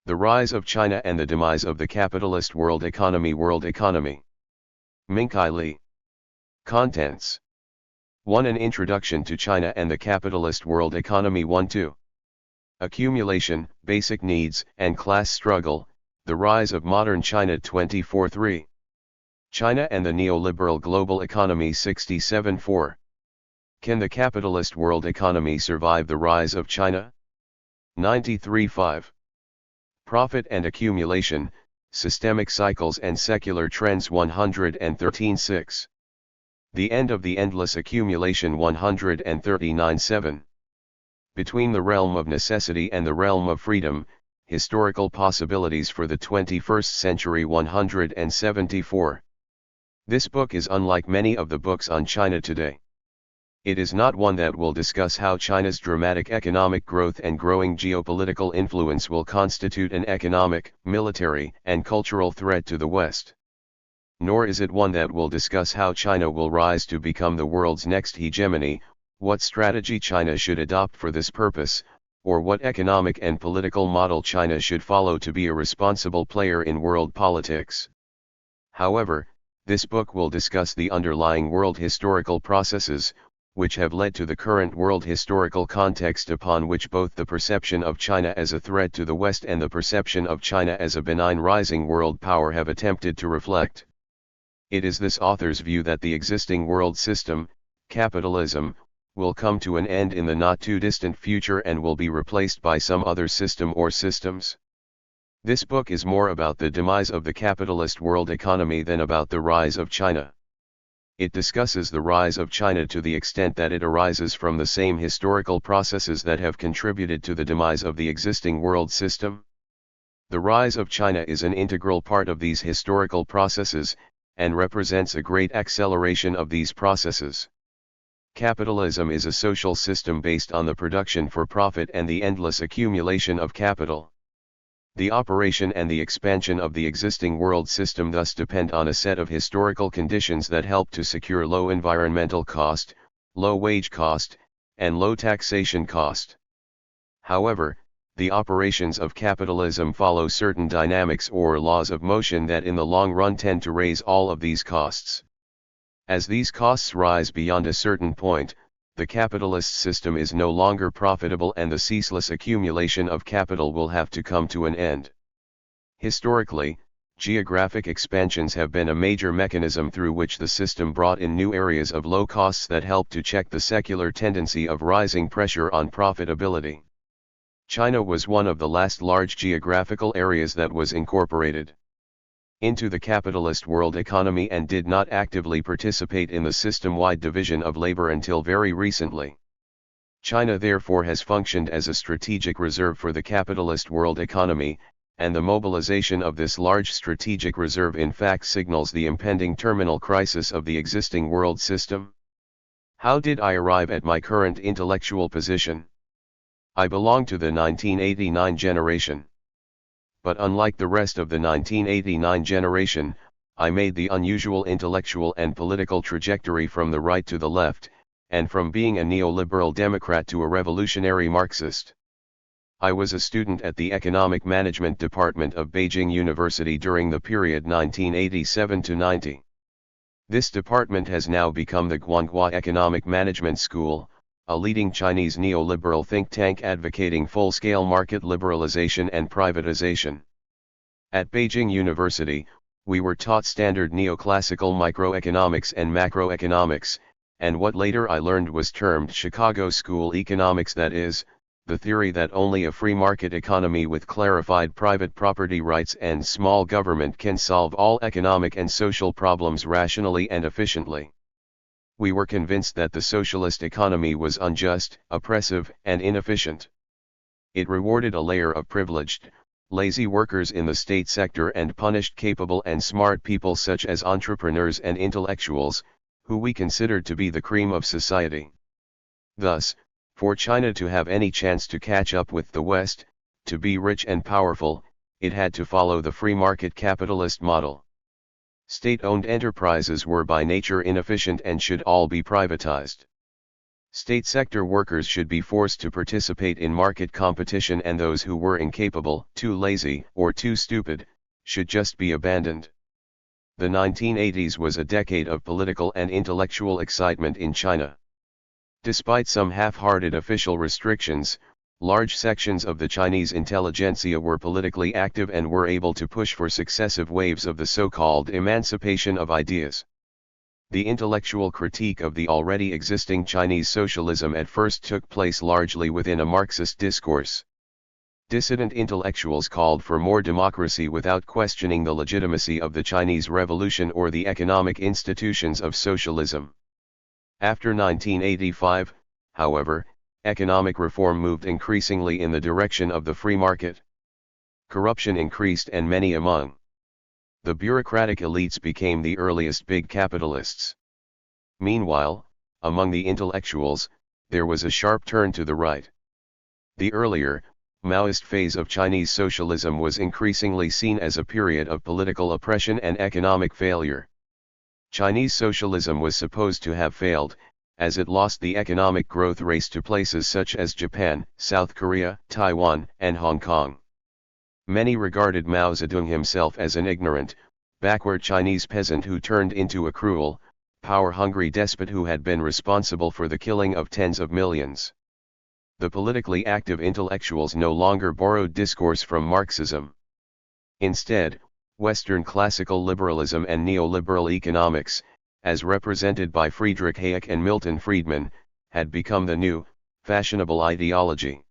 The Rise of China and the Demise of the Capitalist World Economy. Minqi Li. Contents. 1. An Introduction to China and the Capitalist World Economy. 1-2. Accumulation, Basic Needs, and Class Struggle, The Rise of Modern China. 24-3. China and the Neoliberal Global Economy. 67-4. Can the capitalist world economy survive the rise of China? 93-5. Profit and Accumulation, Systemic Cycles and Secular Trends. 113-6. The End of the Endless Accumulation. 139-7. Between the Realm of Necessity and the Realm of Freedom, Historical Possibilities for the 21st Century. 174. This book is unlike many of the books on China today. It is not one that will discuss how China's dramatic economic growth and growing geopolitical influence will constitute an economic, military, and cultural threat to the West. Nor is it one that will discuss how China will rise to become the world's next hegemony, what strategy China should adopt for this purpose, or what economic and political model China should follow to be a responsible player in world politics. However, this book will discuss the underlying world historical processes, which have led to the current world historical context upon which both the perception of China as a threat to the West and the perception of China as a benign rising world power have attempted to reflect. It is this author's view that the existing world system, capitalism, will come to an end in the not-too-distant future and will be replaced by some other system or systems. This book is more about the demise of the capitalist world economy than about the rise of China. It discusses the rise of China to the extent that it arises from the same historical processes that have contributed to the demise of the existing world system. The rise of China is an integral part of these historical processes, and represents a great acceleration of these processes. Capitalism is a social system based on the production for profit and the endless accumulation of capital. The operation and the expansion of the existing world system thus depend on a set of historical conditions that help to secure low environmental cost, low wage cost, and low taxation cost. However, the operations of capitalism follow certain dynamics or laws of motion that in the long run tend to raise all of these costs. As these costs rise beyond a certain point, the capitalist system is no longer profitable and the ceaseless accumulation of capital will have to come to an end. Historically, geographic expansions have been a major mechanism through which the system brought in new areas of low costs that helped to check the secular tendency of rising pressure on profitability. China was one of the last large geographical areas that was incorporated into the capitalist world economy and did not actively participate in the system-wide division of labor until very recently. China therefore has functioned as a strategic reserve for the capitalist world economy, and the mobilization of this large strategic reserve in fact signals the impending terminal crisis of the existing world system. How did I arrive at my current intellectual position? I belong to the 1989 generation. But unlike the rest of the 1989 generation, I made the unusual intellectual and political trajectory from the right to the left, and from being a neoliberal Democrat to a revolutionary Marxist. I was a student at the Economic Management Department of Beijing University during the period 1987 to 90. This department has now become the Guanghua Economic Management School, a leading Chinese neoliberal think tank advocating full-scale market liberalization and privatization. At Beijing University, we were taught standard neoclassical microeconomics and macroeconomics, and what later I learned was termed Chicago School economics, that is, the theory that only a free market economy with clarified private property rights and small government can solve all economic and social problems rationally and efficiently. We were convinced that the socialist economy was unjust, oppressive, and inefficient. It rewarded a layer of privileged, lazy workers in the state sector and punished capable and smart people such as entrepreneurs and intellectuals, who we considered to be the cream of society. Thus, for China to have any chance to catch up with the West, to be rich and powerful, it had to follow the free market capitalist model. State-owned enterprises were by nature inefficient and should all be privatized. State sector workers should be forced to participate in market competition, and those who were incapable, too lazy, or too stupid, should just be abandoned. The 1980s was a decade of political and intellectual excitement in China. Despite some half-hearted official restrictions, large sections of the Chinese intelligentsia were politically active and were able to push for successive waves of the so-called emancipation of ideas. The intellectual critique of the already existing Chinese socialism at first took place largely within a Marxist discourse. Dissident intellectuals called for more democracy without questioning the legitimacy of the Chinese Revolution or the economic institutions of socialism. After 1985, however, economic reform moved increasingly in the direction of the free market. Corruption increased, and many among the bureaucratic elites became the earliest big capitalists. Meanwhile, among the intellectuals, there was a sharp turn to the right. The earlier, Maoist phase of Chinese socialism was increasingly seen as a period of political oppression and economic failure. Chinese socialism was supposed to have failed, as it lost the economic growth race to places such as Japan, South Korea, Taiwan, and Hong Kong. Many regarded Mao Zedong himself as an ignorant, backward Chinese peasant who turned into a cruel, power-hungry despot who had been responsible for the killing of tens of millions. The politically active intellectuals no longer borrowed discourse from Marxism. Instead, Western classical liberalism and neoliberal economics, as represented by Friedrich Hayek and Milton Friedman, had become the new, fashionable ideology.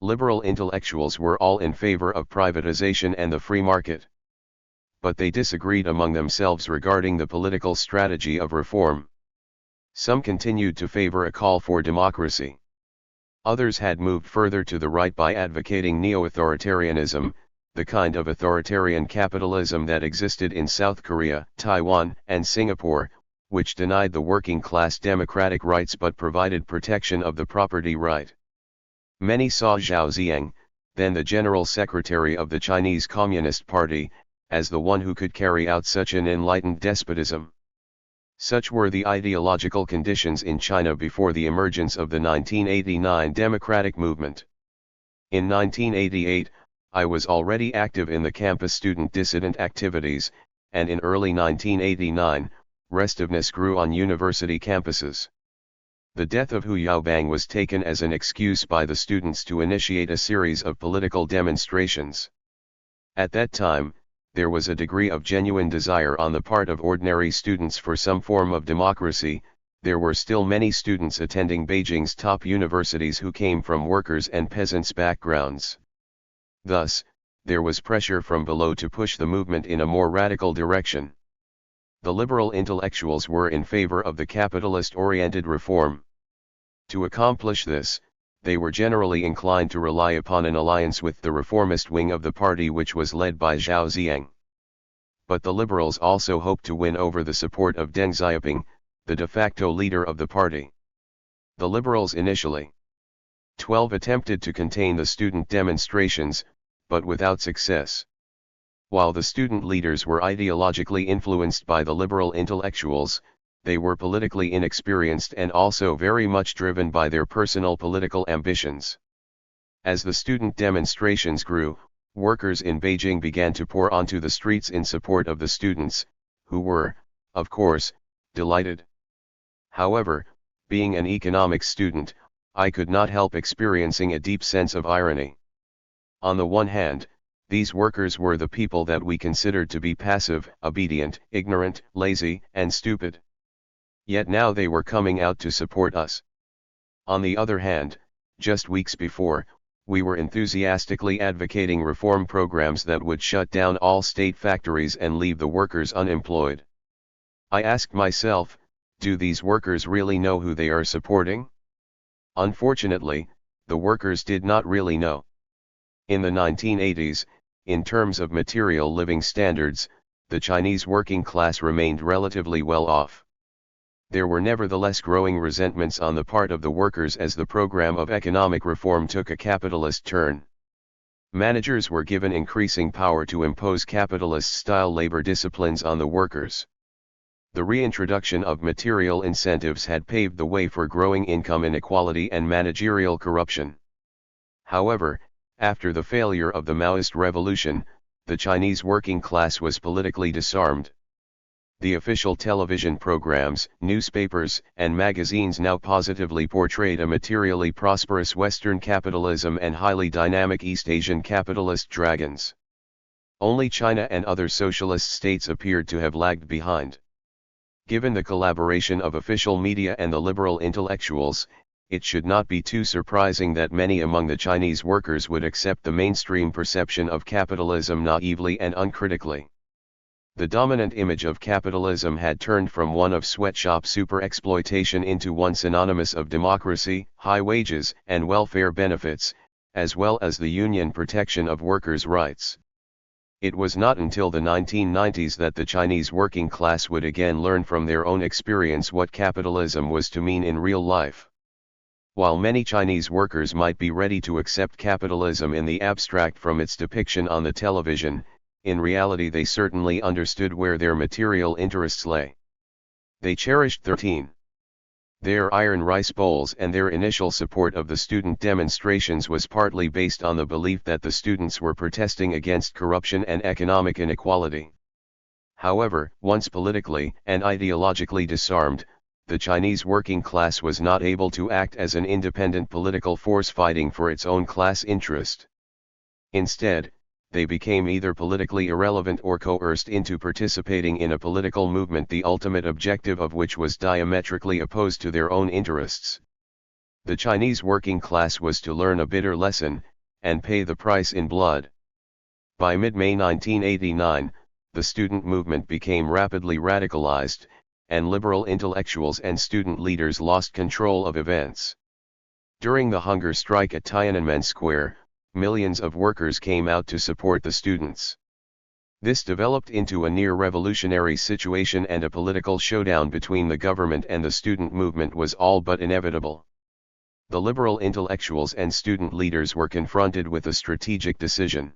Liberal intellectuals were all in favor of privatization and the free market. But they disagreed among themselves regarding the political strategy of reform. Some continued to favor a call for democracy. Others had moved further to the right by advocating neo-authoritarianism, the kind of authoritarian capitalism that existed in South Korea, Taiwan, and Singapore, which denied the working class democratic rights but provided protection of the property right. Many saw Zhao Ziyang, then the General Secretary of the Chinese Communist Party, as the one who could carry out such an enlightened despotism. Such were the ideological conditions in China before the emergence of the 1989 democratic movement. In 1988, I was already active in the campus student dissident activities, and in early 1989, restiveness grew on university campuses. The death of Hu Yaobang was taken as an excuse by the students to initiate a series of political demonstrations. At that time, there was a degree of genuine desire on the part of ordinary students for some form of democracy. There were still many students attending Beijing's top universities who came from workers' and peasants' backgrounds. Thus, there was pressure from below to push the movement in a more radical direction. The liberal intellectuals were in favor of the capitalist-oriented reform. To accomplish this, they were generally inclined to rely upon an alliance with the reformist wing of the party, which was led by Zhao Ziyang. But the liberals also hoped to win over the support of Deng Xiaoping, the de facto leader of the party. The liberals initially 12 attempted to contain the student demonstrations, but without success. While the student leaders were ideologically influenced by the liberal intellectuals, they were politically inexperienced and also very much driven by their personal political ambitions. As the student demonstrations grew, workers in Beijing began to pour onto the streets in support of the students, who were, of course, delighted. However, being an economics student, I could not help experiencing a deep sense of irony. On the one hand, these workers were the people that we considered to be passive, obedient, ignorant, lazy, and stupid. Yet now they were coming out to support us. On the other hand, just weeks before, we were enthusiastically advocating reform programs that would shut down all state factories and leave the workers unemployed. I asked myself, do these workers really know who they are supporting? Unfortunately, the workers did not really know. In the 1980s, in terms of material living standards, the Chinese working class remained relatively well off. There were nevertheless growing resentments on the part of the workers as the program of economic reform took a capitalist turn. Managers were given increasing power to impose capitalist-style labor disciplines on the workers. The reintroduction of material incentives had paved the way for growing income inequality and managerial corruption. However, after the failure of the Maoist revolution, the Chinese working class was politically disarmed. The official television programs, newspapers, and magazines now positively portrayed a materially prosperous Western capitalism and highly dynamic East Asian capitalist dragons. Only China and other socialist states appeared to have lagged behind. Given the collaboration of official media and the liberal intellectuals, it should not be too surprising that many among the Chinese workers would accept the mainstream perception of capitalism naively and uncritically. The dominant image of capitalism had turned from one of sweatshop super-exploitation into one synonymous of democracy, high wages, and welfare benefits, as well as the union protection of workers' rights. It was not until the 1990s that the Chinese working class would again learn from their own experience what capitalism was to mean in real life. While many Chinese workers might be ready to accept capitalism in the abstract from its depiction on the television, in reality they certainly understood where their material interests lay. They cherished their iron rice bowls, and their initial support of the student demonstrations was partly based on the belief that the students were protesting against corruption and economic inequality. However, once politically and ideologically disarmed, the Chinese working class was not able to act as an independent political force fighting for its own class interest. Instead, they became either politically irrelevant or coerced into participating in a political movement the ultimate objective of which was diametrically opposed to their own interests. The Chinese working class was to learn a bitter lesson, and pay the price in blood. By mid-May 1989, the student movement became rapidly radicalized, and liberal intellectuals and student leaders lost control of events. During the hunger strike at Tiananmen Square, millions of workers came out to support the students. This developed into a near-revolutionary situation, and a political showdown between the government and the student movement was all but inevitable. The liberal intellectuals and student leaders were confronted with a strategic decision.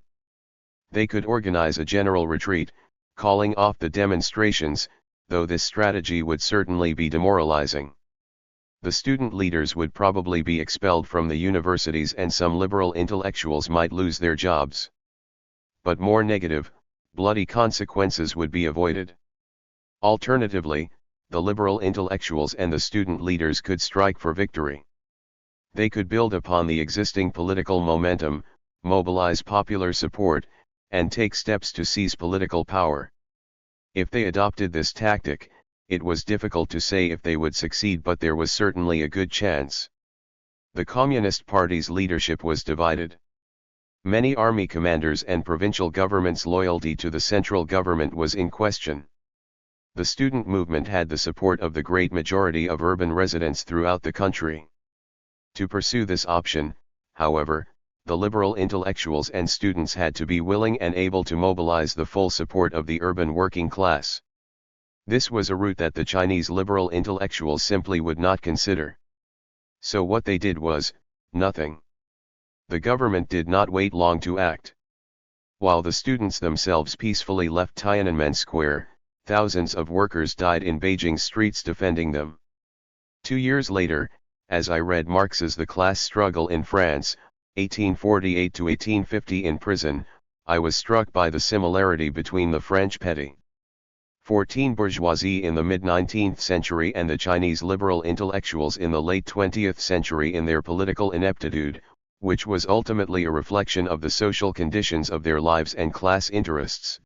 They could organize a general retreat, calling off the demonstrations, though this strategy would certainly be demoralizing. The student leaders would probably be expelled from the universities, and some liberal intellectuals might lose their jobs. But more negative, bloody consequences would be avoided. Alternatively, the liberal intellectuals and the student leaders could strike for victory. They could build upon the existing political momentum, mobilize popular support, and take steps to seize political power. If they adopted this tactic, it was difficult to say if they would succeed, but there was certainly a good chance. The Communist Party's leadership was divided. Many army commanders and provincial governments' loyalty to the central government was in question. The student movement had the support of the great majority of urban residents throughout the country. To pursue this option, however, the liberal intellectuals and students had to be willing and able to mobilize the full support of the urban working class. This was a route that the Chinese liberal intellectuals simply would not consider. So what they did was nothing. The government did not wait long to act. While the students themselves peacefully left Tiananmen Square, thousands of workers died in Beijing streets defending them. 2 years later, as I read Marx's The Class Struggle in France, 1848 to 1850 in prison, I was struck by the similarity between the French petty 14 bourgeoisie in the mid-19th century and the Chinese liberal intellectuals in the late 20th century in their political ineptitude, which was ultimately a reflection of the social conditions of their lives and class interests.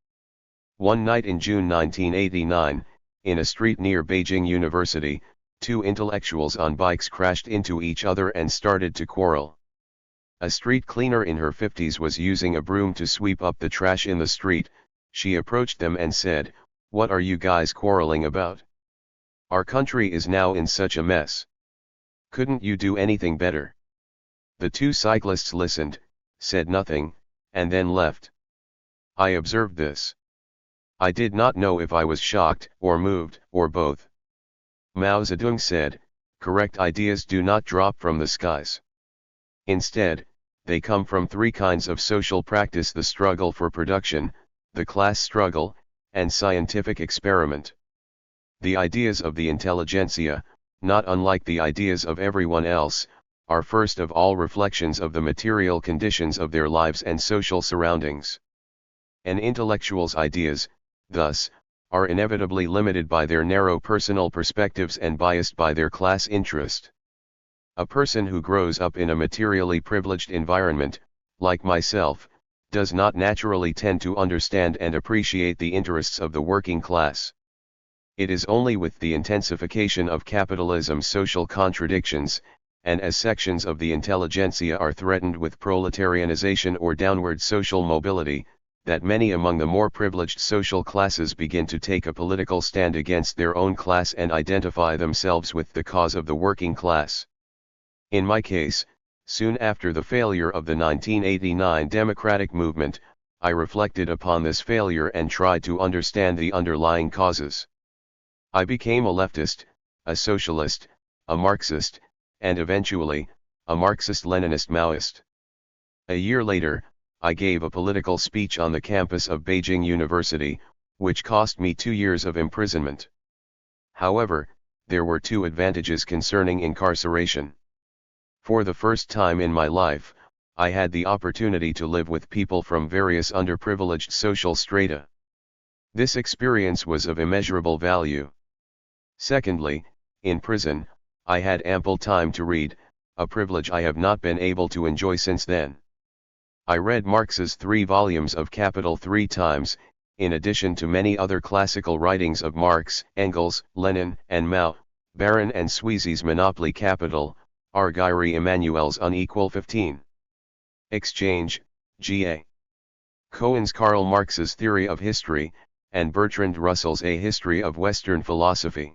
One night in June 1989, in a street near Beijing University, 2 intellectuals on bikes crashed into each other and started to quarrel. A street cleaner in her 50s was using a broom to sweep up the trash in the street. She approached them and said, "What are you guys quarreling about? Our country is now in such a mess. Couldn't you do anything better?" The 2 cyclists listened, said nothing, and then left. I observed this. I did not know if I was shocked, or moved, or both. Mao Zedong said, "Correct ideas do not drop from the skies. Instead, they come from 3 kinds of social practice: the struggle for production, the class struggle, and scientific experiment. The ideas of the intelligentsia, not unlike the ideas of everyone else, are first of all reflections of the material conditions of their lives and social surroundings. An intellectual's ideas, thus, are inevitably limited by their narrow personal perspectives and biased by their class interest. A person who grows up in a materially privileged environment, like myself, does not naturally tend to understand and appreciate the interests of the working class. It is only with the intensification of capitalism's social contradictions, and as sections of the intelligentsia are threatened with proletarianization or downward social mobility, that many among the more privileged social classes begin to take a political stand against their own class and identify themselves with the cause of the working class. In my case, soon after the failure of the 1989 democratic movement, I reflected upon this failure and tried to understand the underlying causes. I became a leftist, a socialist, a Marxist, and eventually, a Marxist-Leninist Maoist. A year later, I gave a political speech on the campus of Beijing University, which cost me 2 years of imprisonment. However, there were 2 advantages concerning incarceration. For the first time in my life, I had the opportunity to live with people from various underprivileged social strata. This experience was of immeasurable value. Secondly, in prison, I had ample time to read, a privilege I have not been able to enjoy since then. I read Marx's 3 volumes of Capital 3 times, in addition to many other classical writings of Marx, Engels, Lenin, and Mao, Baron and Sweezy's Monopoly Capital, Argyri Emanuel's Unequal 15. Exchange, G.A. Cohen's Karl Marx's Theory of History, and Bertrand Russell's A History of Western Philosophy.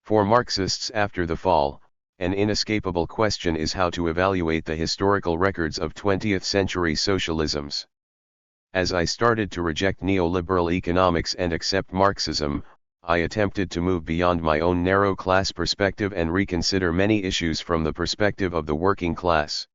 For Marxists after the fall, an inescapable question is how to evaluate the historical records of 20th-century socialisms. As I started to reject neoliberal economics and accept Marxism, I attempted to move beyond my own narrow class perspective and reconsider many issues from the perspective of the working class.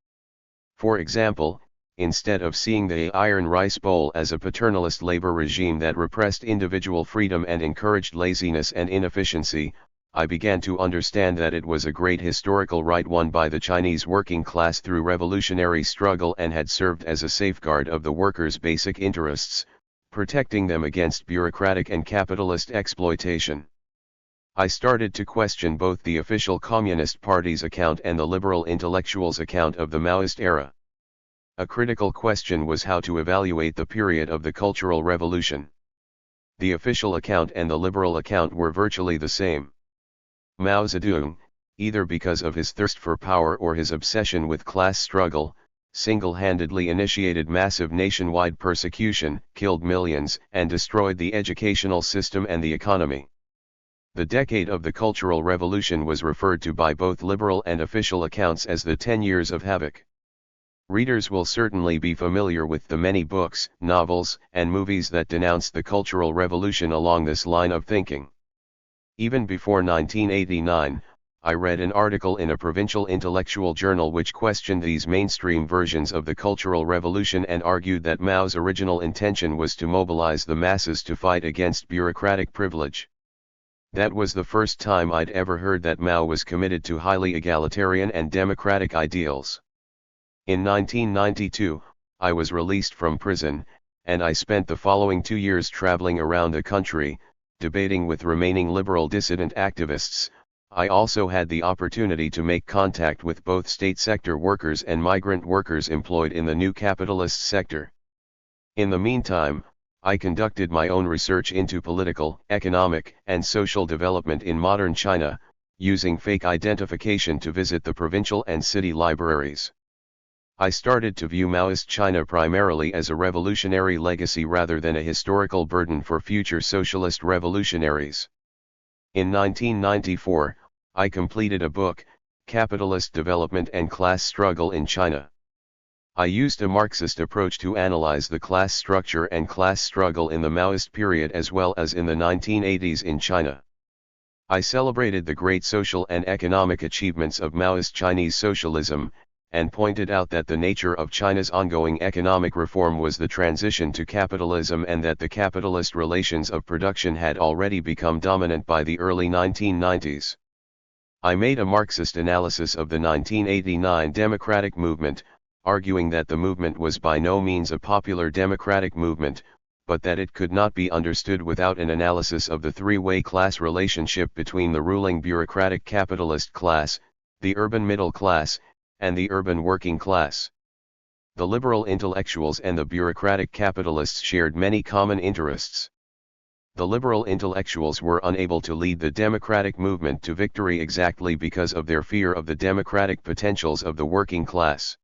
For example, instead of seeing the Iron Rice Bowl as a paternalist labor regime that repressed individual freedom and encouraged laziness and inefficiency, I began to understand that it was a great historical right won by the Chinese working class through revolutionary struggle and had served as a safeguard of the workers' basic interests, protecting them against bureaucratic and capitalist exploitation. I started to question both the official Communist Party's account and the liberal intellectuals' account of the Maoist era. A critical question was how to evaluate the period of the Cultural Revolution. The official account and the liberal account were virtually the same. Mao Zedong, either because of his thirst for power or his obsession with class struggle, single-handedly initiated massive nationwide persecution, killed millions, and destroyed the educational system and the economy. The decade of the Cultural Revolution was referred to by both liberal and official accounts as the 10 years of havoc. Readers will certainly be familiar with the many books, novels, and movies that denounced the Cultural Revolution along this line of thinking. Even before 1989, I read an article in a provincial intellectual journal which questioned these mainstream versions of the Cultural Revolution and argued that Mao's original intention was to mobilize the masses to fight against bureaucratic privilege. That was the first time I'd ever heard that Mao was committed to highly egalitarian and democratic ideals. In 1992, I was released from prison, and I spent the following 2 years traveling around the country, debating with remaining liberal dissident activists. I also had the opportunity to make contact with both state sector workers and migrant workers employed in the new capitalist sector. In the meantime, I conducted my own research into political, economic, and social development in modern China, using fake identification to visit the provincial and city libraries. I started to view Maoist China primarily as a revolutionary legacy rather than a historical burden for future socialist revolutionaries. In 1994, I completed a book, Capitalist Development and Class Struggle in China. I used a Marxist approach to analyze the class structure and class struggle in the Maoist period as well as in the 1980s in China. I celebrated the great social and economic achievements of Maoist Chinese socialism, and pointed out that the nature of China's ongoing economic reform was the transition to capitalism and that the capitalist relations of production had already become dominant by the early 1990s. I made a Marxist analysis of the 1989 democratic movement, arguing that the movement was by no means a popular democratic movement, but that it could not be understood without an analysis of the three-way class relationship between the ruling bureaucratic capitalist class, the urban middle class, and the urban working class. The liberal intellectuals and the bureaucratic capitalists shared many common interests. The liberal intellectuals were unable to lead the democratic movement to victory exactly because of their fear of the democratic potentials of the working class.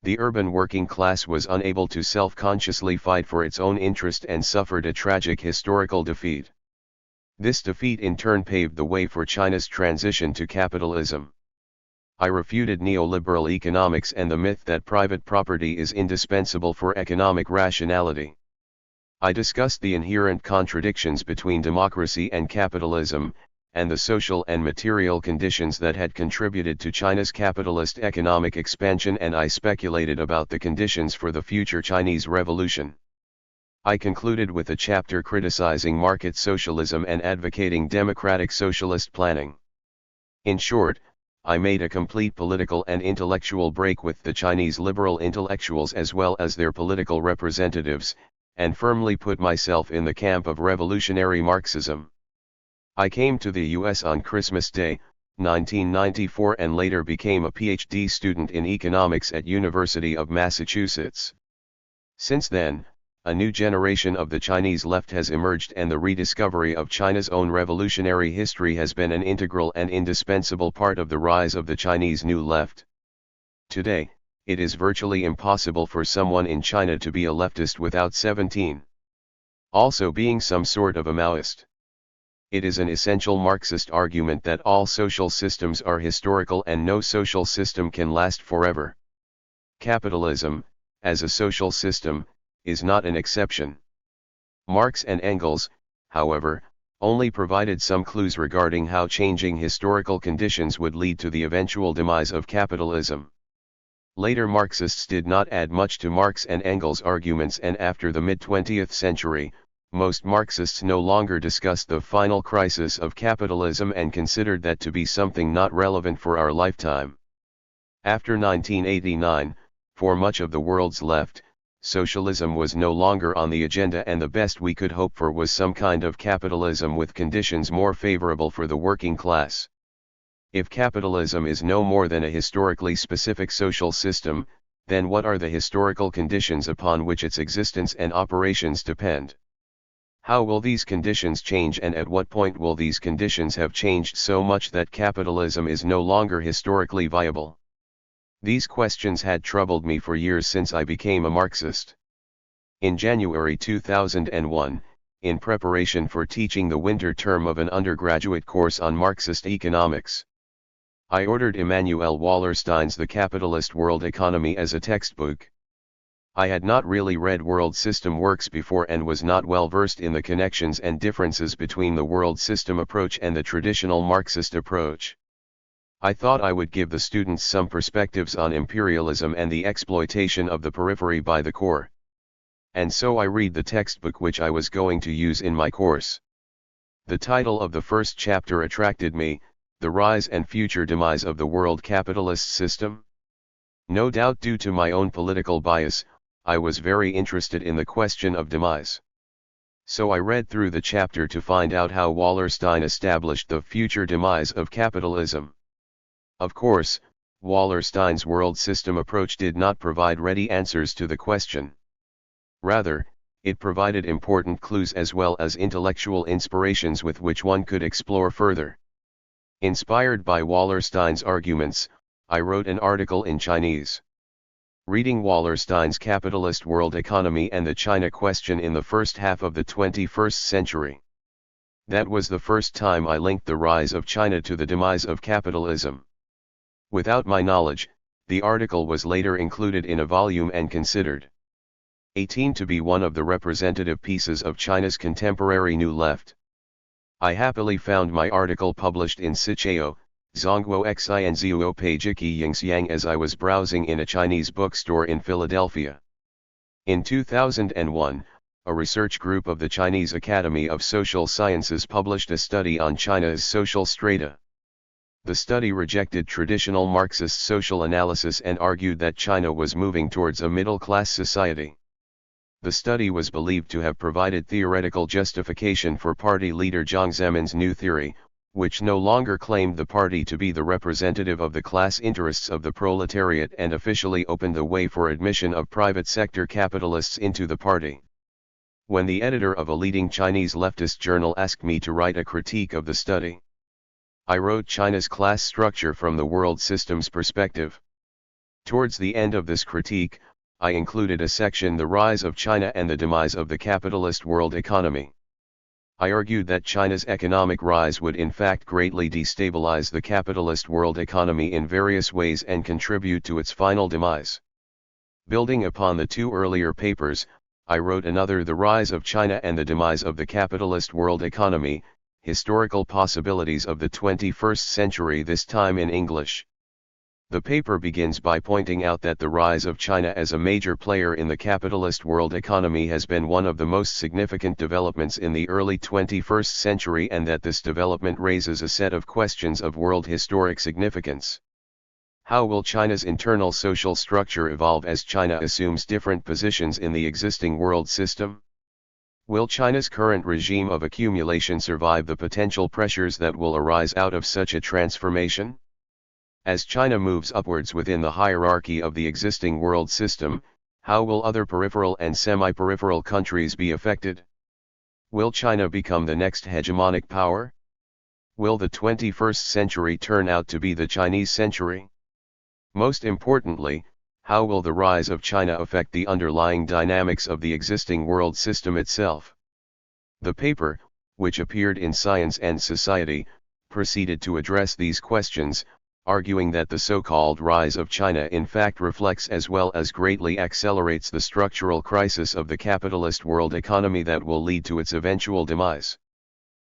The urban working class was unable to self-consciously fight for its own interest and suffered a tragic historical defeat. This defeat in turn paved the way for China's transition to capitalism. I refuted neoliberal economics and the myth that private property is indispensable for economic rationality. I discussed the inherent contradictions between democracy and capitalism, and the social and material conditions that had contributed to China's capitalist economic expansion, and I speculated about the conditions for the future Chinese revolution. I concluded with a chapter criticizing market socialism and advocating democratic socialist planning. In short, I made a complete political and intellectual break with the Chinese liberal intellectuals as well as their political representatives, and firmly put myself in the camp of revolutionary Marxism. I came to the US on Christmas Day, 1994, and later became a PhD student in economics at University of Massachusetts. Since then, a new generation of the Chinese left has emerged, and the rediscovery of China's own revolutionary history has been an integral and indispensable part of the rise of the Chinese New Left. Today, it is virtually impossible for someone in China to be a leftist without 17. Also being some sort of a Maoist. It is an essential Marxist argument that all social systems are historical and no social system can last forever. Capitalism, as a social system, is not an exception. Marx and Engels, however, only provided some clues regarding how changing historical conditions would lead to the eventual demise of capitalism. Later Marxists did not add much to Marx and Engels' arguments, and after the mid-20th century, most Marxists no longer discussed the final crisis of capitalism and considered that to be something not relevant for our lifetime. After 1989, for much of the world's left, socialism was no longer on the agenda, and the best we could hope for was some kind of capitalism with conditions more favorable for the working class. If capitalism is no more than a historically specific social system, then what are the historical conditions upon which its existence and operations depend? How will these conditions change, and at what point will these conditions have changed so much that capitalism is no longer historically viable? These questions had troubled me for years since I became a Marxist. In January 2001, in preparation for teaching the winter term of an undergraduate course on Marxist economics, I ordered Immanuel Wallerstein's The Capitalist World Economy as a textbook. I had not really read world system works before and was not well versed in the connections and differences between the world system approach and the traditional Marxist approach. I thought I would give the students some perspectives on imperialism and the exploitation of the periphery by the core. And so I read the textbook which I was going to use in my course. The title of the first chapter attracted me, The Rise and Future Demise of the World Capitalist System. No doubt due to my own political bias, I was very interested in the question of demise. So I read through the chapter to find out how Wallerstein established the future demise of capitalism. Of course, Wallerstein's world system approach did not provide ready answers to the question. Rather, it provided important clues as well as intellectual inspirations with which one could explore further. Inspired by Wallerstein's arguments, I wrote an article in Chinese. Reading Wallerstein's Capitalist World Economy and the China Question in the first half of the 21st century. That was the first time I linked the rise of China to the demise of capitalism. Without my knowledge, the article was later included in a volume and considered 18 to be one of the representative pieces of China's contemporary New Left. I happily found my article published in Sichao, Zhongguo Xinzuo Peijiki Yingxiang as I was browsing in a Chinese bookstore in Philadelphia. In 2001, a research group of the Chinese Academy of Social Sciences published a study on China's social strata. The study rejected traditional Marxist social analysis and argued that China was moving towards a middle-class society. The study was believed to have provided theoretical justification for party leader Jiang Zemin's new theory, which no longer claimed the party to be the representative of the class interests of the proletariat and officially opened the way for admission of private sector capitalists into the party. When the editor of a leading Chinese leftist journal asked me to write a critique of the study, I wrote China's class structure from the world system's perspective. Towards the end of this critique, I included a section, The Rise of China and the Demise of the Capitalist World Economy. I argued that China's economic rise would in fact greatly destabilize the capitalist world economy in various ways and contribute to its final demise. Building upon the two earlier papers, I wrote another, The Rise of China and the Demise of the Capitalist World Economy, Historical Possibilities of the 21st Century, this time in English. The paper begins by pointing out that the rise of China as a major player in the capitalist world economy has been one of the most significant developments in the early 21st century and that this development raises a set of questions of world historic significance. How will China's internal social structure evolve as China assumes different positions in the existing world system? Will China's current regime of accumulation survive the potential pressures that will arise out of such a transformation? As China moves upwards within the hierarchy of the existing world system, how will other peripheral and semi-peripheral countries be affected? Will China become the next hegemonic power? Will the 21st century turn out to be the Chinese century? Most importantly, how will the rise of China affect the underlying dynamics of the existing world system itself? The paper, which appeared in Science and Society, proceeded to address these questions, arguing that the so-called rise of China in fact reflects as well as greatly accelerates the structural crisis of the capitalist world economy that will lead to its eventual demise.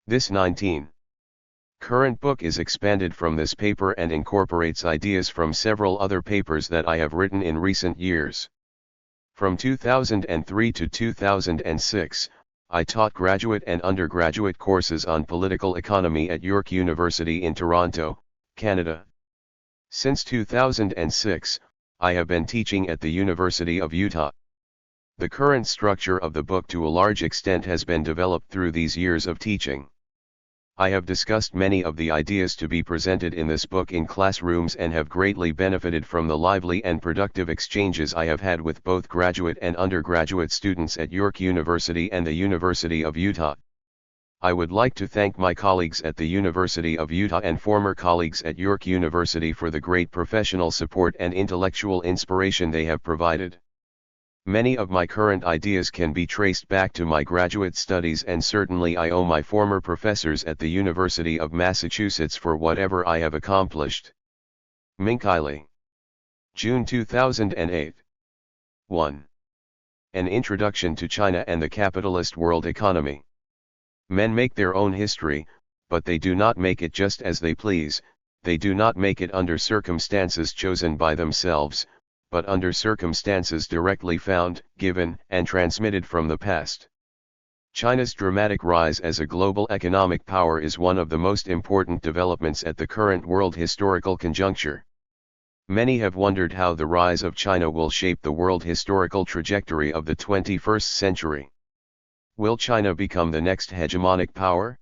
This 19. Current book is expanded from this paper and incorporates ideas from several other papers that I have written in recent years. From 2003 to 2006, I taught graduate and undergraduate courses on political economy at York University in Toronto, Canada. Since 2006, I have been teaching at the University of Utah. The current structure of the book to a large extent has been developed through these years of teaching. I have discussed many of the ideas to be presented in this book in classrooms and have greatly benefited from the lively and productive exchanges I have had with both graduate and undergraduate students at York University and the University of Utah. I would like to thank my colleagues at the University of Utah and former colleagues at York University for the great professional support and intellectual inspiration they have provided. Many of my current ideas can be traced back to my graduate studies, and certainly I owe my former professors at the University of Massachusetts for whatever I have accomplished. Minqi. June 2008. 1. An Introduction to China and the Capitalist World Economy. Men make their own history, but they do not make it just as they please. They do not make it under circumstances chosen by themselves, but under circumstances directly found, given, and transmitted from the past. China's dramatic rise as a global economic power is one of the most important developments at the current world historical conjuncture. Many have wondered how the rise of China will shape the world historical trajectory of the 21st century. Will China become the next hegemonic power?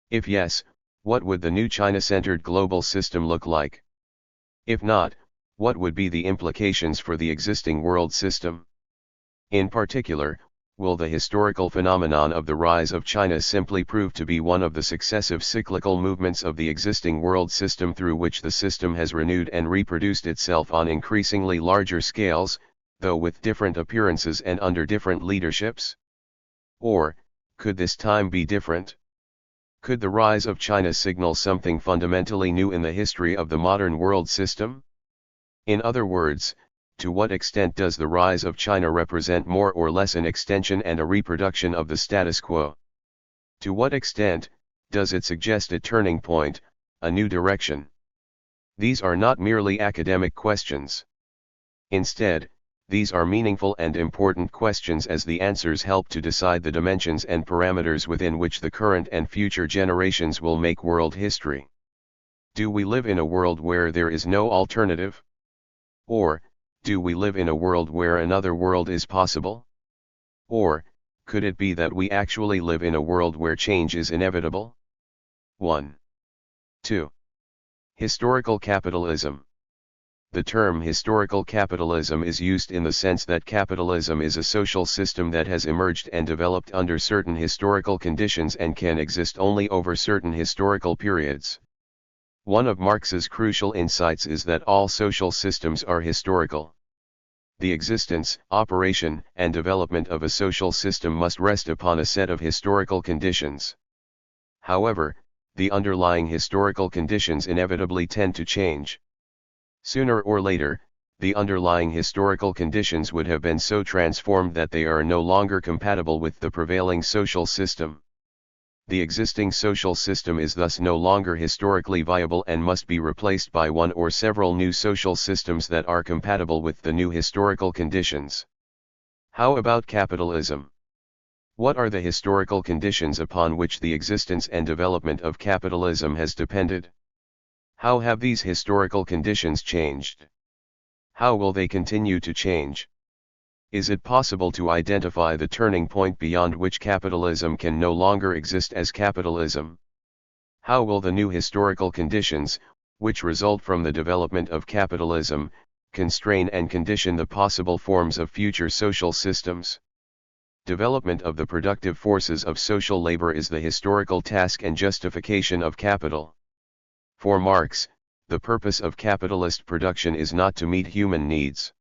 If yes, what would the new China-centered global system look like? If not, what would be the implications for the existing world system? In particular, will the historical phenomenon of the rise of China simply prove to be one of the successive cyclical movements of the existing world system through which the system has renewed and reproduced itself on increasingly larger scales, though with different appearances and under different leaderships? Or, could this time be different? Could the rise of China signal something fundamentally new in the history of the modern world system? In other words, to what extent does the rise of China represent more or less an extension and a reproduction of the status quo? To what extent does it suggest a turning point, a new direction? These are not merely academic questions. Instead, these are meaningful and important questions as the answers help to decide the dimensions and parameters within which the current and future generations will make world history. Do we live in a world where there is no alternative? Or, do we live in a world where another world is possible? Or, could it be that we actually live in a world where change is inevitable? 1. 2. Historical capitalism. The term historical capitalism is used in the sense that capitalism is a social system that has emerged and developed under certain historical conditions and can exist only over certain historical periods. One of Marx's crucial insights is that all social systems are historical. The existence, operation, and development of a social system must rest upon a set of historical conditions. However, the underlying historical conditions inevitably tend to change. Sooner or later, the underlying historical conditions would have been so transformed that they are no longer compatible with the prevailing social system. The existing social system is thus no longer historically viable and must be replaced by one or several new social systems that are compatible with the new historical conditions. How about capitalism? What are the historical conditions upon which the existence and development of capitalism has depended? How have these historical conditions changed? How will they continue to change? Is it possible to identify the turning point beyond which capitalism can no longer exist as capitalism? How will the new historical conditions, which result from the development of capitalism, constrain and condition the possible forms of future social systems? Development of the productive forces of social labor is the historical task and justification of capital. For Marx, the purpose of capitalist production is not to meet human needs.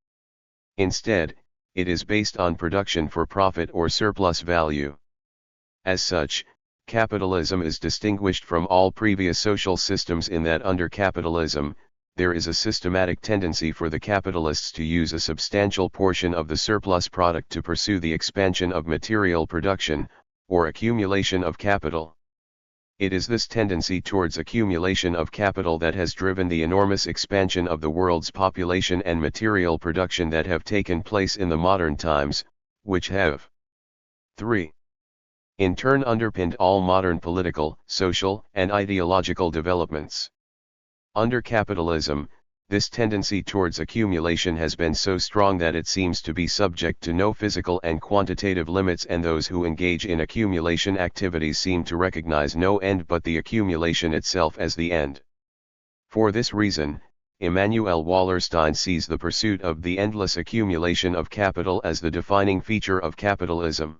Instead, it is based on production for profit or surplus value. As such, capitalism is distinguished from all previous social systems in that under capitalism, there is a systematic tendency for the capitalists to use a substantial portion of the surplus product to pursue the expansion of material production, or accumulation of capital. It is this tendency towards accumulation of capital that has driven the enormous expansion of the world's population and material production that have taken place in the modern times, which have 3. In turn underpinned all modern political, social, and ideological developments. Under capitalism, this tendency towards accumulation has been so strong that it seems to be subject to no physical and quantitative limits, and those who engage in accumulation activities seem to recognize no end but the accumulation itself as the end. For this reason, Immanuel Wallerstein sees the pursuit of the endless accumulation of capital as the defining feature of capitalism.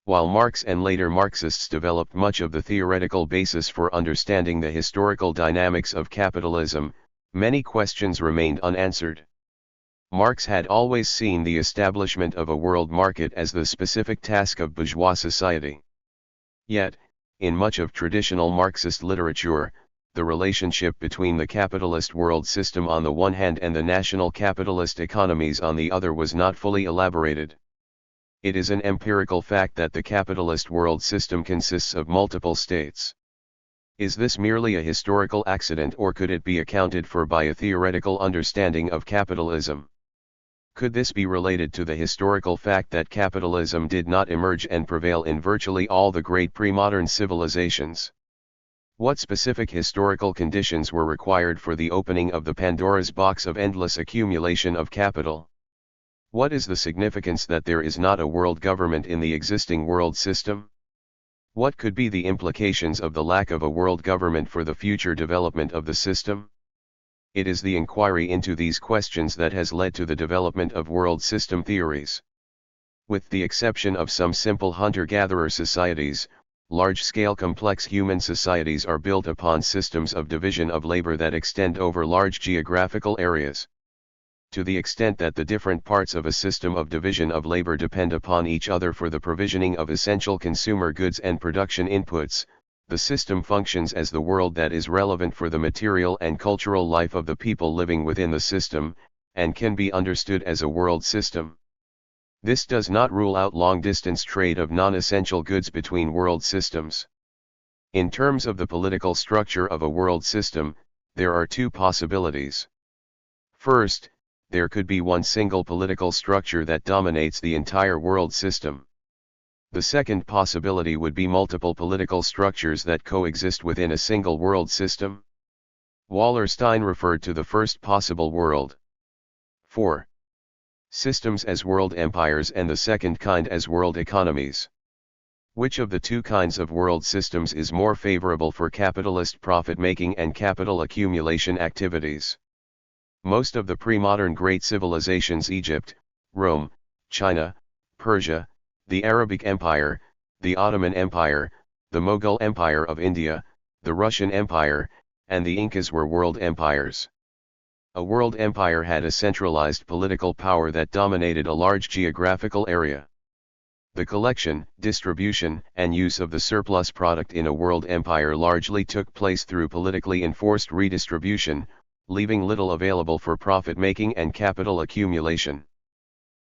While Marx and later Marxists developed much of the theoretical basis for understanding the historical dynamics of capitalism, many questions remained unanswered. Marx had always seen the establishment of a world market as the specific task of bourgeois society. Yet, in much of traditional Marxist literature, the relationship between the capitalist world system on the one hand and the national capitalist economies on the other was not fully elaborated. It is an empirical fact that the capitalist world system consists of multiple states. Is this merely a historical accident, or could it be accounted for by a theoretical understanding of capitalism? Could this be related to the historical fact that capitalism did not emerge and prevail in virtually all the great pre-modern civilizations? What specific historical conditions were required for the opening of the Pandora's box of endless accumulation of capital? What is the significance that there is not a world government in the existing world system? What could be the implications of the lack of a world government for the future development of the system? It is the inquiry into these questions that has led to the development of world system theories. With the exception of some simple hunter-gatherer societies, large-scale complex human societies are built upon systems of division of labor that extend over large geographical areas. To the extent that the different parts of a system of division of labor depend upon each other for the provisioning of essential consumer goods and production inputs, the system functions as the world that is relevant for the material and cultural life of the people living within the system, and can be understood as a world system. This does not rule out long-distance trade of non-essential goods between world systems. In terms of the political structure of a world system, There are two possibilities. First, there could be one single political structure that dominates the entire world system. The second possibility would be multiple political structures that coexist within a single world system. Wallerstein referred to the first possible world. 4. Systems as world empires and the second kind as world economies. Which of the two kinds of world systems is more favorable for capitalist profit-making and capital accumulation activities? Most of the pre-modern great civilizations, Egypt, Rome, China, Persia, the Arabic Empire, the Ottoman Empire, the Mughal Empire of India, the Russian Empire, and the Incas were world empires. A world empire had a centralized political power that dominated a large geographical area. The collection, distribution, and use of the surplus product in a world empire largely took place through politically enforced redistribution, leaving little available for profit-making and capital accumulation.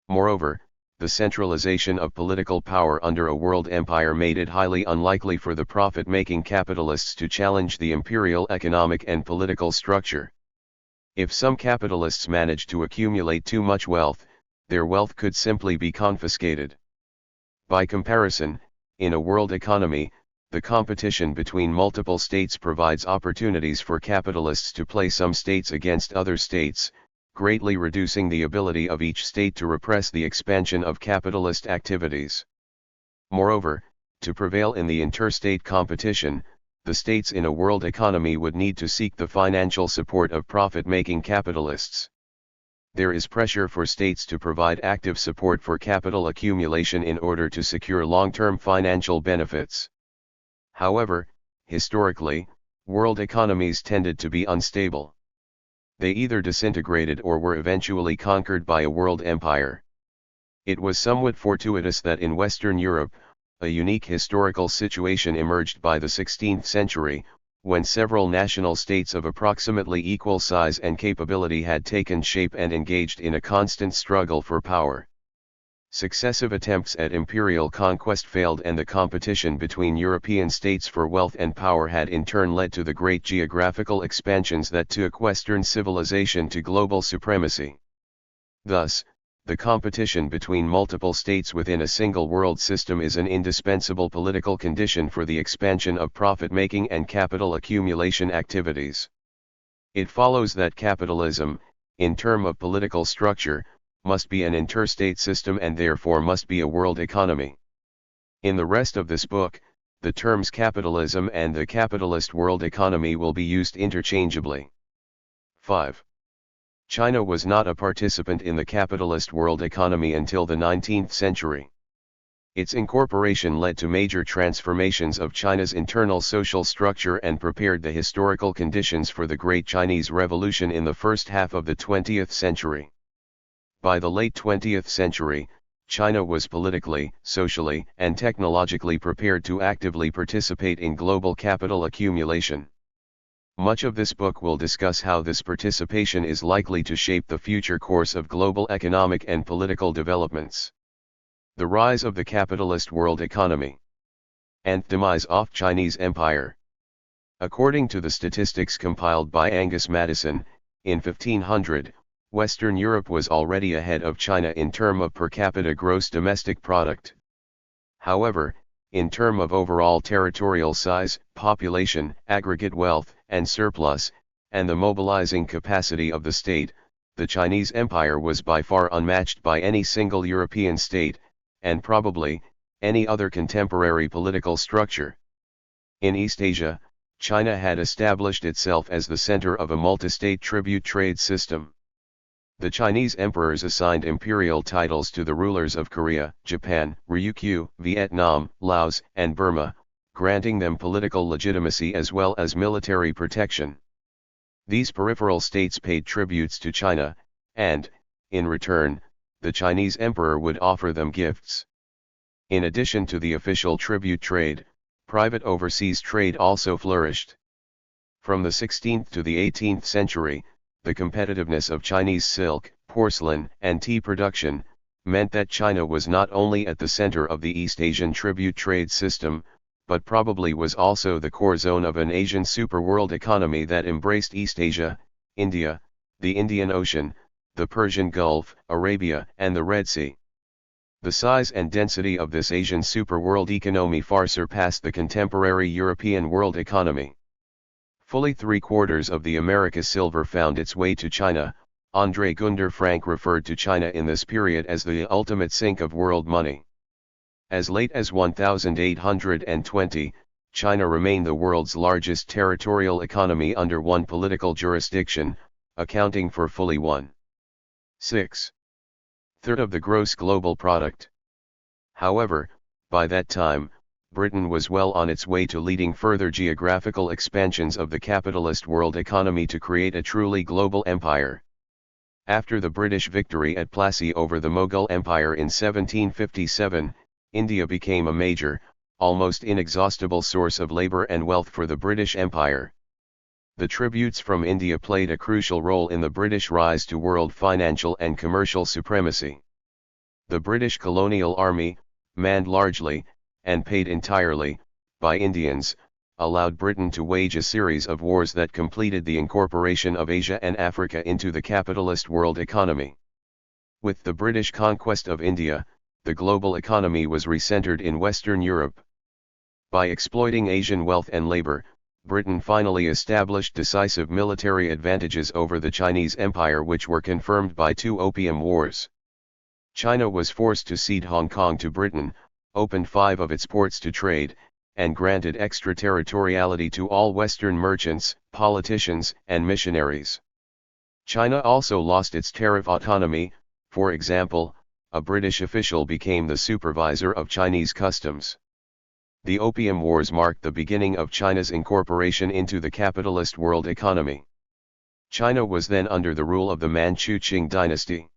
Moreover, the centralization of political power under a world empire made it highly unlikely for the profit-making capitalists to challenge the imperial economic and political structure. If some capitalists managed to accumulate too much wealth, their wealth could simply be confiscated. By comparison, in a world economy, the competition between multiple states provides opportunities for capitalists to play some states against other states, greatly reducing the ability of each state to repress the expansion of capitalist activities. Moreover, to prevail in the interstate competition, the states in a world economy would need to seek the financial support of profit-making capitalists. There is pressure for states to provide active support for capital accumulation in order to secure long-term financial benefits. However, historically, world economies tended to be unstable. They either disintegrated or were eventually conquered by a world empire. It was somewhat fortuitous that in Western Europe, a unique historical situation emerged by the 16th century, when several national states of approximately equal size and capability had taken shape and engaged in a constant struggle for power. Successive attempts at imperial conquest failed, and the competition between European states for wealth and power had in turn led to the great geographical expansions that took Western civilization to global supremacy. Thus, the competition between multiple states within a single world system is an indispensable political condition for the expansion of profit-making and capital accumulation activities. It follows that capitalism, in terms of political structure, must be an interstate system and therefore must be a world economy. In the rest of this book, the terms capitalism and the capitalist world economy will be used interchangeably. 5. China was not a participant in the capitalist world economy until the 19th century. Its incorporation led to major transformations of China's internal social structure and prepared the historical conditions for the Great Chinese Revolution in the first half of the 20th century. By the late 20th century, China was politically, socially, and technologically prepared to actively participate in global capital accumulation. Much of this book will discuss how this participation is likely to shape the future course of global economic and political developments. The rise of the capitalist world economy and demise of Chinese Empire. According to the statistics compiled by Angus Maddison, in 1500, Western Europe was already ahead of China in terms of per capita gross domestic product. However, in terms of overall territorial size, population, aggregate wealth, and surplus, and the mobilizing capacity of the state, the Chinese Empire was by far unmatched by any single European state, and probably, any other contemporary political structure. In East Asia, China had established itself as the center of a multi-state tribute trade system. The Chinese emperors assigned imperial titles to the rulers of Korea, Japan, Ryukyu, Vietnam, Laos, and Burma, granting them political legitimacy as well as military protection. These peripheral states paid tributes to China, and, in return, the Chinese emperor would offer them gifts. In addition to the official tribute trade, private overseas trade also flourished. From the 16th to the 18th century, the competitiveness of Chinese silk, porcelain, and tea production meant that China was not only at the center of the East Asian tribute trade system, but probably was also the core zone of an Asian superworld economy that embraced East Asia, India, the Indian Ocean, the Persian Gulf, Arabia, and the Red Sea. The size and density of this Asian superworld economy far surpassed the contemporary European world economy. Fully 3/4 of the Americas silver found its way to China. André Gunder Frank referred to China in this period as the ultimate sink of world money. As late as 1820, China remained the world's largest territorial economy under one political jurisdiction, accounting for fully 1/6 of the gross global product. However, by that time, Britain was well on its way to leading further geographical expansions of the capitalist world economy to create a truly global empire. After the British victory at Plassey over the Mughal Empire in 1757, India became a major, almost inexhaustible source of labor and wealth for the British Empire. The tributes from India played a crucial role in the British rise to world financial and commercial supremacy. The British colonial army, manned largely, and paid entirely, by Indians, allowed Britain to wage a series of wars that completed the incorporation of Asia and Africa into the capitalist world economy. With the British conquest of India, the global economy was recentered in Western Europe. By exploiting Asian wealth and labor, Britain finally established decisive military advantages over the Chinese Empire, which were confirmed by 2 Opium Wars. China was forced to cede Hong Kong to Britain, opened 5 of its ports to trade, and granted extraterritoriality to all Western merchants, politicians, and missionaries. China also lost its tariff autonomy. For example, a British official became the supervisor of Chinese customs. The Opium Wars marked the beginning of China's incorporation into the capitalist world economy. China was then under the rule of the Manchu Qing dynasty.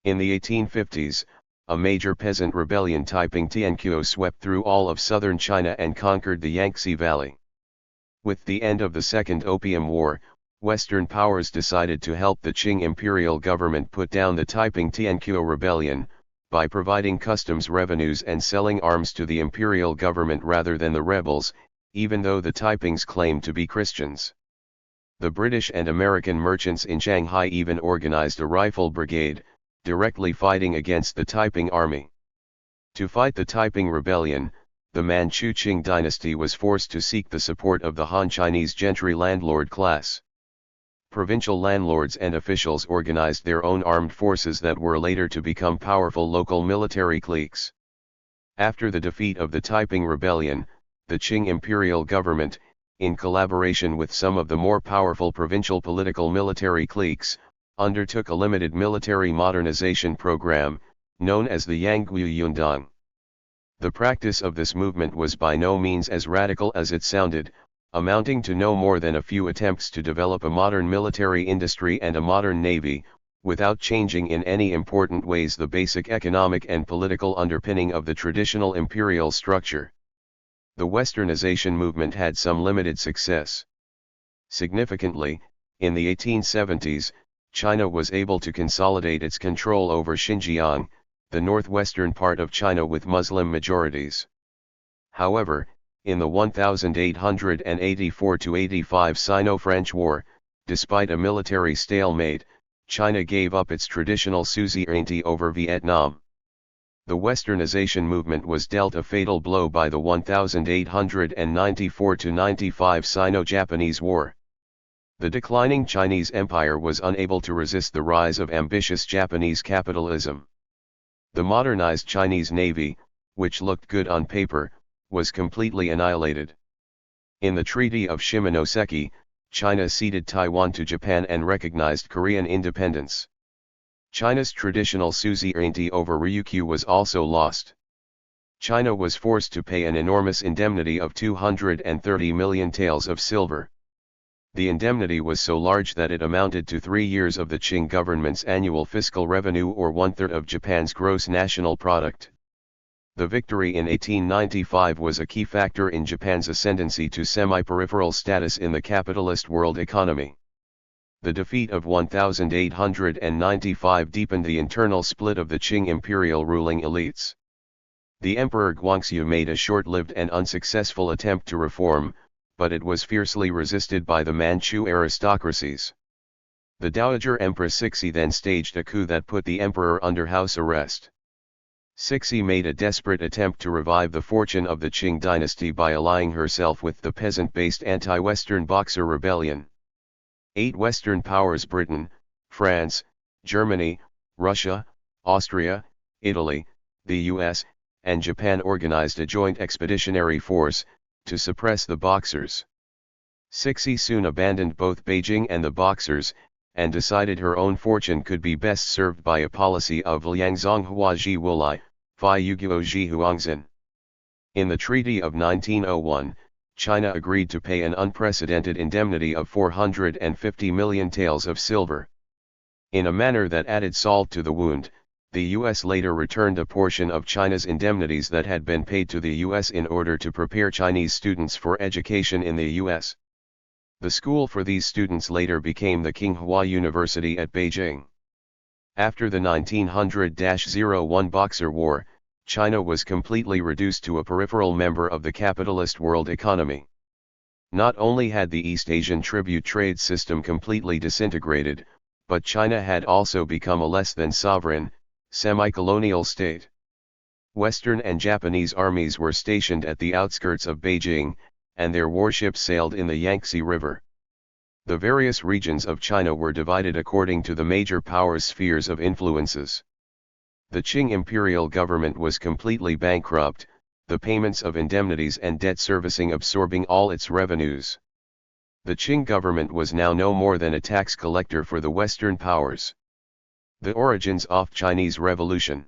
In the 1850s, a major peasant rebellion Taiping Tianqiu swept through all of southern China and conquered the Yangtze Valley. With the end of the Second Opium War, Western powers decided to help the Qing imperial government put down the Taiping Tianqiu rebellion, by providing customs revenues and selling arms to the imperial government rather than the rebels, even though the Taipings claimed to be Christians. The British and American merchants in Shanghai even organized a rifle brigade, directly fighting against the Taiping army. To fight the Taiping rebellion, the Manchu Qing dynasty was forced to seek the support of the Han Chinese gentry landlord class. Provincial landlords and officials organized their own armed forces that were later to become powerful local military cliques. After the defeat of the Taiping rebellion, the Qing imperial government, in collaboration with some of the more powerful provincial political military cliques, undertook a limited military modernization program, known as the Yanggu Yundong. The practice of this movement was by no means as radical as it sounded, amounting to no more than a few attempts to develop a modern military industry and a modern navy, without changing in any important ways the basic economic and political underpinning of the traditional imperial structure. The Westernization movement had some limited success. Significantly, in the 1870s, China was able to consolidate its control over Xinjiang, the northwestern part of China with Muslim majorities. However, in the 1884–85 Sino-French War, despite a military stalemate, China gave up its traditional suzerainty over Vietnam. The Westernization movement was dealt a fatal blow by the 1894–95 Sino-Japanese War. The declining Chinese empire was unable to resist the rise of ambitious Japanese capitalism. The modernized Chinese navy, which looked good on paper, was completely annihilated. In the Treaty of Shimonoseki, China ceded Taiwan to Japan and recognized Korean independence. China's traditional suzerainty over Ryukyu was also lost. China was forced to pay an enormous indemnity of 230 million taels of silver. The indemnity was so large that it amounted to 3 years of the Qing government's annual fiscal revenue, or 1/3 of Japan's gross national product. The victory in 1895 was a key factor in Japan's ascendancy to semi-peripheral status in the capitalist world economy. The defeat of 1895 deepened the internal split of the Qing imperial ruling elites. The Emperor Guangxu made a short-lived and unsuccessful attempt to reform, but it was fiercely resisted by the Manchu aristocracies. The Dowager Empress Cixi then staged a coup that put the emperor under house arrest. Cixi made a desperate attempt to revive the fortune of the Qing dynasty by allying herself with the peasant-based anti-Western Boxer rebellion. 8 Western powers, Britain, France, Germany, Russia, Austria, Italy, the US, and Japan organized a joint expeditionary force to suppress the Boxers. Cixi soon abandoned both Beijing and the Boxers, and decided her own fortune could be best served by a policy of Liangzong Huaji Wulai, Fi Yuguo Ji Huangzhen. In the Treaty of 1901, China agreed to pay an unprecedented indemnity of 450 million taels of silver. In a manner that added salt to the wound, the US later returned a portion of China's indemnities that had been paid to the US in order to prepare Chinese students for education in the US. The school for these students later became the Tsinghua University at Beijing. After the 1900-01 Boxer War, China was completely reduced to a peripheral member of the capitalist world economy. Not only had the East Asian tribute trade system completely disintegrated, but China had also become a less than sovereign, semi-colonial state. Western and Japanese armies were stationed at the outskirts of Beijing, and their warships sailed in the Yangtze River. The various regions of China were divided according to the major powers' spheres of influences. The Qing imperial government was completely bankrupt, the payments of indemnities and debt servicing absorbing all its revenues. The Qing government was now no more than a tax collector for the Western powers. The origins of Chinese Revolution.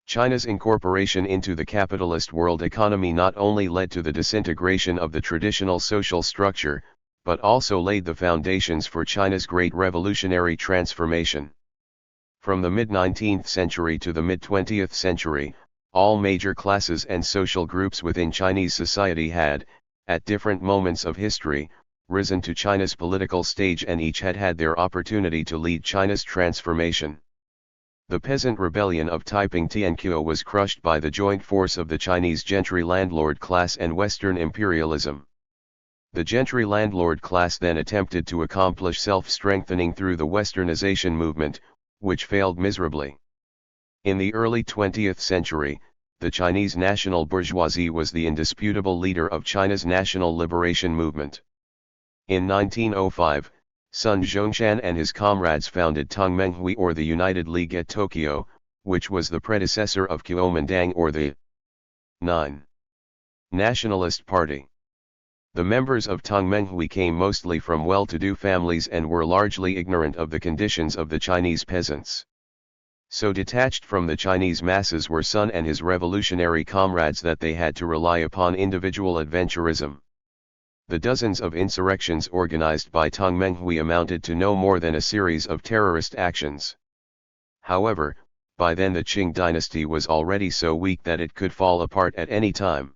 China's incorporation into the capitalist world economy not only led to the disintegration of the traditional social structure, but also laid the foundations for China's great revolutionary transformation. From the mid-19th century to the mid-20th century, all major classes and social groups within Chinese society had, at different moments of history, risen to China's political stage, and each had had their opportunity to lead China's transformation. The peasant rebellion of Taiping Tianqiu was crushed by the joint force of the Chinese gentry landlord class and Western imperialism. The gentry landlord class then attempted to accomplish self-strengthening through the Westernization movement, which failed miserably. In the early 20th century, the Chinese national bourgeoisie was the indisputable leader of China's national liberation movement. In 1905, Sun Zhongshan and his comrades founded Tongmenghui, or the United League at Tokyo, which was the predecessor of Kuomintang, or the 9. Nationalist Party. The members of Tongmenghui came mostly from well-to-do families and were largely ignorant of the conditions of the Chinese peasants. So detached from the Chinese masses were Sun and his revolutionary comrades that they had to rely upon individual adventurism. The dozens of insurrections organized by Tongmenghui amounted to no more than a series of terrorist actions. However, by then the Qing dynasty was already so weak that it could fall apart at any time.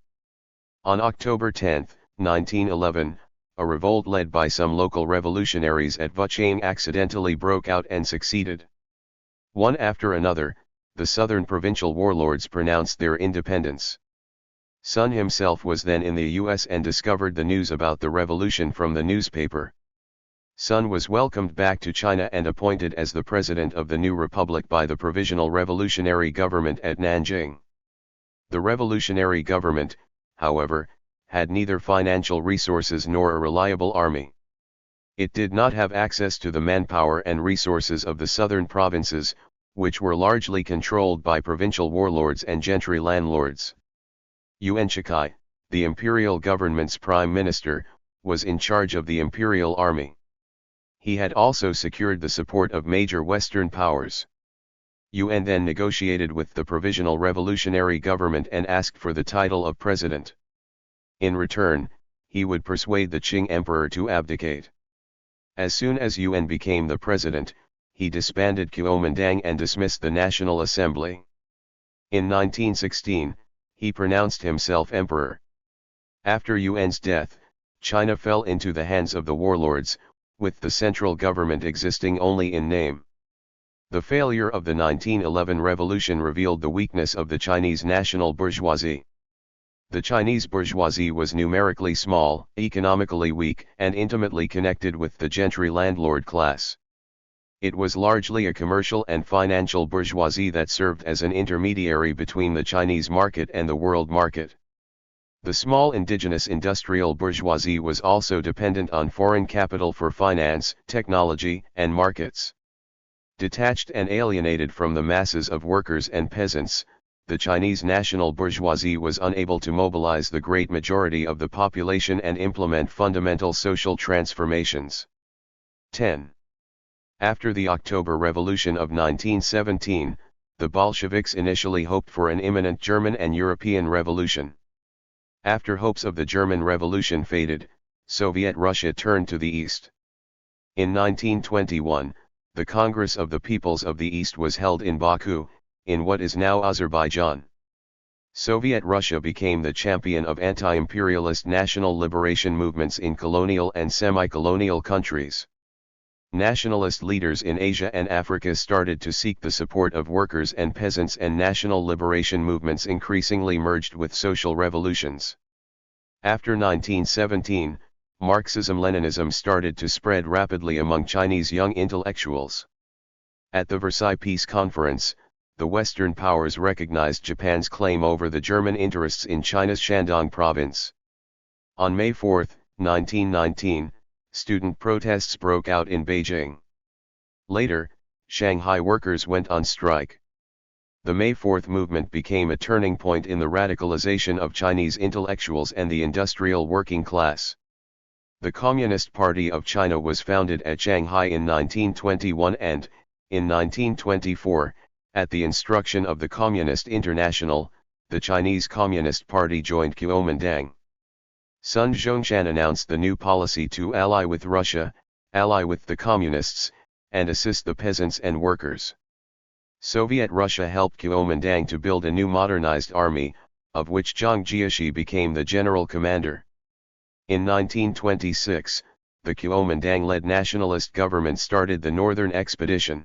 On October 10, 1911, a revolt led by some local revolutionaries at Fujian accidentally broke out and succeeded. One after another, the southern provincial warlords pronounced their independence. Sun himself was then in the US and discovered the news about the revolution from the newspaper. Sun was welcomed back to China and appointed as the president of the new republic by the Provisional Revolutionary Government at Nanjing. The revolutionary government, however, had neither financial resources nor a reliable army. It did not have access to the manpower and resources of the southern provinces, which were largely controlled by provincial warlords and gentry landlords. Yuan Shikai, the imperial government's prime minister, was in charge of the imperial army. He had also secured the support of major Western powers. Yuan then negotiated with the Provisional Revolutionary Government and asked for the title of president. In return, he would persuade the Qing emperor to abdicate. As soon as Yuan became the president, he disbanded Kuomintang and dismissed the National Assembly. In 1916, he pronounced himself emperor. After Yuan's death, China fell into the hands of the warlords, with the central government existing only in name. The failure of the 1911 revolution revealed the weakness of the Chinese national bourgeoisie. The Chinese bourgeoisie was numerically small, economically weak, and intimately connected with the gentry landlord class. It was largely a commercial and financial bourgeoisie that served as an intermediary between the Chinese market and the world market. The small indigenous industrial bourgeoisie was also dependent on foreign capital for finance, technology, and markets. Detached and alienated from the masses of workers and peasants, the Chinese national bourgeoisie was unable to mobilize the great majority of the population and implement fundamental social transformations. 10. After the October Revolution of 1917, the Bolsheviks initially hoped for an imminent German and European revolution. After hopes of the German Revolution faded, Soviet Russia turned to the east. In 1921, the Congress of the Peoples of the East was held in Baku, in what is now Azerbaijan. Soviet Russia became the champion of anti-imperialist national liberation movements in colonial and semi-colonial countries. Nationalist leaders in Asia and Africa started to seek the support of workers and peasants, and national liberation movements increasingly merged with social revolutions. After 1917, Marxism-Leninism started to spread rapidly among Chinese young intellectuals. At the Versailles Peace Conference, the Western powers recognized Japan's claim over the German interests in China's Shandong province. On May 4, 1919, student protests broke out in Beijing. Later, Shanghai workers went on strike. The May 4 movement became a turning point in the radicalization of Chinese intellectuals and the industrial working class. The Communist Party of China was founded at Shanghai in 1921 and, in 1924, at the instruction of the Communist International, the Chinese Communist Party joined Kuomintang. Sun Zhongshan announced the new policy to ally with Russia, ally with the Communists, and assist the peasants and workers. Soviet Russia helped Kuomintang to build a new modernized army, of which Zhang Jieshi became the general commander. In 1926, the Kuomintang-led nationalist government started the Northern Expedition.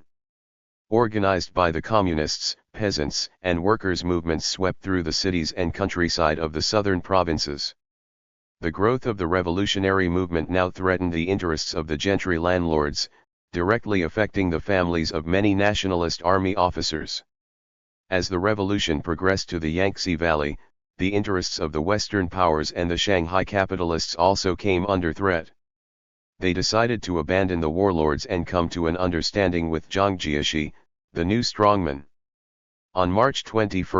Organized by the communists, peasants, and workers' movements swept through the cities and countryside of the southern provinces. The growth of the revolutionary movement now threatened the interests of the gentry landlords, directly affecting the families of many nationalist army officers. As the revolution progressed to the Yangtze Valley, the interests of the Western powers and the Shanghai capitalists also came under threat. They decided to abandon the warlords and come to an understanding with Zhang Jieshi, the new strongman. On March 21,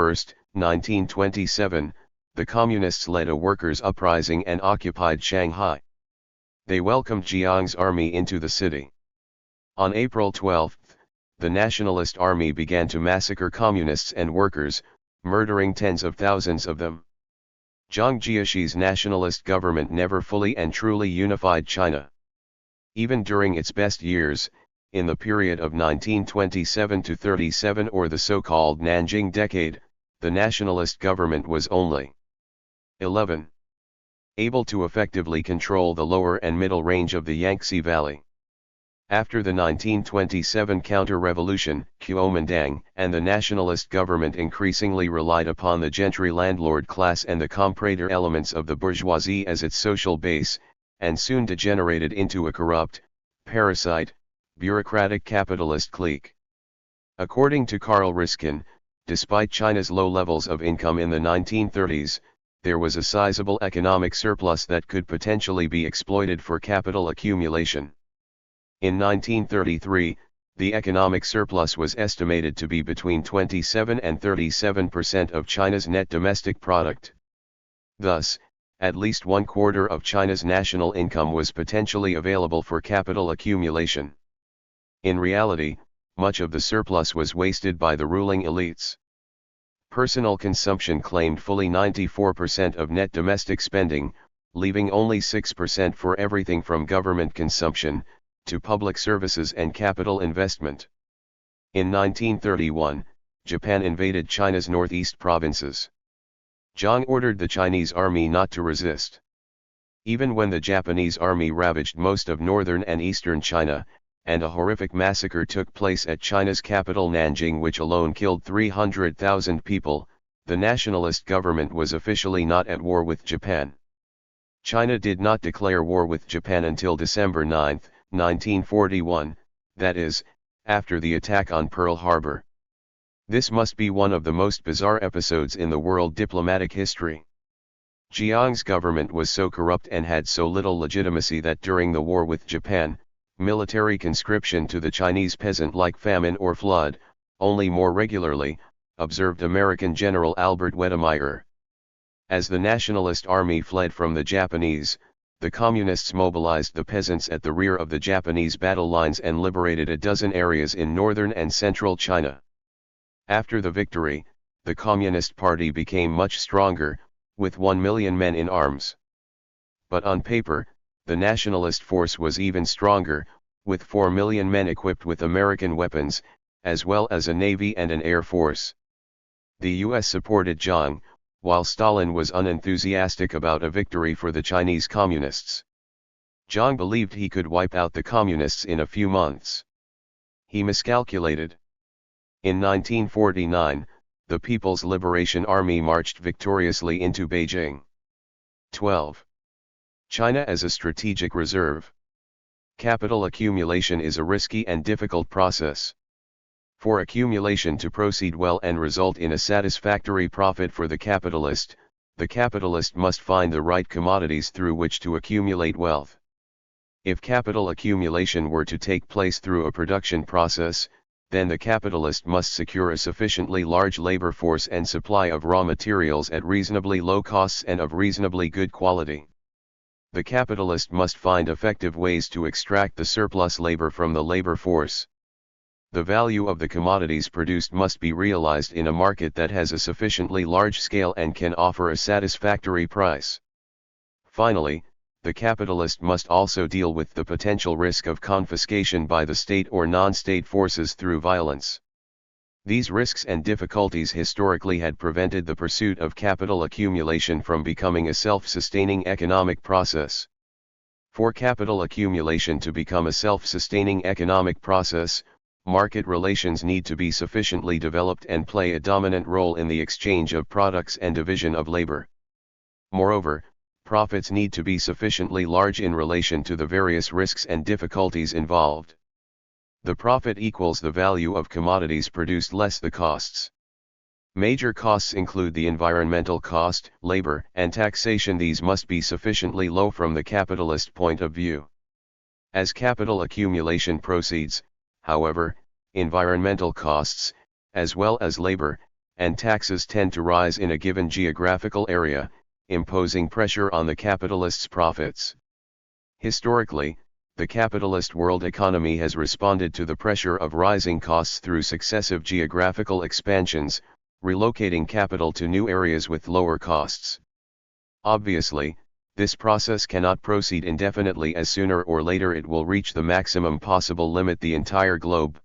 1927, the Communists led a workers' uprising and occupied Shanghai. They welcomed Jiang's army into the city. On April 12, the Nationalist Army began to massacre communists and workers, murdering tens of thousands of them. Zhang Jieshi's nationalist government never fully and truly unified China. Even during its best years, in the period of 1927 to 37, or the so-called Nanjing Decade, the nationalist government was only 11. Able to effectively control the lower and middle range of the Yangtze Valley. After the 1927 counter-revolution, Kuomintang and the nationalist government increasingly relied upon the gentry landlord class and the comprador elements of the bourgeoisie as its social base, and soon degenerated into a corrupt, parasite, bureaucratic capitalist clique. According to Karl Riskin, despite China's low levels of income in the 1930s, there was a sizable economic surplus that could potentially be exploited for capital accumulation. In 1933, the economic surplus was estimated to be between 27 and 37% of China's net domestic product. Thus, at least 1/4 of China's national income was potentially available for capital accumulation. In reality, much of the surplus was wasted by the ruling elites. Personal consumption claimed fully 94% of net domestic spending, leaving only 6% for everything from government consumption to public services and capital investment. In 1931, Japan invaded China's northeast provinces. Zhang ordered the Chinese army not to resist. Even when the Japanese army ravaged most of northern and eastern China, and a horrific massacre took place at China's capital Nanjing, which alone killed 300,000 people. The nationalist government was officially not at war with Japan. China did not declare war with Japan until December 9, 1941, that is, after the attack on Pearl Harbor. This must be one of the most bizarre episodes in the world diplomatic history. Chiang's government was so corrupt and had so little legitimacy that during the war with Japan, military conscription to the Chinese peasant like famine or flood, only more regularly, observed American General Albert Wedemeyer. As the nationalist army fled from the Japanese, the communists mobilized the peasants at the rear of the Japanese battle lines and liberated a dozen areas in northern and central China. After the victory, the Communist Party became much stronger, with 1 million men in arms. But on paper, the nationalist force was even stronger, with 4 million men equipped with American weapons, as well as a navy and an air force. The US supported Chiang, while Stalin was unenthusiastic about a victory for the Chinese communists. Chiang believed he could wipe out the communists in a few months. He miscalculated. In 1949, the People's Liberation Army marched victoriously into Beijing. 12. China as a strategic reserve. Capital accumulation is a risky and difficult process. For accumulation to proceed well and result in a satisfactory profit for the capitalist must find the right commodities through which to accumulate wealth. If capital accumulation were to take place through a production process, then the capitalist must secure a sufficiently large labor force and supply of raw materials at reasonably low costs and of reasonably good quality. The capitalist must find effective ways to extract the surplus labor from the labor force. The value of the commodities produced must be realized in a market that has a sufficiently large scale and can offer a satisfactory price. Finally, the capitalist must also deal with the potential risk of confiscation by the state or non-state forces through violence. These risks and difficulties historically had prevented the pursuit of capital accumulation from becoming a self-sustaining economic process. For capital accumulation to become a self-sustaining economic process, market relations need to be sufficiently developed and play a dominant role in the exchange of products and division of labor. Moreover, profits need to be sufficiently large in relation to the various risks and difficulties involved. The profit equals the value of commodities produced less the costs. Major costs include the environmental cost, labor, and taxation. These must be sufficiently low from the capitalist point of view. As capital accumulation proceeds, however, environmental costs, as well as labor, and taxes tend to rise in a given geographical area, imposing pressure on the capitalist's profits. Historically, the capitalist world economy has responded to the pressure of rising costs through successive geographical expansions, relocating capital to new areas with lower costs. Obviously, this process cannot proceed indefinitely, as sooner or later it will reach the maximum possible limit the entire globe.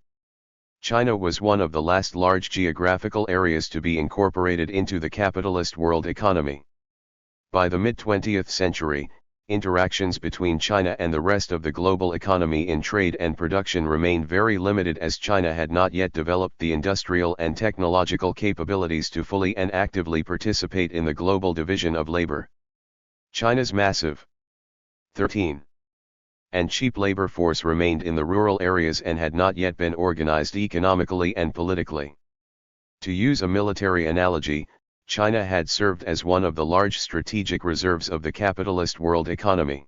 China was one of the last large geographical areas to be incorporated into the capitalist world economy. By the mid-20th century, interactions between China and the rest of the global economy in trade and production remained very limited, as China had not yet developed the industrial and technological capabilities to fully and actively participate in the global division of labor. China's massive 13. and cheap labor force remained in the rural areas and had not yet been organized economically and politically. To use a military analogy, China had served as one of the large strategic reserves of the capitalist world economy.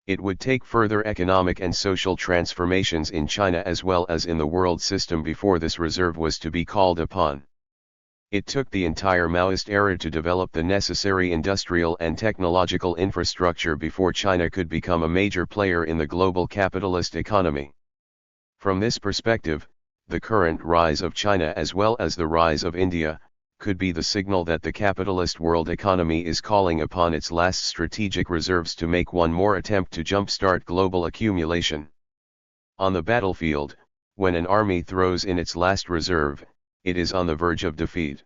It would take further economic and social transformations in China as well as in the world system before this reserve was to be called upon. It took the entire Maoist era to develop the necessary industrial and technological infrastructure before China could become a major player in the global capitalist economy. From this perspective, the current rise of China as well as the rise of India could be the signal that the capitalist world economy is calling upon its last strategic reserves to make one more attempt to jumpstart global accumulation. On the battlefield, when an army throws in its last reserve, it is on the verge of defeat.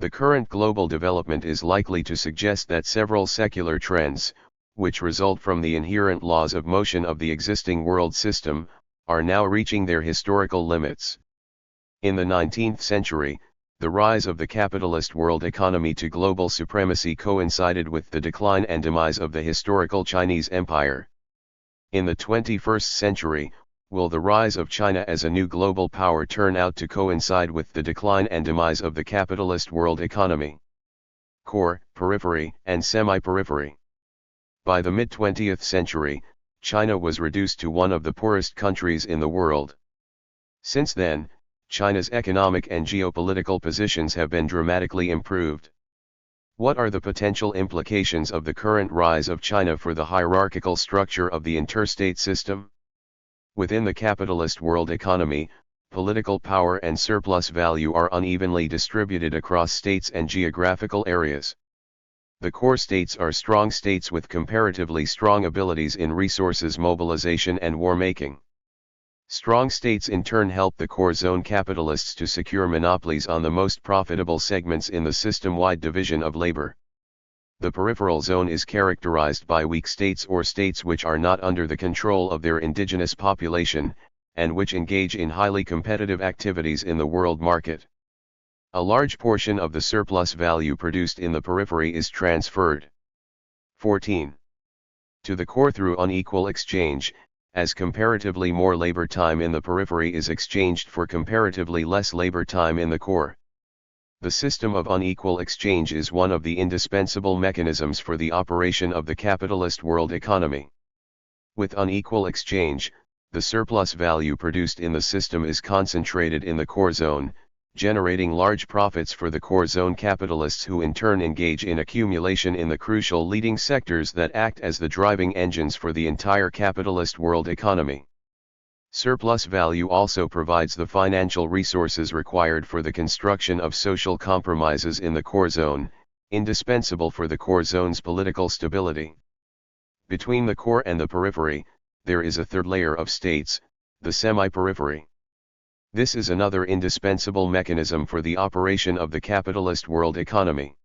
The current global development is likely to suggest that several secular trends, which result from the inherent laws of motion of the existing world system, are now reaching their historical limits. In the 19th century, the rise of the capitalist world economy to global supremacy coincided with the decline and demise of the historical Chinese Empire. In the 21st century, will the rise of China as a new global power turn out to coincide with the decline and demise of the capitalist world economy? Core, periphery, and semi-periphery. By the mid-20th century, China was reduced to one of the poorest countries in the world. Since then, China's economic and geopolitical positions have been dramatically improved. What are the potential implications of the current rise of China for the hierarchical structure of the interstate system? Within the capitalist world economy, political power and surplus value are unevenly distributed across states and geographical areas. The core states are strong states with comparatively strong abilities in resources mobilization and war-making. Strong states in turn help the core zone capitalists to secure monopolies on the most profitable segments in the system-wide division of labor. The peripheral zone is characterized by weak states or states which are not under the control of their indigenous population, and which engage in highly competitive activities in the world market. A large portion of the surplus value produced in the periphery is transferred. 14. To the core through unequal exchange, as comparatively more labor time in the periphery is exchanged for comparatively less labor time in the core. The system of unequal exchange is one of the indispensable mechanisms for the operation of the capitalist world economy. With unequal exchange, the surplus value produced in the system is concentrated in the core zone, generating large profits for the core zone capitalists who in turn engage in accumulation in the crucial leading sectors that act as the driving engines for the entire capitalist world economy. Surplus value also provides the financial resources required for the construction of social compromises in the core zone, indispensable for the core zone's political stability. Between the core and the periphery, there is a third layer of states, the semi-periphery. This is another indispensable mechanism for the operation of the capitalist world economy.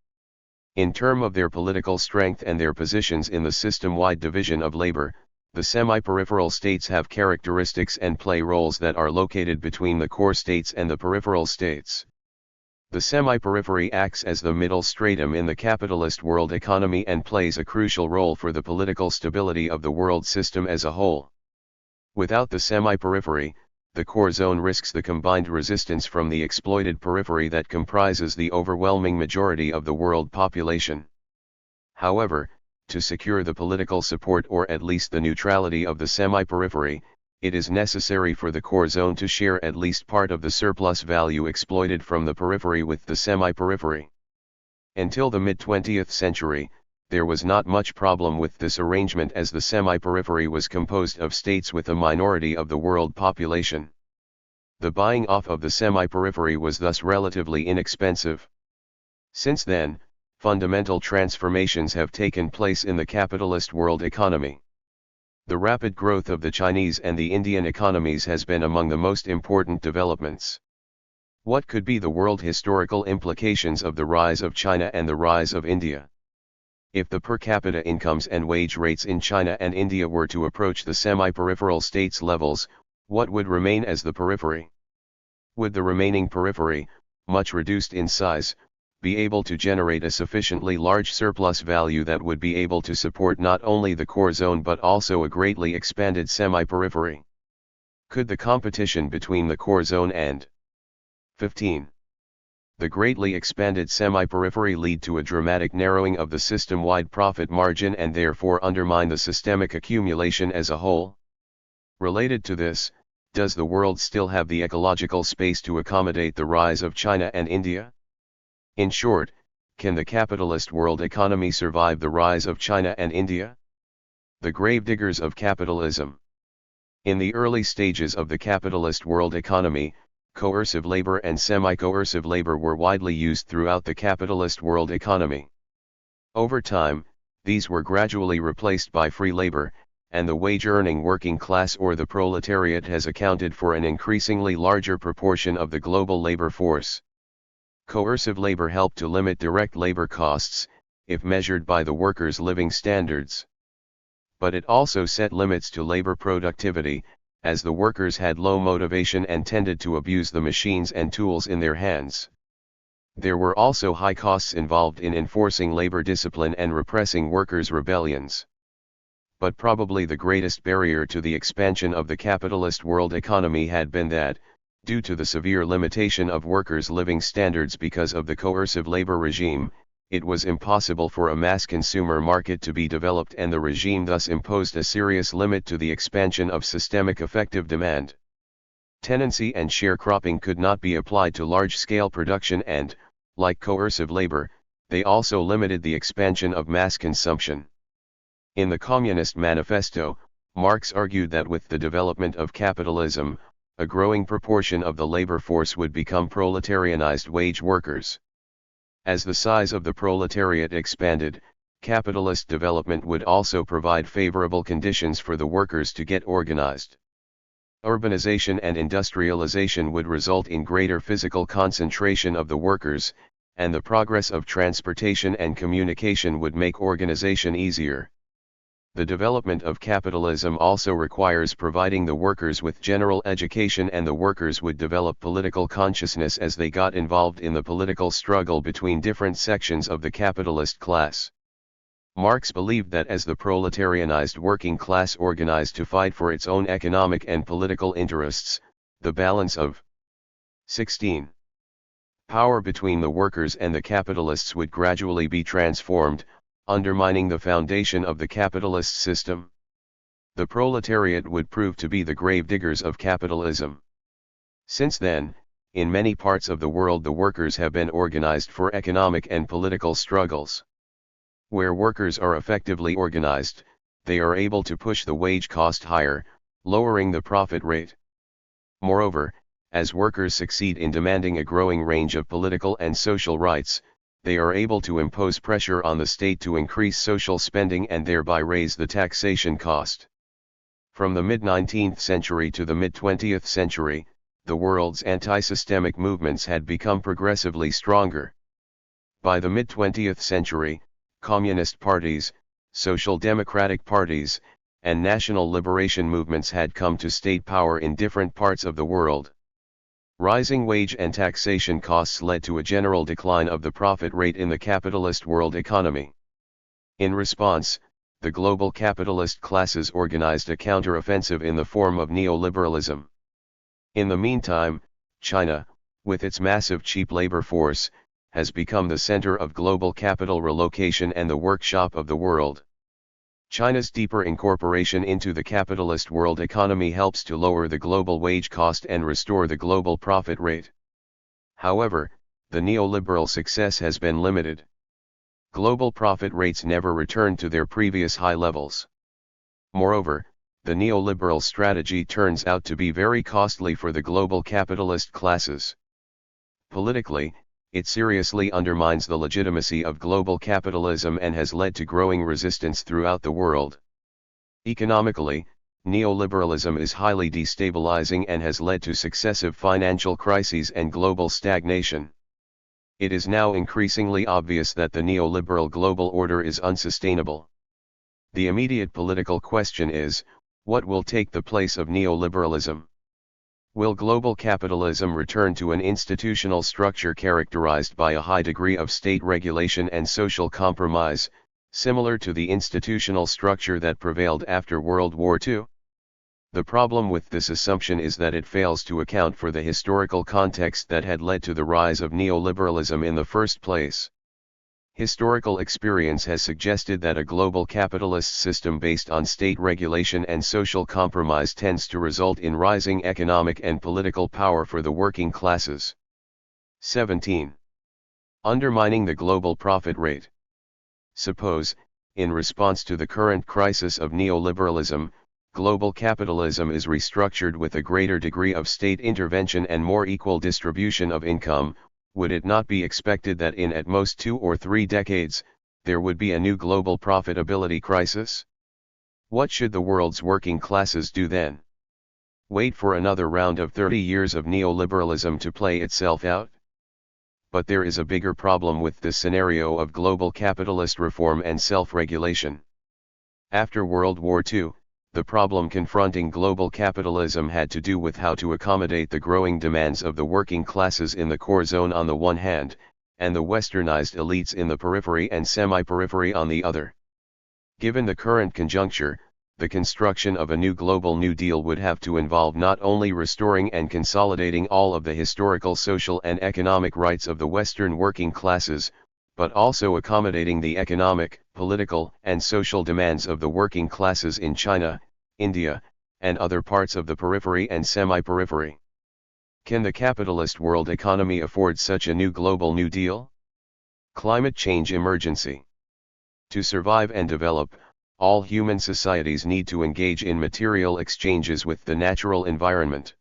In terms of their political strength and their positions in the system-wide division of labor, the semi-peripheral states have characteristics and play roles that are located between the core states and the peripheral states. The semi-periphery acts as the middle stratum in the capitalist world economy and plays a crucial role for the political stability of the world system as a whole. Without the semi-periphery, the core zone risks the combined resistance from the exploited periphery that comprises the overwhelming majority of the world population. However, to secure the political support or at least the neutrality of the semi-periphery, it is necessary for the core zone to share at least part of the surplus value exploited from the periphery with the semi-periphery. Until the mid-20th century, there was not much problem with this arrangement as the semi-periphery was composed of states with a minority of the world population. The buying off of the semi-periphery was thus relatively inexpensive. Since then, fundamental transformations have taken place in the capitalist world economy. The rapid growth of the Chinese and the Indian economies has been among the most important developments. What could be the world historical implications of the rise of China and the rise of India? If the per capita incomes and wage rates in China and India were to approach the semi-peripheral states' levels, what would remain as the periphery? Would the remaining periphery, much reduced in size, be able to generate a sufficiently large surplus value that would be able to support not only the core zone but also a greatly expanded semi-periphery? Could the competition between the core zone and 15. The greatly expanded semi-periphery lead to a dramatic narrowing of the system-wide profit margin and therefore undermine the systemic accumulation as a whole? Related to this, does the world still have the ecological space to accommodate the rise of China and India? In short, can the capitalist world economy survive the rise of China and India? The gravediggers of capitalism. In the early stages of the capitalist world economy, coercive labor and semi-coercive labor were widely used throughout the capitalist world economy. Over time, these were gradually replaced by free labor, and the wage-earning working class or the proletariat has accounted for an increasingly larger proportion of the global labor force. Coercive labor helped to limit direct labor costs, if measured by the workers' living standards. But it also set limits to labor productivity, as the workers had low motivation and tended to abuse the machines and tools in their hands. There were also high costs involved in enforcing labor discipline and repressing workers' rebellions. But probably the greatest barrier to the expansion of the capitalist world economy had been that, due to the severe limitation of workers' living standards because of the coercive labor regime, it was impossible for a mass consumer market to be developed, and the regime thus imposed a serious limit to the expansion of systemic effective demand. Tenancy and sharecropping could not be applied to large-scale production and, like coercive labor, they also limited the expansion of mass consumption. In the Communist Manifesto, Marx argued that with the development of capitalism, a growing proportion of the labor force would become proletarianized wage workers. As the size of the proletariat expanded, capitalist development would also provide favorable conditions for the workers to get organized. Urbanization and industrialization would result in greater physical concentration of the workers, and the progress of transportation and communication would make organization easier. The development of capitalism also requires providing the workers with general education, and the workers would develop political consciousness as they got involved in the political struggle between different sections of the capitalist class. Marx believed that as the proletarianized working class organized to fight for its own economic and political interests, the balance of 16. Power between the workers and the capitalists would gradually be transformed, undermining the foundation of the capitalist system. The proletariat would prove to be the gravediggers of capitalism. Since then, in many parts of the world the workers have been organized for economic and political struggles. Where workers are effectively organized, they are able to push the wage cost higher, lowering the profit rate. Moreover, as workers succeed in demanding a growing range of political and social rights, they are able to impose pressure on the state to increase social spending and thereby raise the taxation cost. From the mid-19th century to the mid-20th century, the world's anti-systemic movements had become progressively stronger. By the mid-20th century, communist parties, social democratic parties, and national liberation movements had come to state power in different parts of the world. Rising wage and taxation costs led to a general decline of the profit rate in the capitalist world economy. In response, the global capitalist classes organized a counter-offensive in the form of neoliberalism. In the meantime, China, with its massive cheap labor force, has become the center of global capital relocation and the workshop of the world. China's deeper incorporation into the capitalist world economy helps to lower the global wage cost and restore the global profit rate. However, the neoliberal success has been limited. Global profit rates never returned to their previous high levels. Moreover, the neoliberal strategy turns out to be very costly for the global capitalist classes. Politically, it seriously undermines the legitimacy of global capitalism and has led to growing resistance throughout the world. Economically, neoliberalism is highly destabilizing and has led to successive financial crises and global stagnation. It is now increasingly obvious that the neoliberal global order is unsustainable. The immediate political question is, what will take the place of neoliberalism? Will global capitalism return to an institutional structure characterized by a high degree of state regulation and social compromise, similar to the institutional structure that prevailed after World War II? The problem with this assumption is that it fails to account for the historical context that had led to the rise of neoliberalism in the first place. Historical experience has suggested that a global capitalist system based on state regulation and social compromise tends to result in rising economic and political power for the working classes. 17. Undermining the global profit rate. Suppose, in response to the current crisis of neoliberalism, global capitalism is restructured with a greater degree of state intervention and more equal distribution of income. Would it not be expected that in at most 2 or 3 decades, there would be a new global profitability crisis? What should the world's working classes do then? Wait for another round of 30 years of neoliberalism to play itself out? But there is a bigger problem with this scenario of global capitalist reform and self-regulation. After World War II, the problem confronting global capitalism had to do with how to accommodate the growing demands of the working classes in the core zone on the one hand, and the westernized elites in the periphery and semi-periphery on the other. Given the current conjuncture, the construction of a new global New Deal would have to involve not only restoring and consolidating all of the historical social and economic rights of the Western working classes, but also accommodating the economic, political, and social demands of the working classes in China, India, and other parts of the periphery and semi-periphery. Can the capitalist world economy afford such a new global New Deal? Climate change emergency. To survive and develop, all human societies need to engage in material exchanges with the natural environment.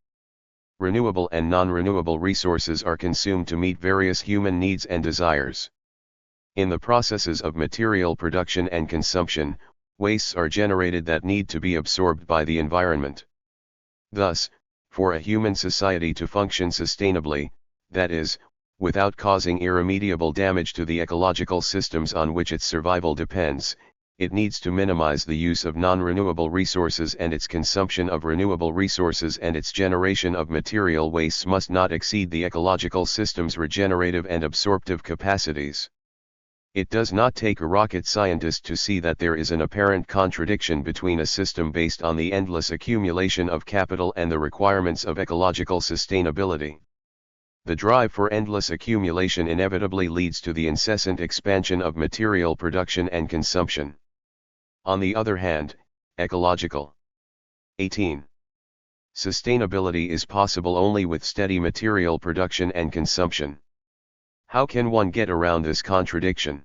Renewable and non-renewable resources are consumed to meet various human needs and desires. In the processes of material production and consumption, wastes are generated that need to be absorbed by the environment. Thus, for a human society to function sustainably, that is, without causing irremediable damage to the ecological systems on which its survival depends, it needs to minimize the use of non-renewable resources, and its consumption of renewable resources and its generation of material wastes must not exceed the ecological system's regenerative and absorptive capacities. It does not take a rocket scientist to see that there is an apparent contradiction between a system based on the endless accumulation of capital and the requirements of ecological sustainability. The drive for endless accumulation inevitably leads to the incessant expansion of material production and consumption. On the other hand, ecological 18. Sustainability is possible only with steady material production and consumption. How can one get around this contradiction?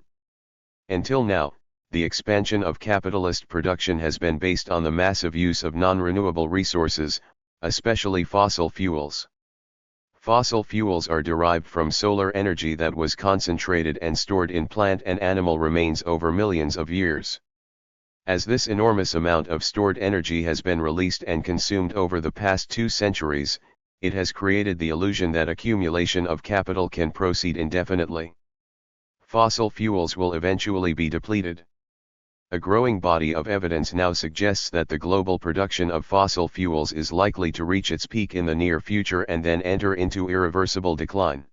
Until now, the expansion of capitalist production has been based on the massive use of non-renewable resources, especially fossil fuels. Fossil fuels are derived from solar energy that was concentrated and stored in plant and animal remains over millions of years. As this enormous amount of stored energy has been released and consumed over the past 2 centuries, it has created the illusion that accumulation of capital can proceed indefinitely. Fossil fuels will eventually be depleted. A growing body of evidence now suggests that the global production of fossil fuels is likely to reach its peak in the near future and then enter into irreversible decline.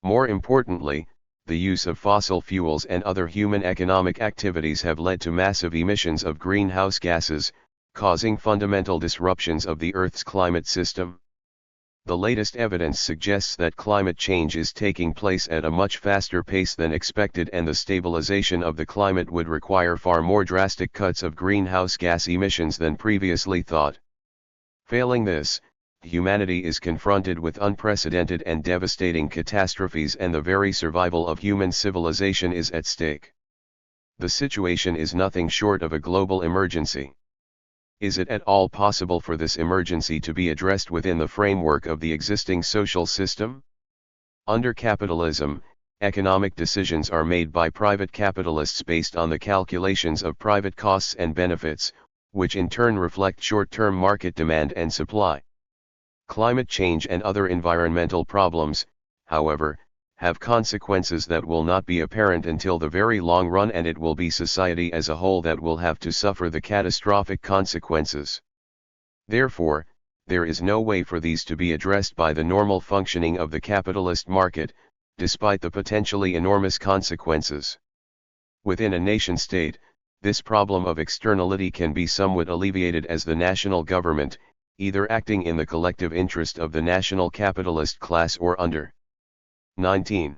More importantly, the use of fossil fuels and other human economic activities have led to massive emissions of greenhouse gases, causing fundamental disruptions of the Earth's climate system. The latest evidence suggests that climate change is taking place at a much faster pace than expected, and the stabilization of the climate would require far more drastic cuts of greenhouse gas emissions than previously thought. Failing this, humanity is confronted with unprecedented and devastating catastrophes, and the very survival of human civilization is at stake. The situation is nothing short of a global emergency. Is it at all possible for this emergency to be addressed within the framework of the existing social system? Under capitalism, economic decisions are made by private capitalists based on the calculations of private costs and benefits, which in turn reflect short-term market demand and supply. Climate change and other environmental problems, however, have consequences that will not be apparent until the very long run, and it will be society as a whole that will have to suffer the catastrophic consequences. Therefore, there is no way for these to be addressed by the normal functioning of the capitalist market, despite the potentially enormous consequences. Within a nation-state, this problem of externality can be somewhat alleviated as the national government, either acting in the collective interest of the national capitalist class or under 19.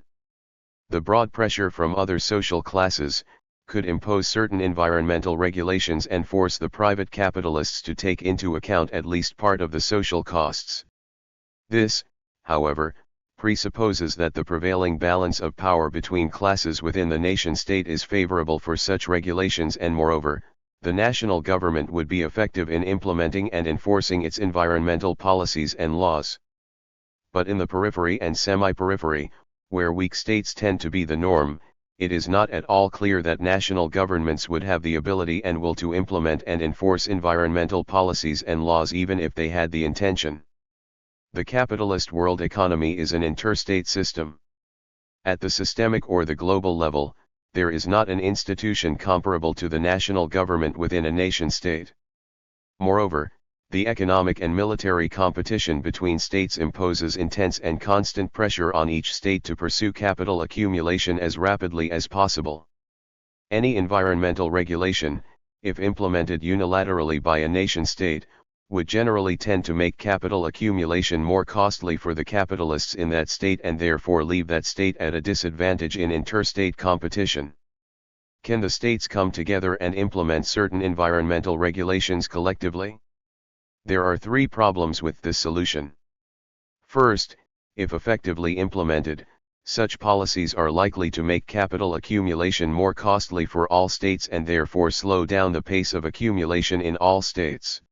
The broad pressure from other social classes, could impose certain environmental regulations and force the private capitalists to take into account at least part of the social costs. This, however, presupposes that the prevailing balance of power between classes within the nation-state is favorable for such regulations, and moreover, the national government would be effective in implementing and enforcing its environmental policies and laws. But in the periphery and semi-periphery, where weak states tend to be the norm, it is not at all clear that national governments would have the ability and will to implement and enforce environmental policies and laws, even if they had the intention. The capitalist world economy is an interstate system. At the systemic or the global level, there is not an institution comparable to the national government within a nation-state. Moreover, the economic and military competition between states imposes intense and constant pressure on each state to pursue capital accumulation as rapidly as possible. Any environmental regulation, if implemented unilaterally by a nation-state, would generally tend to make capital accumulation more costly for the capitalists in that state and therefore leave that state at a disadvantage in interstate competition. Can the states come together and implement certain environmental regulations collectively? There are three problems with this solution. First, if effectively implemented, such policies are likely to make capital accumulation more costly for all states and therefore slow down the pace of accumulation in all states.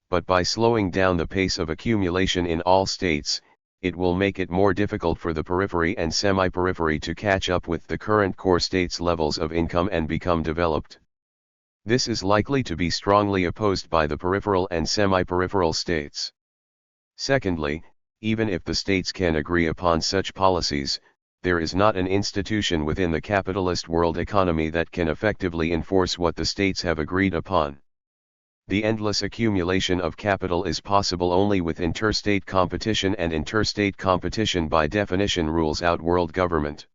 But by slowing down the pace of accumulation in all states, it will make it more difficult for the periphery and semi-periphery to catch up with the current core states' levels of income and become developed. This is likely to be strongly opposed by the peripheral and semi-peripheral states. Secondly, even if the states can agree upon such policies, there is not an institution within the capitalist world economy that can effectively enforce what the states have agreed upon. The endless accumulation of capital is possible only with interstate competition, and interstate competition by definition rules out world government.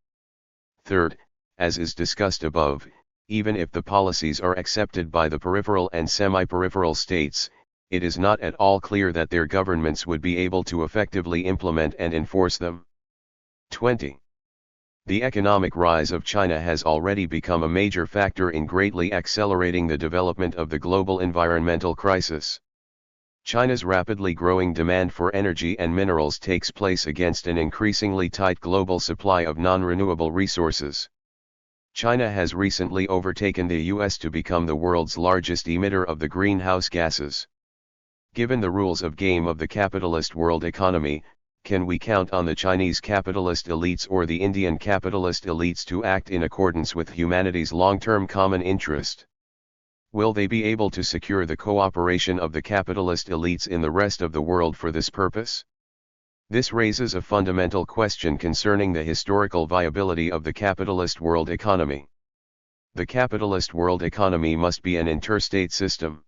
Third, as is discussed above, even if the policies are accepted by the peripheral and semi-peripheral states, it is not at all clear that their governments would be able to effectively implement and enforce them. 20. The economic rise of China has already become a major factor in greatly accelerating the development of the global environmental crisis. China's rapidly growing demand for energy and minerals takes place against an increasingly tight global supply of non-renewable resources. China has recently overtaken the US to become the world's largest emitter of the greenhouse gases. Given the rules of game of the capitalist world economy, can we count on the Chinese capitalist elites or the Indian capitalist elites to act in accordance with humanity's long-term common interest? Will they be able to secure the cooperation of the capitalist elites in the rest of the world for this purpose? This raises a fundamental question concerning the historical viability of the capitalist world economy. The capitalist world economy must be an interstate system.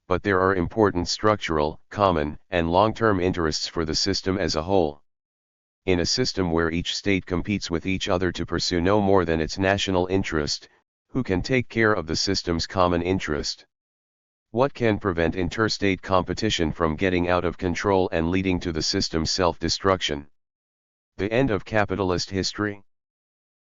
But there are important structural, common, and long-term interests for the system as a whole. In a system where each state competes with each other to pursue no more than its national interest, who can take care of the system's common interest? What can prevent interstate competition from getting out of control and leading to the system's self-destruction? The end of capitalist history?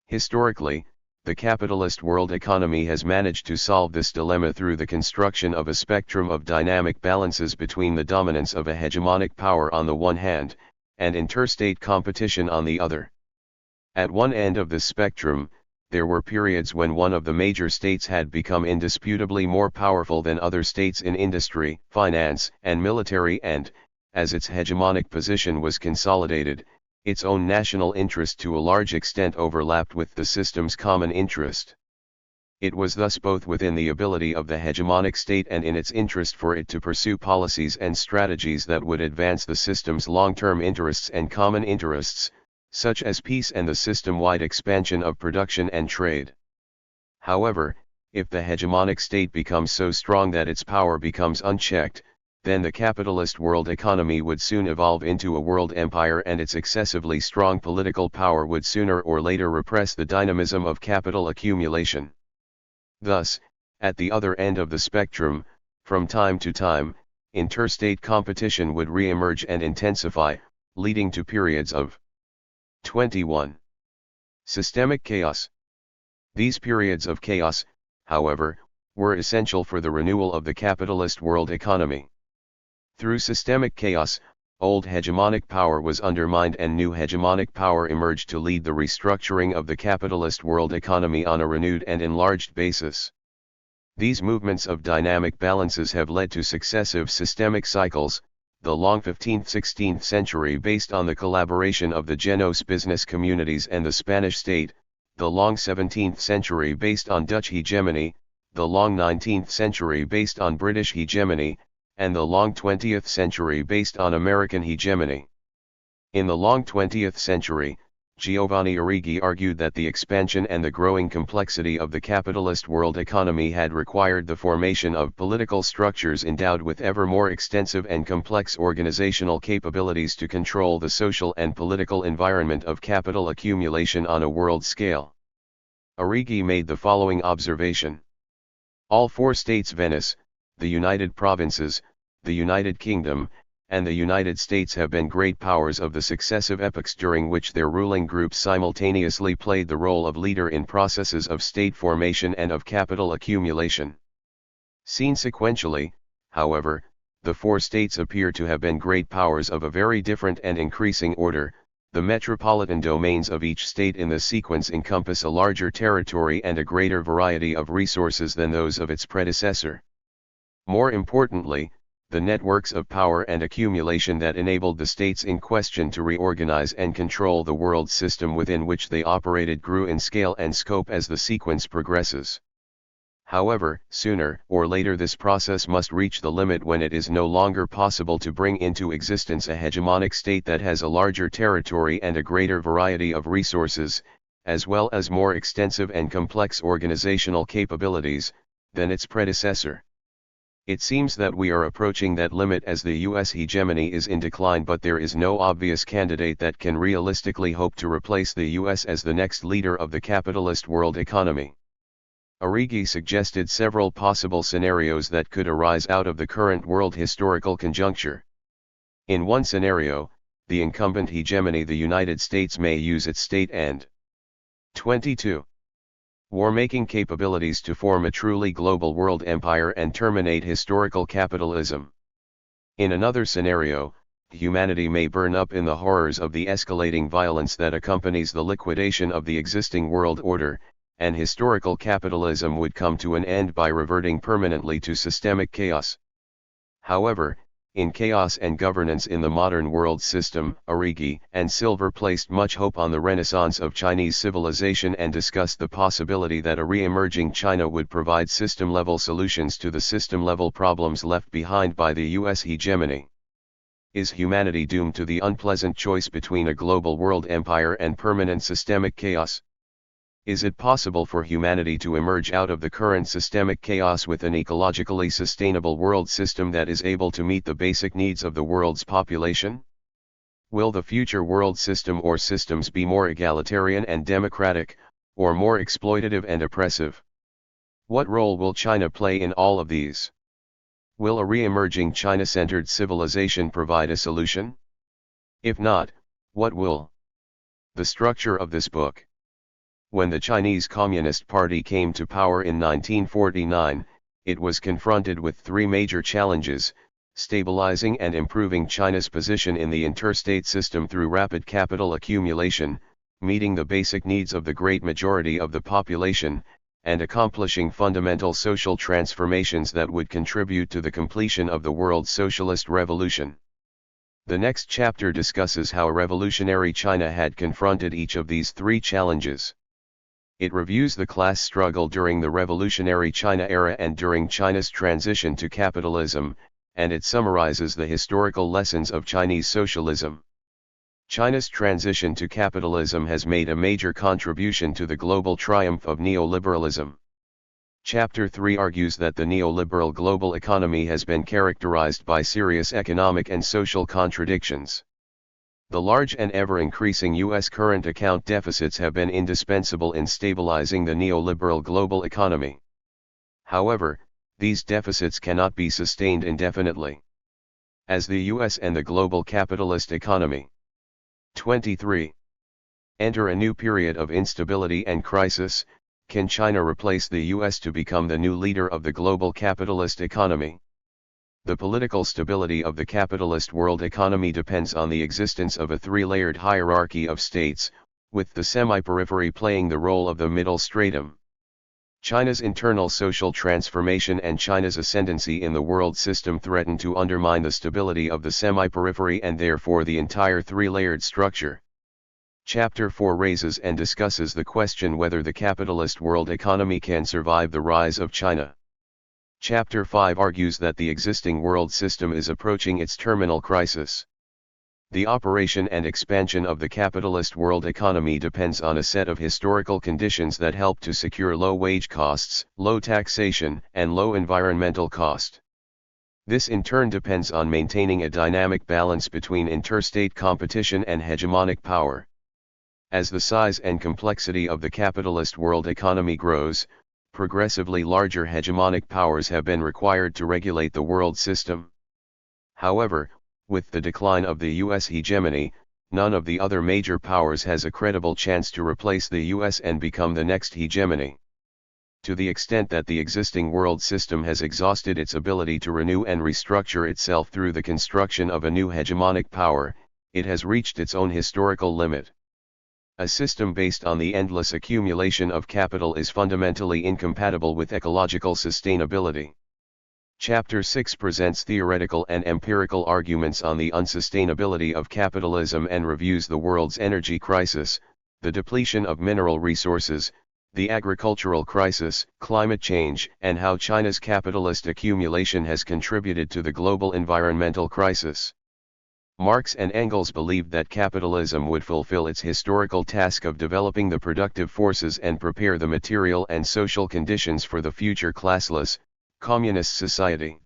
Historically, the capitalist world economy has managed to solve this dilemma through the construction of a spectrum of dynamic balances between the dominance of a hegemonic power on the one hand, and interstate competition on the other. At one end of this spectrum, there were periods when one of the major states had become indisputably more powerful than other states in industry, finance, and military, and, as its hegemonic position was consolidated, its own national interest to a large extent overlapped with the system's common interest. It was thus both within the ability of the hegemonic state and in its interest for it to pursue policies and strategies that would advance the system's long-term interests and common interests, such as peace and the system-wide expansion of production and trade. However, if the hegemonic state becomes so strong that its power becomes unchecked, then the capitalist world economy would soon evolve into a world empire, and its excessively strong political power would sooner or later repress the dynamism of capital accumulation. Thus, at the other end of the spectrum, from time to time, interstate competition would re-emerge and intensify, leading to periods of 21. Systemic chaos. These periods of chaos, however, were essential for the renewal of the capitalist world economy. Through systemic chaos, old hegemonic power was undermined and new hegemonic power emerged to lead the restructuring of the capitalist world economy on a renewed and enlarged basis. These movements of dynamic balances have led to successive systemic cycles, the long 15th-16th century based on the collaboration of the Genos business communities and the Spanish state, the long 17th century based on Dutch hegemony, the long 19th century based on British hegemony, and the long 20th century based on American hegemony. In the long 20th century, Giovanni Arrighi argued that the expansion and the growing complexity of the capitalist world economy had required the formation of political structures endowed with ever more extensive and complex organizational capabilities to control the social and political environment of capital accumulation on a world scale. Arrighi made the following observation. All four states, Venice, the United Provinces, the United Kingdom, and the United States, have been great powers of the successive epochs during which their ruling groups simultaneously played the role of leader in processes of state formation and of capital accumulation. Seen sequentially, however, the four states appear to have been great powers of a very different and increasing order. The metropolitan domains of each state in the sequence encompass a larger territory and a greater variety of resources than those of its predecessor. More importantly, the networks of power and accumulation that enabled the states in question to reorganize and control the world system within which they operated grew in scale and scope as the sequence progresses. However, sooner or later this process must reach the limit when it is no longer possible to bring into existence a hegemonic state that has a larger territory and a greater variety of resources, as well as more extensive and complex organizational capabilities, than its predecessor. It seems that we are approaching that limit as the U.S. hegemony is in decline, but there is no obvious candidate that can realistically hope to replace the U.S. as the next leader of the capitalist world economy. Arrighi suggested several possible scenarios that could arise out of the current world historical conjuncture. In one scenario, the incumbent hegemony, the United States, may use its state and 22. war-making capabilities to form a truly global world empire and terminate historical capitalism. In another scenario, humanity may burn up in the horrors of the escalating violence that accompanies the liquidation of the existing world order, and historical capitalism would come to an end by reverting permanently to systemic chaos. However, in chaos and governance in the modern world system, Arrighi and Silver placed much hope on the renaissance of Chinese civilization and discussed the possibility that a re-emerging China would provide system-level solutions to the system-level problems left behind by the U.S. hegemony. Is humanity doomed to the unpleasant choice between a global world empire and permanent systemic chaos? Is it possible for humanity to emerge out of the current systemic chaos with an ecologically sustainable world system that is able to meet the basic needs of the world's population? Will the future world system or systems be more egalitarian and democratic, or more exploitative and oppressive? What role will China play in all of these? Will a re-emerging China-centered civilization provide a solution? If not, what will? The structure of this book. When the Chinese Communist Party came to power in 1949, it was confronted with three major challenges: stabilizing and improving China's position in the interstate system through rapid capital accumulation, meeting the basic needs of the great majority of the population, and accomplishing fundamental social transformations that would contribute to the completion of the world's socialist revolution. The next chapter discusses how revolutionary China had confronted each of these three challenges. It reviews the class struggle during the revolutionary China era and during China's transition to capitalism, and it summarizes the historical lessons of Chinese socialism. China's transition to capitalism has made a major contribution to the global triumph of neoliberalism. Chapter 3 argues that the neoliberal global economy has been characterized by serious economic and social contradictions. The large and ever-increasing U.S. current account deficits have been indispensable in stabilizing the neoliberal global economy. However, these deficits cannot be sustained indefinitely. As the U.S. and the global capitalist economy 23. enter a new period of instability and crisis, can China replace the U.S. to become the new leader of the global capitalist economy? The political stability of the capitalist world economy depends on the existence of a three-layered hierarchy of states, with the semi-periphery playing the role of the middle stratum. China's internal social transformation and China's ascendancy in the world system threaten to undermine the stability of the semi-periphery and therefore the entire three-layered structure. Chapter 4 raises and discusses the question whether the capitalist world economy can survive the rise of China. Chapter 5 argues that the existing world system is approaching its terminal crisis. The operation and expansion of the capitalist world economy depends on a set of historical conditions that help to secure low wage costs, low taxation, and low environmental cost. This in turn depends on maintaining a dynamic balance between interstate competition and hegemonic power. As the size and complexity of the capitalist world economy grows, progressively larger hegemonic powers have been required to regulate the world system. However, with the decline of the U.S. hegemony, none of the other major powers has a credible chance to replace the U.S. and become the next hegemony. To the extent that the existing world system has exhausted its ability to renew and restructure itself through the construction of a new hegemonic power, it has reached its own historical limit. A system based on the endless accumulation of capital is fundamentally incompatible with ecological sustainability. Chapter 6 presents theoretical and empirical arguments on the unsustainability of capitalism and reviews the world's energy crisis, the depletion of mineral resources, the agricultural crisis, climate change, and how China's capitalist accumulation has contributed to the global environmental crisis. Marx and Engels believed that capitalism would fulfill its historical task of developing the productive forces and prepare the material and social conditions for the future classless, communist society.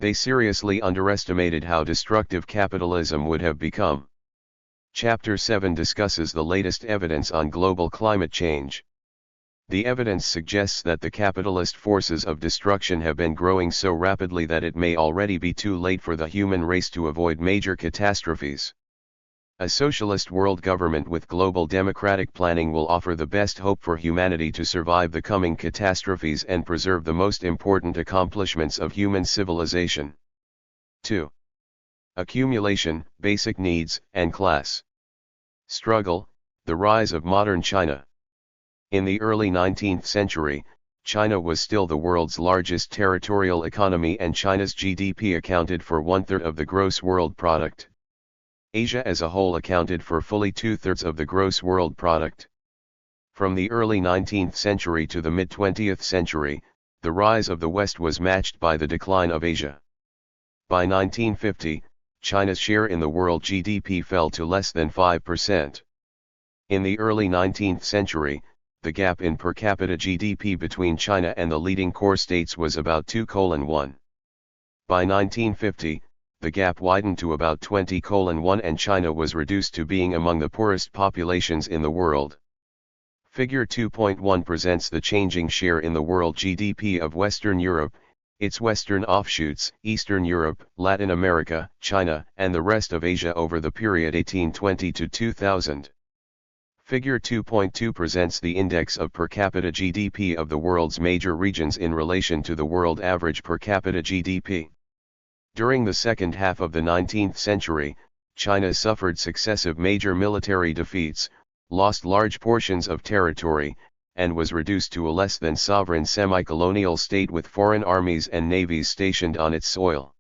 They seriously underestimated how destructive capitalism would have become. Chapter 7 discusses the latest evidence on global climate change. The evidence suggests that the capitalist forces of destruction have been growing so rapidly that it may already be too late for the human race to avoid major catastrophes. A socialist world government with global democratic planning will offer the best hope for humanity to survive the coming catastrophes and preserve the most important accomplishments of human civilization. 2. Accumulation, basic needs, and class struggle, the rise of modern China. In the early 19th century, China was still the world's largest territorial economy and China's GDP accounted for 1/3 of the gross world product. Asia as a whole accounted for fully 2/3 of the gross world product. From the early 19th century to the mid-20th century, the rise of the West was matched by the decline of Asia. By 1950, China's share in the world GDP fell to less than 5%. In the early 19th century, the gap in per capita GDP between China and the leading core states was about 2:1. By 1950, the gap widened to about 20:1 and China was reduced to being among the poorest populations in the world. Figure 2.1 presents the changing share in the world GDP of Western Europe, its western offshoots, Eastern Europe, Latin America, China, and the rest of Asia over the period 1820 to 2000. Figure 2.2 presents the index of per capita GDP of the world's major regions in relation to the world average per capita GDP. During the second half of the 19th century, China suffered successive major military defeats, lost large portions of territory, and was reduced to a less than sovereign semi-colonial state with foreign armies and navies stationed on its soil.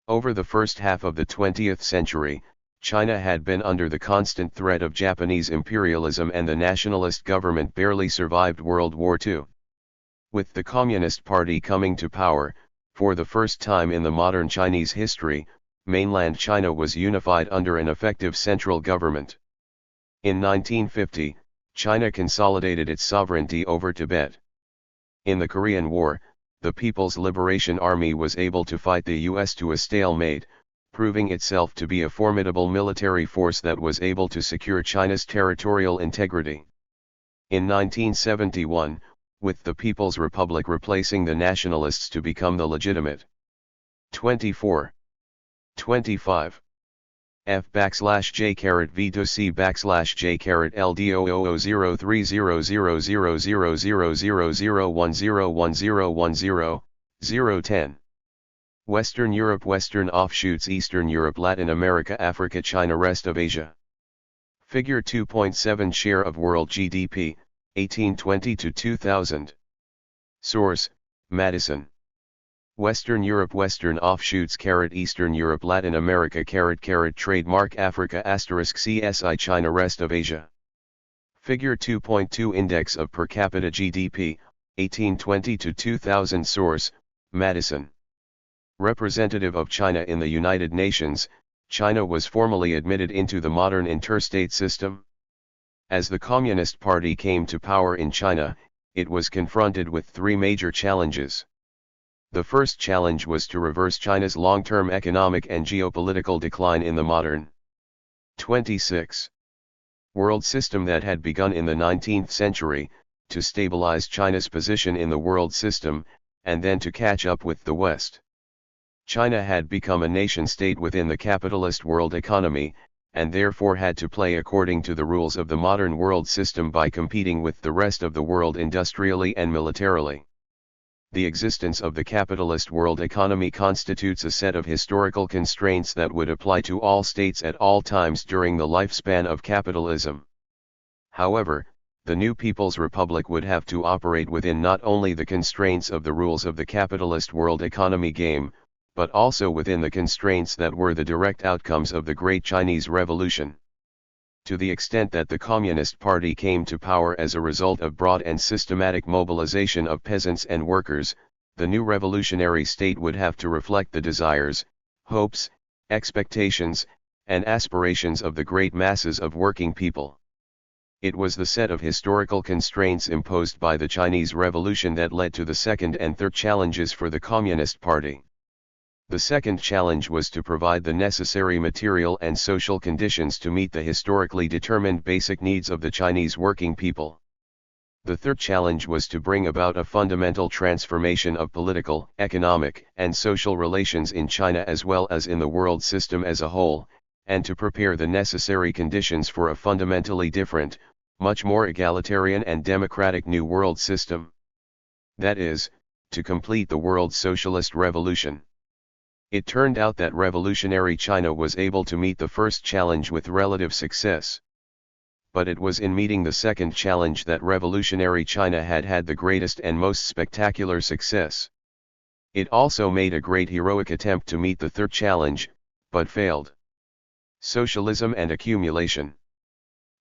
Over the first half of the 20th century, China had been under the constant threat of Japanese imperialism and the nationalist government barely survived World War II. With the Communist Party coming to power, for the first time in the modern Chinese history, mainland China was unified under an effective central government. In 1950, China consolidated its sovereignty over Tibet. In the Korean War, the People's Liberation Army was able to fight the U.S. to a stalemate, proving itself to be a formidable military force that was able to secure China's territorial integrity. In 1971, with the People's Republic replacing the nationalists to become the legitimate 24. 25. F\J to C:\LDOO0300000001010. Western Europe, Western offshoots, Eastern Europe, Latin America, Africa, China, rest of Asia. Figure 2.7 Share of world GDP, 1820 to 2000. Source, Madison. Western Europe, Western offshoots, Eastern Europe, Latin America, trademark Africa, *CSI, China, rest of Asia. Figure 2.2 Index of per capita GDP, 1820 to 2000. Source, Madison. Representative of China in the United Nations, China was formally admitted into the modern interstate system. As the Communist Party came to power in China, it was confronted with three major challenges. The first challenge was to reverse China's long-term economic and geopolitical decline in the modern 26. world system that had begun in the 19th century, to stabilize China's position in the world system, and then to catch up with the West. China had become a nation-state within the capitalist world economy, and therefore had to play according to the rules of the modern world system by competing with the rest of the world industrially and militarily. The existence of the capitalist world economy constitutes a set of historical constraints that would apply to all states at all times during the lifespan of capitalism. However, the new People's Republic would have to operate within not only the constraints of the rules of the capitalist world economy game, but also within the constraints that were the direct outcomes of the Great Chinese Revolution. To the extent that the Communist Party came to power as a result of broad and systematic mobilization of peasants and workers, the new revolutionary state would have to reflect the desires, hopes, expectations, and aspirations of the great masses of working people. It was the set of historical constraints imposed by the Chinese Revolution that led to the second and third challenges for the Communist Party. The second challenge was to provide the necessary material and social conditions to meet the historically determined basic needs of the Chinese working people. The third challenge was to bring about a fundamental transformation of political, economic, and social relations in China as well as in the world system as a whole, and to prepare the necessary conditions for a fundamentally different, much more egalitarian and democratic new world system. That is, to complete the world socialist revolution. It turned out that revolutionary China was able to meet the first challenge with relative success. But it was in meeting the second challenge that revolutionary China had the greatest and most spectacular success. It also made a great heroic attempt to meet the third challenge, but failed. Socialism and accumulation.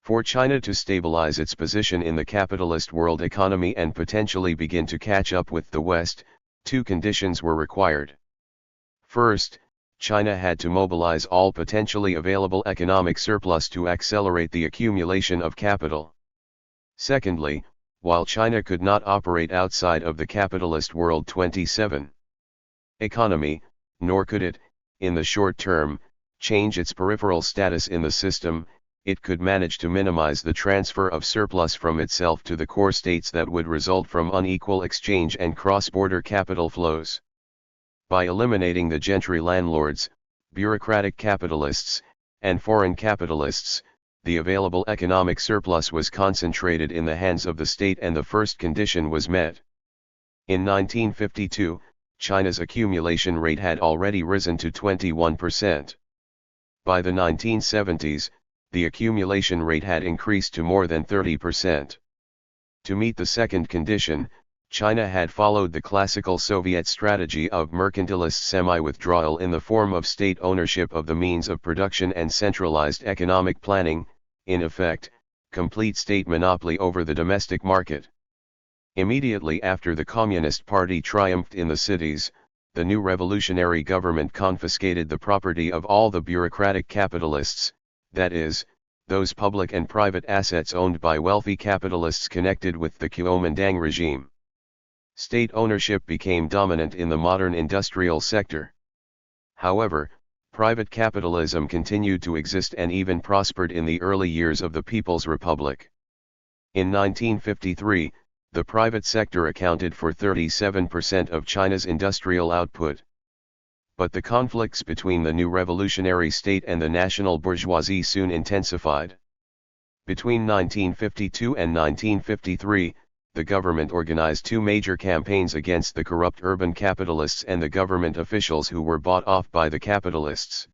For China to stabilize its position in the capitalist world economy and potentially begin to catch up with the West, two conditions were required. First, China had to mobilize all potentially available economic surplus to accelerate the accumulation of capital. Secondly, while China could not operate outside of the capitalist world 27 economy, nor could it, in the short term, change its peripheral status in the system, it could manage to minimize the transfer of surplus from itself to the core states that would result from unequal exchange and cross-border capital flows. By eliminating the gentry landlords, bureaucratic capitalists, and foreign capitalists, the available economic surplus was concentrated in the hands of the state and the first condition was met. In 1952, China's accumulation rate had already risen to 21%. By the 1970s, the accumulation rate had increased to more than 30%. To meet the second condition, China had followed the classical Soviet strategy of mercantilist semi-withdrawal in the form of state ownership of the means of production and centralized economic planning, in effect, complete state monopoly over the domestic market. Immediately after the Communist Party triumphed in the cities, the new revolutionary government confiscated the property of all the bureaucratic capitalists, that is, those public and private assets owned by wealthy capitalists connected with the Kuomintang regime. State ownership became dominant in the modern industrial sector. However, private capitalism continued to exist and even prospered in the early years of the People's Republic. In 1953, the private sector accounted for 37% of China's industrial output. But the conflicts between the new revolutionary state and the national bourgeoisie soon intensified. Between 1952 and 1953, the government organized two major campaigns against the corrupt urban capitalists and the government officials who were bought off by the capitalists.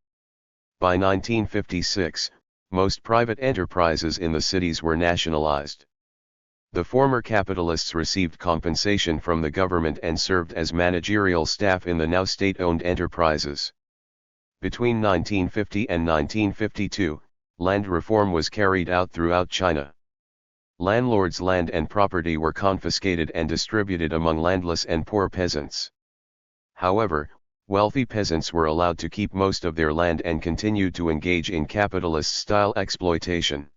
By 1956, most private enterprises in the cities were nationalized. The former capitalists received compensation from the government and served as managerial staff in the now state-owned enterprises. Between 1950 and 1952, land reform was carried out throughout China. Landlords' land and property were confiscated and distributed among landless and poor peasants. However, Wealthy peasants were allowed to keep most of their land and continued to engage in capitalist-style exploitation.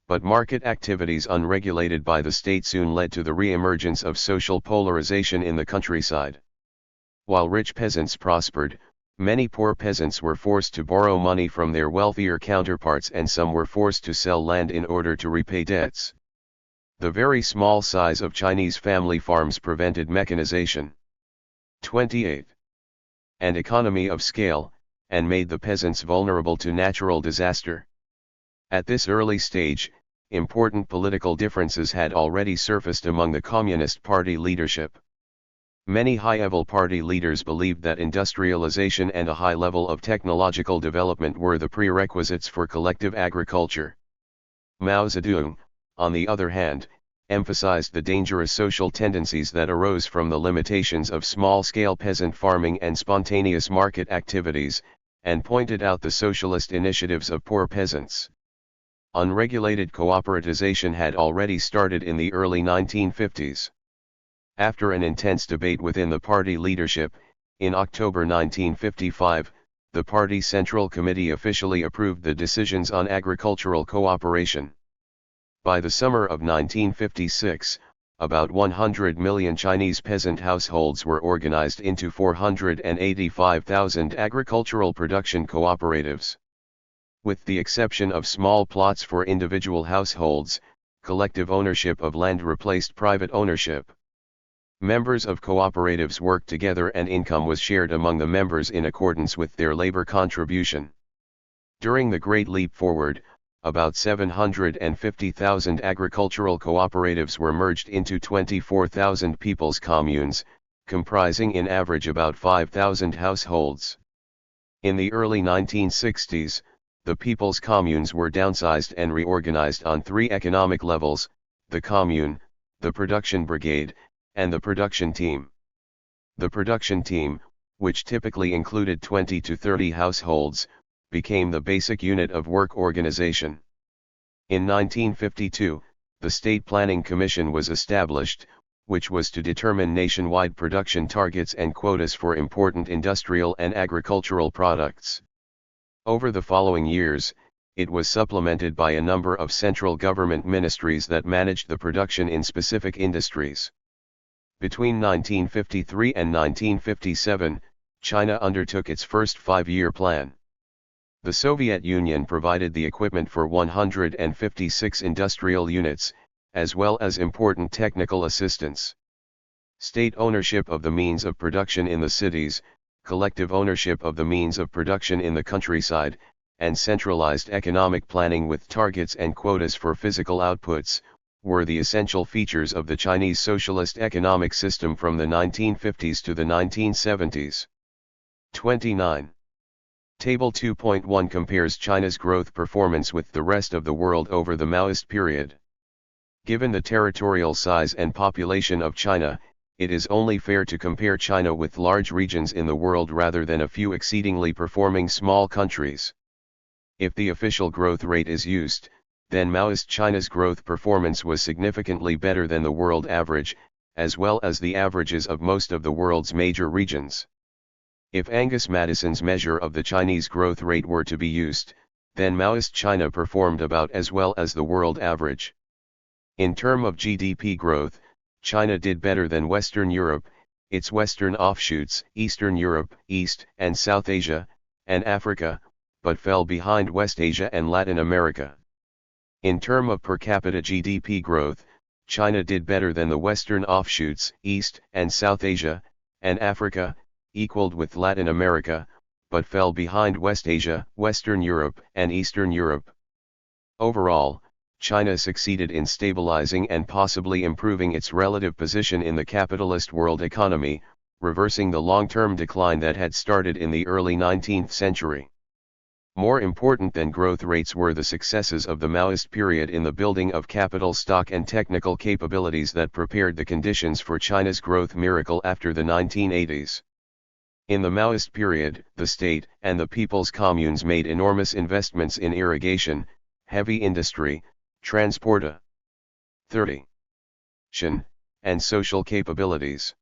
But market activities unregulated by the state soon led to the re-emergence of social polarization in the countryside. While rich peasants prospered, many poor peasants were forced to borrow money from their wealthier counterparts, and some were forced to sell land in order to repay debts. The very small size of Chinese family farms prevented mechanization. 28. And economy of scale, and made the peasants vulnerable to natural disaster. At this early stage, important political differences had already surfaced among the Communist Party leadership. Many high-level party leaders believed that industrialization and a high level of technological development were the prerequisites for collective agriculture. Mao Zedong, on the other hand, emphasized the dangerous social tendencies that arose from the limitations of small-scale peasant farming and spontaneous market activities, and pointed out the socialist initiatives of poor peasants. Unregulated cooperatization had already started in the early 1950s. After an intense debate within the party leadership, in October 1955, the party Central Committee officially approved the decisions on agricultural cooperation. By the summer of 1956, about 100 million Chinese peasant households were organized into 485,000 agricultural production cooperatives. With the exception of small plots for individual households, collective ownership of land replaced private ownership. Members of cooperatives worked together and income was shared among the members in accordance with their labor contribution. During the Great Leap Forward, about 750,000 agricultural cooperatives were merged into 24,000 people's communes, comprising in average about 5,000 households. In the early 1960s, the people's communes were downsized and reorganized on three economic levels: the commune, the production brigade, and the production team. The production team, which typically included 20 to 30 households, became the basic unit of work organization. In 1952, the State Planning Commission was established, which was to determine nationwide production targets and quotas for important industrial and agricultural products. Over the following years, it was supplemented by a number of central government ministries that managed the production in specific industries. Between 1953 and 1957, China undertook its first five-year plan. The Soviet Union provided the equipment for 156 industrial units, as well as important technical assistance. State ownership of the means of production in the cities, collective ownership of the means of production in the countryside, and centralized economic planning with targets and quotas for physical outputs, were the essential features of the Chinese socialist economic system from the 1950s to the 1970s. 29. Table 2.1 compares China's growth performance with the rest of the world over the Maoist period. Given the territorial size and population of China, it is only fair to compare China with large regions in the world rather than a few exceedingly performing small countries. If the official growth rate is used, then Maoist China's growth performance was significantly better than the world average, as well as the averages of most of the world's major regions. If Angus Madison's measure of the Chinese growth rate were to be used, then Maoist China performed about as well as the world average. In terms of GDP growth, China did better than Western Europe, its Western offshoots, Eastern Europe, East and South Asia, and Africa, but fell behind West Asia and Latin America. In terms of per capita GDP growth, China did better than the Western offshoots, East and South Asia, and Africa, equaled with Latin America, but fell behind West Asia, Western Europe, and Eastern Europe. Overall, China succeeded in stabilizing and possibly improving its relative position in the capitalist world economy, reversing the long-term decline that had started in the early 19th century. More important than growth rates were the successes of the Maoist period in the building of capital stock and technical capabilities that prepared the conditions for China's growth miracle after the 1980s. In the Maoist period, the state and the people's communes made enormous investments in irrigation, heavy industry, transportation, and social capabilities.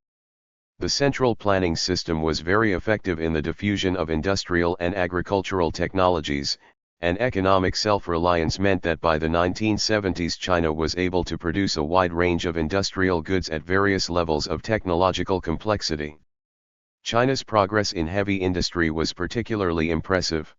The central planning system was very effective in the diffusion of industrial and agricultural technologies, and economic self-reliance meant that by the 1970s China was able to produce a wide range of industrial goods at various levels of technological complexity. China's progress in heavy industry was particularly impressive.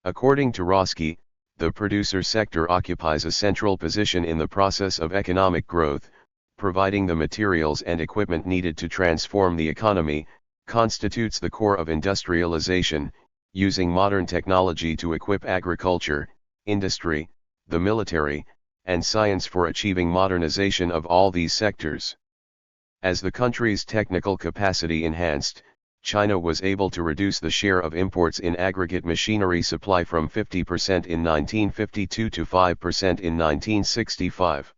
According to Roski, the producer sector occupies a central position in the process of economic growth, providing the materials and equipment needed to transform the economy, constitutes the core of industrialization, using modern technology to equip agriculture, industry, the military, and science for achieving modernization of all these sectors. As the country's technical capacity enhanced, China was able to reduce the share of imports in aggregate machinery supply from 50% in 1952 to 5% in 1965.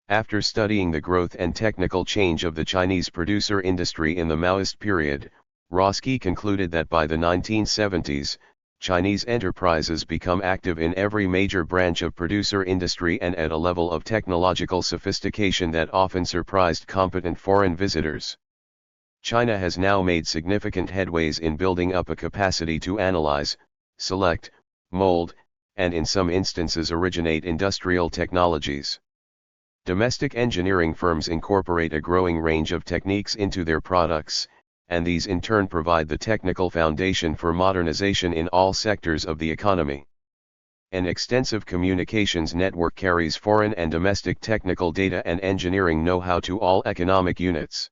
After studying the growth and technical change of the Chinese producer industry in the Maoist period, Roski concluded that by the 1970s, Chinese enterprises become active in every major branch of producer industry and at a level of technological sophistication that often surprised competent foreign visitors. China has now made significant headways in building up a capacity to analyze, select, mold, and in some instances originate industrial technologies. Domestic engineering firms incorporate a growing range of techniques into their products, and these in turn provide the technical foundation for modernization in all sectors of the economy. An extensive communications network carries foreign and domestic technical data and engineering know-how to all economic units.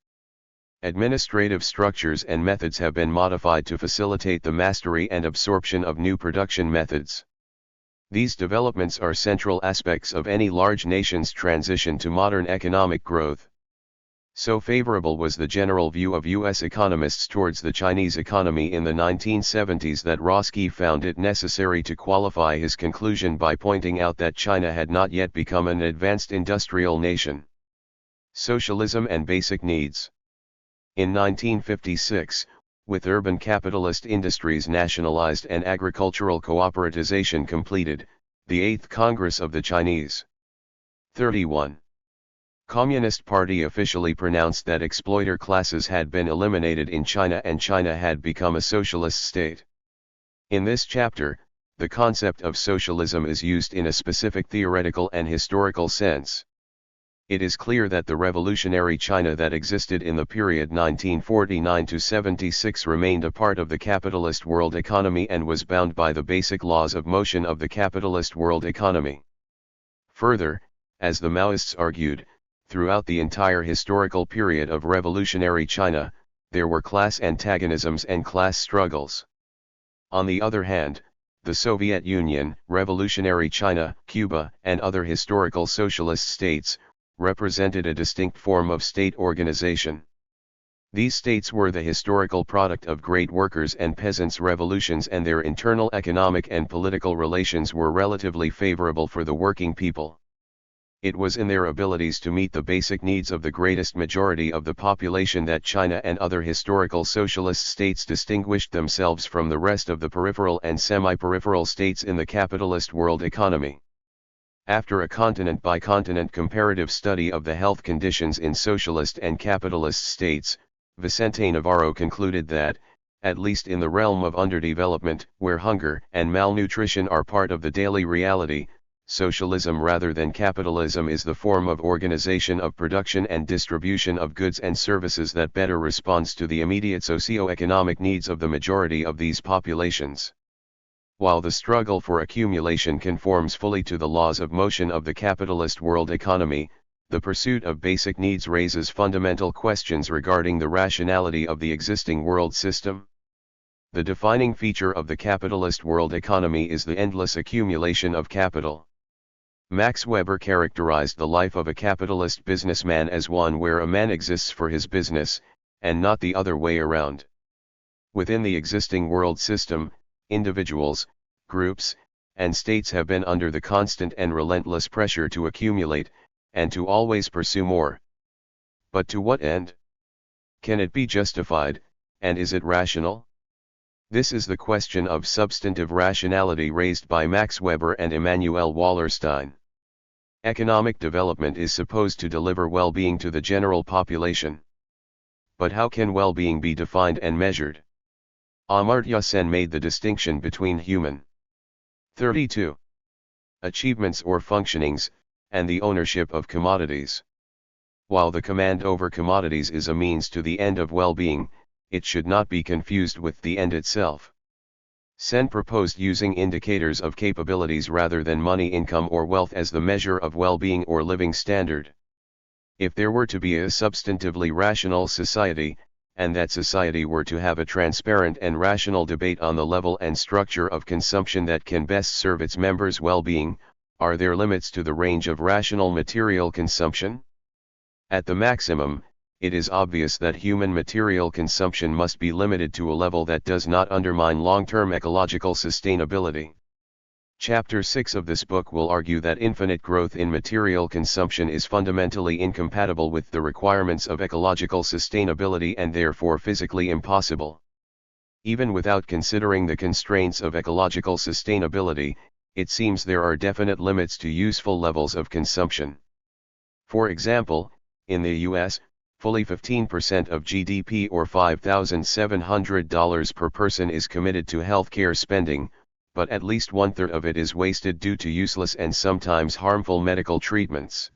Administrative structures and methods have been modified to facilitate the mastery and absorption of new production methods. These developments are central aspects of any large nation's transition to modern economic growth. So favorable was the general view of U.S. economists towards the Chinese economy in the 1970s that Roski found it necessary to qualify his conclusion by pointing out that China had not yet become an advanced industrial nation. Socialism and basic needs. In 1956, with urban capitalist industries nationalized and agricultural cooperatization completed, the 8th Congress of the Chinese 31 Communist Party officially pronounced that exploiter classes had been eliminated in China and China had become a socialist state. In this chapter, the concept of socialism is used in a specific theoretical and historical sense. It is clear that the revolutionary China that existed in the period 1949 to 76 remained a part of the capitalist world economy and was bound by the basic laws of motion of the capitalist world economy. Further, as the Maoists argued, throughout the entire historical period of revolutionary China, there were class antagonisms and class struggles. On the other hand, the Soviet Union, revolutionary China, Cuba, and other historical socialist states, represented a distinct form of state organization. These states were the historical product of great workers' and peasants' revolutions, and their internal economic and political relations were relatively favorable for the working people. It was in their abilities to meet the basic needs of the greatest majority of the population that China and other historical socialist states distinguished themselves from the rest of the peripheral and semi-peripheral states in the capitalist world economy. After a continent-by-continent comparative study of the health conditions in socialist and capitalist states, Vicente Navarro concluded that, at least in the realm of underdevelopment, where hunger and malnutrition are part of the daily reality, socialism rather than capitalism is the form of organization of production and distribution of goods and services that better responds to the immediate socio-economic needs of the majority of these populations. While the struggle for accumulation conforms fully to the laws of motion of the capitalist world economy, the pursuit of basic needs raises fundamental questions regarding the rationality of the existing world system. The defining feature of the capitalist world economy is the endless accumulation of capital. Max Weber characterized the life of a capitalist businessman as one where a man exists for his business, and not the other way around. Within the existing world system, individuals, groups, and states have been under the constant and relentless pressure to accumulate, and to always pursue more. But to what end? Can it be justified, and is it rational? This is the question of substantive rationality raised by Max Weber and Immanuel Wallerstein. Economic development is supposed to deliver well-being to the general population. But how can well-being be defined and measured? Amartya Sen made the distinction between human 32 achievements or functionings, and the ownership of commodities. While the command over commodities is a means to the end of well-being, it should not be confused with the end itself. Sen proposed using indicators of capabilities rather than money, income or wealth as the measure of well-being or living standard. If there were to be a substantively rational society, and that society were to have a transparent and rational debate on the level and structure of consumption that can best serve its members' well-being, are there limits to the range of rational material consumption? At the maximum, it is obvious that human material consumption must be limited to a level that does not undermine long-term ecological sustainability. Chapter 6 of this book will argue that infinite growth in material consumption is fundamentally incompatible with the requirements of ecological sustainability and therefore physically impossible. Even without considering the constraints of ecological sustainability, it seems there are definite limits to useful levels of consumption. For example, in the US, fully 15% of GDP or $5,700 per person is committed to healthcare spending, but at least one-third of it is wasted due to useless and sometimes harmful medical treatments.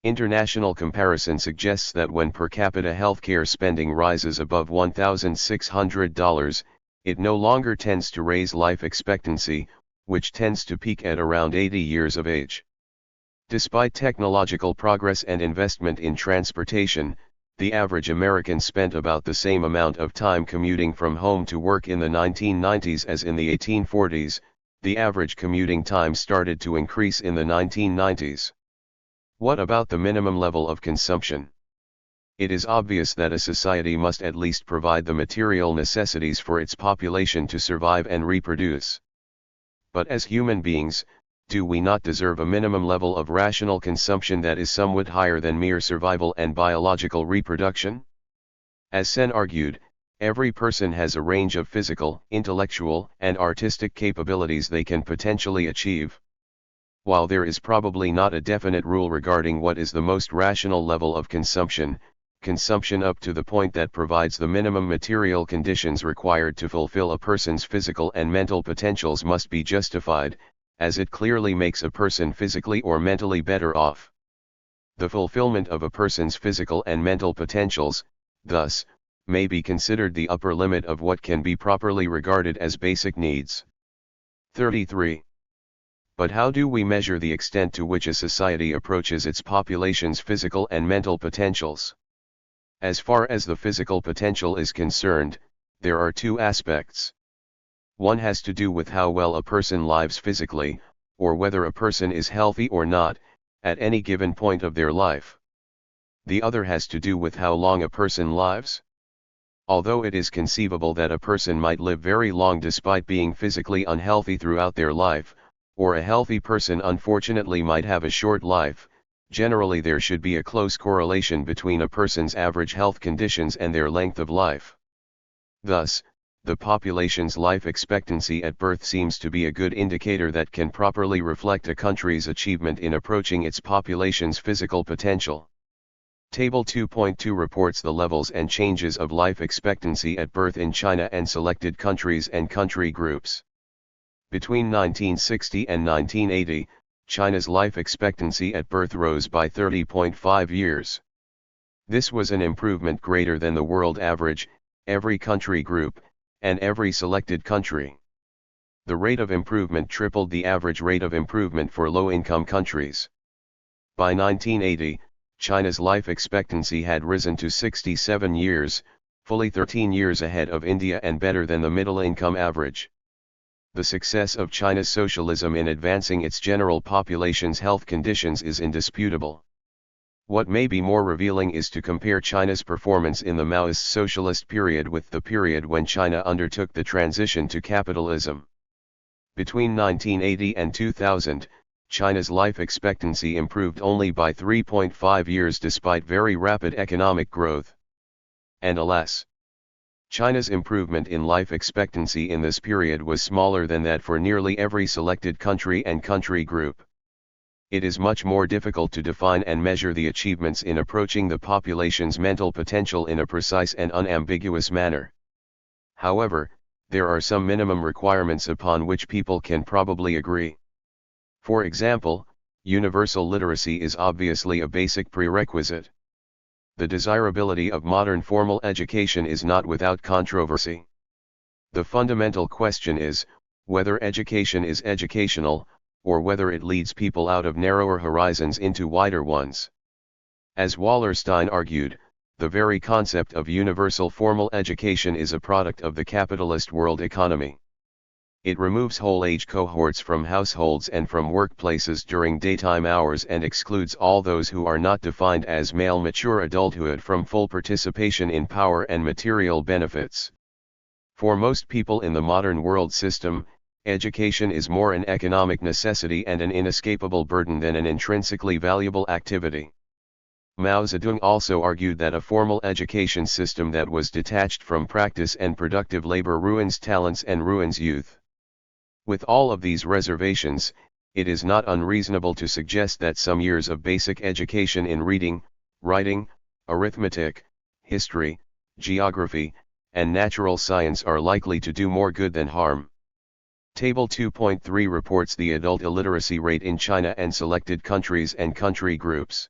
International comparison suggests that when per capita healthcare spending rises above $1,600, it no longer tends to raise life expectancy, which tends to peak at around 80 years of age. Despite technological progress and investment in transportation, the average American spent about the same amount of time commuting from home to work in the 1990s as in the 1840s. The average commuting time started to increase in the 1990s. What about the minimum level of consumption? It is obvious that a society must at least provide the material necessities for its population to survive and reproduce. But as human beings, do we not deserve a minimum level of rational consumption that is somewhat higher than mere survival and biological reproduction? As Sen argued, every person has a range of physical, intellectual, and artistic capabilities they can potentially achieve. While there is probably not a definite rule regarding what is the most rational level of consumption, consumption up to the point that provides the minimum material conditions required to fulfill a person's physical and mental potentials must be justified, as it clearly makes a person physically or mentally better off. The fulfillment of a person's physical and mental potentials, thus, may be considered the upper limit of what can be properly regarded as basic needs. 33. But how do we measure the extent to which a society approaches its population's physical and mental potentials? As far as the physical potential is concerned, there are two aspects. One has to do with how well a person lives physically, or whether a person is healthy or not, at any given point of their life. The other has to do with how long a person lives. Although it is conceivable that a person might live very long despite being physically unhealthy throughout their life, or a healthy person unfortunately might have a short life, generally there should be a close correlation between a person's average health conditions and their length of life. Thus, the population's life expectancy at birth seems to be a good indicator that can properly reflect a country's achievement in approaching its population's physical potential. Table 2.2 reports the levels and changes of life expectancy at birth in China and selected countries and country groups. Between 1960 and 1980, China's life expectancy at birth rose by 30.5 years. This was an improvement greater than the world average, every country group, and every selected country. The rate of improvement tripled the average rate of improvement for low-income countries. By 1980, China's life expectancy had risen to 67 years, fully 13 years ahead of India and better than the middle-income average. The success of China's socialism in advancing its general population's health conditions is indisputable. What may be more revealing is to compare China's performance in the Maoist socialist period with the period when China undertook the transition to capitalism. Between 1980 and 2000, China's life expectancy improved only by 3.5 years despite very rapid economic growth. And alas, China's improvement in life expectancy in this period was smaller than that for nearly every selected country and country group. It is much more difficult to define and measure the achievements in approaching the population's mental potential in a precise and unambiguous manner. However, there are some minimum requirements upon which people can probably agree. For example, universal literacy is obviously a basic prerequisite. The desirability of modern formal education is not without controversy. The fundamental question is, whether education is educational, or whether it leads people out of narrower horizons into wider ones. As Wallerstein argued, the very concept of universal formal education is a product of the capitalist world economy. It removes whole age cohorts from households and from workplaces during daytime hours and excludes all those who are not defined as male mature adulthood from full participation in power and material benefits. For most people in the modern world system, education is more an economic necessity and an inescapable burden than an intrinsically valuable activity. Mao Zedong also argued that a formal education system that was detached from practice and productive labor ruins talents and ruins youth. With all of these reservations, it is not unreasonable to suggest that some years of basic education in reading, writing, arithmetic, history, geography, and natural science are likely to do more good than harm. Table 2.3 reports the adult illiteracy rate in China and selected countries and country groups.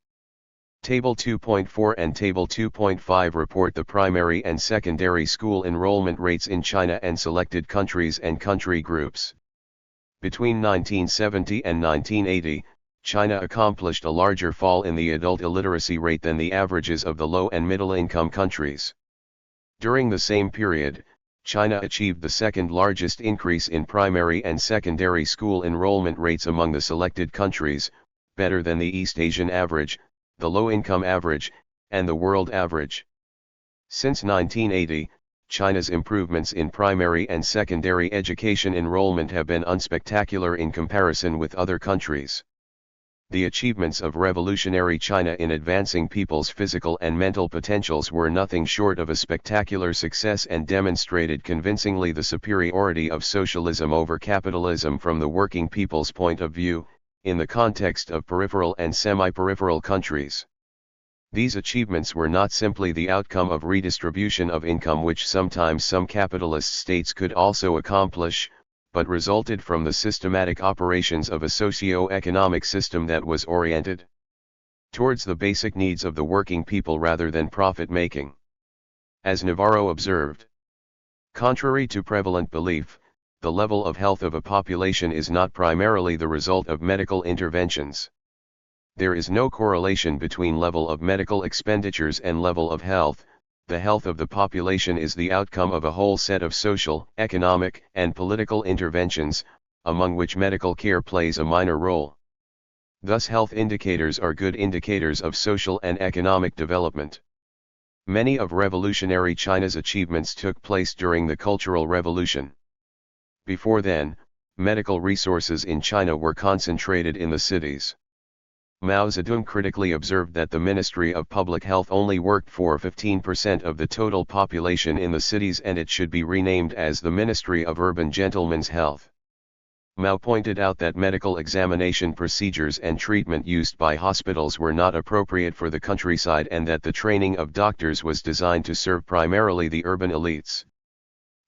Table 2.4 and Table 2.5 report the primary and secondary school enrollment rates in China and selected countries and country groups. Between 1970 and 1980, China accomplished a larger fall in the adult illiteracy rate than the averages of the low and middle-income countries. During the same period, China achieved the second largest increase in primary and secondary school enrollment rates among the selected countries, better than the East Asian average, the low-income average, and the world average. Since 1980, China's improvements in primary and secondary education enrollment have been unspectacular in comparison with other countries. The achievements of revolutionary China in advancing people's physical and mental potentials were nothing short of a spectacular success and demonstrated convincingly the superiority of socialism over capitalism from the working people's point of view, in the context of peripheral and semi-peripheral countries. These achievements were not simply the outcome of redistribution of income which sometimes some capitalist states could also accomplish, but resulted from the systematic operations of a socio-economic system that was oriented towards the basic needs of the working people rather than profit-making. As Navarro observed, contrary to prevalent belief, the level of health of a population is not primarily the result of medical interventions. There is no correlation between level of medical expenditures and level of health. The health of the population is the outcome of a whole set of social, economic, and political interventions, among which medical care plays a minor role. Thus health indicators are good indicators of social and economic development. Many of revolutionary China's achievements took place during the Cultural Revolution. Before then, medical resources in China were concentrated in the cities. Mao Zedong critically observed that the Ministry of Public Health only worked for 15% of the total population in the cities and it should be renamed as the Ministry of Urban Gentlemen's Health. Mao pointed out that medical examination procedures and treatment used by hospitals were not appropriate for the countryside and that the training of doctors was designed to serve primarily the urban elites.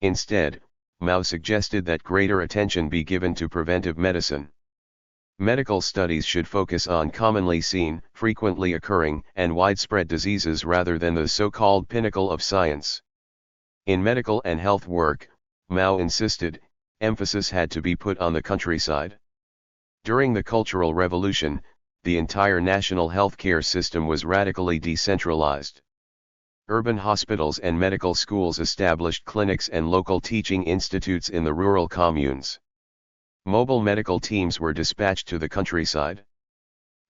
Instead, Mao suggested that greater attention be given to preventive medicine. Medical studies should focus on commonly seen, frequently occurring, and widespread diseases rather than the so-called pinnacle of science. In medical and health work, Mao insisted, emphasis had to be put on the countryside. During the Cultural Revolution, the entire national healthcare system was radically decentralized. Urban hospitals and medical schools established clinics and local teaching institutes in the rural communes. Mobile medical teams were dispatched to the countryside.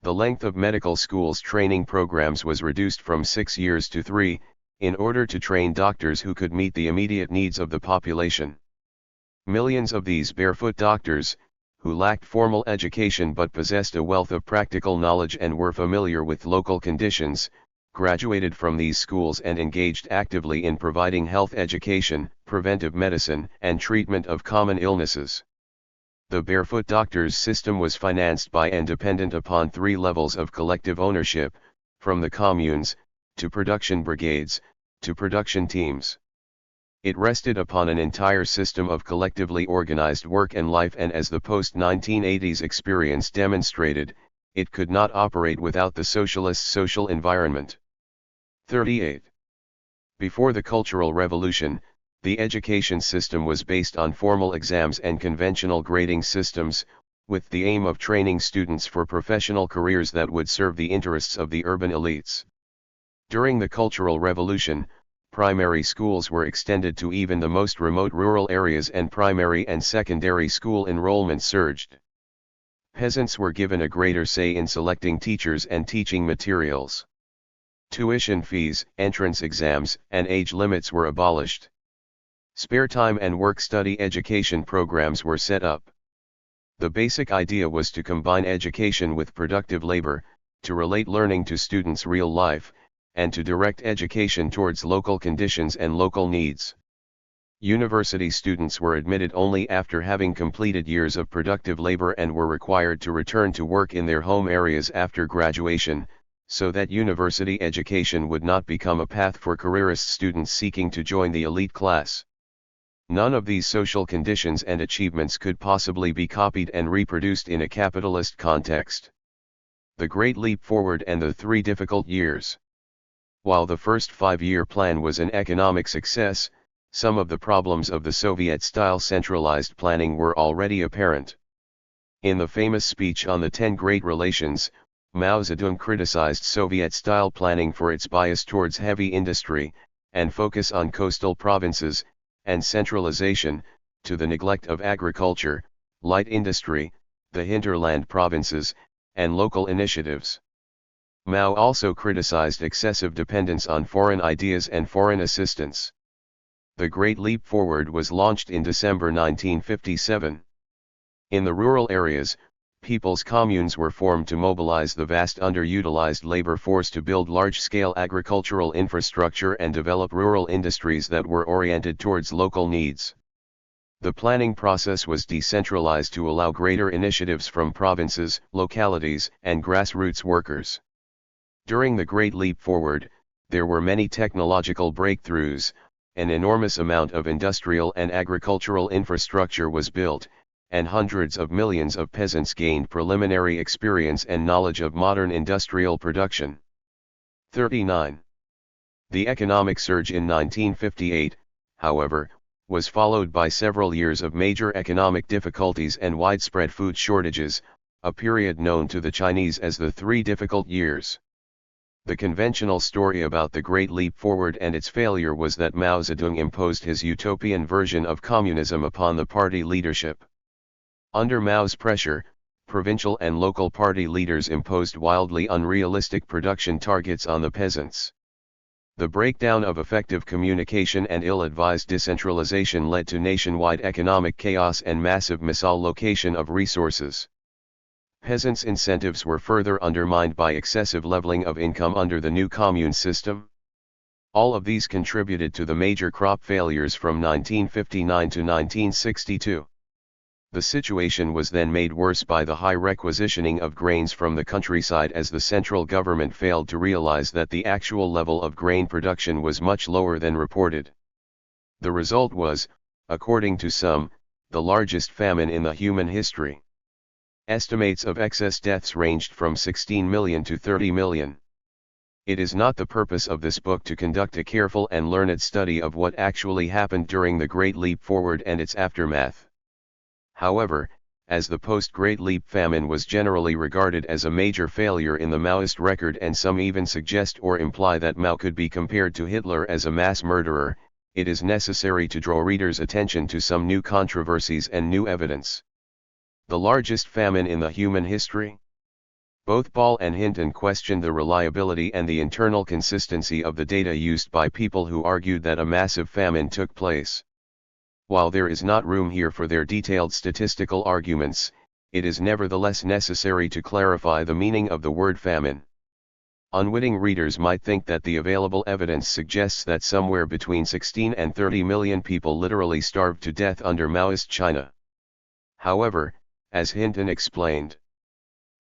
The length of medical schools' training programs was reduced from 6 years to 3, in order to train doctors who could meet the immediate needs of the population. Millions of these barefoot doctors, who lacked formal education but possessed a wealth of practical knowledge and were familiar with local conditions, graduated from these schools and engaged actively in providing health education, preventive medicine, and treatment of common illnesses. The barefoot doctors system was financed by and dependent upon three levels of collective ownership, from the communes, to production brigades, to production teams. It rested upon an entire system of collectively organized work and life, and as the post-1980s experience demonstrated, it could not operate without the socialist social environment. 38. Before the Cultural Revolution, the education system was based on formal exams and conventional grading systems, with the aim of training students for professional careers that would serve the interests of the urban elites. During the Cultural Revolution, primary schools were extended to even the most remote rural areas, and primary and secondary school enrollment surged. Peasants were given a greater say in selecting teachers and teaching materials. Tuition fees, entrance exams, and age limits were abolished. Spare time and work-study education programs were set up. The basic idea was to combine education with productive labor, to relate learning to students' real life, and to direct education towards local conditions and local needs. University students were admitted only after having completed years of productive labor and were required to return to work in their home areas after graduation, so that university education would not become a path for careerist students seeking to join the elite class. None of these social conditions and achievements could possibly be copied and reproduced in a capitalist context. The Great Leap Forward and the Three Difficult Years. While the first five-year plan was an economic success, some of the problems of the Soviet-style centralized planning were already apparent. In the famous speech on the 10 Great Relations, Mao Zedong criticized Soviet-style planning for its bias towards heavy industry, and focus on coastal provinces, and centralization, to the neglect of agriculture, light industry, the hinterland provinces, and local initiatives. Mao also criticized excessive dependence on foreign ideas and foreign assistance. The Great Leap Forward was launched in December 1957. In the rural areas, people's communes were formed to mobilize the vast underutilized labor force to build large-scale agricultural infrastructure and develop rural industries that were oriented towards local needs. The planning process was decentralized to allow greater initiatives from provinces, localities, and grassroots workers. During the Great Leap Forward, there were many technological breakthroughs, an enormous amount of industrial and agricultural infrastructure was built, and hundreds of millions of peasants gained preliminary experience and knowledge of modern industrial production. 39. The economic surge in 1958, however, was followed by several years of major economic difficulties and widespread food shortages, a period known to the Chinese as the Three Difficult Years. The conventional story about the Great Leap Forward and its failure was that Mao Zedong imposed his utopian version of communism upon the party leadership. Under Mao's pressure, provincial and local party leaders imposed wildly unrealistic production targets on the peasants. The breakdown of effective communication and ill-advised decentralization led to nationwide economic chaos and massive misallocation of resources. Peasants' incentives were further undermined by excessive leveling of income under the new commune system. All of these contributed to the major crop failures from 1959 to 1962. The situation was then made worse by the high requisitioning of grains from the countryside, as the central government failed to realize that the actual level of grain production was much lower than reported. The result was, according to some, the largest famine in the human history. Estimates of excess deaths ranged from 16 million to 30 million. It is not the purpose of this book to conduct a careful and learned study of what actually happened during the Great Leap Forward and its aftermath. However, as the post-Great Leap famine was generally regarded as a major failure in the Maoist record, and some even suggest or imply that Mao could be compared to Hitler as a mass murderer, it is necessary to draw readers' attention to some new controversies and new evidence. The largest famine in the human history? Both Ball and Hinton questioned the reliability and the internal consistency of the data used by people who argued that a massive famine took place. While there is not room here for their detailed statistical arguments, it is nevertheless necessary to clarify the meaning of the word famine. Unwitting readers might think that the available evidence suggests that somewhere between 16 and 30 million people literally starved to death under Maoist China. However, as Hinton explained.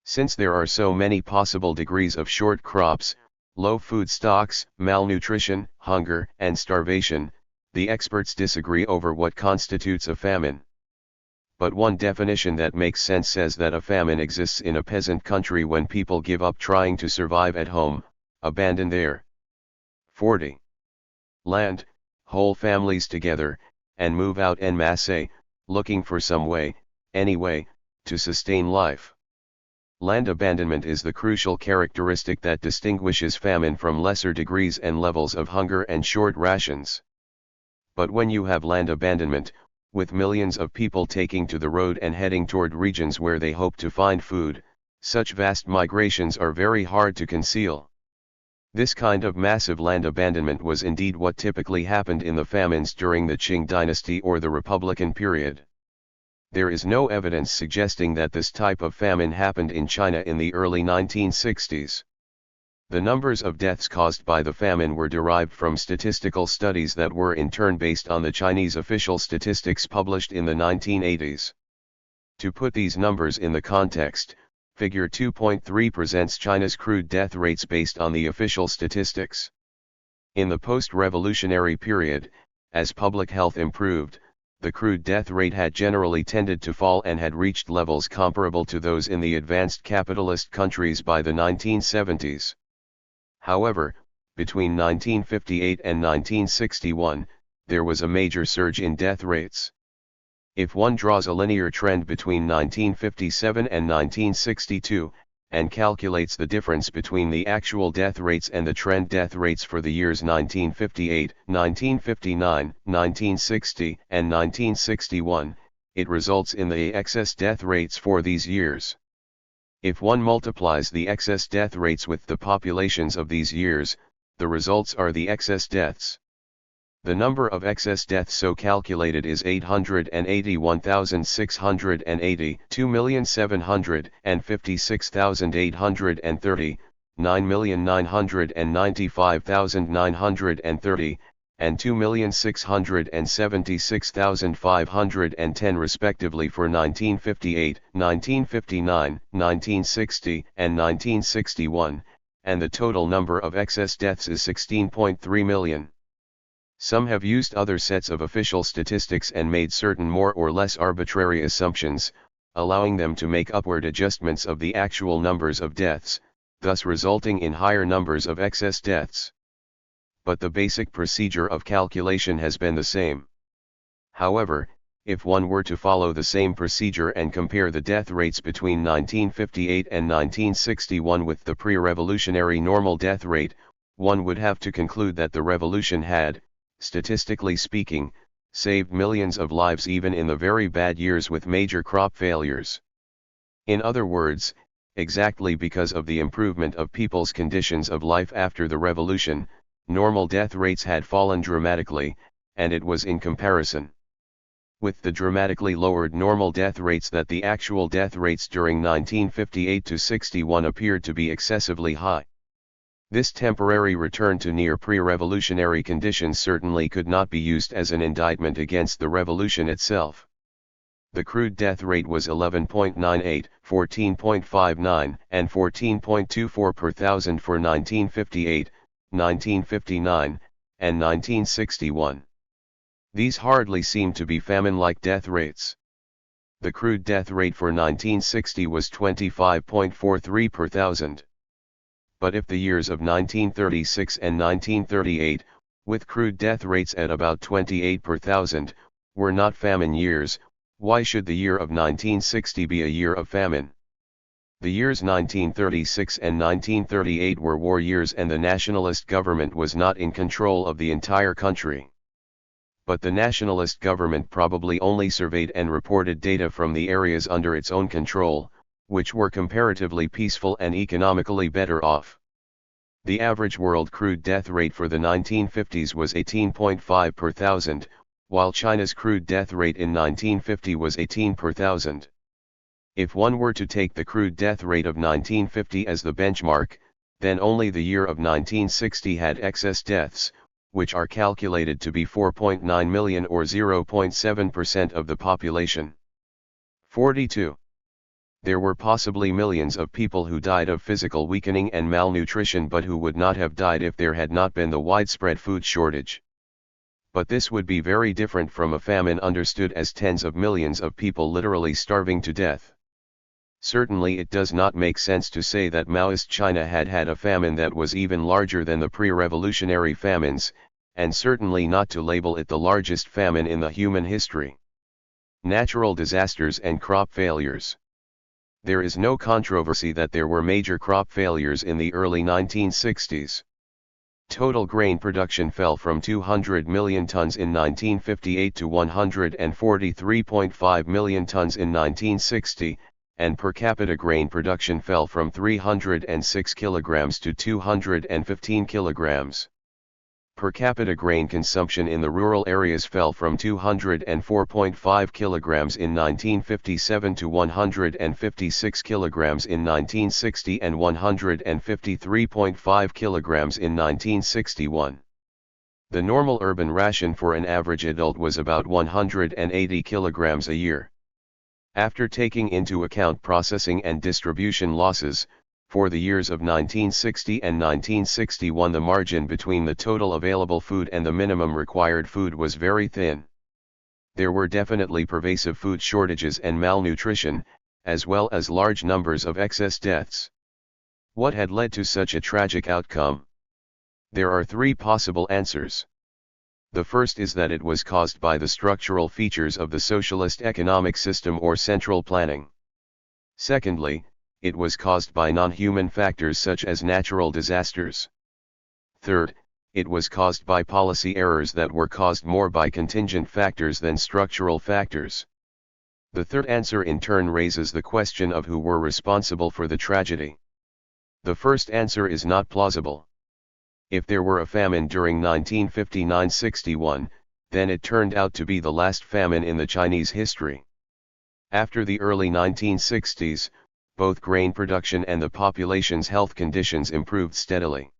Since there are so many possible degrees of short crops, low food stocks, malnutrition, hunger, and starvation, the experts disagree over what constitutes a famine. But one definition that makes sense says that a famine exists in a peasant country when people give up trying to survive at home, abandon their 40. Land, whole families together, and move out en masse, looking for some way, any way, to sustain life. Land abandonment is the crucial characteristic that distinguishes famine from lesser degrees and levels of hunger and short rations. But when you have land abandonment, with millions of people taking to the road and heading toward regions where they hope to find food, such vast migrations are very hard to conceal. This kind of massive land abandonment was indeed what typically happened in the famines during the Qing dynasty or the Republican period. There is no evidence suggesting that this type of famine happened in China in the early 1960s. The numbers of deaths caused by the famine were derived from statistical studies that were in turn based on the Chinese official statistics published in the 1980s. To put these numbers in the context, Figure 2.3 presents China's crude death rates based on the official statistics. In the post-revolutionary period, as public health improved, the crude death rate had generally tended to fall and had reached levels comparable to those in the advanced capitalist countries by the 1970s. However, between 1958 and 1961, there was a major surge in death rates. If one draws a linear trend between 1957 and 1962, and calculates the difference between the actual death rates and the trend death rates for the years 1958, 1959, 1960, and 1961, it results in the excess death rates for these years. If one multiplies the excess death rates with the populations of these years, the results are the excess deaths. The number of excess deaths so calculated is 881,680, 2,756,830, 9,995,930, and 2,676,510 respectively for 1958, 1959, 1960, and 1961, and the total number of excess deaths is 16.3 million. Some have used other sets of official statistics and made certain more or less arbitrary assumptions, allowing them to make upward adjustments of the actual numbers of deaths, thus resulting in higher numbers of excess deaths. But the basic procedure of calculation has been the same. However, if one were to follow the same procedure and compare the death rates between 1958 and 1961 with the pre-revolutionary normal death rate, one would have to conclude that the revolution had, statistically speaking, saved millions of lives even in the very bad years with major crop failures. In other words, exactly because of the improvement of people's conditions of life after the revolution, normal death rates had fallen dramatically, and it was in comparison with the dramatically lowered normal death rates that the actual death rates during 1958 to 61 appeared to be excessively high. This temporary return to near pre-revolutionary conditions certainly could not be used as an indictment against the revolution itself. The crude death rate was 11.98, 14.59, and 14.24 per thousand for 1958, 1959, and 1961. These hardly seem to be famine-like death rates. The crude death rate for 1960 was 25.43 per thousand. But if the years of 1936 and 1938, with crude death rates at about 28 per thousand, were not famine years, why should the year of 1960 be a year of famine? The years 1936 and 1938 were war years and the nationalist government was not in control of the entire country. But the nationalist government probably only surveyed and reported data from the areas under its own control, which were comparatively peaceful and economically better off. The average world crude death rate for the 1950s was 18.5 per thousand, while China's crude death rate in 1950 was 18 per thousand. If one were to take the crude death rate of 1950 as the benchmark, then only the year of 1960 had excess deaths, which are calculated to be 4.9 million or 0.7% of the population. 42. There were possibly millions of people who died of physical weakening and malnutrition but who would not have died if there had not been the widespread food shortage. But this would be very different from a famine understood as tens of millions of people literally starving to death. Certainly it does not make sense to say that Maoist China had had a famine that was even larger than the pre-revolutionary famines, and certainly not to label it the largest famine in the human history. Natural disasters and crop failures. There is no controversy that there were major crop failures in the early 1960s. Total grain production fell from 200 million tons in 1958 to 143.5 million tons in 1960, and per capita grain production fell from 306 kilograms to 215 kilograms. Per capita grain consumption in the rural areas fell from 204.5 kilograms in 1957 to 156 kilograms in 1960 and 153.5 kilograms in 1961. The normal urban ration for an average adult was about 180 kilograms a year. After taking into account processing and distribution losses, for the years of 1960 and 1961 the margin between the total available food and the minimum required food was very thin. There were definitely pervasive food shortages and malnutrition, as well as large numbers of excess deaths. What had led to such a tragic outcome? There are three possible answers. The first is that it was caused by the structural features of the socialist economic system or central planning. Secondly, it was caused by non-human factors such as natural disasters. Third, it was caused by policy errors that were caused more by contingent factors than structural factors. The third answer in turn raises the question of who were responsible for the tragedy. The first answer is not plausible. If there were a famine during 1959-61, then it turned out to be the last famine in the Chinese history. After the early 1960s, both grain production and the population's health conditions improved steadily.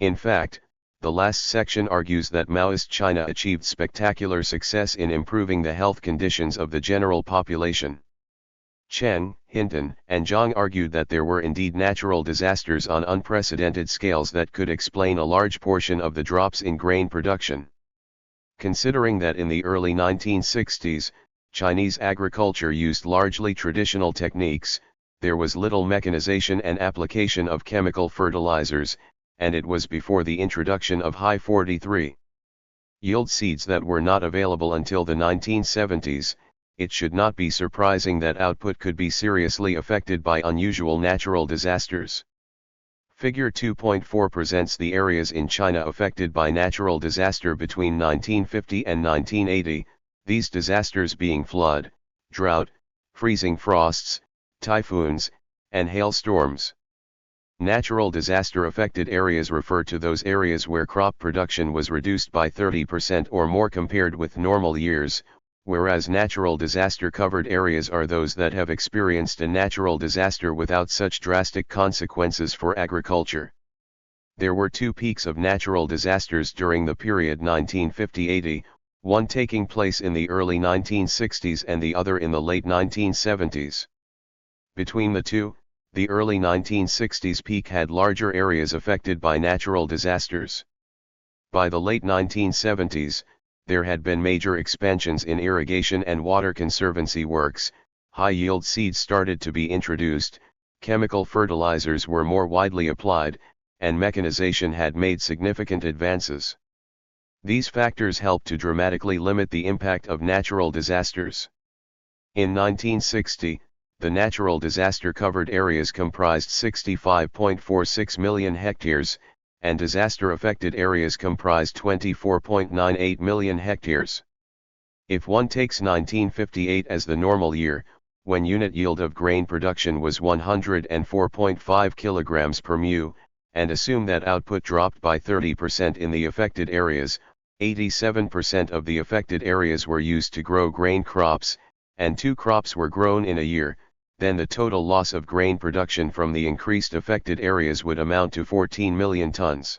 In fact, the last section argues that Maoist China achieved spectacular success in improving the health conditions of the general population. Chen, Hinton, and Zhang argued that there were indeed natural disasters on unprecedented scales that could explain a large portion of the drops in grain production. Considering that in the early 1960s, Chinese agriculture used largely traditional techniques, there was little mechanization and application of chemical fertilizers, and it was before the introduction of high 43 yield seeds that were not available until the 1970s, it should not be surprising that output could be seriously affected by unusual natural disasters. Figure 2.4 presents the areas in China affected by natural disaster between 1950 and 1980, these disasters being flood, drought, freezing frosts, typhoons, and hailstorms. Natural disaster-affected areas refer to those areas where crop production was reduced by 30% or more compared with normal years, whereas natural disaster-covered areas are those that have experienced a natural disaster without such drastic consequences for agriculture. There were two peaks of natural disasters during the period 1950-80, one taking place in the early 1960s and the other in the late 1970s. Between the two, the early 1960s peak had larger areas affected by natural disasters. By the late 1970s, there had been major expansions in irrigation and water conservancy works, high-yield seeds started to be introduced, chemical fertilizers were more widely applied, and mechanization had made significant advances. These factors helped to dramatically limit the impact of natural disasters. In 1960, the natural disaster-covered areas comprised 65.46 million hectares, and disaster-affected areas comprised 24.98 million hectares. If one takes 1958 as the normal year, when unit yield of grain production was 104.5 kilograms per mu, and assume that output dropped by 30% in the affected areas, 87% of the affected areas were used to grow grain crops, and 2 crops were grown in a year, then the total loss of grain production from the increased affected areas would amount to 14 million tons.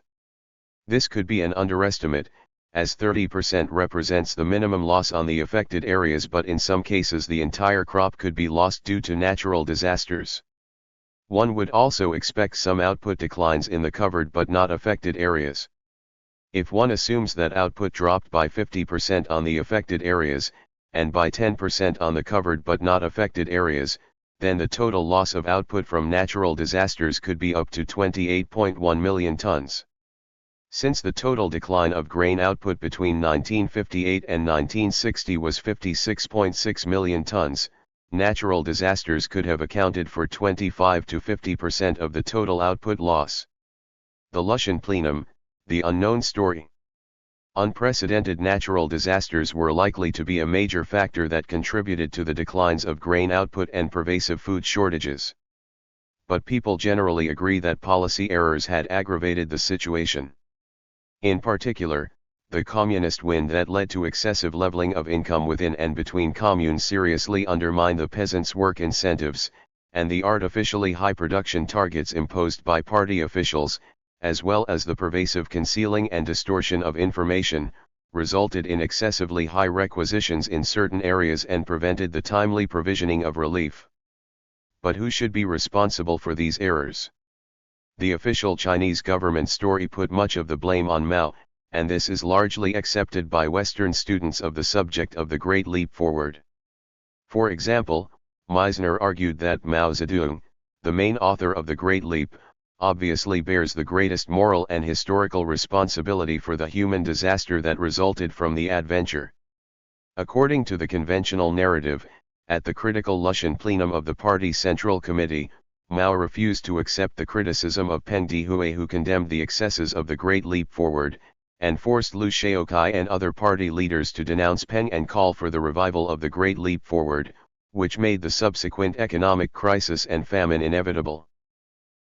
This could be an underestimate, as 30% represents the minimum loss on the affected areas, but in some cases the entire crop could be lost due to natural disasters. One would also expect some output declines in the covered but not affected areas. If one assumes that output dropped by 50% on the affected areas, and by 10% on the covered but not affected areas, then the total loss of output from natural disasters could be up to 28.1 million tons. Since the total decline of grain output between 1958 and 1960 was 56.6 million tons, natural disasters could have accounted for 25 to 50% of the total output loss. The Lushan plenum, the unknown story. Unprecedented natural disasters were likely to be a major factor that contributed to the declines of grain output and pervasive food shortages. But people generally agree that policy errors had aggravated the situation. In particular, the communist wind that led to excessive leveling of income within and between communes seriously undermined the peasants' work incentives, and the artificially high production targets imposed by party officials, as well as the pervasive concealing and distortion of information, resulted in excessively high requisitions in certain areas and prevented the timely provisioning of relief. But who should be responsible for these errors? The official Chinese government story put much of the blame on Mao, and this is largely accepted by Western students of the subject of the Great Leap Forward. For example, Meisner argued that Mao Zedong, the main author of the Great Leap, obviously bears the greatest moral and historical responsibility for the human disaster that resulted from the adventure. According to the conventional narrative, at the critical Lushan plenum of the Party Central Committee, Mao refused to accept the criticism of Peng Dehui, who condemned the excesses of the Great Leap Forward, and forced Liu Shaokai and other party leaders to denounce Peng and call for the revival of the Great Leap Forward, which made the subsequent economic crisis and famine inevitable.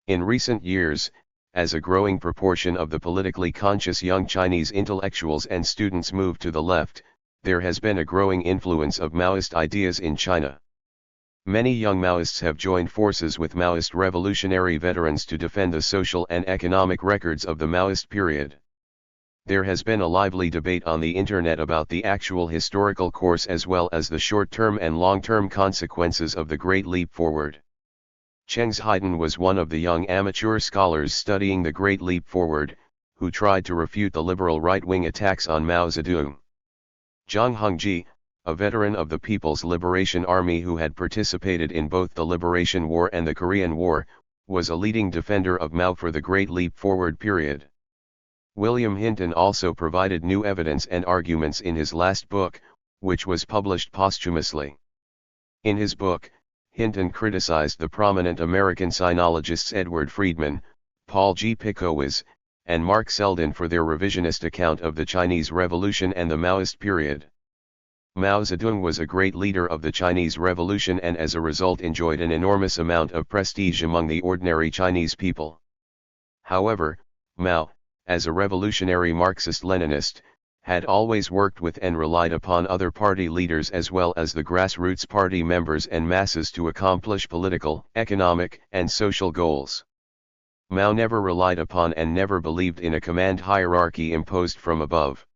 In recent years, as a growing proportion of the politically conscious young Chinese intellectuals and students move to the left, there has been a growing influence of Maoist ideas in China. Many young Maoists have joined forces with Maoist revolutionary veterans to defend the social and economic records of the Maoist period. There has been a lively debate on the internet about the actual historical course as well as the short-term and long-term consequences of the Great Leap Forward. Cheng Haiden was one of the young amateur scholars studying the Great Leap Forward, who tried to refute the liberal right-wing attacks on Mao Zedong. Zhang Hongji, a veteran of the People's Liberation Army who had participated in both the Liberation War and the Korean War, was a leading defender of Mao for the Great Leap Forward period. William Hinton also provided new evidence and arguments in his last book, which was published posthumously. In his book, Hinton criticized the prominent American sinologists Edward Friedman, Paul G. Picowas, and Mark Selden for their revisionist account of the Chinese Revolution and the Maoist period. Mao Zedong was a great leader of the Chinese Revolution and as a result enjoyed an enormous amount of prestige among the ordinary Chinese people. However, Mao, as a revolutionary Marxist-Leninist, had always worked with and relied upon other party leaders as well as the grassroots party members and masses to accomplish political, economic, and social goals. Mao never relied upon and never believed in a command hierarchy imposed from above.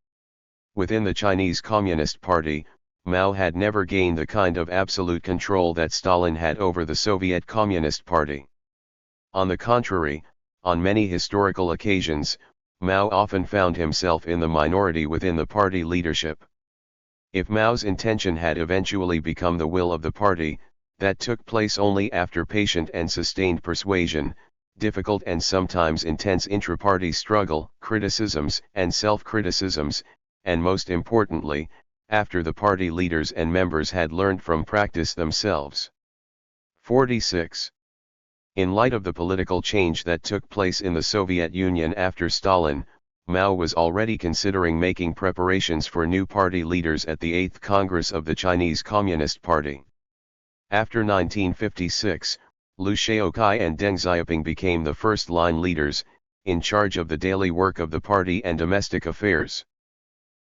Within the Chinese Communist Party, Mao had never gained the kind of absolute control that Stalin had over the Soviet Communist Party. On the contrary, on many historical occasions, Mao often found himself in the minority within the party leadership. If Mao's intention had eventually become the will of the party, that took place only after patient and sustained persuasion, difficult and sometimes intense intra-party struggle, criticisms and self-criticisms, and most importantly, after the party leaders and members had learned from practice themselves. 46. In light of the political change that took place in the Soviet Union after Stalin, Mao was already considering making preparations for new party leaders at the 8th Congress of the Chinese Communist Party. After 1956, Liu Shaokai and Deng Xiaoping became the first-line leaders, in charge of the daily work of the party and domestic affairs.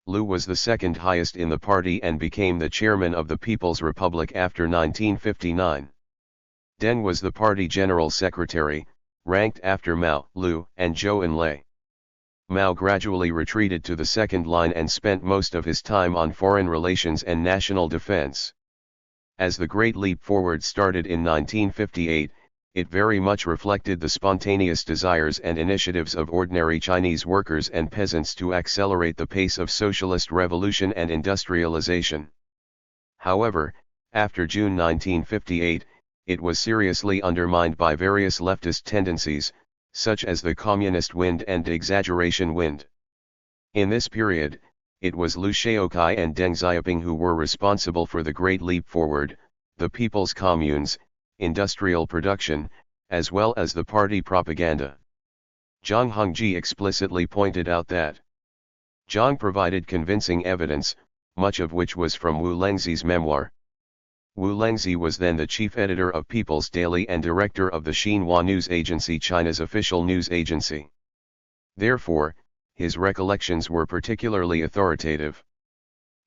Liu was the second highest in the party and became the chairman of the People's Republic after 1959. Deng was the party general secretary, ranked after Mao, Liu, and Zhou Enlai. Mao gradually retreated to the second line and spent most of his time on foreign relations and national defense. As the Great Leap Forward started in 1958, it very much reflected the spontaneous desires and initiatives of ordinary Chinese workers and peasants to accelerate the pace of socialist revolution and industrialization. However, after June 1958, it was seriously undermined by various leftist tendencies, such as the communist wind and exaggeration wind. In this period, it was Liu Shaoqai and Deng Xiaoping who were responsible for the Great Leap Forward, the People's Communes, industrial production, as well as the party propaganda. Zhang Hongji explicitly pointed out that Zhang provided convincing evidence, much of which was from Wu Lengzi's memoir. Wu Lengzi was then the chief editor of People's Daily and director of the Xinhua News Agency, China's official news agency. Therefore, his recollections were particularly authoritative.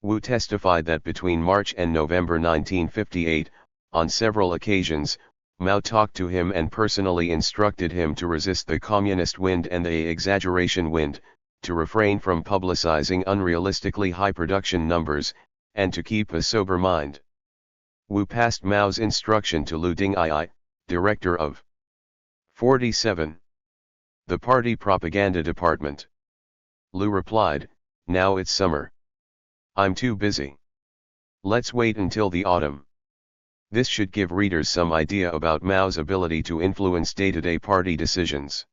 Wu testified that between March and November 1958, on several occasions, Mao talked to him and personally instructed him to resist the communist wind and the exaggeration wind, to refrain from publicizing unrealistically high production numbers, and to keep a sober mind. Wu passed Mao's instruction to Liu Ding'ai, director of 47. The party propaganda department. Liu replied, "Now it's summer. I'm too busy. Let's wait until the autumn." This should give readers some idea about Mao's ability to influence day-to-day party decisions.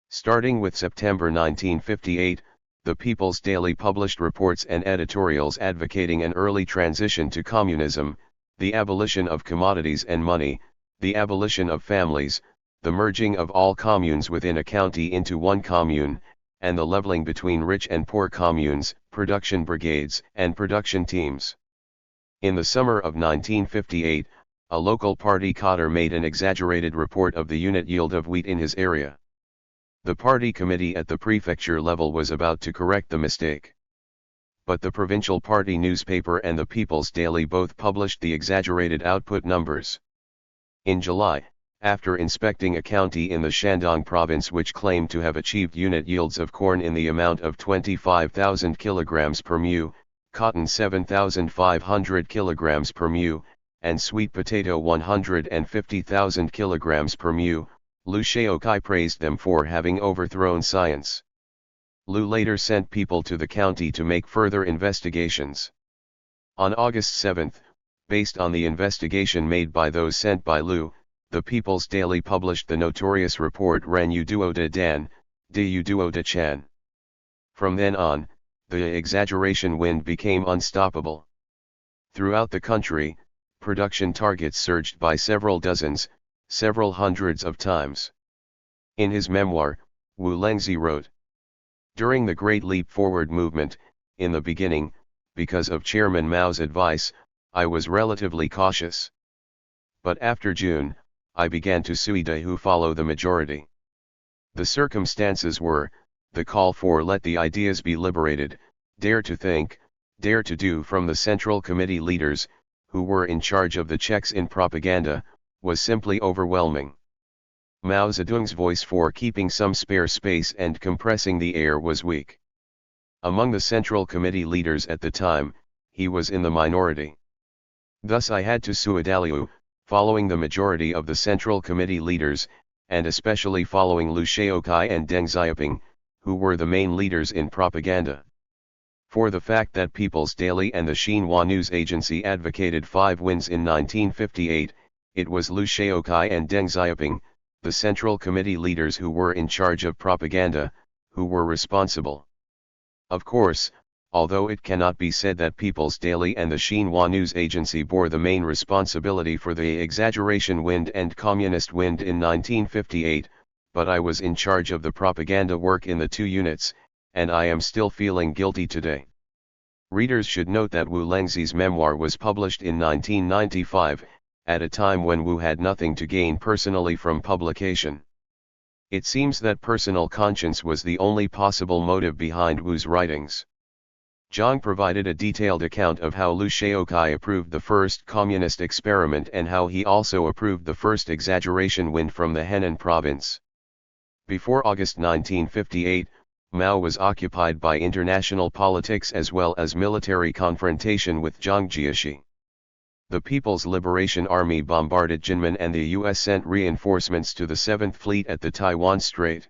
Starting with September 1958, the People's Daily published reports and editorials advocating an early transition to communism, the abolition of commodities and money, the abolition of families, the merging of all communes within a county into one commune, and the leveling between rich and poor communes, production brigades, and production teams. In the summer of 1958, a local party cadre made an exaggerated report of the unit yield of wheat in his area. The party committee at the prefecture level was about to correct the mistake. But the provincial party newspaper and the People's Daily both published the exaggerated output numbers. In July, after inspecting a county in the Shandong province which claimed to have achieved unit yields of corn in the amount of 25,000 kilograms per mu, cotton 7,500 kilograms per mu, and sweet potato 150,000 kilograms per mu, Liu Shaoqai praised them for having overthrown science. Liu later sent people to the county to make further investigations. On August 7, based on the investigation made by those sent by Liu, the People's Daily published the notorious report Ren Yu Duo de Dan, De Yu Duo de Chan. From then on, the exaggeration wind became unstoppable. Throughout the country, production targets surged by several dozens, several hundreds of times. In his memoir, Wu Lengzi wrote, "During the Great Leap Forward movement, in the beginning, because of Chairman Mao's advice, I was relatively cautious. But after June, I began to who follow the majority. The circumstances were, the call for let the ideas be liberated, dare to think, dare to do from the Central Committee leaders, who were in charge of the checks in propaganda, was simply overwhelming. Mao Zedong's voice for keeping some spare space and compressing the air was weak. Among the Central Committee leaders at the time, he was in the minority. Thus I had to Suidaliu, following the majority of the Central Committee leaders, and especially following Liu Shaoqai and Deng Xiaoping, who were the main leaders in propaganda. For the fact that People's Daily and the Xinhua News Agency advocated 5 wins in 1958, it was Liu Shaoqai and Deng Xiaoping, the Central Committee leaders who were in charge of propaganda, who were responsible. Of course, although it cannot be said that People's Daily and the Xinhua News Agency bore the main responsibility for the exaggeration wind and communist wind in 1958, but I was in charge of the propaganda work in the 2 units, and I am still feeling guilty today." Readers should note that Wu Lengzi's memoir was published in 1995, at a time when Wu had nothing to gain personally from publication. It seems that personal conscience was the only possible motive behind Wu's writings. Zhang provided a detailed account of how Liu Shaoqai approved the first communist experiment and how he also approved the first exaggeration wind from the Henan province. Before August 1958, Mao was occupied by international politics as well as military confrontation with Jiang Jieshi. The People's Liberation Army bombarded Jinmen and the US sent reinforcements to the 7th Fleet at the Taiwan Strait.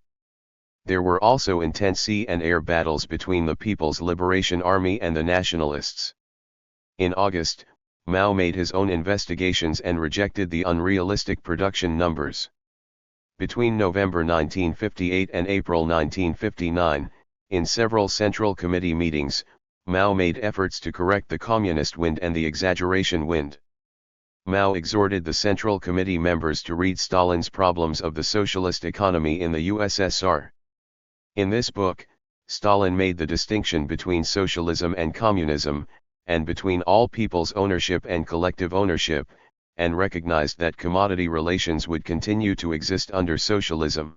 There were also intense sea and air battles between the People's Liberation Army and the Nationalists. In August, Mao made his own investigations and rejected the unrealistic production numbers. Between November 1958 and April 1959, in several Central Committee meetings, Mao made efforts to correct the communist wind and the exaggeration wind. Mao exhorted the Central Committee members to read Stalin's Problems of the Socialist Economy in the USSR. In this book, Stalin made the distinction between socialism and communism, and between all people's ownership and collective ownership, and recognized that commodity relations would continue to exist under socialism.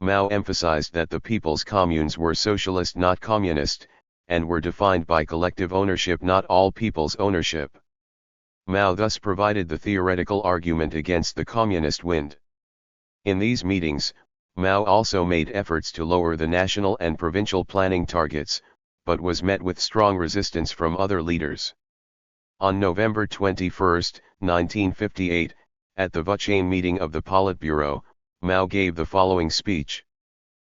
Mao emphasized that the people's communes were socialist not communist, and were defined by collective ownership not all people's ownership. Mao thus provided the theoretical argument against the communist wind. In these meetings, Mao also made efforts to lower the national and provincial planning targets, but was met with strong resistance from other leaders. On November 21, 1958, at the Vuchane meeting of the Politburo, Mao gave the following speech.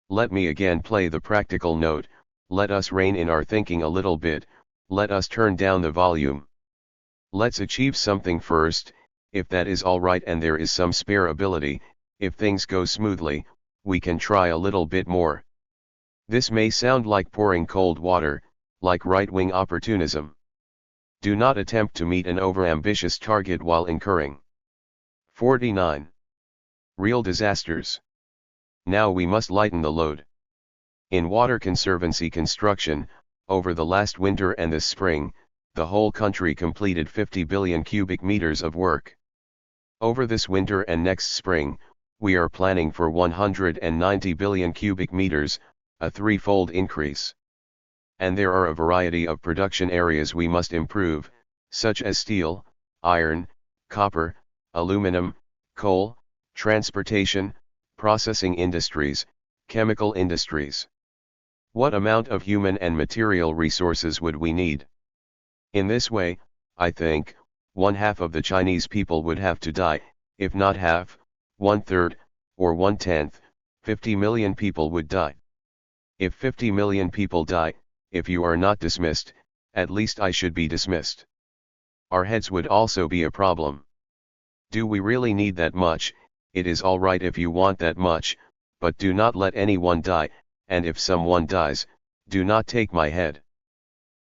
Let me again play the practical note, let us rein in our thinking a little bit, let us turn down the volume. Let's achieve something first, if that is all right and there is some spare ability, if things go smoothly, we can try a little bit more. This may sound like pouring cold water, like right-wing opportunism. Do not attempt to meet an overambitious target while incurring 49 real disasters. Now we must lighten the load. In water conservancy construction, over the last winter and this spring, the whole country completed 50 billion cubic meters of work. Over this winter and next spring, we are planning for 190 billion cubic meters, a threefold increase. And there are a variety of production areas we must improve, such as steel, iron, copper, aluminum, coal, transportation, processing industries, chemical industries. What amount of human and material resources would we need? In this way, I think, 1/2 of the Chinese people would have to die, if not half, 1/3, or 1/10, 50 million people would die. If 50 million people die, if you are not dismissed, at least I should be dismissed. Our heads would also be a problem. Do we really need that much? It is all right if you want that much, but do not let anyone die, and if someone dies, do not take my head.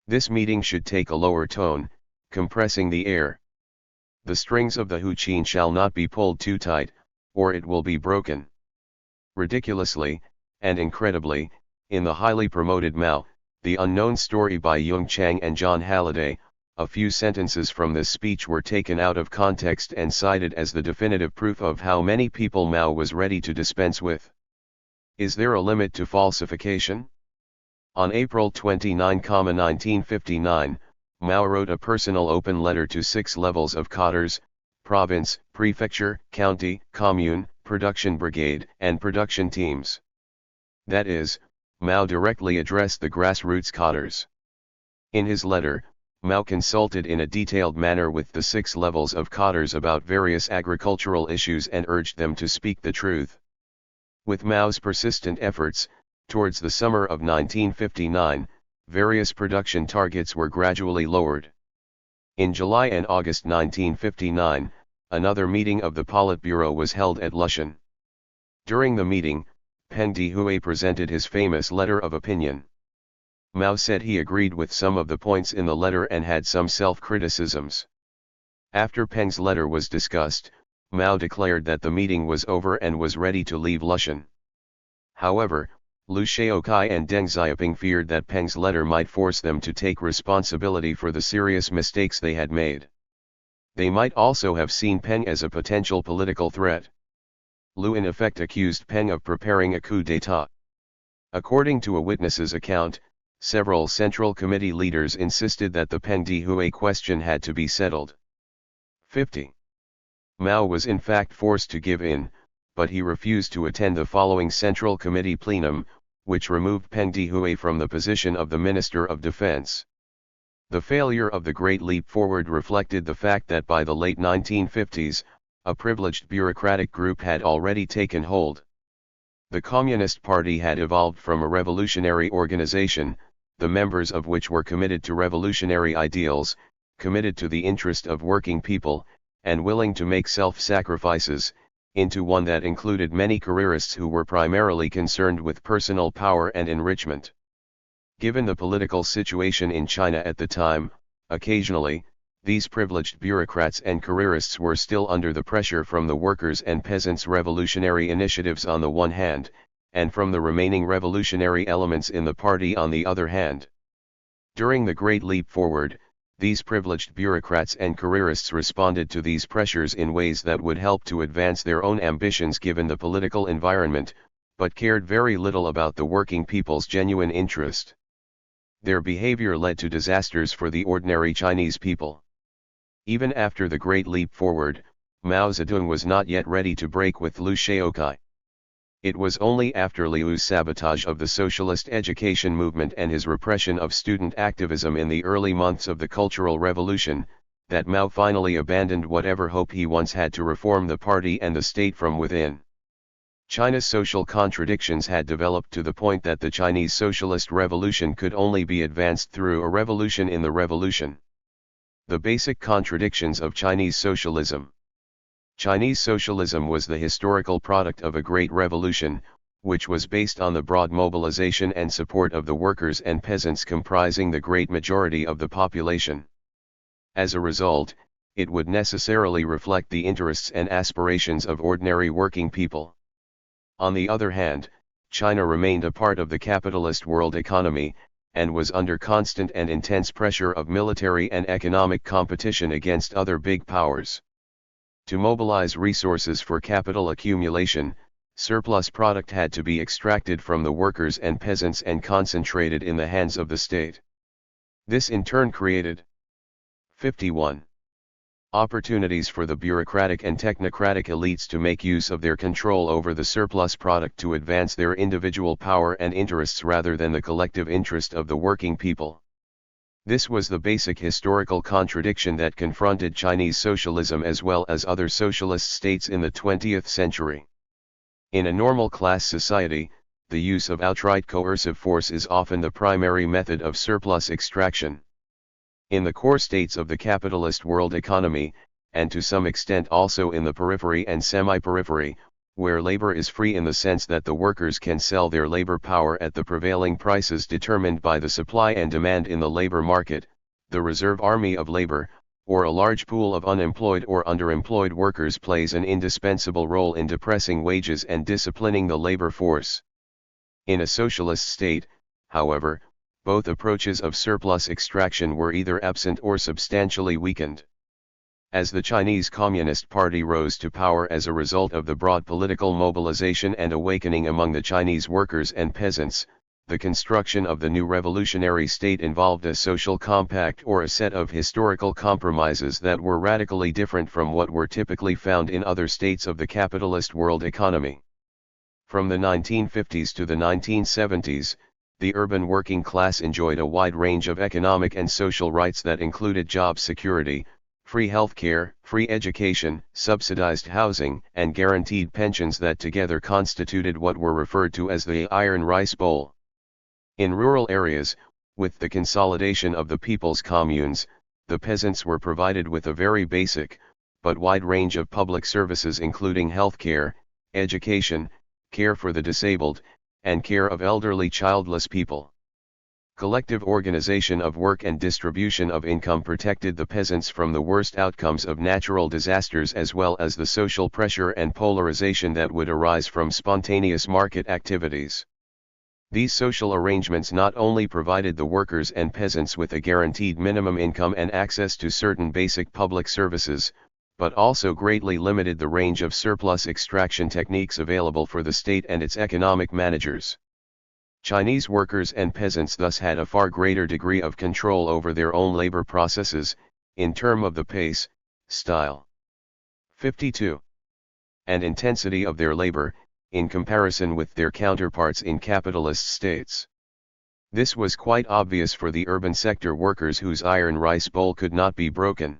This meeting should take a lower tone, compressing the air. The strings of the huqin shall not be pulled too tight, or it will be broken. Ridiculously, and incredibly, in the highly promoted Mao, The Unknown Story by Yung Chang and John Halliday, a few sentences from this speech were taken out of context and cited as the definitive proof of how many people Mao was ready to dispense with. Is there a limit to falsification? On April 29, 1959, Mao wrote a personal open letter to 6 levels of cadres: province, prefecture, county, commune, production brigade, and production teams. That is, Mao directly addressed the grassroots cadres. In his letter, Mao consulted in a detailed manner with the 6 levels of cadres about various agricultural issues and urged them to speak the truth. With Mao's persistent efforts, towards the summer of 1959, various production targets were gradually lowered. In July and August 1959, another meeting of the Politburo was held at Lushan. During the meeting, Peng Dehui presented his famous letter of opinion. Mao said he agreed with some of the points in the letter and had some self-criticisms. After Peng's letter was discussed, Mao declared that the meeting was over and was ready to leave Lushan. However, Liu Shaokai and Deng Xiaoping feared that Peng's letter might force them to take responsibility for the serious mistakes they had made. They might also have seen Peng as a potential political threat. Liu in effect accused Peng of preparing a coup d'état. According to a witness's account, several Central Committee leaders insisted that the Peng Dehui question had to be settled. 50. Mao was in fact forced to give in, but he refused to attend the following Central Committee plenum, which removed Peng Dehui from the position of the Minister of Defense. The failure of the Great Leap Forward reflected the fact that by the late 1950s, a privileged bureaucratic group had already taken hold. The Communist Party had evolved from a revolutionary organization, the members of which were committed to revolutionary ideals, committed to the interest of working people, and willing to make self-sacrifices, into one that included many careerists who were primarily concerned with personal power and enrichment. Given the political situation in China at the time, occasionally, these privileged bureaucrats and careerists were still under the pressure from the workers' and peasants' revolutionary initiatives on the one hand, and from the remaining revolutionary elements in the party on the other hand. During the Great Leap Forward, these privileged bureaucrats and careerists responded to these pressures in ways that would help to advance their own ambitions given the political environment, but cared very little about the working people's genuine interest. Their behavior led to disasters for the ordinary Chinese people. Even after the Great Leap Forward, Mao Zedong was not yet ready to break with Liu Shaoqai. It was only after Liu's sabotage of the socialist education movement and his repression of student activism in the early months of the Cultural Revolution, that Mao finally abandoned whatever hope he once had to reform the party and the state from within. China's social contradictions had developed to the point that the Chinese Socialist Revolution could only be advanced through a revolution in the revolution. The basic contradictions of Chinese socialism. Chinese socialism was the historical product of a great revolution, which was based on the broad mobilization and support of the workers and peasants comprising the great majority of the population. As a result, it would necessarily reflect the interests and aspirations of ordinary working people. On the other hand, China remained a part of the capitalist world economy, and was under constant and intense pressure of military and economic competition against other big powers. To mobilize resources for capital accumulation, surplus product had to be extracted from the workers and peasants and concentrated in the hands of the state. This in turn created 51. Opportunities for the bureaucratic and technocratic elites to make use of their control over the surplus product to advance their individual power and interests rather than the collective interest of the working people. This was the basic historical contradiction that confronted Chinese socialism as well as other socialist states in the 20th century. In a normal class society, the use of outright coercive force is often the primary method of surplus extraction. In the core states of the capitalist world economy, and to some extent also in the periphery and semi-periphery, where labor is free in the sense that the workers can sell their labor power at the prevailing prices determined by the supply and demand in the labor market, the reserve army of labor, or a large pool of unemployed or underemployed workers plays an indispensable role in depressing wages and disciplining the labor force. In a socialist state, however, both approaches of surplus extraction were either absent or substantially weakened. As the Chinese Communist Party rose to power as a result of the broad political mobilization and awakening among the Chinese workers and peasants, the construction of the new revolutionary state involved a social compact or a set of historical compromises that were radically different from what were typically found in other states of the capitalist world economy. From the 1950s to the 1970s, the urban working class enjoyed a wide range of economic and social rights that included job security, free healthcare, free education, subsidized housing, and guaranteed pensions that together constituted what were referred to as the Iron Rice Bowl. In rural areas, with the consolidation of the people's communes, the peasants were provided with a very basic, but wide range of public services including healthcare, education, care for the disabled, and care of elderly childless people. Collective organization of work and distribution of income protected the peasants from the worst outcomes of natural disasters as well as the social pressure and polarization that would arise from spontaneous market activities. These social arrangements not only provided the workers and peasants with a guaranteed minimum income and access to certain basic public services, but also greatly limited the range of surplus extraction techniques available for the state and its economic managers. Chinese workers and peasants thus had a far greater degree of control over their own labor processes, in terms of the pace, style, 52, and intensity of their labor, in comparison with their counterparts in capitalist states. This was quite obvious for the urban sector workers whose iron rice bowl could not be broken.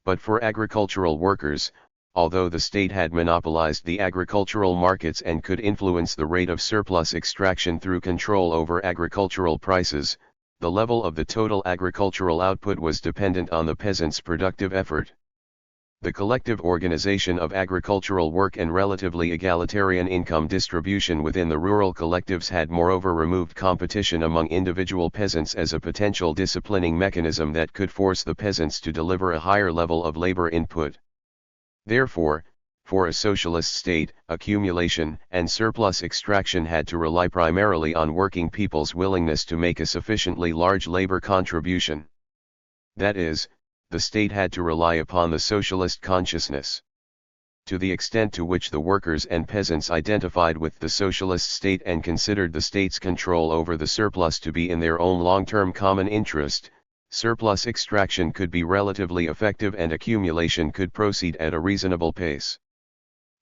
But for agricultural workers, although the state had monopolized the agricultural markets and could influence the rate of surplus extraction through control over agricultural prices, the level of the total agricultural output was dependent on the peasants' productive effort. The collective organization of agricultural work and relatively egalitarian income distribution within the rural collectives had moreover removed competition among individual peasants as a potential disciplining mechanism that could force the peasants to deliver a higher level of labor input. Therefore, for a socialist state, accumulation and surplus extraction had to rely primarily on working people's willingness to make a sufficiently large labor contribution. That is, the state had to rely upon the socialist consciousness. To the extent to which the workers and peasants identified with the socialist state and considered the state's control over the surplus to be in their own long-term common interest, surplus extraction could be relatively effective and accumulation could proceed at a reasonable pace.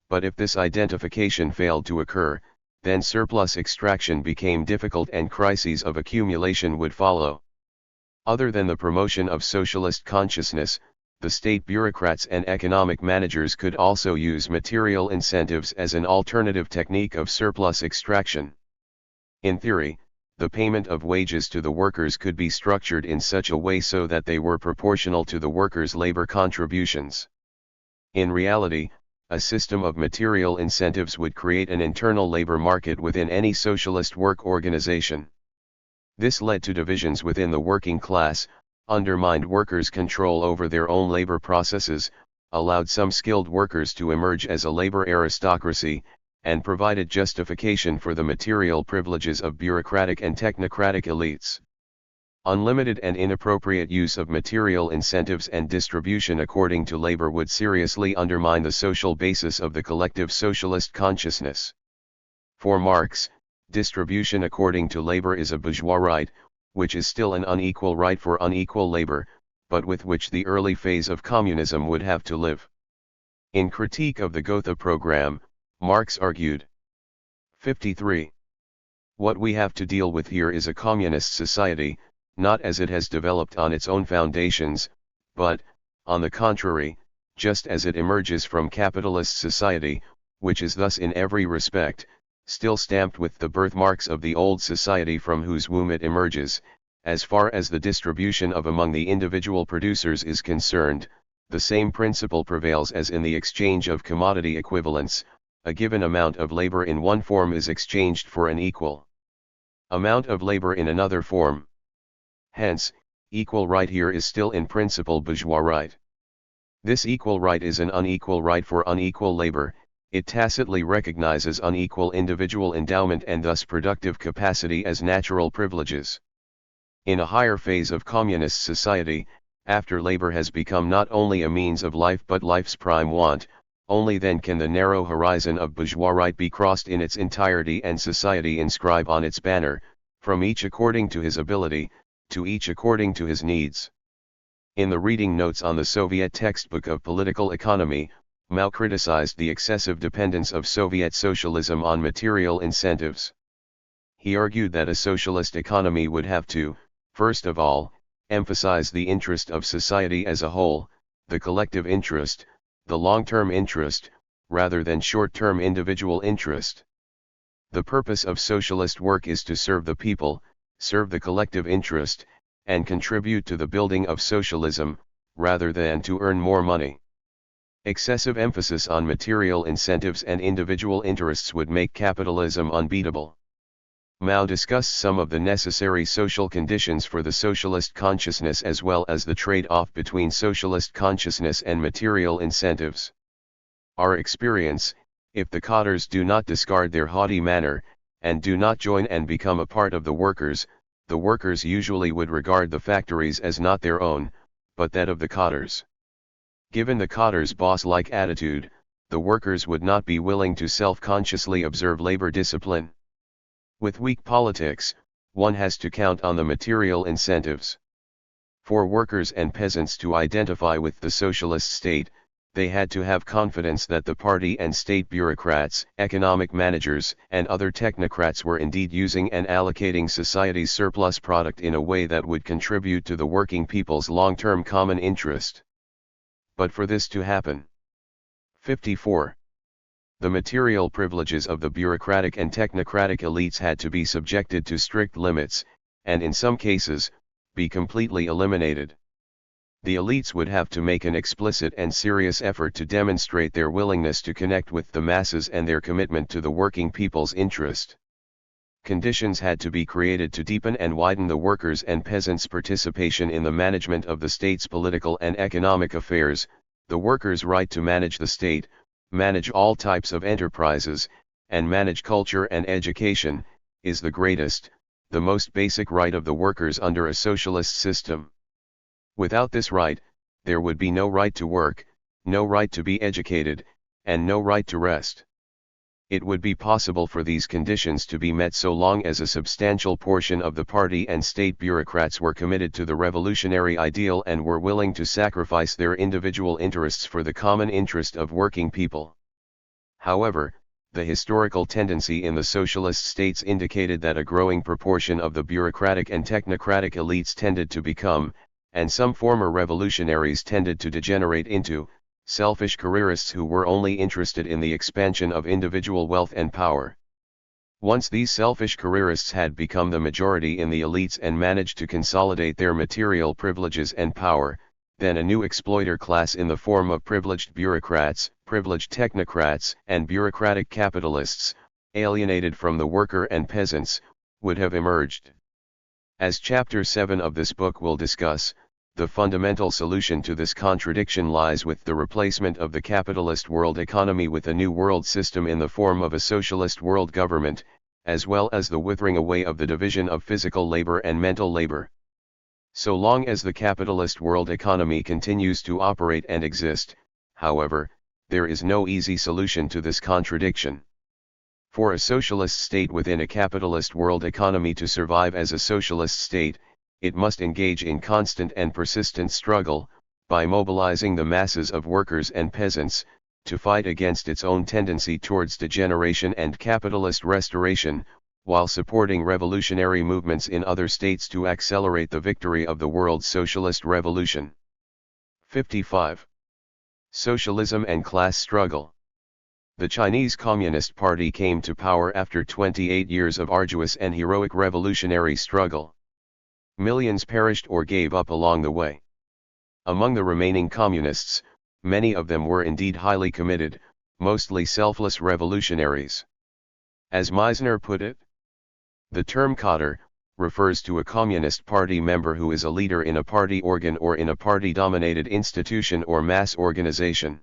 But if this identification failed to occur, then surplus extraction became difficult and crises of accumulation would follow. Other than the promotion of socialist consciousness, the state bureaucrats and economic managers could also use material incentives as an alternative technique of surplus extraction. In theory, the payment of wages to the workers could be structured in such a way so that they were proportional to the workers' labor contributions. In reality, a system of material incentives would create an internal labor market within any socialist work organization. This led to divisions within the working class, undermined workers' control over their own labor processes, allowed some skilled workers to emerge as a labor aristocracy, and provided justification for the material privileges of bureaucratic and technocratic elites. Unlimited and inappropriate use of material incentives and distribution according to labor would seriously undermine the social basis of the collective socialist consciousness. For Marx, distribution according to labor is a bourgeois right, which is still an unequal right for unequal labor, but with which the early phase of communism would have to live. In Critique of the Gotha Program, Marx argued, 53. What we have to deal with here is a communist society, not as it has developed on its own foundations, but, on the contrary, just as it emerges from capitalist society, which is thus in every respect, still stamped with the birthmarks of the old society from whose womb it emerges. As far as the distribution of among the individual producers is concerned, the same principle prevails as in the exchange of commodity equivalents. A given amount of labor in one form is exchanged for an equal amount of labor in another form. Hence, equal right here is still in principle bourgeois right. This equal right is an unequal right for unequal labor. It tacitly recognizes unequal individual endowment and thus productive capacity as natural privileges. In a higher phase of communist society, after labor has become not only a means of life but life's prime want, only then can the narrow horizon of bourgeois right be crossed in its entirety and society inscribe on its banner, from each according to his ability, to each according to his needs. In the reading notes on the Soviet textbook of political economy, Mao criticized the excessive dependence of Soviet socialism on material incentives. He argued that a socialist economy would have to, first of all, emphasize the interest of society as a whole, the collective interest, the long-term interest, rather than short-term individual interest. The purpose of socialist work is to serve the people, serve the collective interest, and contribute to the building of socialism, rather than to earn more money. Excessive emphasis on material incentives and individual interests would make capitalism unbeatable. Mao discussed some of the necessary social conditions for the socialist consciousness as well as the trade-off between socialist consciousness and material incentives. Our experience, if the cadres do not discard their haughty manner, and do not join and become a part of the workers usually would regard the factories as not their own, but that of the cadres. Given the cadres' boss-like attitude, the workers would not be willing to self-consciously observe labor discipline. With weak politics, one has to count on the material incentives. For workers and peasants to identify with the socialist state, they had to have confidence that the party and state bureaucrats, economic managers, and other technocrats were indeed using and allocating society's surplus product in a way that would contribute to the working people's long-term common interest. But for this to happen, 54. The material privileges of the bureaucratic and technocratic elites had to be subjected to strict limits, and in some cases, be completely eliminated. The elites would have to make an explicit and serious effort to demonstrate their willingness to connect with the masses and their commitment to the working people's interest. Conditions had to be created to deepen and widen the workers' and peasants' participation in the management of the state's political and economic affairs. The workers' right to manage the state, manage all types of enterprises, and manage culture and education, is the greatest, the most basic right of the workers under a socialist system. Without this right, there would be no right to work, no right to be educated, and no right to rest. It would be possible for these conditions to be met so long as a substantial portion of the party and state bureaucrats were committed to the revolutionary ideal and were willing to sacrifice their individual interests for the common interest of working people. However, the historical tendency in the socialist states indicated that a growing proportion of the bureaucratic and technocratic elites tended to become, and some former revolutionaries tended to degenerate into, selfish careerists who were only interested in the expansion of individual wealth and power. Once these selfish careerists had become the majority in the elites and managed to consolidate their material privileges and power, then a new exploiter class in the form of privileged bureaucrats, privileged technocrats, and bureaucratic capitalists, alienated from the worker and peasants, would have emerged. As Chapter 7 of this book will discuss, the fundamental solution to this contradiction lies with the replacement of the capitalist world economy with a new world system in the form of a socialist world government, as well as the withering away of the division of physical labor and mental labor. So long as the capitalist world economy continues to operate and exist, however, there is no easy solution to this contradiction. For a socialist state within a capitalist world economy to survive as a socialist state, it must engage in constant and persistent struggle, by mobilizing the masses of workers and peasants, to fight against its own tendency towards degeneration and capitalist restoration, while supporting revolutionary movements in other states to accelerate the victory of the world's socialist revolution. 55. Socialism and class struggle. The Chinese Communist Party came to power after 28 years of arduous and heroic revolutionary struggle. Millions perished or gave up along the way. Among the remaining communists, many of them were indeed highly committed, mostly selfless revolutionaries. As Meisner put it, the term cadre refers to a Communist Party member who is a leader in a party organ or in a party-dominated institution or mass organization.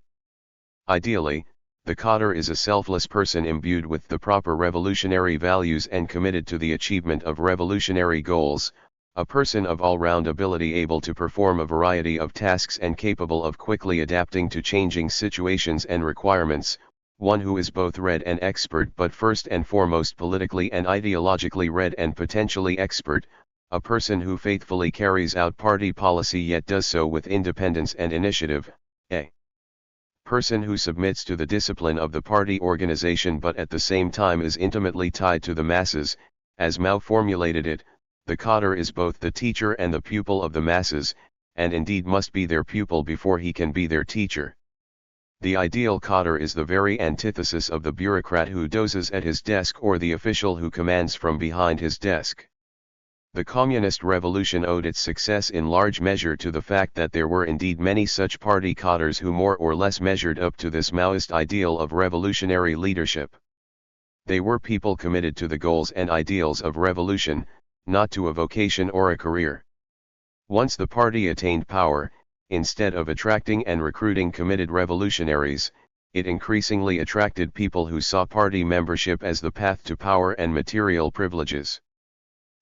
Ideally, the cadre is a selfless person imbued with the proper revolutionary values and committed to the achievement of revolutionary goals, a person of all-round ability able to perform a variety of tasks and capable of quickly adapting to changing situations and requirements, one who is both read and expert but first and foremost politically and ideologically read and potentially expert, a person who faithfully carries out party policy yet does so with independence and initiative, a person who submits to the discipline of the party organization but at the same time is intimately tied to the masses, as Mao formulated it. The cadre is both the teacher and the pupil of the masses, and indeed must be their pupil before he can be their teacher. The ideal cadre is the very antithesis of the bureaucrat who dozes at his desk or the official who commands from behind his desk. The communist revolution owed its success in large measure to the fact that there were indeed many such party cadres who more or less measured up to this Maoist ideal of revolutionary leadership. They were people committed to the goals and ideals of revolution, not to a vocation or a career. Once the party attained power, instead of attracting and recruiting committed revolutionaries, it increasingly attracted people who saw party membership as the path to power and material privileges.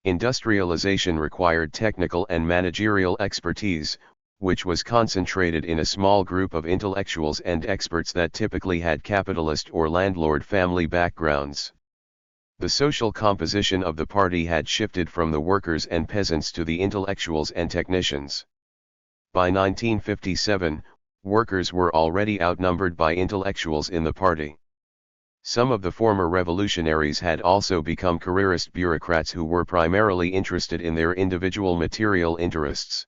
Industrialization required technical and managerial expertise, which was concentrated in a small group of intellectuals and experts that typically had capitalist or landlord family backgrounds. The social composition of the party had shifted from the workers and peasants to the intellectuals and technicians. By 1957, Workers were already outnumbered by intellectuals in the party. Some of the former revolutionaries had also become careerist bureaucrats who were primarily interested in their individual material interests.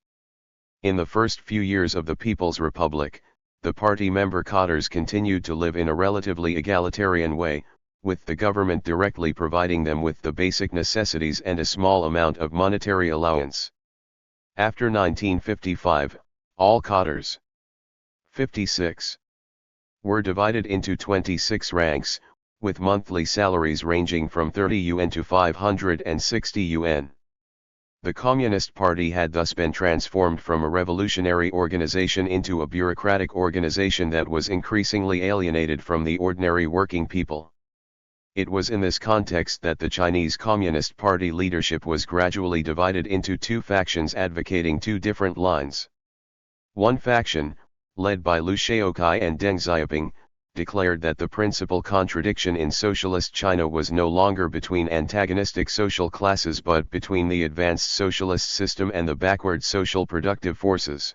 In the first few years of the People's Republic, the party member cadres continued to live in a relatively egalitarian way, with the government directly providing them with the basic necessities and a small amount of monetary allowance. After 1955, all cadres, 56, were divided into 26 ranks, with monthly salaries ranging from 30 yuan to 560 yuan. The Communist Party had thus been transformed from a revolutionary organization into a bureaucratic organization that was increasingly alienated from the ordinary working people. It was in this context that the Chinese Communist Party leadership was gradually divided into two factions advocating two different lines. One faction, led by Liu Shaoqai and Deng Xiaoping, declared that the principal contradiction in socialist China was no longer between antagonistic social classes but between the advanced socialist system and the backward social productive forces.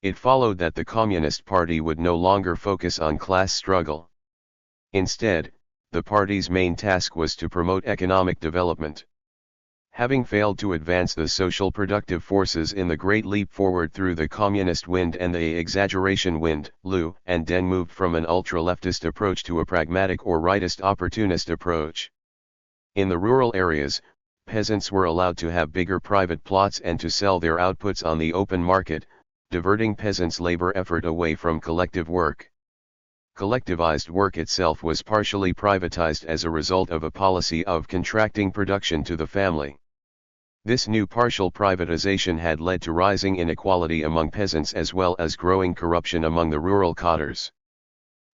It followed that the Communist Party would no longer focus on class struggle. Instead, the party's main task was to promote economic development. Having failed to advance the social productive forces in the Great Leap Forward through the Communist wind and the exaggeration wind, Liu and Deng moved from an ultra-leftist approach to a pragmatic or rightist opportunist approach. In the rural areas, peasants were allowed to have bigger private plots and to sell their outputs on the open market, diverting peasants' labor effort away from collective work. Collectivized work itself was partially privatized as a result of a policy of contracting production to the family. This new partial privatization had led to rising inequality among peasants as well as growing corruption among the rural cadres.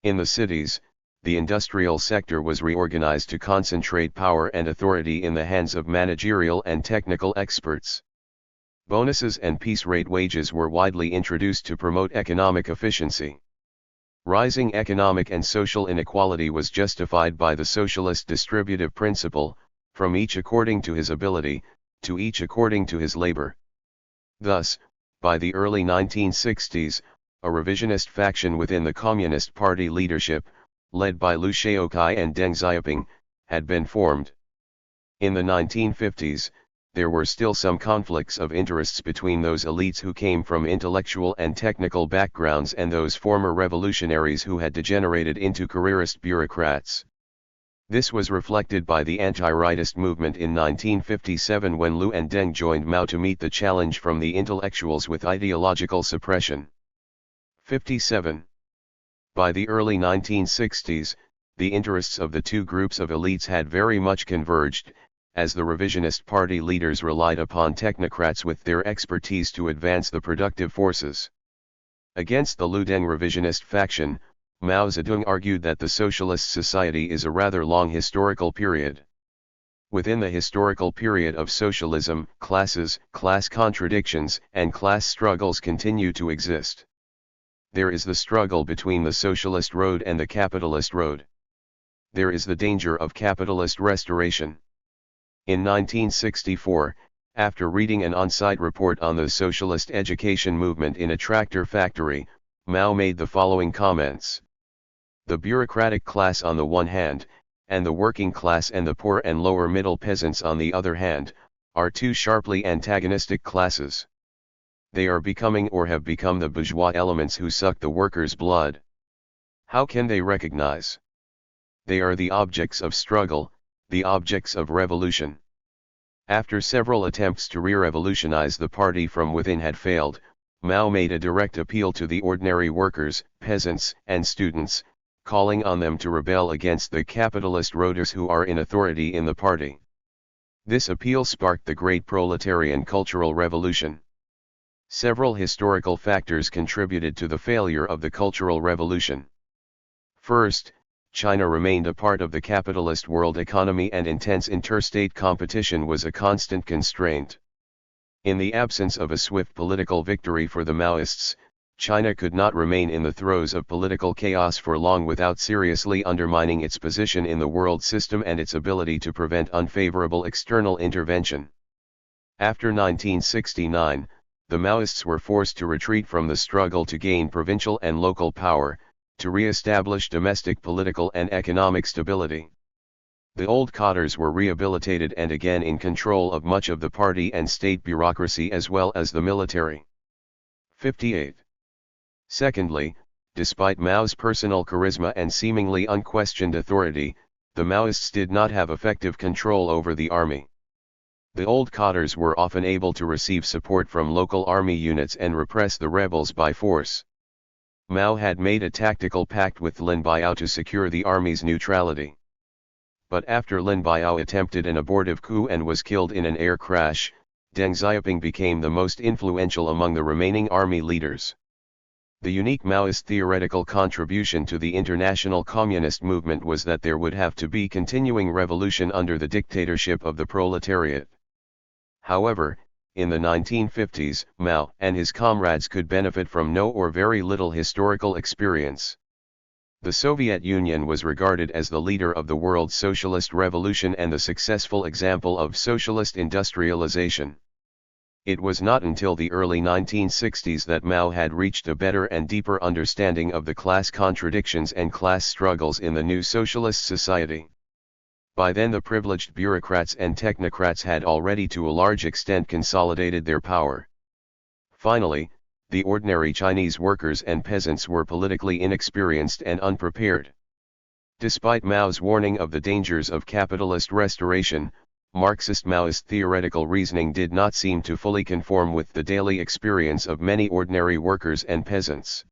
In the cities, the industrial sector was reorganized to concentrate power and authority in the hands of managerial and technical experts. Bonuses and piece rate wages were widely introduced to promote economic efficiency. Rising economic and social inequality was justified by the socialist distributive principle, from each according to his ability, to each according to his labor. Thus, by the early 1960s, a revisionist faction within the Communist Party leadership, led by Liu Shaoqai and Deng Xiaoping, had been formed. In the 1950s, there were still some conflicts of interests between those elites who came from intellectual and technical backgrounds and those former revolutionaries who had degenerated into careerist bureaucrats. This was reflected by the anti-rightist movement in 1957 when Liu and Deng joined Mao to meet the challenge from the intellectuals with ideological suppression. 57. By the early 1960s, the interests of the two groups of elites had very much converged, as the revisionist party leaders relied upon technocrats with their expertise to advance the productive forces. Against the Liu-Deng revisionist faction, Mao Zedong argued that the socialist society is a rather long historical period. Within the historical period of socialism, classes, class contradictions, and class struggles continue to exist. There is the struggle between the socialist road and the capitalist road. There is the danger of capitalist restoration. In 1964, after reading an on-site report on the socialist education movement in a tractor factory, Mao made the following comments. The bureaucratic class on the one hand, and the working class and the poor and lower middle peasants on the other hand, are two sharply antagonistic classes. They are becoming or have become the bourgeois elements who suck the workers' blood. How can they recognize? They are the objects of struggle, the objects of revolution. After several attempts to re-revolutionize the party from within had failed, Mao made a direct appeal to the ordinary workers, peasants, and students, calling on them to rebel against the capitalist roaders who are in authority in the party. This appeal sparked the Great Proletarian Cultural Revolution. Several historical factors contributed to the failure of the Cultural Revolution. First, China remained a part of the capitalist world economy and intense interstate competition was a constant constraint. In the absence of a swift political victory for the Maoists, China could not remain in the throes of political chaos for long without seriously undermining its position in the world system and its ability to prevent unfavorable external intervention. After 1969, the Maoists were forced to retreat from the struggle to gain provincial and local power, to re-establish domestic political and economic stability. The old cadres were rehabilitated and again in control of much of the party and state bureaucracy as well as the military. 58. Secondly, despite Mao's personal charisma and seemingly unquestioned authority, the Maoists did not have effective control over the army. The old cadres were often able to receive support from local army units and repress the rebels by force. Mao had made a tactical pact with Lin Biao to secure the army's neutrality. But after Lin Biao attempted an abortive coup and was killed in an air crash, Deng Xiaoping became the most influential among the remaining army leaders. The unique Maoist theoretical contribution to the international communist movement was that there would have to be continuing revolution under the dictatorship of the proletariat. However, in the 1950s, Mao and his comrades could benefit from no or very little historical experience. The Soviet Union was regarded as the leader of the world's socialist revolution and the successful example of socialist industrialization. It was not until the early 1960s that Mao had reached a better and deeper understanding of the class contradictions and class struggles in the new socialist society. By then the privileged bureaucrats and technocrats had already to a large extent consolidated their power. Finally, the ordinary Chinese workers and peasants were politically inexperienced and unprepared. Despite Mao's warning of the dangers of capitalist restoration, Marxist-Maoist theoretical reasoning did not seem to fully conform with the daily experience of many ordinary workers and peasants.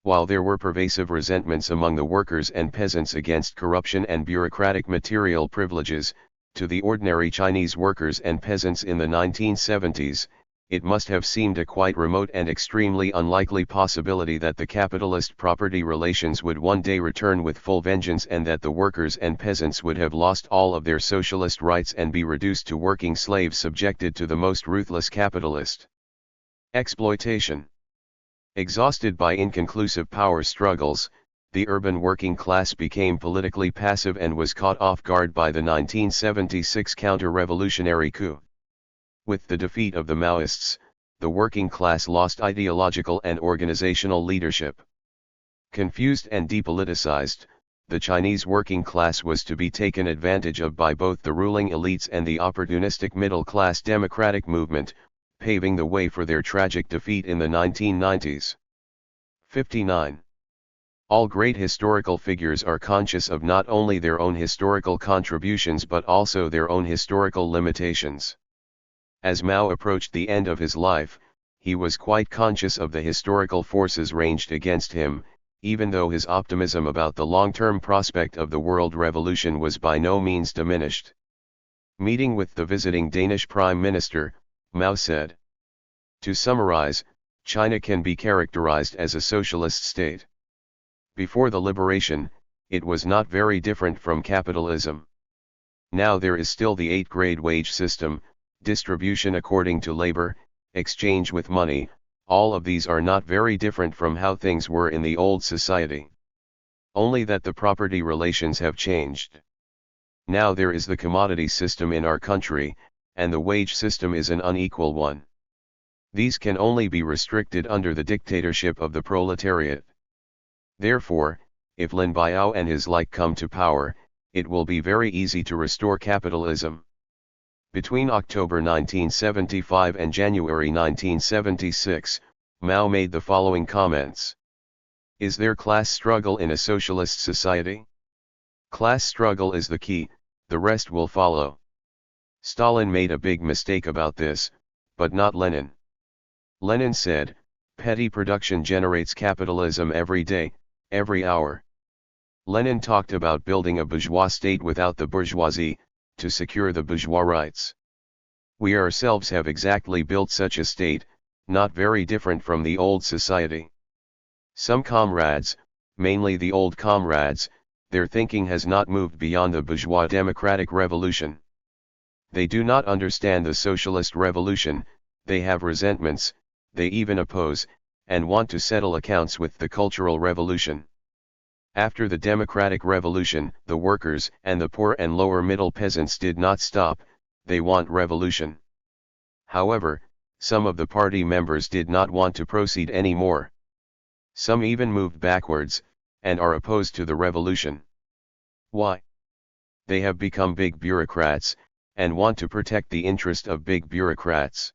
While there were pervasive resentments among the workers and peasants against corruption and bureaucratic material privileges, to the ordinary Chinese workers and peasants in the 1970s, it must have seemed a quite remote and extremely unlikely possibility that the capitalist property relations would one day return with full vengeance and that the workers and peasants would have lost all of their socialist rights and be reduced to working slaves subjected to the most ruthless capitalist exploitation. Exhausted by inconclusive power struggles, the urban working class became politically passive and was caught off guard by the 1976 counter-revolutionary coup. With the defeat of the Maoists, the working class lost ideological and organizational leadership. Confused and depoliticized, the Chinese working class was to be taken advantage of by both the ruling elites and the opportunistic middle-class democratic movement, paving the way for their tragic defeat in the 1990s. 59. All great historical figures are conscious of not only their own historical contributions but also their own historical limitations. As Mao approached the end of his life, he was quite conscious of the historical forces ranged against him, even though his optimism about the long-term prospect of the world revolution was by no means diminished. Meeting with the visiting Danish Prime Minister, Mao said, "To summarize, China can be characterized as a socialist state. Before the liberation, it was not very different from capitalism. Now there is still the 8-grade wage system, distribution according to labor, exchange with money. All of these are not very different from how things were in the old society. Only that the property relations have changed. Now there is the commodity system in our country, and the wage system is an unequal one. These can only be restricted under the dictatorship of the proletariat. Therefore, if Lin Biao and his like come to power, it will be very easy to restore capitalism." Between October 1975 and January 1976, Mao made the following comments. Is there class struggle in a socialist society? Class struggle is the key, the rest will follow. Stalin made a big mistake about this, but not Lenin. Lenin said, petty production generates capitalism every day, every hour. Lenin talked about building a bourgeois state without the bourgeoisie, to secure the bourgeois rights. We ourselves have exactly built such a state, not very different from the old society. Some comrades, mainly the old comrades, their thinking has not moved beyond the bourgeois democratic revolution. They do not understand the socialist revolution, they have resentments, they even oppose, and want to settle accounts with the cultural revolution. After the democratic revolution, the workers and the poor and lower middle peasants did not stop, they want revolution. However, some of the party members did not want to proceed anymore. Some even moved backwards, and are opposed to the revolution. Why? They have become big bureaucrats, and want to protect the interest of big bureaucrats.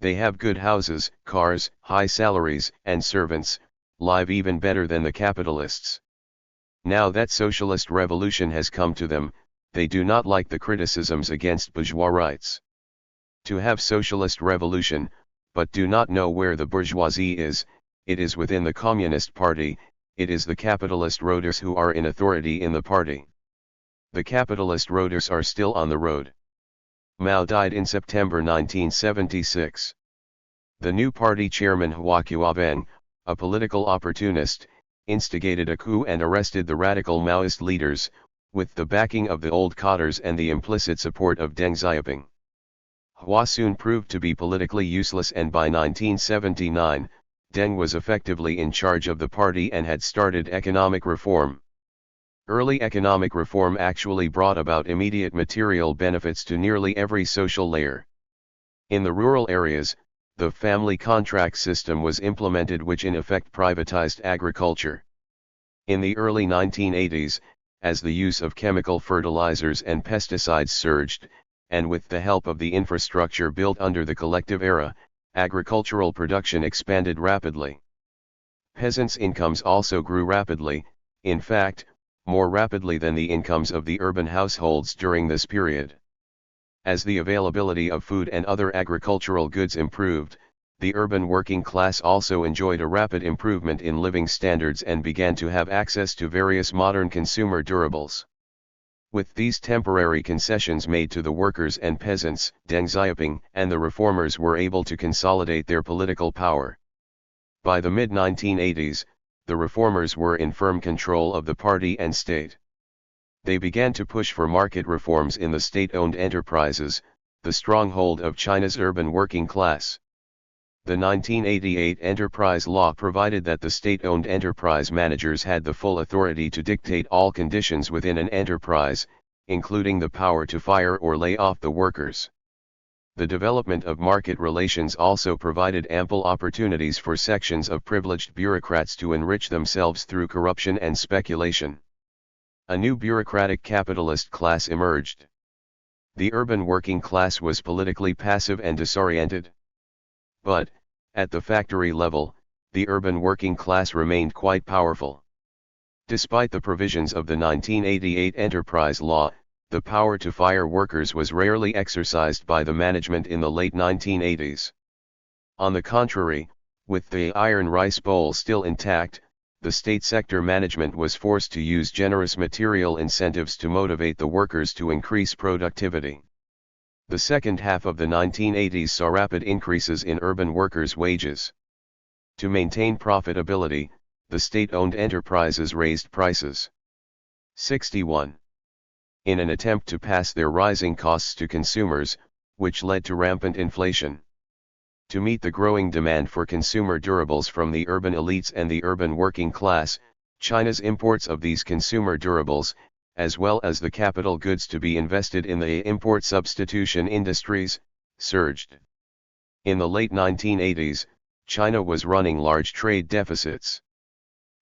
They have good houses, cars, high salaries, and servants, live even better than the capitalists. Now that socialist revolution has come to them, they do not like the criticisms against bourgeois rights. To have socialist revolution, but do not know where the bourgeoisie is, it is within the Communist Party, it is the capitalist roaders who are in authority in the party. The capitalist roaders are still on the road. Mao died in September 1976. The new party chairman Hua Qiaobang, a political opportunist, instigated a coup and arrested the radical Maoist leaders, with the backing of the old cadres and the implicit support of Deng Xiaoping. Hua soon proved to be politically useless, and by 1979, Deng was effectively in charge of the party and had started economic reform. Early economic reform actually brought about immediate material benefits to nearly every social layer. In the rural areas, the family contract system was implemented, which in effect privatized agriculture. In the early 1980s, as the use of chemical fertilizers and pesticides surged, and with the help of the infrastructure built under the collective era, agricultural production expanded rapidly. Peasants' incomes also grew rapidly, in fact, more rapidly than the incomes of the urban households during this period. As the availability of food and other agricultural goods improved, the urban working class also enjoyed a rapid improvement in living standards and began to have access to various modern consumer durables. With these temporary concessions made to the workers and peasants, Deng Xiaoping and the reformers were able to consolidate their political power. By the mid-1980s, the reformers were in firm control of the party and state. They began to push for market reforms in the state-owned enterprises, the stronghold of China's urban working class. The 1988 Enterprise Law provided that the state-owned enterprise managers had the full authority to dictate all conditions within an enterprise, including the power to fire or lay off the workers. The development of market relations also provided ample opportunities for sections of privileged bureaucrats to enrich themselves through corruption and speculation. A new bureaucratic capitalist class emerged. The urban working class was politically passive and disoriented. But, at the factory level, the urban working class remained quite powerful. Despite the provisions of the 1988 Enterprise Law, the power to fire workers was rarely exercised by the management in the late 1980s. On the contrary, with the iron rice bowl still intact, the state sector management was forced to use generous material incentives to motivate the workers to increase productivity. The second half of the 1980s saw rapid increases in urban workers' wages. To maintain profitability, the state-owned enterprises raised prices. 61. In an attempt to pass their rising costs to consumers, which led to rampant inflation. To meet the growing demand for consumer durables from the urban elites and the urban working class, China's imports of these consumer durables, as well as the capital goods to be invested in the import substitution industries, surged. In the late 1980s, China was running large trade deficits.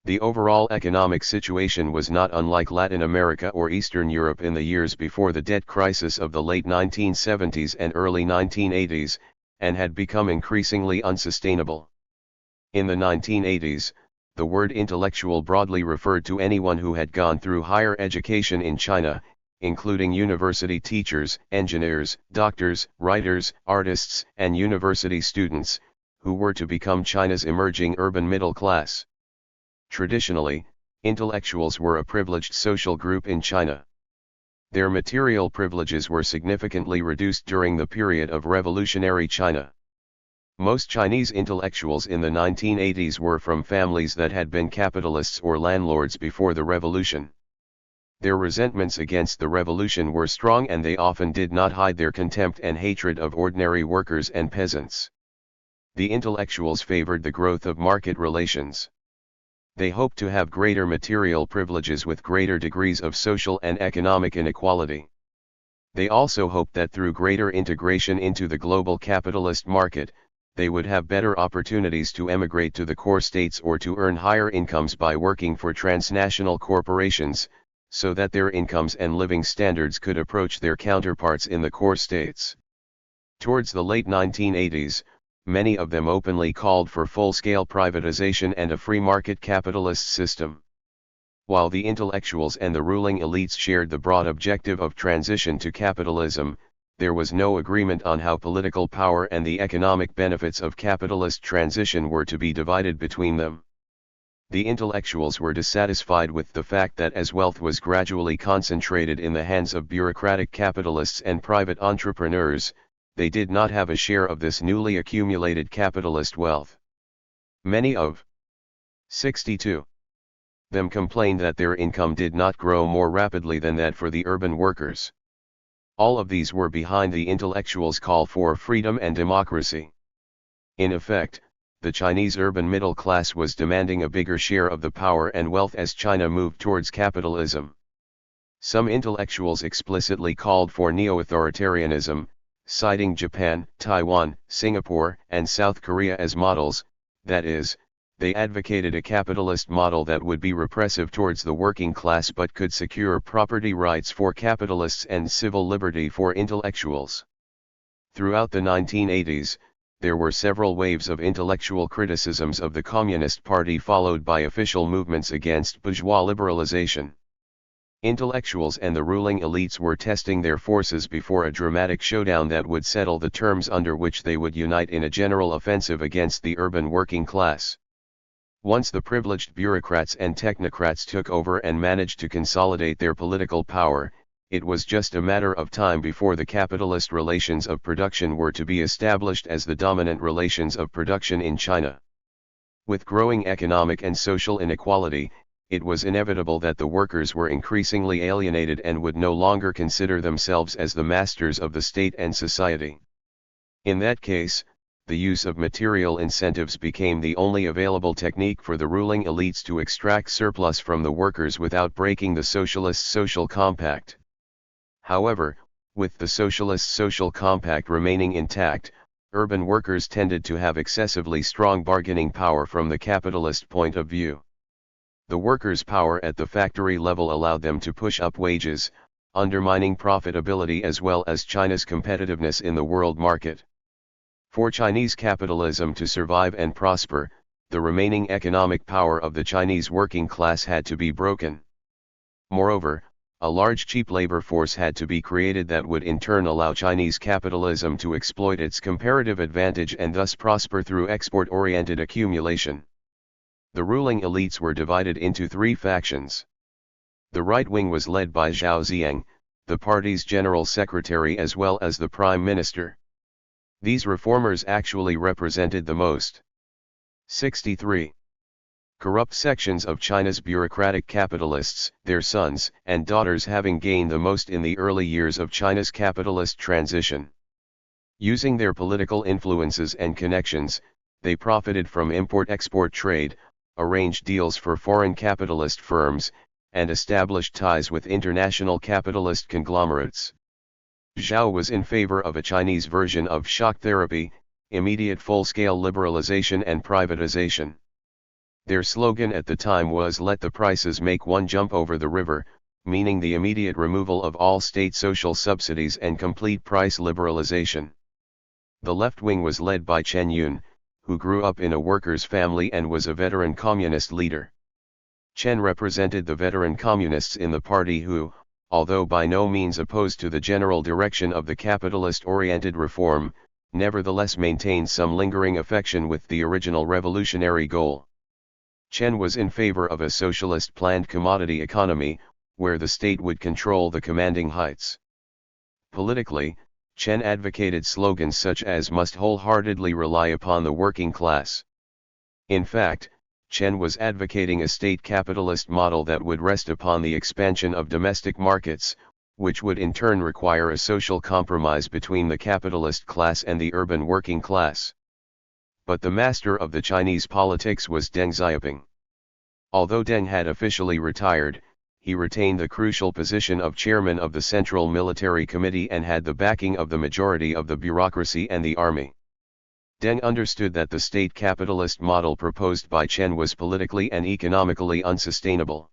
The overall economic situation was not unlike Latin America or Eastern Europe in the years before the debt crisis of the late 1970s and early 1980s, and had become increasingly unsustainable. In the 1980s, the word intellectual broadly referred to anyone who had gone through higher education in China, including university teachers, engineers, doctors, writers, artists, and university students, who were to become China's emerging urban middle class. Traditionally, intellectuals were a privileged social group in China. Their material privileges were significantly reduced during the period of revolutionary China. Most Chinese intellectuals in the 1980s were from families that had been capitalists or landlords before the revolution. Their resentments against the revolution were strong, and they often did not hide their contempt and hatred of ordinary workers and peasants. The intellectuals favored the growth of market relations. They hoped to have greater material privileges with greater degrees of social and economic inequality. They also hoped that through greater integration into the global capitalist market, they would have better opportunities to emigrate to the core states or to earn higher incomes by working for transnational corporations, so that their incomes and living standards could approach their counterparts in the core states. Towards the late 1980s, many of them openly called for full-scale privatization and a free market capitalist system. While the intellectuals and the ruling elites shared the broad objective of transition to capitalism, there was no agreement on how political power and the economic benefits of capitalist transition were to be divided between them. The intellectuals were dissatisfied with the fact that as wealth was gradually concentrated in the hands of bureaucratic capitalists and private entrepreneurs, they did not have a share of this newly accumulated capitalist wealth. Many of 62 them complained that their income did not grow more rapidly than that for the urban workers. All of these were behind the intellectuals' call for freedom and democracy. In effect, the Chinese urban middle class was demanding a bigger share of the power and wealth as China moved towards capitalism. Some intellectuals explicitly called for neo-authoritarianism, citing Japan, Taiwan, Singapore, and South Korea as models. That is, they advocated a capitalist model that would be repressive towards the working class but could secure property rights for capitalists and civil liberty for intellectuals. Throughout the 1980s, there were several waves of intellectual criticisms of the Communist Party followed by official movements against bourgeois liberalization. Intellectuals and the ruling elites were testing their forces before a dramatic showdown that would settle the terms under which they would unite in a general offensive against the urban working class. Once the privileged bureaucrats and technocrats took over and managed to consolidate their political power, it was just a matter of time before the capitalist relations of production were to be established as the dominant relations of production in China. With growing economic and social inequality, it was inevitable that the workers were increasingly alienated and would no longer consider themselves as the masters of the state and society. In that case, the use of material incentives became the only available technique for the ruling elites to extract surplus from the workers without breaking the socialist social compact. However, with the socialist social compact remaining intact, urban workers tended to have excessively strong bargaining power from the capitalist point of view. The workers' power at the factory level allowed them to push up wages, undermining profitability as well as China's competitiveness in the world market. For Chinese capitalism to survive and prosper, the remaining economic power of the Chinese working class had to be broken. Moreover, a large cheap labor force had to be created that would in turn allow Chinese capitalism to exploit its comparative advantage and thus prosper through export-oriented accumulation. The ruling elites were divided into three factions. The right wing was led by Zhao Ziyang, the party's general secretary as well as the prime minister. These reformers actually represented the most 63 corrupt sections of China's bureaucratic capitalists, their sons and daughters having gained the most in the early years of China's capitalist transition. Using their political influences and connections, they profited from import-export trade, arranged deals for foreign capitalist firms, and established ties with international capitalist conglomerates. Zhao was in favor of a Chinese version of shock therapy, immediate full-scale liberalization and privatization. Their slogan at the time was "Let the prices make one jump over the river," meaning the immediate removal of all state social subsidies and complete price liberalization. The left wing was led by Chen Yun, who grew up in a workers' family and was a veteran communist leader. Chen represented the veteran communists in the party who, although by no means opposed to the general direction of the capitalist-oriented reform, nevertheless maintained some lingering affection with the original revolutionary goal. Chen was in favor of a socialist planned commodity economy, where the state would control the commanding heights. Politically, Chen advocated slogans such as "must wholeheartedly rely upon the working class." In fact, Chen was advocating a state capitalist model that would rest upon the expansion of domestic markets, which would in turn require a social compromise between the capitalist class and the urban working class. But the master of the Chinese politics was Deng Xiaoping. Although Deng had officially retired, he retained the crucial position of chairman of the Central Military Committee and had the backing of the majority of the bureaucracy and the army. Deng understood that the state capitalist model proposed by Chen was politically and economically unsustainable.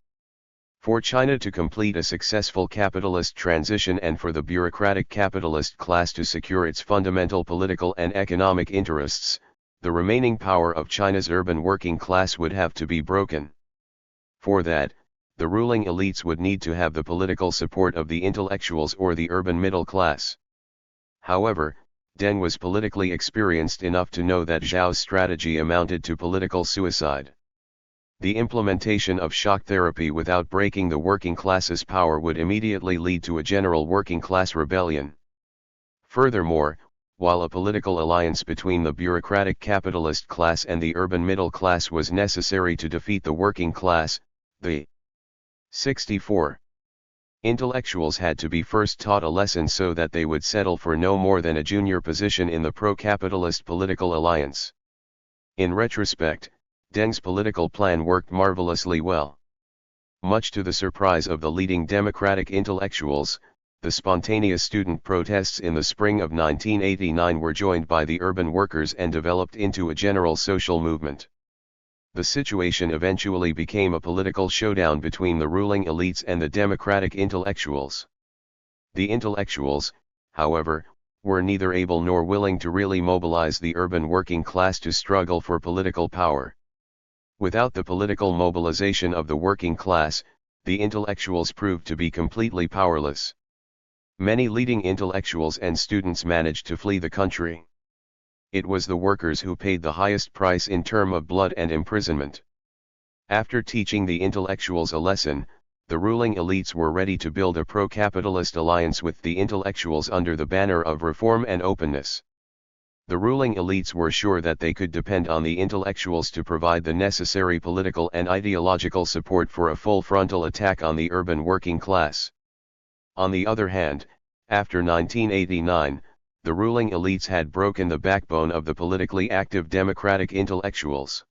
For China to complete a successful capitalist transition and for the bureaucratic capitalist class to secure its fundamental political and economic interests, the remaining power of China's urban working class would have to be broken. For that, the ruling elites would need to have the political support of the intellectuals or the urban middle class. However, Deng was politically experienced enough to know that Zhao's strategy amounted to political suicide. The implementation of shock therapy without breaking the working class's power would immediately lead to a general working class rebellion. Furthermore, while a political alliance between the bureaucratic capitalist class and the urban middle class was necessary to defeat the working class, the 64 intellectuals had to be first taught a lesson so that they would settle for no more than a junior position in the pro-capitalist political alliance. In retrospect, Deng's political plan worked marvelously well. Much to the surprise of the leading democratic intellectuals, the spontaneous student protests in the spring of 1989 were joined by the urban workers and developed into a general social movement. The situation eventually became a political showdown between the ruling elites and the democratic intellectuals. The intellectuals, however, were neither able nor willing to really mobilize the urban working class to struggle for political power. Without the political mobilization of the working class, the intellectuals proved to be completely powerless. Many leading intellectuals and students managed to flee the country. It was the workers who paid the highest price in terms of blood and imprisonment. After teaching the intellectuals a lesson, the ruling elites were ready to build a pro-capitalist alliance with the intellectuals under the banner of reform and openness. The ruling elites were sure that they could depend on the intellectuals to provide the necessary political and ideological support for a full frontal attack on the urban working class. On the other hand, after 1989, the ruling elites had broken the backbone of the politically active democratic intellectuals.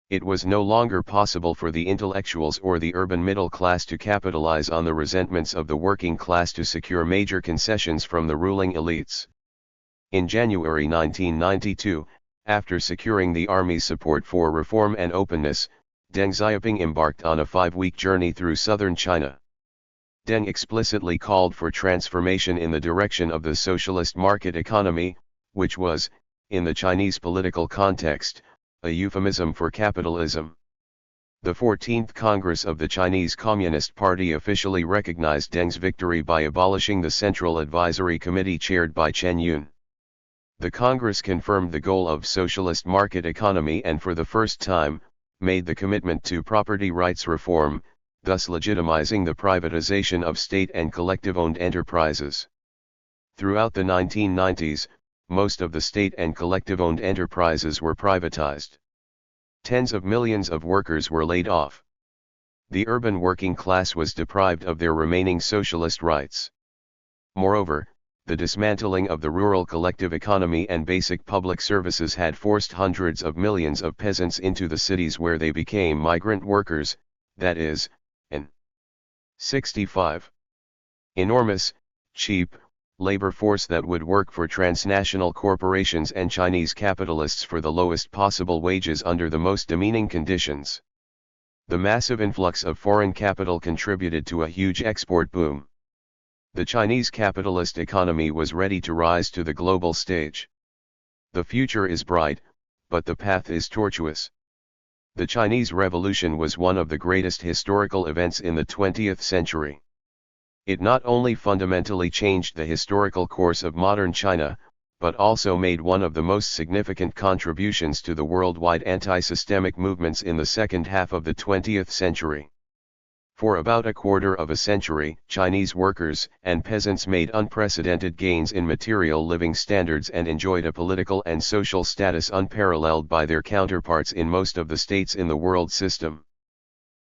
It was no longer possible for the intellectuals or the urban middle class to capitalize on the resentments of the working class to secure major concessions from the ruling elites. In January 1992, after securing the army's support for reform and openness, Deng Xiaoping embarked on a 5-week journey through southern China. Deng explicitly called for transformation in the direction of the socialist market economy, which was, in the Chinese political context, a euphemism for capitalism. The 14th Congress of the Chinese Communist Party officially recognized Deng's victory by abolishing the Central Advisory Committee chaired by Chen Yun. The Congress confirmed the goal of socialist market economy and for the first time, made the commitment to property rights reform, thus legitimizing the privatization of state and collective-owned enterprises. Throughout the 1990s, most of the state and collective-owned enterprises were privatized. Tens of millions of workers were laid off. The urban working class was deprived of their remaining socialist rights. Moreover, the dismantling of the rural collective economy and basic public services had forced hundreds of millions of peasants into the cities where they became migrant workers, that is, an 65. Enormous, cheap, labor force that would work for transnational corporations and Chinese capitalists for the lowest possible wages under the most demeaning conditions. The massive influx of foreign capital contributed to a huge export boom. The Chinese capitalist economy was ready to rise to the global stage. The future is bright, but the path is tortuous. The Chinese Revolution was one of the greatest historical events in the 20th century. It not only fundamentally changed the historical course of modern China, but also made one of the most significant contributions to the worldwide anti-systemic movements in the second half of the 20th century. For about a quarter of a century, Chinese workers and peasants made unprecedented gains in material living standards and enjoyed a political and social status unparalleled by their counterparts in most of the states in the world system.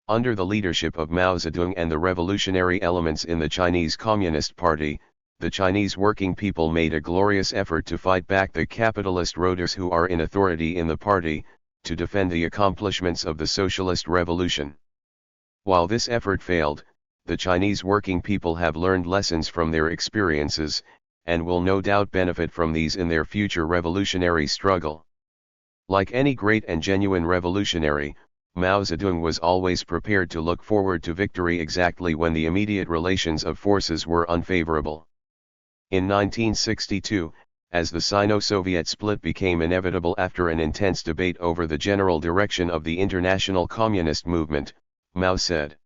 Under the leadership of Mao Zedong and the revolutionary elements in the Chinese Communist Party, the Chinese working people made a glorious effort to fight back the capitalist roaders who are in authority in the party, to defend the accomplishments of the socialist revolution. While this effort failed, the Chinese working people have learned lessons from their experiences, and will no doubt benefit from these in their future revolutionary struggle. Like any great and genuine revolutionary, Mao Zedong was always prepared to look forward to victory exactly when the immediate relations of forces were unfavorable. In 1962, as the Sino-Soviet split became inevitable after an intense debate over the general direction of the international communist movement, Mao said,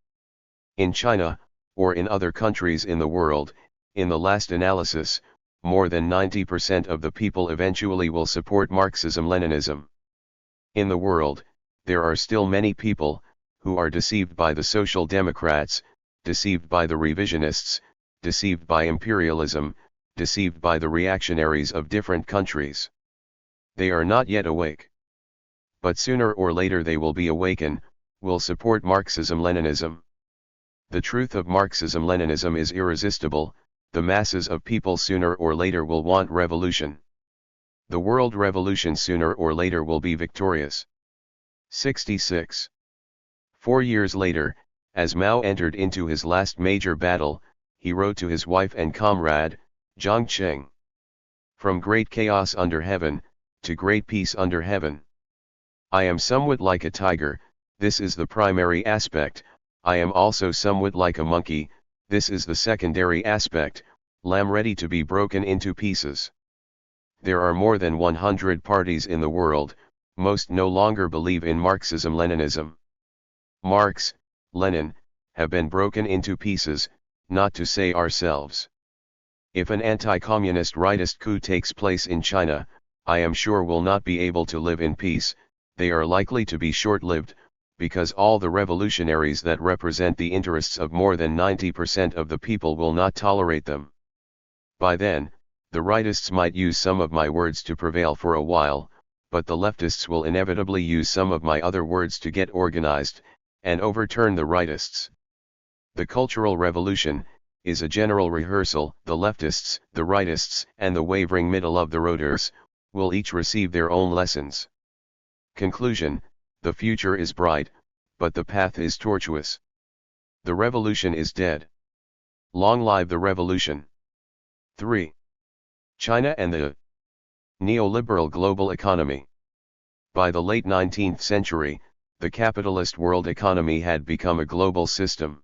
"In China, or in other countries in the world, in the last analysis, more than 90% of the people eventually will support Marxism-Leninism. In the world, there are still many people, who are deceived by the Social Democrats, deceived by the revisionists, deceived by imperialism, deceived by the reactionaries of different countries. They are not yet awake. But sooner or later they will be awakened, will support Marxism-Leninism. The truth of Marxism-Leninism is irresistible, the masses of people sooner or later will want revolution. The world revolution sooner or later will be victorious." 66. 4 years later, as Mao entered into his last major battle, he wrote to his wife and comrade, Jiang Qing, "From great chaos under heaven, to great peace under heaven. I am somewhat like a tiger, this is the primary aspect, I am also somewhat like a monkey, this is the secondary aspect, lamb ready to be broken into pieces. There are more than 100 parties in the world, most no longer believe in Marxism-Leninism. Marx, Lenin, have been broken into pieces, not to say ourselves. If an anti-communist rightist coup takes place in China, I am sure will not be able to live in peace, they are likely to be short-lived, because all the revolutionaries that represent the interests of more than 90% of the people will not tolerate them. By then, the rightists might use some of my words to prevail for a while, but the leftists will inevitably use some of my other words to get organized, and overturn the rightists. The Cultural Revolution is a general rehearsal, the leftists, the rightists, and the wavering middle of the roaders, will each receive their own lessons. Conclusion: the future is bright, but the path is tortuous. The revolution is dead. Long live the revolution. 3. China and the neoliberal global economy. By the late 19th century, the capitalist world economy had become a global system.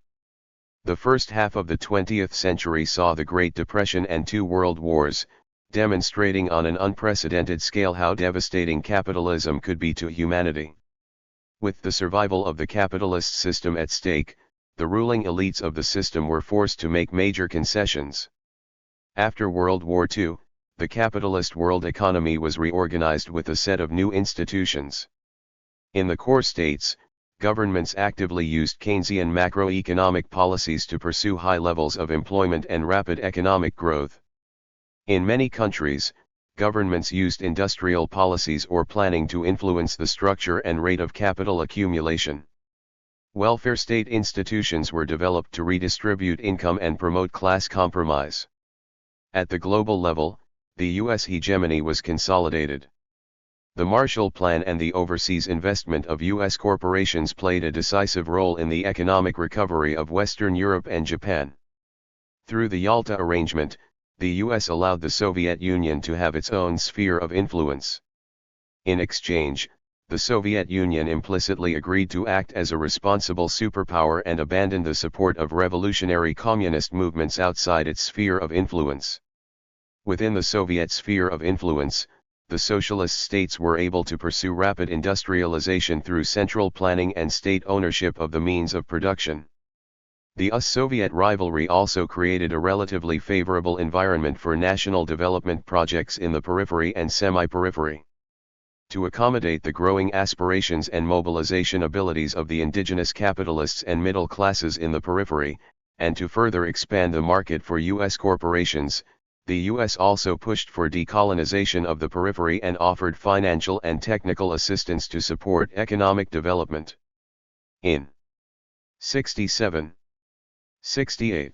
The first half of the 20th century saw the Great Depression and 2 world wars, demonstrating on an unprecedented scale how devastating capitalism could be to humanity. With the survival of the capitalist system at stake, the ruling elites of the system were forced to make major concessions. After World War II, the capitalist world economy was reorganized with a set of new institutions. In the core states, governments actively used Keynesian macroeconomic policies to pursue high levels of employment and rapid economic growth. In many countries, governments used industrial policies or planning to influence the structure and rate of capital accumulation. Welfare state institutions were developed to redistribute income and promote class compromise. At the global level, the U.S. hegemony was consolidated. The Marshall Plan and the overseas investment of U.S. corporations played a decisive role in the economic recovery of Western Europe and Japan. Through the Yalta Arrangement, the U.S. allowed the Soviet Union to have its own sphere of influence. In exchange, the Soviet Union implicitly agreed to act as a responsible superpower and abandon the support of revolutionary communist movements outside its sphere of influence. Within the Soviet sphere of influence, the socialist states were able to pursue rapid industrialization through central planning and state ownership of the means of production. The US-Soviet rivalry also created a relatively favorable environment for national development projects in the periphery and semi-periphery. To accommodate the growing aspirations and mobilization abilities of the indigenous capitalists and middle classes in the periphery, and to further expand the market for U.S. corporations, the U.S. also pushed for decolonization of the periphery and offered financial and technical assistance to support economic development. In 67, 68,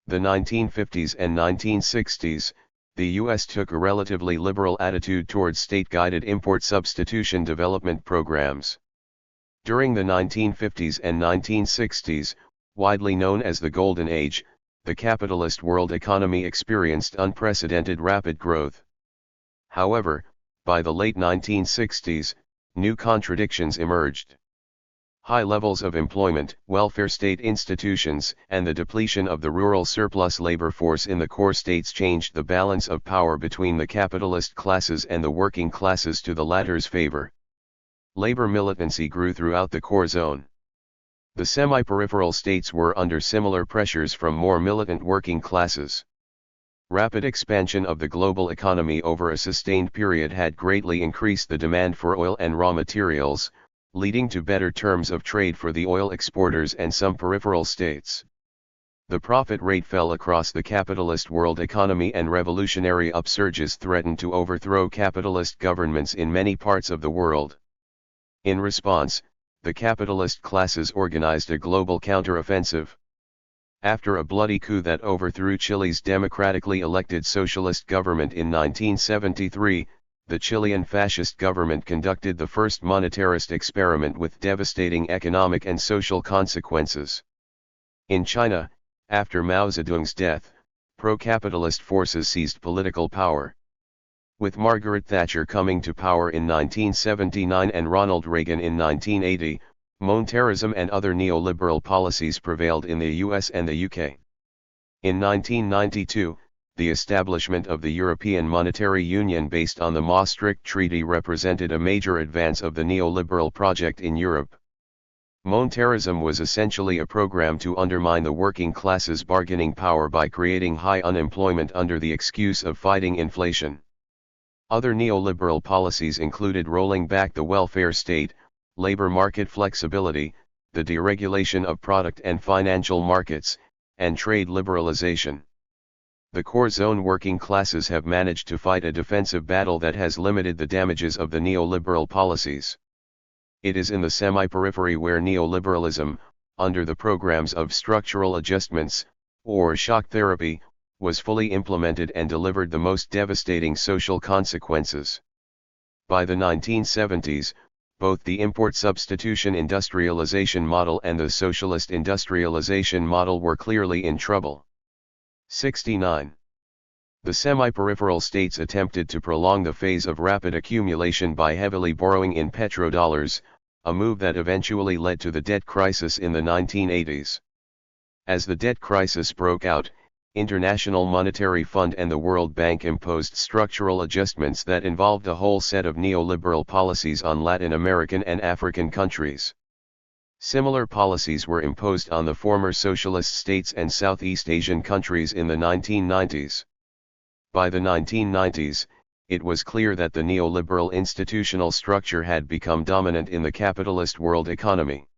the 1950s and 1960s, the U.S. took a relatively liberal attitude towards state-guided import substitution development programs. During the 1950s and 1960s, Widely known as the Golden Age, the capitalist world economy experienced unprecedented rapid growth. However, by the late 1960s, new contradictions emerged. High levels of employment, welfare state institutions, and the depletion of the rural surplus labor force in the core states changed the balance of power between the capitalist classes and the working classes to the latter's favor. Labor militancy grew throughout the core zone. The semi-peripheral states were under similar pressures from more militant working classes. Rapid expansion of the global economy over a sustained period had greatly increased the demand for oil and raw materials, leading to better terms of trade for the oil exporters and some peripheral states. The profit rate fell across the capitalist world economy, and revolutionary upsurges threatened to overthrow capitalist governments in many parts of the world. In response, the capitalist classes organized a global counteroffensive. After a bloody coup that overthrew Chile's democratically elected socialist government in 1973, the Chilean fascist government conducted the first monetarist experiment with devastating economic and social consequences. In China, after Mao Zedong's death, pro-capitalist forces seized political power. With Margaret Thatcher coming to power in 1979 and Ronald Reagan in 1980, monetarism and other neoliberal policies prevailed in the US and the UK. In 1992, the establishment of the European Monetary Union based on the Maastricht Treaty represented a major advance of the neoliberal project in Europe. Monetarism was essentially a program to undermine the working class's bargaining power by creating high unemployment under the excuse of fighting inflation. Other neoliberal policies included rolling back the welfare state, labor market flexibility, the deregulation of product and financial markets, and trade liberalization. The core zone working classes have managed to fight a defensive battle that has limited the damages of the neoliberal policies. It is in the semi-periphery where neoliberalism, under the programs of structural adjustments, or shock therapy, was fully implemented and delivered the most devastating social consequences. By the 1970s, both the import substitution industrialization model and the socialist industrialization model were clearly in trouble. 69. The semi-peripheral states attempted to prolong the phase of rapid accumulation by heavily borrowing in petrodollars, a move that eventually led to the debt crisis in the 1980s. As the debt crisis broke out, International Monetary Fund and the World Bank imposed structural adjustments that involved a whole set of neoliberal policies on Latin American and African countries. Similar policies were imposed on the former socialist states and Southeast Asian countries in the 1990s. By the 1990s, it was clear that the neoliberal institutional structure had become dominant in the capitalist world economy.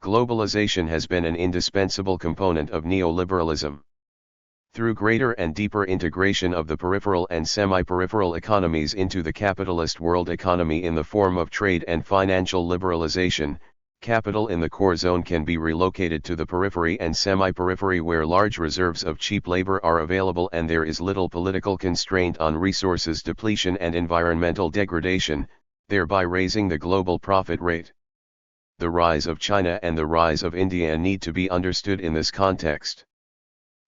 Globalization has been an indispensable component of neoliberalism. Through greater and deeper integration of the peripheral and semi-peripheral economies into the capitalist world economy in the form of trade and financial liberalization, capital in the core zone can be relocated to the periphery and semi-periphery where large reserves of cheap labor are available and there is little political constraint on resources depletion and environmental degradation, thereby raising the global profit rate. The rise of China and the rise of India need to be understood in this context.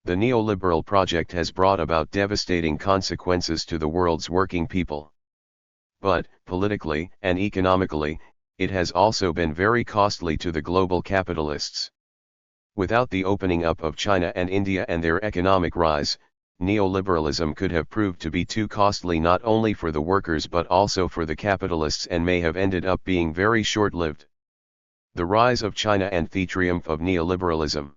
The neoliberal project has brought about devastating consequences to the world's working people. But, politically and economically, it has also been very costly to the global capitalists. Without the opening up of China and India and their economic rise, neoliberalism could have proved to be too costly not only for the workers but also for the capitalists and may have ended up being very short-lived. The rise of China and the triumph of neoliberalism.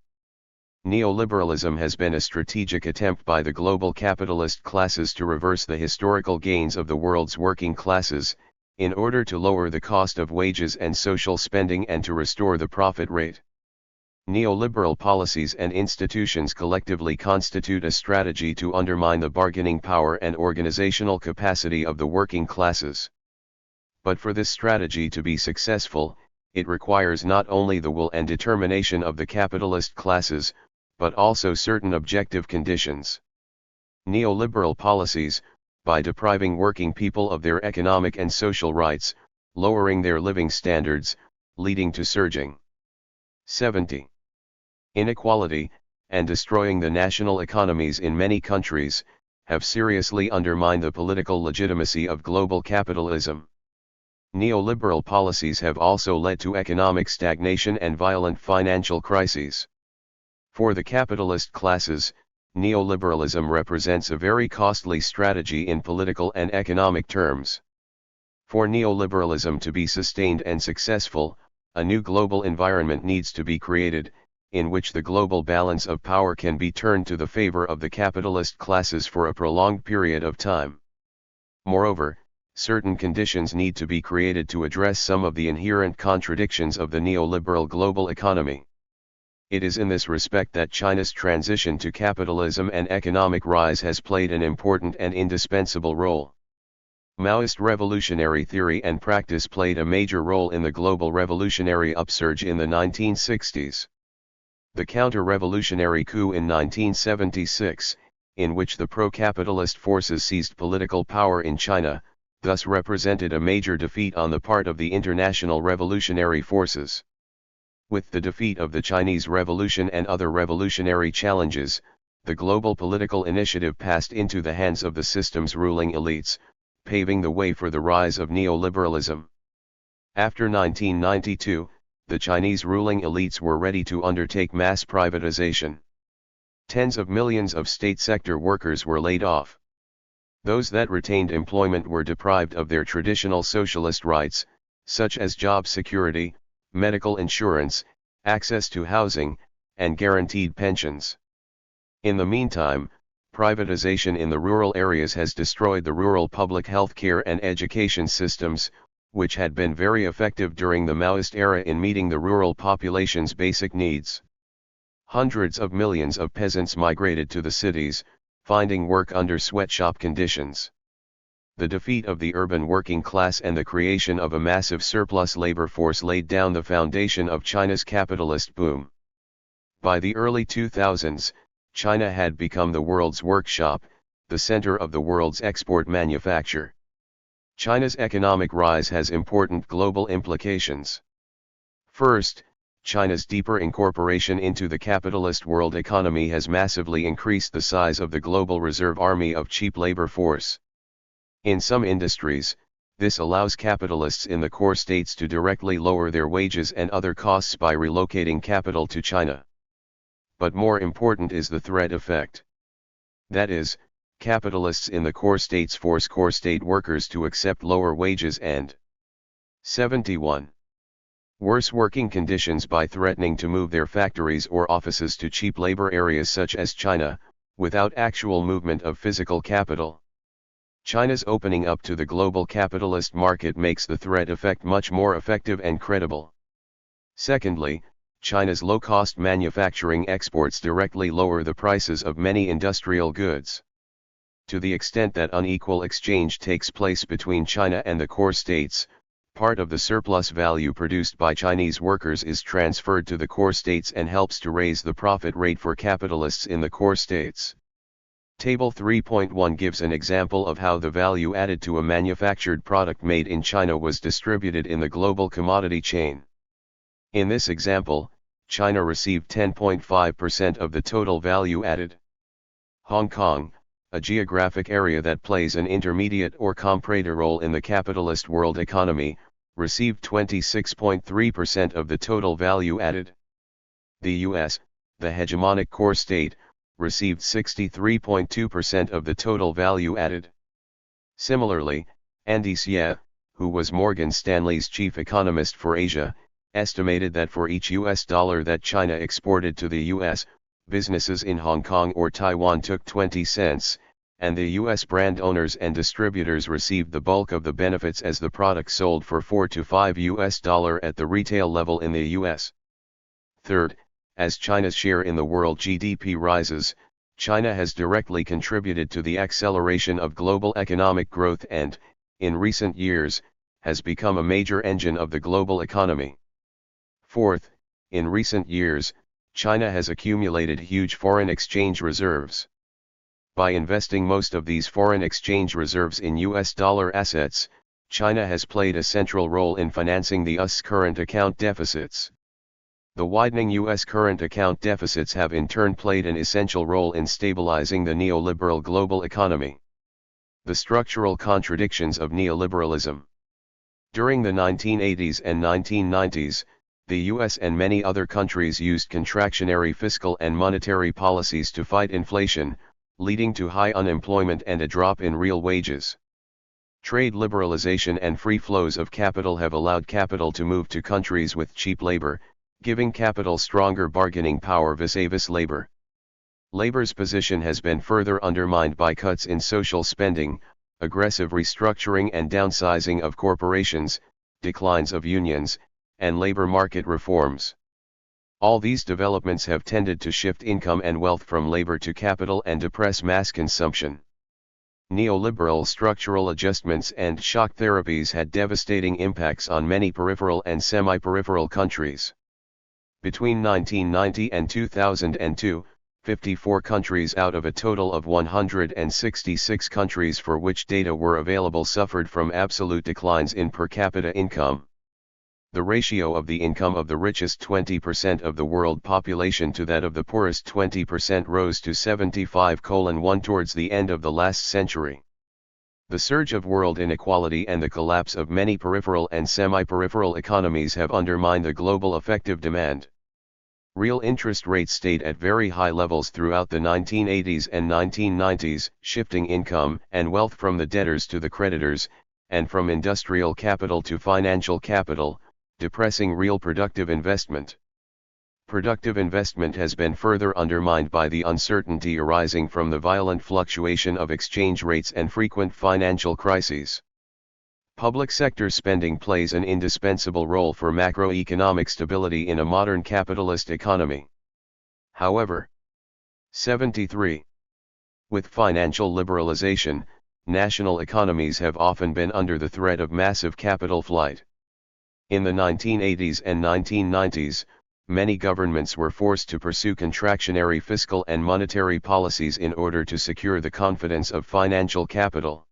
Neoliberalism has been a strategic attempt by the global capitalist classes to reverse the historical gains of the world's working classes, in order to lower the cost of wages and social spending and to restore the profit rate. Neoliberal policies and institutions collectively constitute a strategy to undermine the bargaining power and organizational capacity of the working classes. But for this strategy to be successful, it requires not only the will and determination of the capitalist classes, but also certain objective conditions. Neoliberal policies, by depriving working people of their economic and social rights, lowering their living standards, leading to surging 70. inequality, and destroying the national economies in many countries, have seriously undermined the political legitimacy of global capitalism. Neoliberal policies have also led to economic stagnation and violent financial crises. For the capitalist classes, neoliberalism represents a very costly strategy in political and economic terms. For neoliberalism to be sustained and successful, a new global environment needs to be created, in which the global balance of power can be turned to the favor of the capitalist classes for a prolonged period of time. Moreover, certain conditions need to be created to address some of the inherent contradictions of the neoliberal global economy. It is in this respect that China's transition to capitalism and economic rise has played an important and indispensable role. Maoist revolutionary theory and practice played a major role in the global revolutionary upsurge in the 1960s. The counter-revolutionary coup in 1976, in which the pro-capitalist forces seized political power in China, thus represented a major defeat on the part of the international revolutionary forces. With the defeat of the Chinese Revolution and other revolutionary challenges, the global political initiative passed into the hands of the system's ruling elites, paving the way for the rise of neoliberalism. After 1992, the Chinese ruling elites were ready to undertake mass privatization. Tens of millions of state sector workers were laid off. Those that retained employment were deprived of their traditional socialist rights, such as job security, medical insurance, access to housing, and guaranteed pensions. In the meantime, privatization in the rural areas has destroyed the rural public health care and education systems, which had been very effective during the Maoist era in meeting the rural population's basic needs. Hundreds of millions of peasants migrated to the cities, finding work under sweatshop conditions. The defeat of the urban working class and the creation of a massive surplus labor force laid down the foundation of China's capitalist boom. By the early 2000s, China had become the world's workshop, the center of the world's export manufacture. China's economic rise has important global implications. First, China's deeper incorporation into the capitalist world economy has massively increased the size of the global reserve army of cheap labor force. In some industries, this allows capitalists in the core states to directly lower their wages and other costs by relocating capital to China. But more important is the threat effect. That is, capitalists in the core states force core state workers to accept lower wages and 71. Worse working conditions by threatening to move their factories or offices to cheap labor areas such as China, without actual movement of physical capital. China's opening up to the global capitalist market makes the threat effect much more effective and credible. Secondly, China's low-cost manufacturing exports directly lower the prices of many industrial goods. To the extent that unequal exchange takes place between China and the core states, part of the surplus value produced by Chinese workers is transferred to the core states and helps to raise the profit rate for capitalists in the core states. Table 3.1 gives an example of how the value added to a manufactured product made in China was distributed in the global commodity chain. In this example, China received 10.5% of the total value added. Hong Kong, a geographic area that plays an intermediate or comparator role in the capitalist world economy, received 26.3% of the total value added. The US, the hegemonic core state, received 63.2% of the total value added. Similarly, Andy Hsieh, who was Morgan Stanley's chief economist for Asia, estimated that for each US dollar that China exported to the US, businesses in Hong Kong or Taiwan took 20 cents, and the US brand owners and distributors received the bulk of the benefits as the product sold for $4 to $5 at the retail level in the US. Third, as China's share in the world GDP rises, China has directly contributed to the acceleration of global economic growth and, in recent years, has become a major engine of the global economy. Fourth, in recent years, China has accumulated huge foreign exchange reserves. By investing most of these foreign exchange reserves in US dollar assets, China has played a central role in financing the US current account deficits. The widening U.S. current account deficits have in turn played an essential role in stabilizing the neoliberal global economy. The structural contradictions of neoliberalism. During the 1980s and 1990s, the US and many other countries used contractionary fiscal and monetary policies to fight inflation, leading to high unemployment and a drop in real wages. Trade liberalization and free flows of capital have allowed capital to move to countries with cheap labor, giving capital stronger bargaining power vis-a-vis labor. Labor's position has been further undermined by cuts in social spending, aggressive restructuring and downsizing of corporations, declines of unions, and labor market reforms. All these developments have tended to shift income and wealth from labor to capital and depress mass consumption. Neoliberal structural adjustments and shock therapies had devastating impacts on many peripheral and semi-peripheral countries. Between 1990 and 2002, 54 countries out of a total of 166 countries for which data were available suffered from absolute declines in per capita income. The ratio of the income of the richest 20% of the world population to that of the poorest 20% rose to 75:1 towards the end of the last century. The surge of world inequality and the collapse of many peripheral and semi-peripheral economies have undermined the global effective demand. Real interest rates stayed at very high levels throughout the 1980s and 1990s, shifting income and wealth from the debtors to the creditors, and from industrial capital to financial capital, depressing real productive investment. Productive investment has been further undermined by the uncertainty arising from the violent fluctuation of exchange rates and frequent financial crises. Public sector spending plays an indispensable role for macroeconomic stability in a modern capitalist economy. However, 73. With financial liberalization, national economies have often been under the threat of massive capital flight. In the 1980s and 1990s, many governments were forced to pursue contractionary fiscal and monetary policies in order to secure the confidence of financial capital.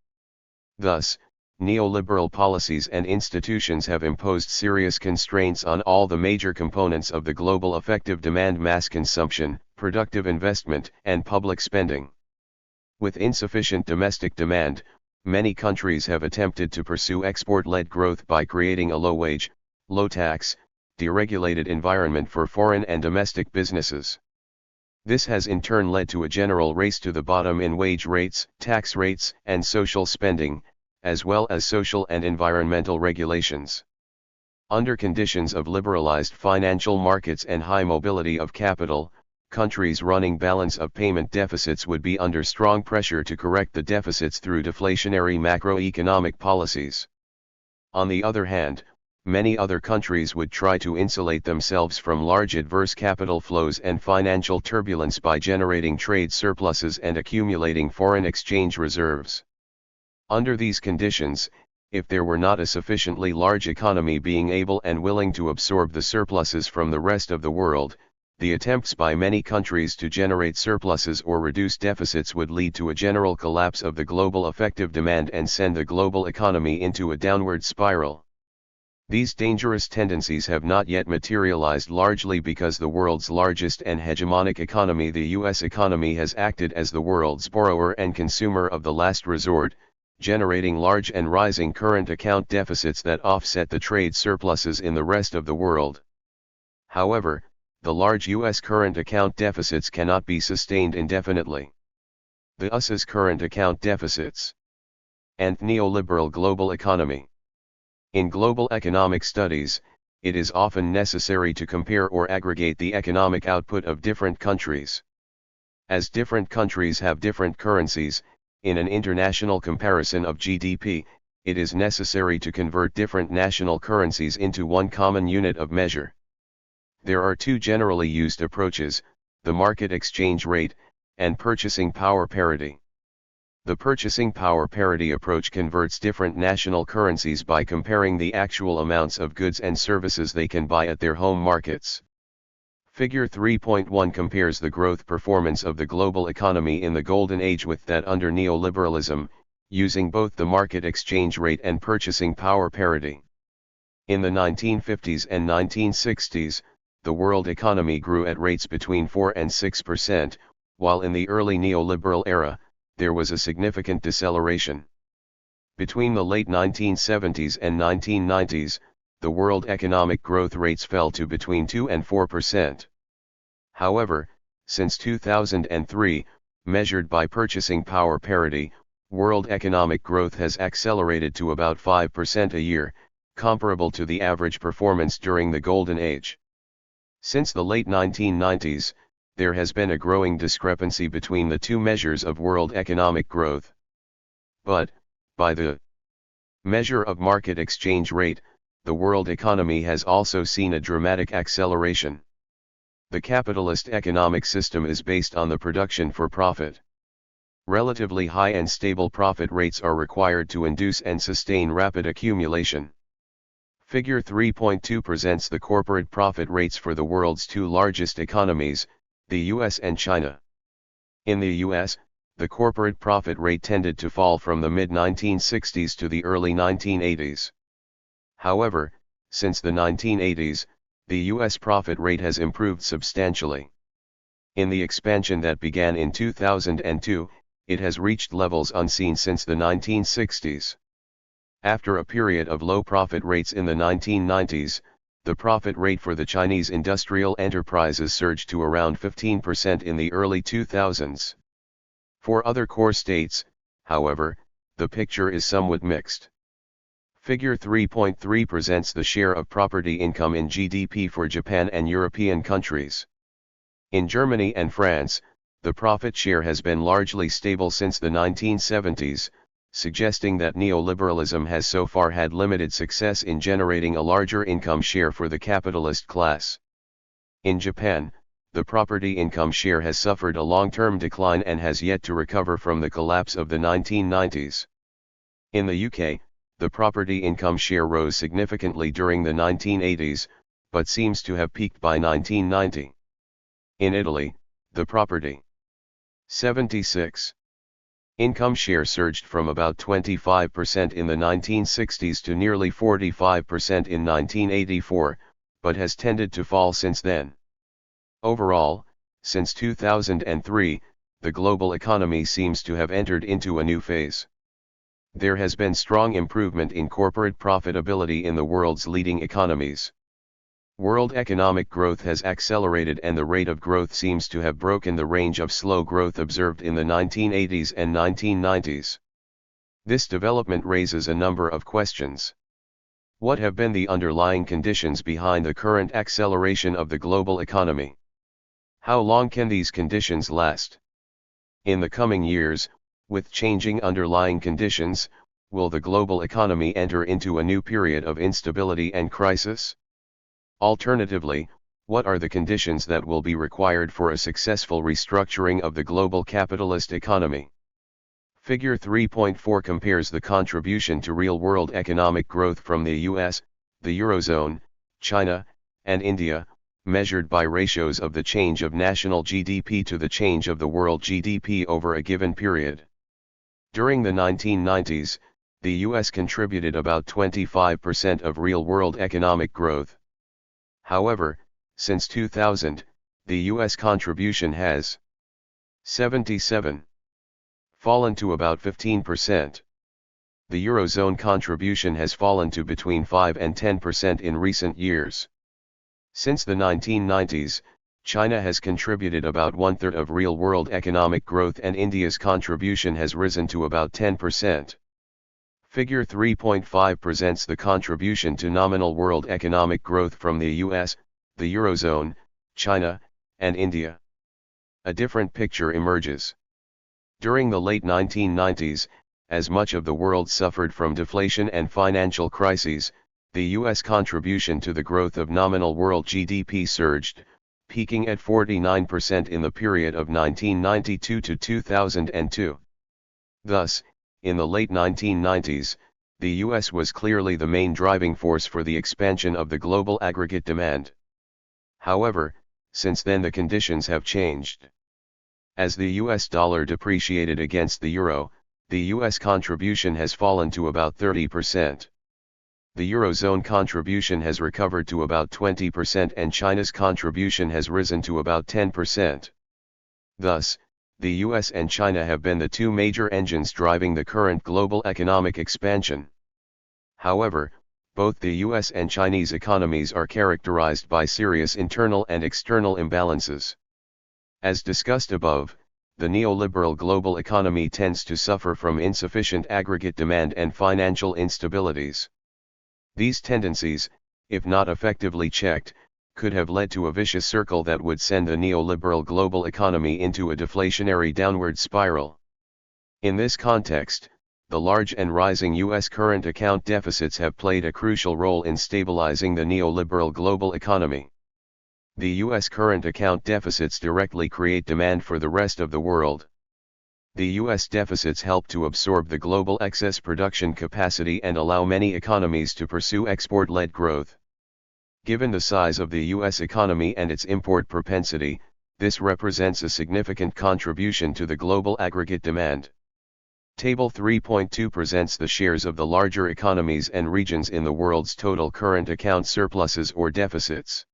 Thus, neoliberal policies and institutions have imposed serious constraints on all the major components of the global effective demand: mass consumption, productive investment, and public spending. With insufficient domestic demand, many countries have attempted to pursue export-led growth by creating a low-wage, low-tax, deregulated environment for foreign and domestic businesses. This has in turn led to a general race to the bottom in wage rates, tax rates, and social spending, as well as social and environmental regulations. Under conditions of liberalized financial markets and high mobility of capital, countries running balance of payment deficits would be under strong pressure to correct the deficits through deflationary macroeconomic policies. On the other hand, many other countries would try to insulate themselves from large adverse capital flows and financial turbulence by generating trade surpluses and accumulating foreign exchange reserves. Under these conditions, if there were not a sufficiently large economy being able and willing to absorb the surpluses from the rest of the world, the attempts by many countries to generate surpluses or reduce deficits would lead to a general collapse of the global effective demand and send the global economy into a downward spiral. These dangerous tendencies have not yet materialized, largely because the world's largest and hegemonic economy, the US economy, has acted as the world's borrower and consumer of the last resort, generating large and rising current account deficits that offset the trade surpluses in the rest of the world. However, the large US current account deficits cannot be sustained indefinitely. The US's current account deficits and neoliberal global economy. In global economic studies, it is often necessary to compare or aggregate the economic output of different countries. As different countries have different currencies, in an international comparison of GDP, it is necessary to convert different national currencies into one common unit of measure. There are two generally used approaches: the market exchange rate, and purchasing power parity. The purchasing power parity approach converts different national currencies by comparing the actual amounts of goods and services they can buy at their home markets. Figure 3.1 compares the growth performance of the global economy in the Golden Age with that under neoliberalism, using both the market exchange rate and purchasing power parity. In the 1950s and 1960s, the world economy grew at rates between 4 and 6%, while in the early neoliberal era, there was a significant deceleration. Between the late 1970s and 1990s, the world economic growth rates fell to between 2 and 4%. However, since 2003, measured by purchasing power parity, world economic growth has accelerated to about 5% a year, comparable to the average performance during the Golden Age. Since the late 1990s, there has been a growing discrepancy between the two measures of world economic growth. But, by the measure of market exchange rate, the world economy has also seen a dramatic acceleration. The capitalist economic system is based on the production for profit. Relatively high and stable profit rates are required to induce and sustain rapid accumulation. Figure 3.2 presents the corporate profit rates for the world's two largest economies, the US and China. In the US, the corporate profit rate tended to fall from the mid-1960s to the early 1980s. However, since the 1980s, the US profit rate has improved substantially. In the expansion that began in 2002, it has reached levels unseen since the 1960s. After a period of low profit rates in the 1990s, the profit rate for the Chinese industrial enterprises surged to around 15% in the early 2000s. For other core states, however, the picture is somewhat mixed. Figure 3.3 presents the share of property income in GDP for Japan and European countries. In Germany and France, the profit share has been largely stable since the 1970s, suggesting that neoliberalism has so far had limited success in generating a larger income share for the capitalist class. In Japan, the property income share has suffered a long-term decline and has yet to recover from the collapse of the 1990s. In the UK, the property income share rose significantly during the 1980s, but seems to have peaked by 1990. In Italy, the property 76 income share surged from about 25% in the 1960s to nearly 45% in 1984, but has tended to fall since then. Overall, since 2003, the global economy seems to have entered into a new phase. There has been strong improvement in corporate profitability in the world's leading economies. World economic growth has accelerated and the rate of growth seems to have broken the range of slow growth observed in the 1980s and 1990s. This development raises a number of questions. What have been the underlying conditions behind the current acceleration of the global economy? How long can these conditions last? In the coming years, with changing underlying conditions, will the global economy enter into a new period of instability and crisis? Alternatively, what are the conditions that will be required for a successful restructuring of the global capitalist economy? Figure 3.4 compares the contribution to real-world economic growth from the US, the Eurozone, China, and India, measured by ratios of the change of national GDP to the change of the world GDP over a given period. During the 1990s, the US contributed about 25% of real-world economic growth. However, since 2000, the US contribution has 77 fallen to about 15%. The Eurozone contribution has fallen to between 5 and 10% in recent years. Since the 1990s, China has contributed about one-third of real-world economic growth and India's contribution has risen to about 10%. Figure 3.5 presents the contribution to nominal world economic growth from the US, the Eurozone, China, and India. A different picture emerges. During the late 1990s, as much of the world suffered from deflation and financial crises, the US contribution to the growth of nominal world GDP surged, peaking at 49% in the period of 1992 to 2002. Thus, in the late 1990s, the US was clearly the main driving force for the expansion of the global aggregate demand. However, since then the conditions have changed. As the US dollar depreciated against the euro, the US contribution has fallen to about 30%. the Eurozone contribution has recovered to about 20% and China's contribution has risen to about 10%. Thus, the US and China have been the two major engines driving the current global economic expansion. However, both the US and Chinese economies are characterized by serious internal and external imbalances. As discussed above, the neoliberal global economy tends to suffer from insufficient aggregate demand and financial instabilities. These tendencies, if not effectively checked, could have led to a vicious circle that would send the neoliberal global economy into a deflationary downward spiral. In this context, the large and rising U.S. current account deficits have played a crucial role in stabilizing the neoliberal global economy. The U.S. current account deficits directly create demand for the rest of the world. The U.S. deficits help to absorb the global excess production capacity and allow many economies to pursue export-led growth. Given the size of the U.S. economy and its import propensity, this represents a significant contribution to the global aggregate demand. Table 3.2 presents the shares of the larger economies and regions in the world's total current account surpluses or deficits.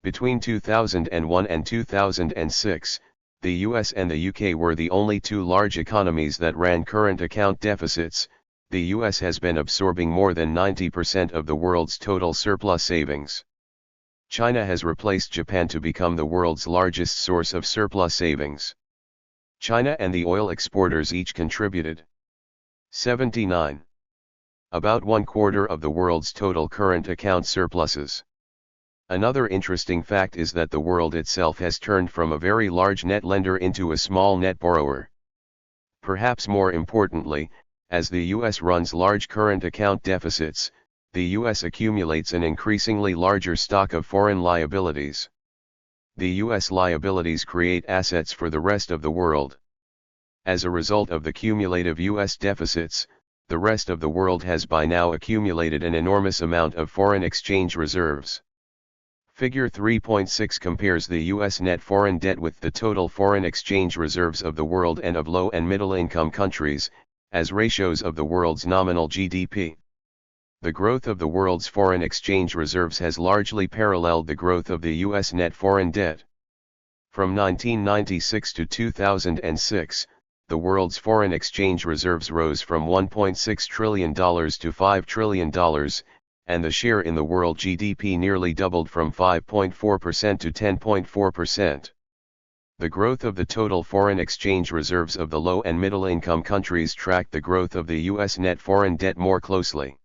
Between 2001 and 2006, the US and the UK were the only two large economies that ran current account deficits. The US has been absorbing more than 90% of the world's total surplus savings. China has replaced Japan to become the world's largest source of surplus savings. China and the oil exporters each contributed 79. About 1/4 of the world's total current account surpluses. Another interesting fact is that the world itself has turned from a very large net lender into a small net borrower. Perhaps more importantly, as the US runs large current account deficits, the US accumulates an increasingly larger stock of foreign liabilities. The US liabilities create assets for the rest of the world. As a result of the cumulative US deficits, the rest of the world has by now accumulated an enormous amount of foreign exchange reserves. Figure 3.6 compares the U.S. net foreign debt with the total foreign exchange reserves of the world and of low and middle income countries, as ratios of the world's nominal GDP. The growth of the world's foreign exchange reserves has largely paralleled the growth of the U.S. net foreign debt. From 1996 to 2006, the world's foreign exchange reserves rose from $1.6 trillion to $5 trillion, and the share in the world GDP nearly doubled from 5.4% to 10.4%. The growth of the total foreign exchange reserves of the low and middle income countries tracked the growth of the U.S. net foreign debt more closely.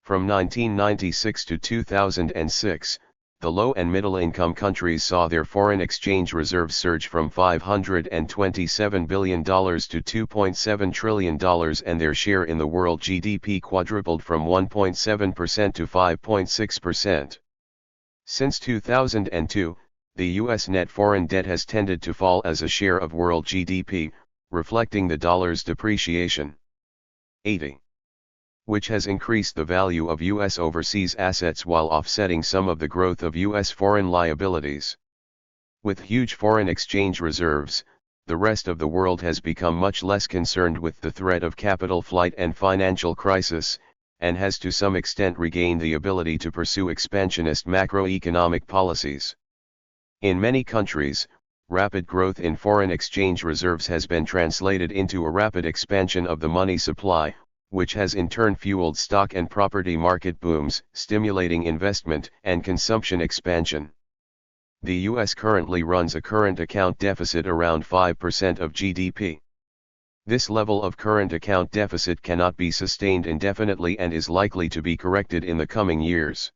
From 1996 to 2006, the low and middle income countries saw their foreign exchange reserves surge from $527 billion to $2.7 trillion and their share in the world GDP quadrupled from 1.7% to 5.6%. Since 2002, the U.S. net foreign debt has tended to fall as a share of world GDP, reflecting the dollar's depreciation. 80. Which has increased the value of U.S. overseas assets while offsetting some of the growth of U.S. foreign liabilities. With huge foreign exchange reserves, the rest of the world has become much less concerned with the threat of capital flight and financial crisis, and has to some extent regained the ability to pursue expansionist macroeconomic policies. In many countries, rapid growth in foreign exchange reserves has been translated into a rapid expansion of the money supply, which has in turn fueled stock and property market booms, stimulating investment and consumption expansion. The U.S. currently runs a current account deficit around 5% of GDP. This level of current account deficit cannot be sustained indefinitely and is likely to be corrected in the coming years.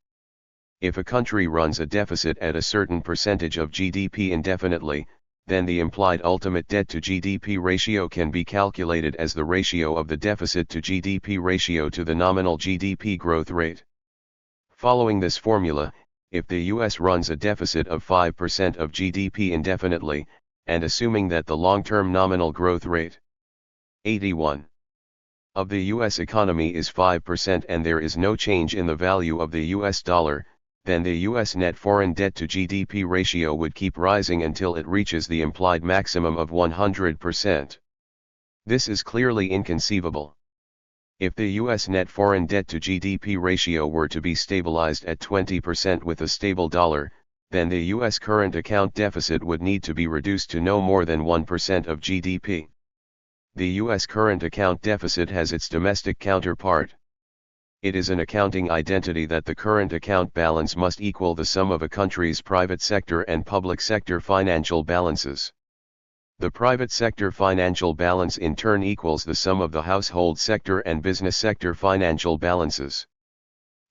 If a country runs a deficit at a certain percentage of GDP indefinitely, then the implied ultimate debt to GDP ratio can be calculated as the ratio of the deficit to GDP ratio to the nominal GDP growth rate. Following this formula, if the US runs a deficit of 5% of GDP indefinitely, and assuming that the long-term nominal growth rate 81 of the US economy is 5% and there is no change in the value of the US dollar, then the US net foreign debt to GDP ratio would keep rising until it reaches the implied maximum of 100%. This is clearly inconceivable. If the U.S. net foreign debt to GDP ratio were to be stabilized at 20% with a stable dollar, then the U.S. current account deficit would need to be reduced to no more than 1% of GDP. The U.S. current account deficit has its domestic counterpart. It is an accounting identity that the current account balance must equal the sum of a country's private sector and public sector financial balances. The private sector financial balance in turn equals the sum of the household sector and business sector financial balances.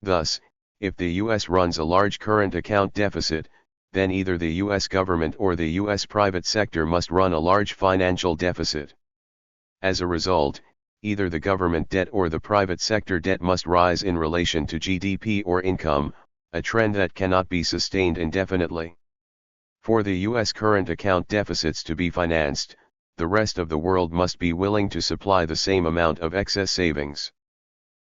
Thus, if the U.S. runs a large current account deficit, then either the U.S. government or the U.S. private sector must run a large financial deficit. As a result, either the government debt or the private sector debt must rise in relation to GDP or income, a trend that cannot be sustained indefinitely. For the U.S. current account deficits to be financed, the rest of the world must be willing to supply the same amount of excess savings.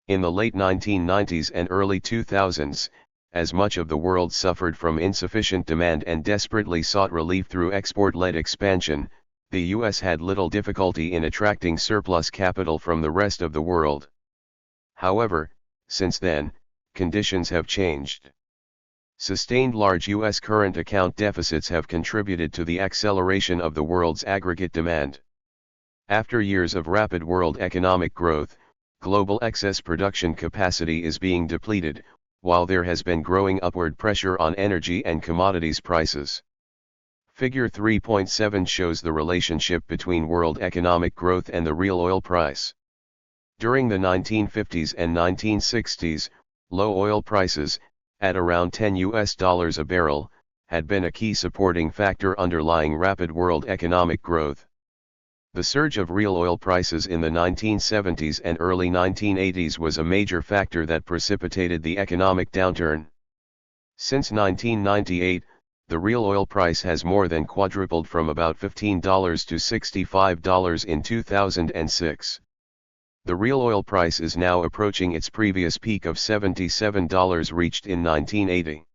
In the late 1990s and early 2000s, as much of the world suffered from insufficient demand and desperately sought relief through export-led expansion, the U.S. had little difficulty in attracting surplus capital from the rest of the world. However, since then, conditions have changed. Sustained large U.S. current account deficits have contributed to the acceleration of the world's aggregate demand. After years of rapid world economic growth, global excess production capacity is being depleted, while there has been growing upward pressure on energy and commodities prices. Figure 3.7 shows the relationship between world economic growth and the real oil price. During the 1950s and 1960s, low oil prices, at around $10 a barrel, had been a key supporting factor underlying rapid world economic growth. The surge of real oil prices in the 1970s and early 1980s was a major factor that precipitated the economic downturn. Since 1998, the real oil price has more than quadrupled from about $15 to $65 in 2006. The real oil price is now approaching its previous peak of $77 reached in 1980.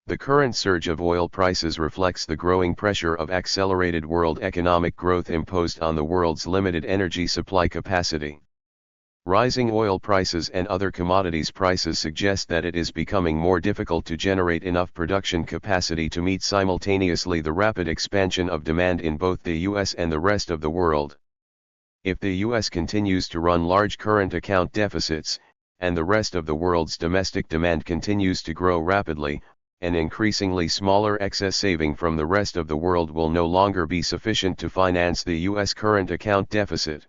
The current surge of oil prices reflects the growing pressure of accelerated world economic growth imposed on the world's limited energy supply capacity. Rising oil prices and other commodities prices suggest that it is becoming more difficult to generate enough production capacity to meet simultaneously the rapid expansion of demand in both the U.S. and the rest of the world. If the U.S. continues to run large current account deficits, and the rest of the world's domestic demand continues to grow rapidly, an increasingly smaller excess saving from the rest of the world will no longer be sufficient to finance the U.S. current account deficit.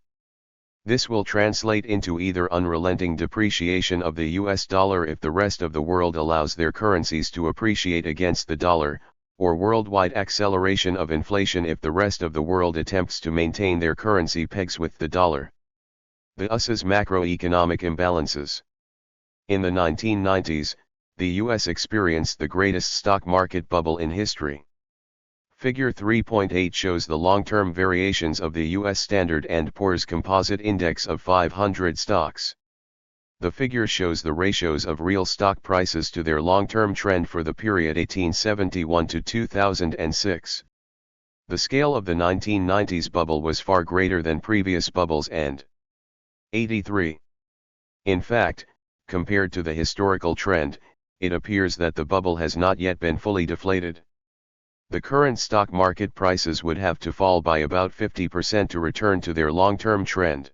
This will translate into either unrelenting depreciation of the U.S. dollar if the rest of the world allows their currencies to appreciate against the dollar, or worldwide acceleration of inflation if the rest of the world attempts to maintain their currency pegs with the dollar. The US's macroeconomic imbalances. In the 1990s, the U.S. experienced the greatest stock market bubble in history. Figure 3.8 shows the long-term variations of the U.S. Standard & Poor's Composite Index of 500 stocks. The figure shows the ratios of real stock prices to their long-term trend for the period 1871 to 2006. The scale of the 1990s bubble was far greater than previous bubbles and 83. In fact, compared to the historical trend, it appears that the bubble has not yet been fully deflated. The current stock market prices would have to fall by about 50% to return to their long-term trend.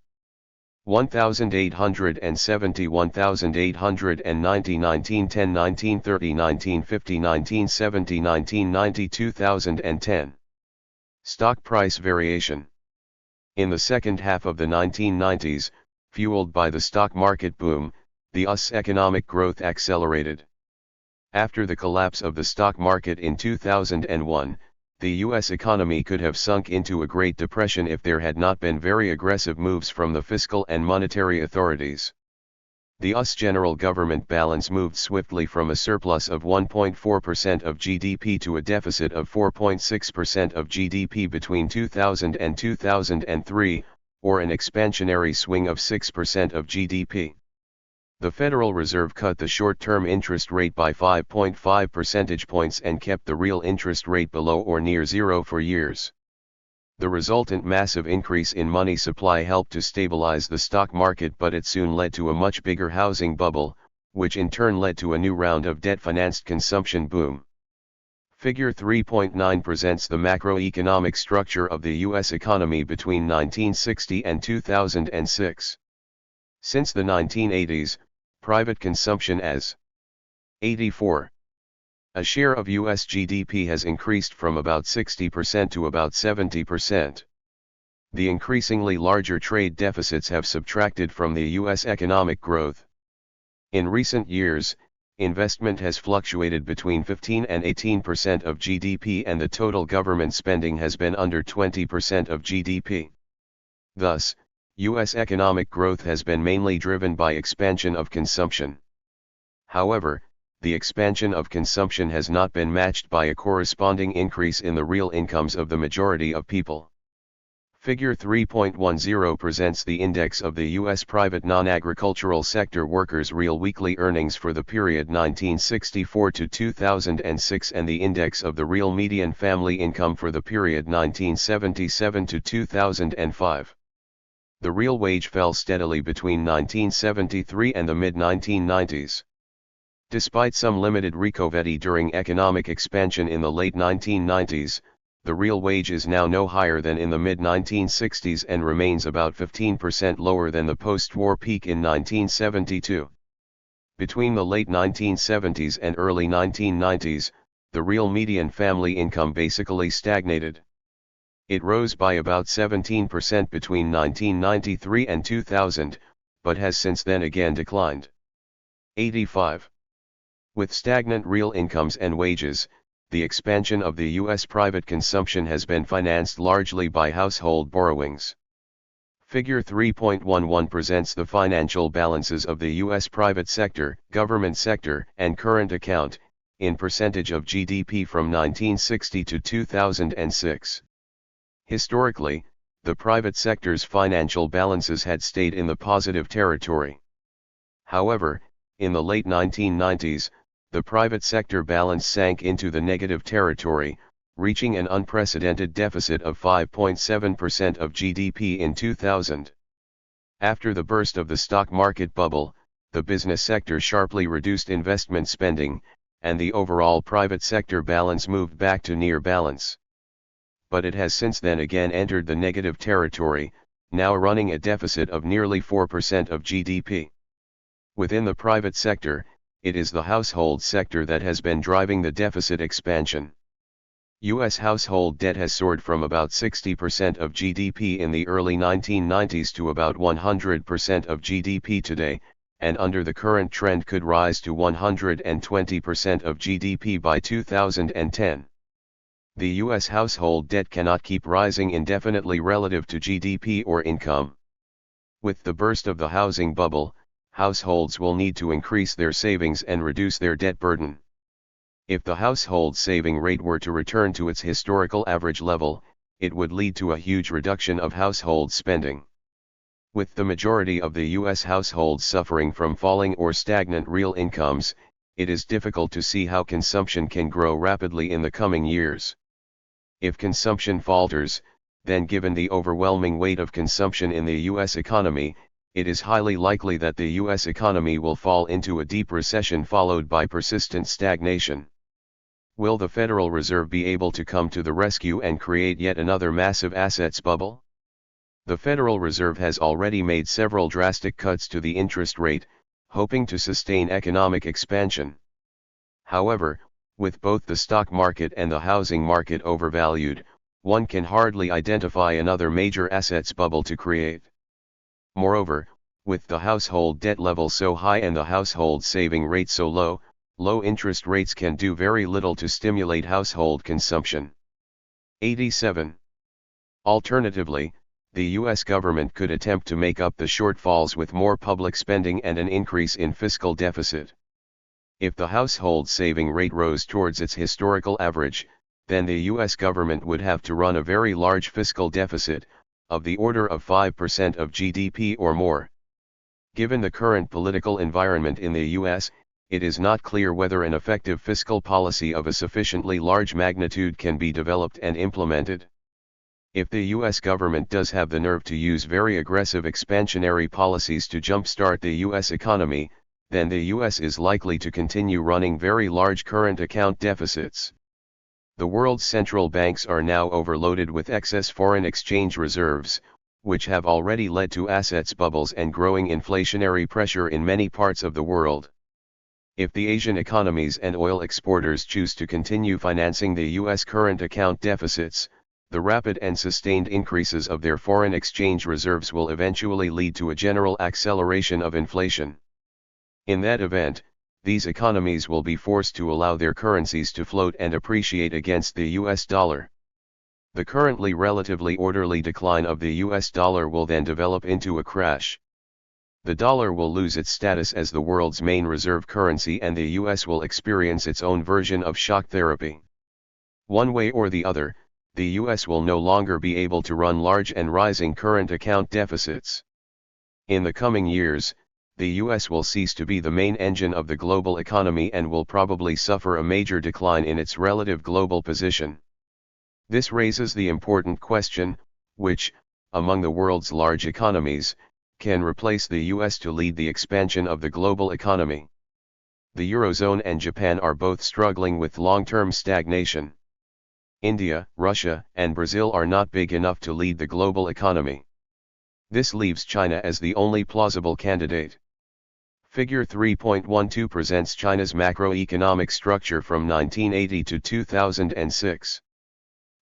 1870, 1890, 1910, 1930, 1950, 1970, 1990, 2010. Stock price variation. In the second half of the 1990s, fueled by the stock market boom, the U.S. economic growth accelerated. After the collapse of the stock market in 2001, the U.S. economy could have sunk into a Great Depression if there had not been very aggressive moves from the fiscal and monetary authorities. The U.S. general government balance moved swiftly from a surplus of 1.4% of GDP to a deficit of 4.6% of GDP between 2000 and 2003, or an expansionary swing of 6% of GDP. The Federal Reserve cut the short-term interest rate by 5.5 percentage points and kept the real interest rate below or near zero for years. The resultant massive increase in money supply helped to stabilize the stock market, but it soon led to a much bigger housing bubble, which in turn led to a new round of debt-financed consumption boom. Figure 3.9 presents the macroeconomic structure of the U.S. economy between 1960 and 2006. Since the 1980s, private consumption as 84. A share of U.S. GDP has increased from about 60% to about 70%. The increasingly larger trade deficits have subtracted from the U.S. economic growth. In recent years, investment has fluctuated between 15 and 18% of GDP, and the total government spending has been under 20% of GDP. Thus, U.S. economic growth has been mainly driven by expansion of consumption. However, the expansion of consumption has not been matched by a corresponding increase in the real incomes of the majority of people. Figure 3.10 presents the index of the U.S. private non-agricultural sector workers' real weekly earnings for the period 1964 to 2006 and the index of the real median family income for the period 1977 to 2005. The real wage fell steadily between 1973 and the mid-1990s. Despite some limited recovery during economic expansion in the late 1990s, the real wage is now no higher than in the mid-1960s and remains about 15% lower than the post-war peak in 1972. Between the late 1970s and early 1990s, the real median family income basically stagnated. It rose by about 17% between 1993 and 2000, but has since then again declined. 85. With stagnant real incomes and wages, the expansion of the U.S. private consumption has been financed largely by household borrowings. Figure 3.11 presents the financial balances of the U.S. private sector, government sector, and current account, in percentage of GDP from 1960 to 2006. Historically, the private sector's financial balances had stayed in the positive territory. However, in the late 1990s, the private sector balance sank into the negative territory, reaching an unprecedented deficit of 5.7% of GDP in 2000. After the burst of the stock market bubble, the business sector sharply reduced investment spending, and the overall private sector balance moved back to near balance. But it has since then again entered the negative territory, now running a deficit of nearly 4% of GDP. Within the private sector, it is the household sector that has been driving the deficit expansion. U.S. household debt has soared from about 60% of GDP in the early 1990s to about 100% of GDP today, and under the current trend could rise to 120% of GDP by 2010. The U.S. household debt cannot keep rising indefinitely relative to GDP or income. With the burst of the housing bubble, households will need to increase their savings and reduce their debt burden. If the household saving rate were to return to its historical average level, it would lead to a huge reduction of household spending. With the majority of the U.S. households suffering from falling or stagnant real incomes, it is difficult to see how consumption can grow rapidly in the coming years. If consumption falters, then given the overwhelming weight of consumption in the U.S. economy, it is highly likely that the U.S. economy will fall into a deep recession followed by persistent stagnation. Will the Federal Reserve be able to come to the rescue and create yet another massive assets bubble? The Federal Reserve has already made several drastic cuts to the interest rate, hoping to sustain economic expansion. However, with both the stock market and the housing market overvalued, one can hardly identify another major assets bubble to create. Moreover, with the household debt level so high and the household saving rate so low, low interest rates can do very little to stimulate household consumption. 87. Alternatively, the U.S. government could attempt to make up the shortfalls with more public spending and an increase in fiscal deficit. If the household saving rate rose towards its historical average, then the U.S. government would have to run a very large fiscal deficit, of the order of 5% of GDP or more. Given the current political environment in the U.S., it is not clear whether an effective fiscal policy of a sufficiently large magnitude can be developed and implemented. If the US government does have the nerve to use very aggressive expansionary policies to jumpstart the US economy, then the US is likely to continue running very large current account deficits. The world's central banks are now overloaded with excess foreign exchange reserves, which have already led to assets bubbles and growing inflationary pressure in many parts of the world. If the Asian economies and oil exporters choose to continue financing the US current account deficits, the rapid and sustained increases of their foreign exchange reserves will eventually lead to a general acceleration of inflation. In that event, these economies will be forced to allow their currencies to float and appreciate against the US dollar. The currently relatively orderly decline of the US dollar will then develop into a crash. The dollar will lose its status as the world's main reserve currency and the US will experience its own version of shock therapy. One way or the other, the US will no longer be able to run large and rising current account deficits. In the coming years, the US will cease to be the main engine of the global economy and will probably suffer a major decline in its relative global position. This raises the important question, which, among the world's large economies, can replace the US to lead the expansion of the global economy? The Eurozone and Japan are both struggling with long-term stagnation. India, Russia, and Brazil are not big enough to lead the global economy. This leaves China as the only plausible candidate. Figure 3.12 presents China's macroeconomic structure from 1980 to 2006.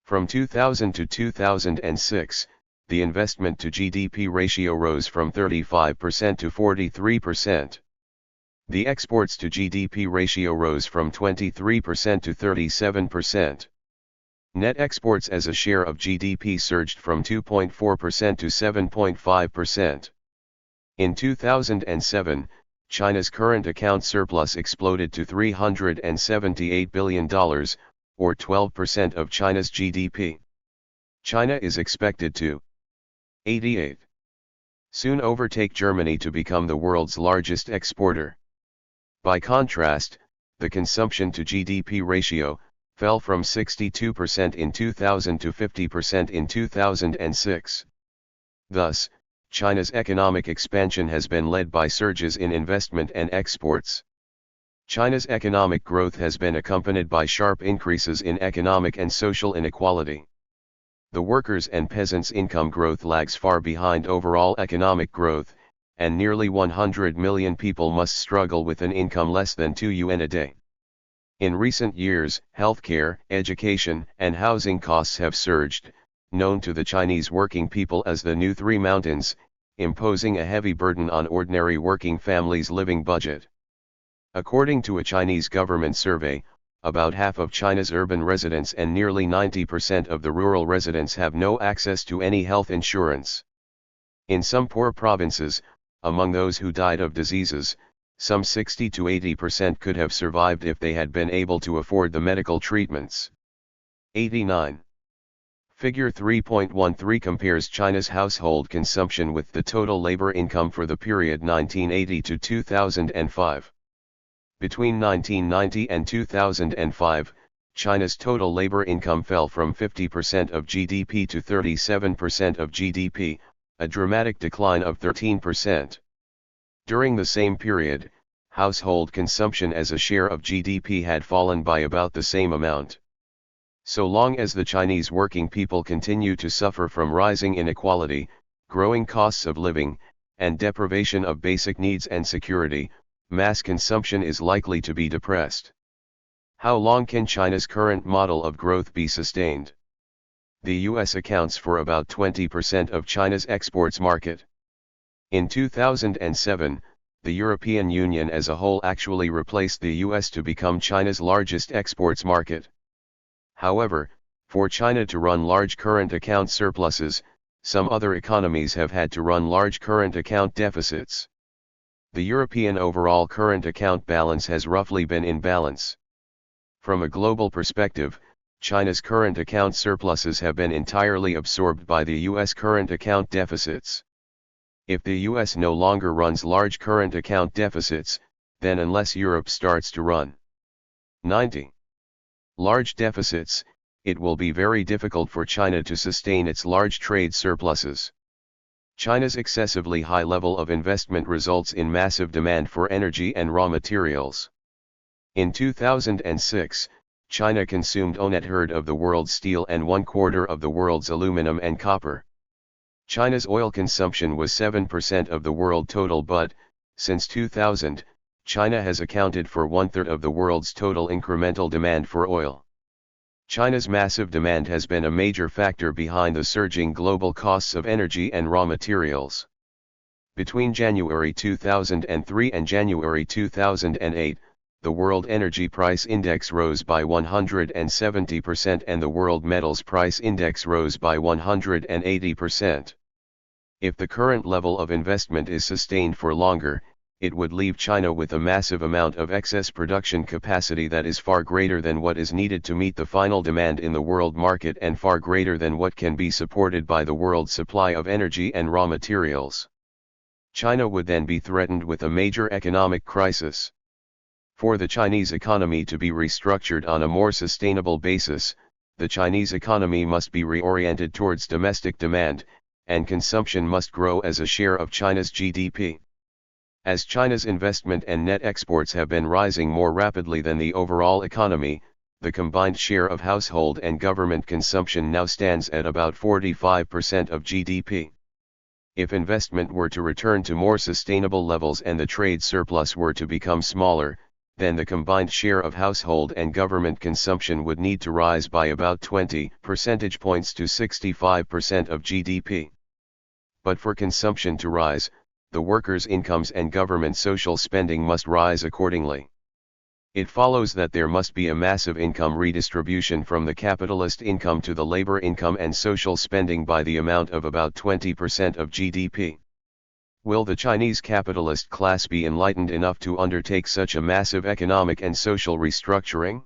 From 2000 to 2006, the investment to GDP ratio rose from 35% to 43%. The exports to GDP ratio rose from 23% to 37%. Net exports as a share of GDP surged from 2.4% to 7.5%. In 2007, China's current account surplus exploded to $378 billion, or 12% of China's GDP. China is expected to 88. Soon overtake Germany to become the world's largest exporter. By contrast, the consumption to GDP ratio fell from 62% in 2000 to 50% in 2006. Thus, China's economic expansion has been led by surges in investment and exports. China's economic growth has been accompanied by sharp increases in economic and social inequality. The workers' and peasants' income growth lags far behind overall economic growth, and nearly 100 million people must struggle with an income less than $2 a day. In recent years, healthcare, education, and housing costs have surged, known to the Chinese working people as the new Three Mountains, imposing a heavy burden on ordinary working families' living budget. According to a Chinese government survey, about half of China's urban residents and nearly 90% of the rural residents have no access to any health insurance. In some poor provinces, among those who died of diseases, some 60 to 80% could have survived if they had been able to afford the medical treatments. 89. Figure 3.13 compares China's household consumption with the total labor income for the period 1980 to 2005. Between 1990 and 2005, China's total labor income fell from 50% of GDP to 37% of GDP, a dramatic decline of 13%. During the same period, household consumption as a share of GDP had fallen by about the same amount. So long as the Chinese working people continue to suffer from rising inequality, growing costs of living, and deprivation of basic needs and security, mass consumption is likely to be depressed. How long can China's current model of growth be sustained? The US accounts for about 20% of China's exports market. In 2007, the European Union as a whole actually replaced the US to become China's largest exports market. However, for China to run large current account surpluses, some other economies have had to run large current account deficits. The European overall current account balance has roughly been in balance. From a global perspective, China's current account surpluses have been entirely absorbed by the US current account deficits. If the US no longer runs large current account deficits, then unless Europe starts to run 90 large deficits, it will be very difficult for China to sustain its large trade surpluses. China's excessively high level of investment results in massive demand for energy and raw materials. In 2006, China consumed a net third of the world's steel and 1/4 of the world's aluminum and copper. China's oil consumption was 7% of the world total, but, since 2000, China has accounted for 1/3 of the world's total incremental demand for oil. China's massive demand has been a major factor behind the surging global costs of energy and raw materials. Between January 2003 and January 2008, the World Energy Price Index rose by 170% and the World Metals Price Index rose by 180%. If the current level of investment is sustained for longer, it would leave China with a massive amount of excess production capacity that is far greater than what is needed to meet the final demand in the world market and far greater than what can be supported by the world supply of energy and raw materials. China would then be threatened with a major economic crisis. For the Chinese economy to be restructured on a more sustainable basis, the Chinese economy must be reoriented towards domestic demand, and consumption must grow as a share of China's GDP. As China's investment and net exports have been rising more rapidly than the overall economy, the combined share of household and government consumption now stands at about 45% of GDP. If investment were to return to more sustainable levels and the trade surplus were to become smaller, then the combined share of household and government consumption would need to rise by about 20 percentage points to 65% of GDP. But for consumption to rise, the workers' incomes and government social spending must rise accordingly. It follows that there must be a massive income redistribution from the capitalist income to the labor income and social spending by the amount of about 20% of GDP. Will the Chinese capitalist class be enlightened enough to undertake such a massive economic and social restructuring?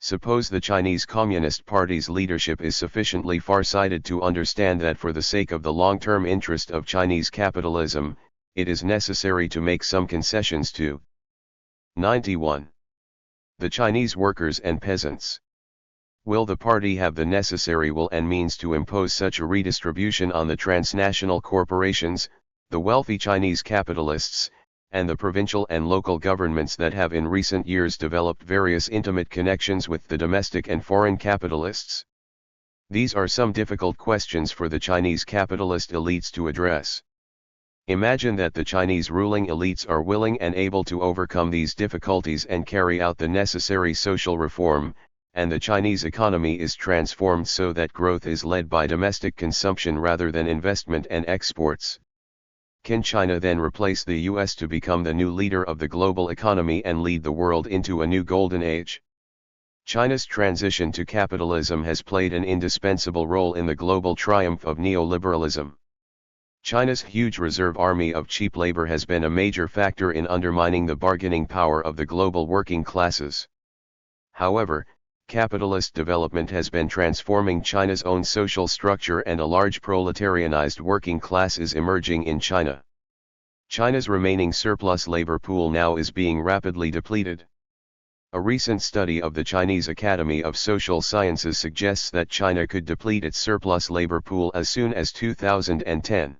Suppose the Chinese Communist Party's leadership is sufficiently far-sighted to understand that for the sake of the long-term interest of Chinese capitalism, it is necessary to make some concessions to 91. The Chinese workers and peasants. Will the party have the necessary will and means to impose such a redistribution on the transnational corporations, the wealthy Chinese capitalists, and the provincial and local governments that have in recent years developed various intimate connections with the domestic and foreign capitalists? These are some difficult questions for the Chinese capitalist elites to address. Imagine that the Chinese ruling elites are willing and able to overcome these difficulties and carry out the necessary social reform, and the Chinese economy is transformed so that growth is led by domestic consumption rather than investment and exports. Can China then replace the US to become the new leader of the global economy and lead the world into a new golden age? China's transition to capitalism has played an indispensable role in the global triumph of neoliberalism. China's huge reserve army of cheap labor has been a major factor in undermining the bargaining power of the global working classes. However, capitalist development has been transforming China's own social structure and a large proletarianized working class is emerging in China. China's remaining surplus labor pool now is being rapidly depleted. A recent study of the Chinese Academy of Social Sciences suggests that China could deplete its surplus labor pool as soon as 2010.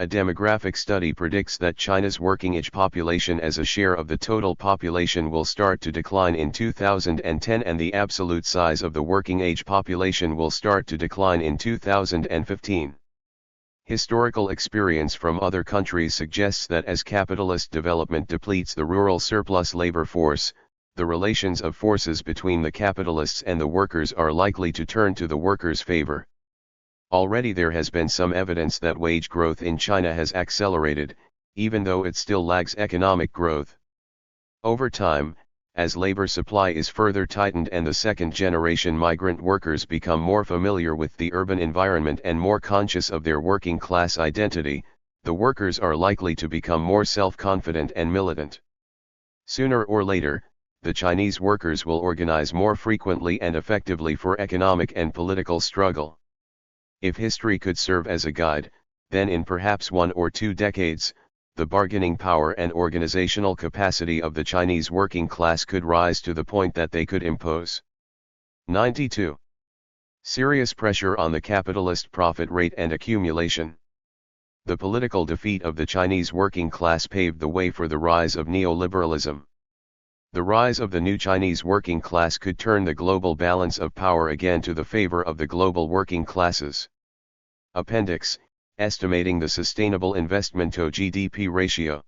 A demographic study predicts that China's working-age population as a share of the total population will start to decline in 2010 and the absolute size of the working-age population will start to decline in 2015. Historical experience from other countries suggests that as capitalist development depletes the rural surplus labor force, the relations of forces between the capitalists and the workers are likely to turn to the workers' favor. Already there has been some evidence that wage growth in China has accelerated, even though it still lags economic growth. Over time, as labor supply is further tightened and the second-generation migrant workers become more familiar with the urban environment and more conscious of their working class identity, the workers are likely to become more self-confident and militant. Sooner or later, the Chinese workers will organize more frequently and effectively for economic and political struggle. If history could serve as a guide, then in perhaps 1 or 2 decades, the bargaining power and organizational capacity of the Chinese working class could rise to the point that they could impose 92. Serious pressure on the capitalist profit rate and accumulation. The political defeat of the Chinese working class paved the way for the rise of neoliberalism. The rise of the new Chinese working class could turn the global balance of power again to the favor of the global working classes. Appendix, estimating the sustainable investment to GDP ratio.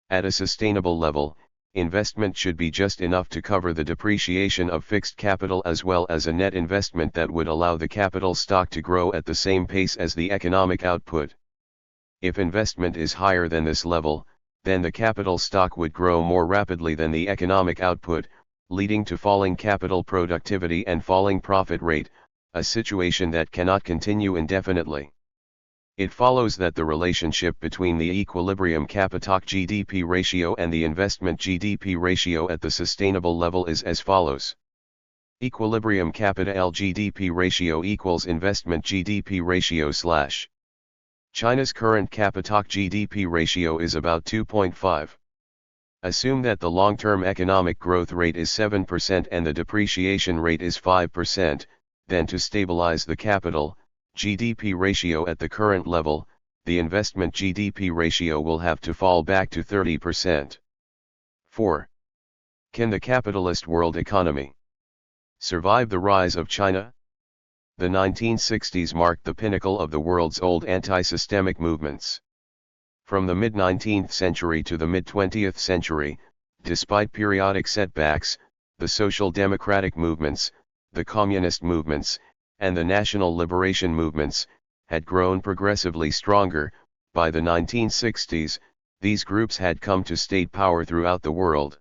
At a sustainable level, investment should be just enough to cover the depreciation of fixed capital as well as a net investment that would allow the capital stock to grow at the same pace as the economic output. If investment is higher than this level, then the capital stock would grow more rapidly than the economic output, leading to falling capital productivity and falling profit rate, a situation that cannot continue indefinitely. It follows that the relationship between the equilibrium capital GDP ratio and the investment GDP ratio at the sustainable level is as follows. Equilibrium capital GDP ratio equals investment GDP ratio / China's current capital GDP ratio is about 2.5. Assume that the long-term economic growth rate is 7% and the depreciation rate is 5%, then to stabilize the capital GDP ratio at the current level, the investment GDP ratio will have to fall back to 30%. 4. Can the capitalist world economy survive the rise of China? The 1960s marked the pinnacle of the world's old anti-systemic movements. From the mid-19th century to the mid-20th century, despite periodic setbacks, the social democratic movements, the communist movements, and the national liberation movements, had grown progressively stronger. By the 1960s, these groups had come to state power throughout the world.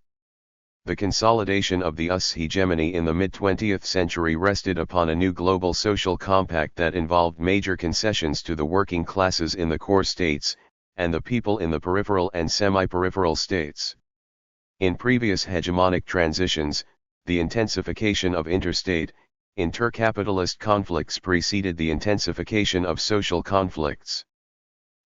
The consolidation of the US hegemony in the mid-20th century rested upon a new global social compact that involved major concessions to the working classes in the core states, and the people in the peripheral and semi-peripheral states. In previous hegemonic transitions, the intensification of interstate, intercapitalist conflicts preceded the intensification of social conflicts.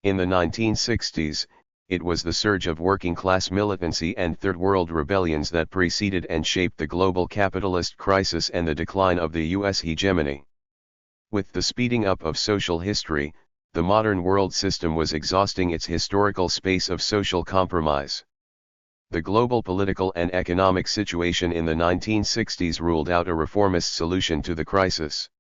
In the 1960s, it was the surge of working-class militancy and Third World rebellions that preceded and shaped the global capitalist crisis and the decline of the US hegemony. With the speeding up of social history, the modern world system was exhausting its historical space of social compromise. The global political and economic situation in the 1960s ruled out a reformist solution to the crisis.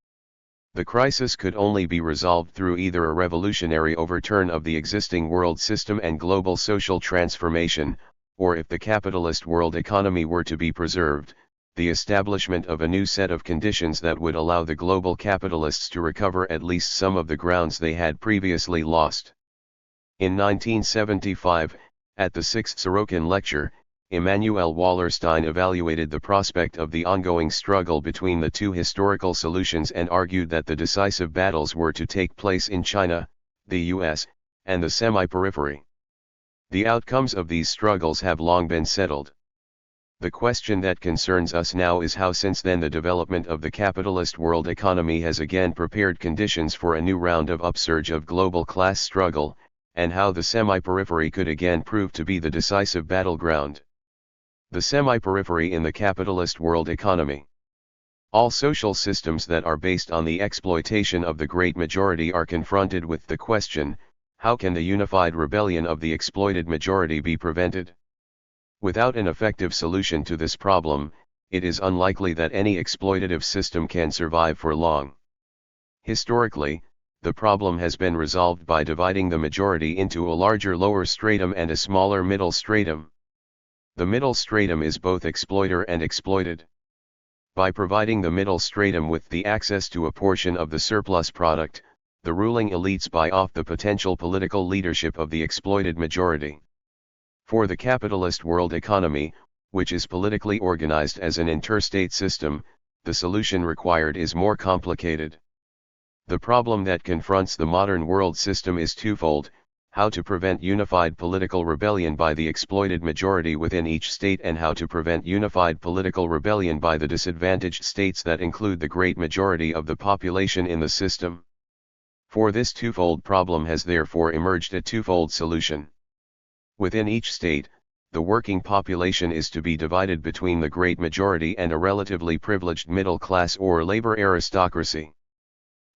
The crisis could only be resolved through either a revolutionary overturn of the existing world system and global social transformation, or if the capitalist world economy were to be preserved, the establishment of a new set of conditions that would allow the global capitalists to recover at least some of the grounds they had previously lost. In 1975, at the 6th Sorokin Lecture, Immanuel Wallerstein evaluated the prospect of the ongoing struggle between the two historical solutions and argued that the decisive battles were to take place in China, the US, and the semi-periphery. The outcomes of these struggles have long been settled. The question that concerns us now is how since then the development of the capitalist world economy has again prepared conditions for a new round of upsurge of global class struggle, and how the semi-periphery could again prove to be the decisive battleground. The semi-periphery in the capitalist world economy. All social systems that are based on the exploitation of the great majority are confronted with the question, how can the unified rebellion of the exploited majority be prevented? Without an effective solution to this problem, it is unlikely that any exploitative system can survive for long. Historically, the problem has been resolved by dividing the majority into a larger lower stratum and a smaller middle stratum. The middle stratum is both exploiter and exploited. By providing the middle stratum with the access to a portion of the surplus product, the ruling elites buy off the potential political leadership of the exploited majority. For the capitalist world economy, which is politically organized as an interstate system, the solution required is more complicated. The problem that confronts the modern world system is twofold: how to prevent unified political rebellion by the exploited majority within each state and how to prevent unified political rebellion by the disadvantaged states that include the great majority of the population in the system. For this twofold problem has therefore emerged a twofold solution. Within each state, the working population is to be divided between the great majority and a relatively privileged middle class or labor aristocracy.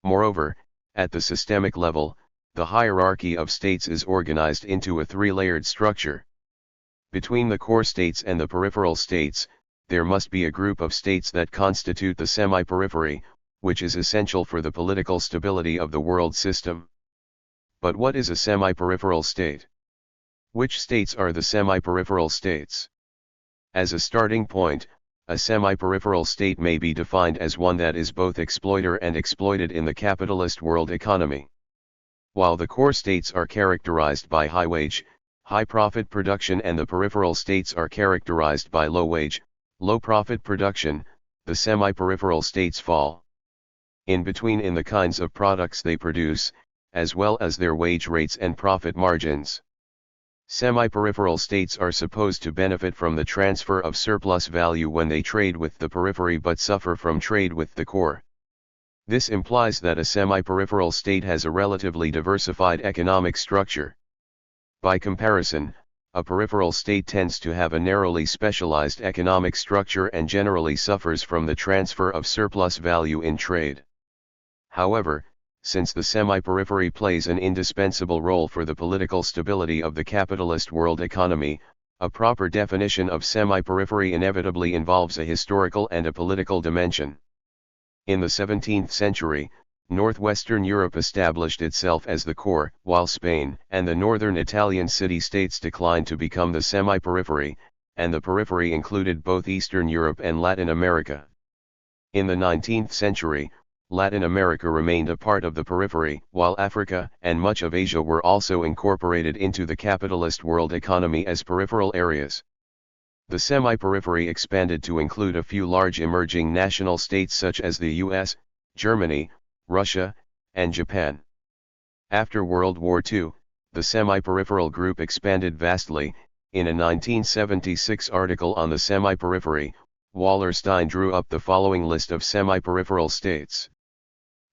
Moreover, at the systemic level, the hierarchy of states is organized into a three-layered structure. Between the core states and the peripheral states, there must be a group of states that constitute the semi-periphery, which is essential for the political stability of the world system. But what is a semi-peripheral state? Which states are the semi-peripheral states? As a starting point, a semi-peripheral state may be defined as one that is both exploiter and exploited in the capitalist world economy. While the core states are characterized by high wage, high profit production and the peripheral states are characterized by low wage, low profit production, the semi-peripheral states fall in between in the kinds of products they produce, as well as their wage rates and profit margins. Semi-peripheral states are supposed to benefit from the transfer of surplus value when they trade with the periphery but suffer from trade with the core. This implies that a semi-peripheral state has a relatively diversified economic structure. By comparison, a peripheral state tends to have a narrowly specialized economic structure and generally suffers from the transfer of surplus value in trade. However, since the semi-periphery plays an indispensable role for the political stability of the capitalist world economy, a proper definition of semi-periphery inevitably involves a historical and a political dimension. In the 17th century, northwestern Europe established itself as the core, while Spain and the northern Italian city-states declined to become the semi-periphery, and the periphery included both Eastern Europe and Latin America. In the 19th century, Latin America remained a part of the periphery, while Africa and much of Asia were also incorporated into the capitalist world economy as peripheral areas. The semi-periphery expanded to include a few large emerging national states such as the US, Germany, Russia, and Japan. After World War II, the semi-peripheral group expanded vastly. In a 1976 article on the semi-periphery, Wallerstein drew up the following list of semi-peripheral states.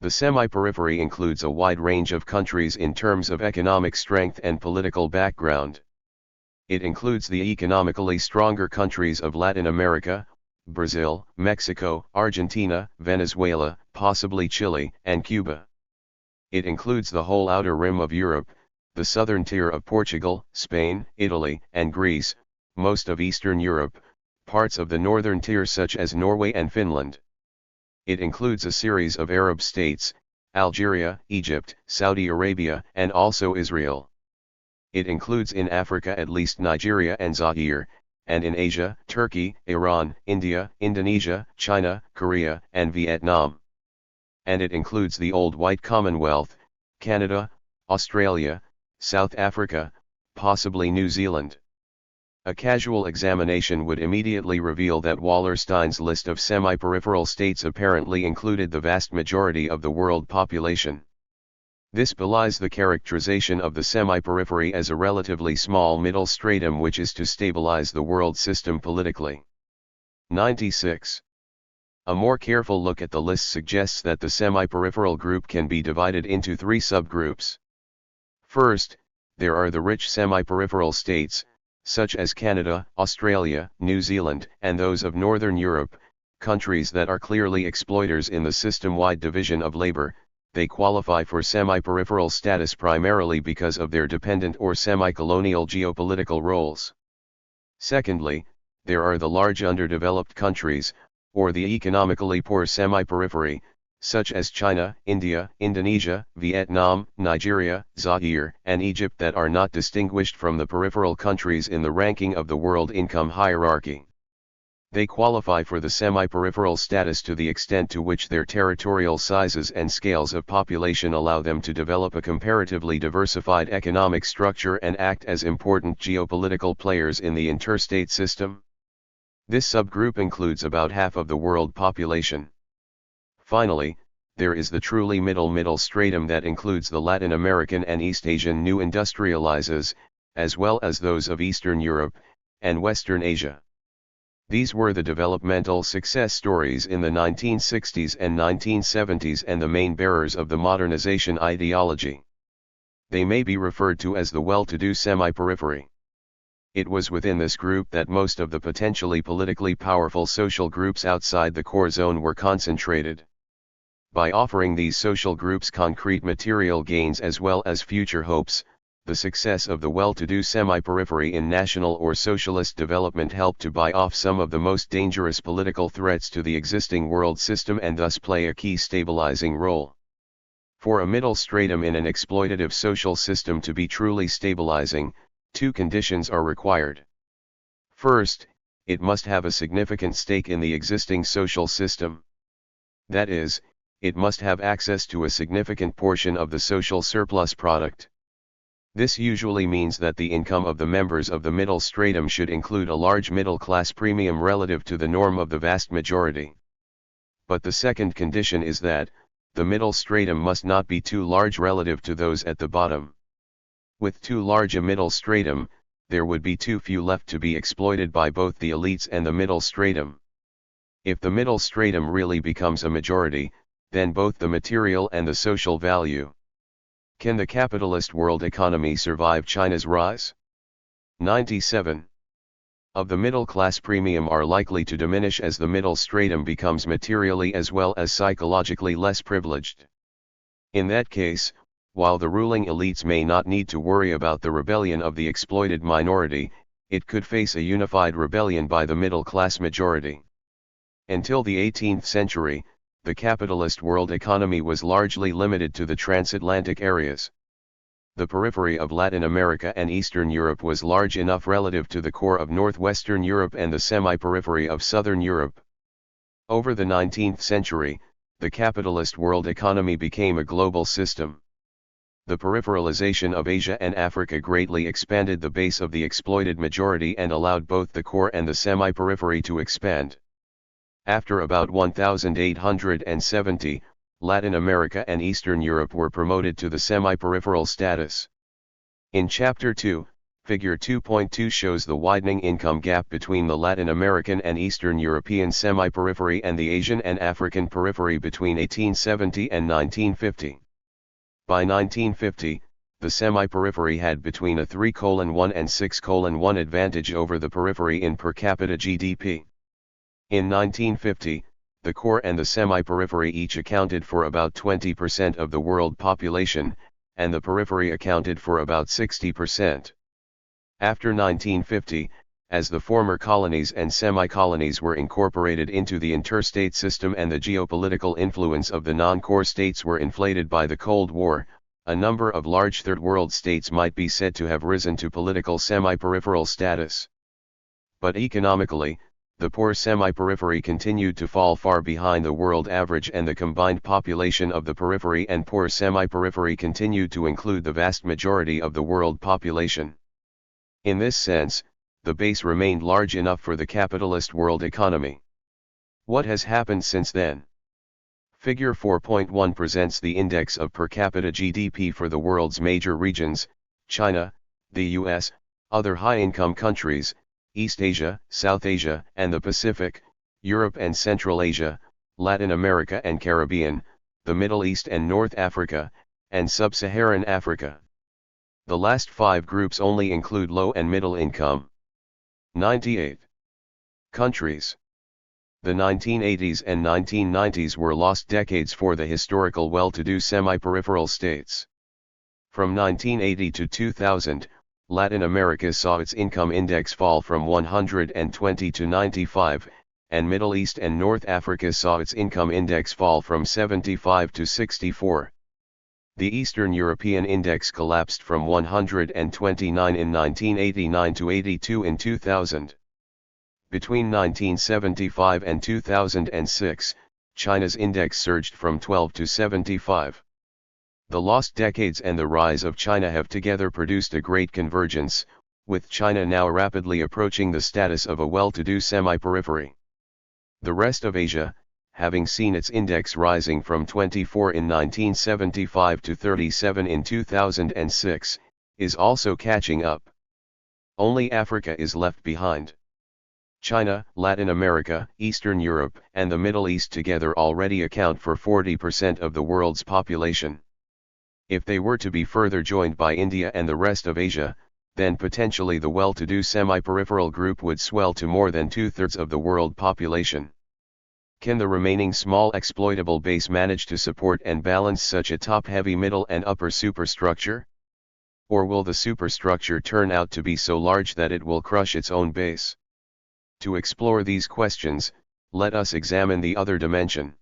The semi-periphery includes a wide range of countries in terms of economic strength and political background. It includes the economically stronger countries of Latin America, Brazil, Mexico, Argentina, Venezuela, possibly Chile, and Cuba. It includes the whole outer rim of Europe, the southern tier of Portugal, Spain, Italy, and Greece, most of Eastern Europe, parts of the northern tier such as Norway and Finland. It includes a series of Arab states, Algeria, Egypt, Saudi Arabia, and also Israel. It includes in Africa at least Nigeria and Zaire, and in Asia, Turkey, Iran, India, Indonesia, China, Korea, and Vietnam. And it includes the Old White Commonwealth, Canada, Australia, South Africa, possibly New Zealand. A casual examination would immediately reveal that Wallerstein's list of semi-peripheral states apparently included the vast majority of the world population. This belies the characterization of the semi-periphery as a relatively small middle stratum which is to stabilize the world system politically. 96. A more careful look at the list suggests that the semi-peripheral group can be divided into three subgroups. First, there are the rich semi-peripheral states, such as Canada, Australia, New Zealand, and those of Northern Europe, countries that are clearly exploiters in the system-wide division of labor. They qualify for semi-peripheral status primarily because of their dependent or semi-colonial geopolitical roles. Secondly, there are the large underdeveloped countries, or the economically poor semi-periphery, such as China, India, Indonesia, Vietnam, Nigeria, Zaire, and Egypt that are not distinguished from the peripheral countries in the ranking of the world income hierarchy. They qualify for the semi-peripheral status to the extent to which their territorial sizes and scales of population allow them to develop a comparatively diversified economic structure and act as important geopolitical players in the interstate system. This subgroup includes about half of the world population. Finally, there is the truly middle stratum that includes the Latin American and East Asian new industrializers, as well as those of Eastern Europe and Western Asia. These were the developmental success stories in the 1960s and 1970s and the main bearers of the modernization ideology. They may be referred to as the well-to-do semi-periphery. It was within this group that most of the potentially politically powerful social groups outside the core zone were concentrated. By offering these social groups concrete material gains as well as future hopes, the success of the well-to-do semi-periphery in national or socialist development helped to buy off some of the most dangerous political threats to the existing world system and thus play a key stabilizing role. For a middle stratum in an exploitative social system to be truly stabilizing, two conditions are required. First, it must have a significant stake in the existing social system. That is, it must have access to a significant portion of the social surplus product. This usually means that the income of the members of the middle stratum should include a large middle-class premium relative to the norm of the vast majority. But the second condition is that, the middle stratum must not be too large relative to those at the bottom. With too large a middle stratum, there would be too few left to be exploited by both the elites and the middle stratum. If the middle stratum really becomes a majority, then both the material and the social value. Can the capitalist world economy survive China's rise? 97. Of the middle class premium are likely to diminish as the middle stratum becomes materially as well as psychologically less privileged. In that case, while the ruling elites may not need to worry about the rebellion of the exploited minority, it could face a unified rebellion by the middle class majority. Until the 18th century, the capitalist world economy was largely limited to the transatlantic areas. The periphery of Latin America and Eastern Europe was large enough relative to the core of northwestern Europe and the semi-periphery of southern Europe. Over the 19th century, the capitalist world economy became a global system. The peripheralization of Asia and Africa greatly expanded the base of the exploited majority and allowed both the core and the semi-periphery to expand. After about 1870, Latin America and Eastern Europe were promoted to the semi-peripheral status. In Chapter 2, Figure 2.2 shows the widening income gap between the Latin American and Eastern European semi-periphery and the Asian and African periphery between 1870 and 1950. By 1950, the semi-periphery had between a 3:1 and 6:1 advantage over the periphery in per capita GDP. In 1950, the core and the semi-periphery each accounted for about 20% of the world population, and the periphery accounted for about 60%. After 1950, as the former colonies and semi-colonies were incorporated into the interstate system and the geopolitical influence of the non-core states were inflated by the Cold War, a number of large Third World states might be said to have risen to political semi-peripheral status. But economically, the poor semi-periphery continued to fall far behind the world average, and the combined population of the periphery and poor semi-periphery continued to include the vast majority of the world population. In this sense, the base remained large enough for the capitalist world economy. What has happened since then? Figure 4.1 presents the index of per capita GDP for the world's major regions: China, the US, other high-income countries, East Asia, South Asia and the Pacific, Europe and Central Asia, Latin America and Caribbean, the Middle East and North Africa, and Sub-Saharan Africa. The last five groups only include low and middle income. 98. Countries. The 1980s and 1990s were lost decades for the historical well-to-do semi-peripheral states. From 1980 to 2000, Latin America saw its income index fall from 120 to 95, and Middle East and North Africa saw its income index fall from 75 to 64. The Eastern European index collapsed from 129 in 1989 to 82 in 2000. Between 1975 and 2006, China's index surged from 12 to 75. The lost decades and the rise of China have together produced a great convergence, with China now rapidly approaching the status of a well-to-do semi-periphery. The rest of Asia, having seen its index rising from 24 in 1975 to 37 in 2006, is also catching up. Only Africa is left behind. China, Latin America, Eastern Europe, and the Middle East together already account for 40% of the world's population. If they were to be further joined by India and the rest of Asia, then potentially the well-to-do semi-peripheral group would swell to more than 2/3 of the world population. Can the remaining small exploitable base manage to support and balance such a top-heavy middle and upper superstructure? Or will the superstructure turn out to be so large that it will crush its own base? To explore these questions, let us examine the other dimension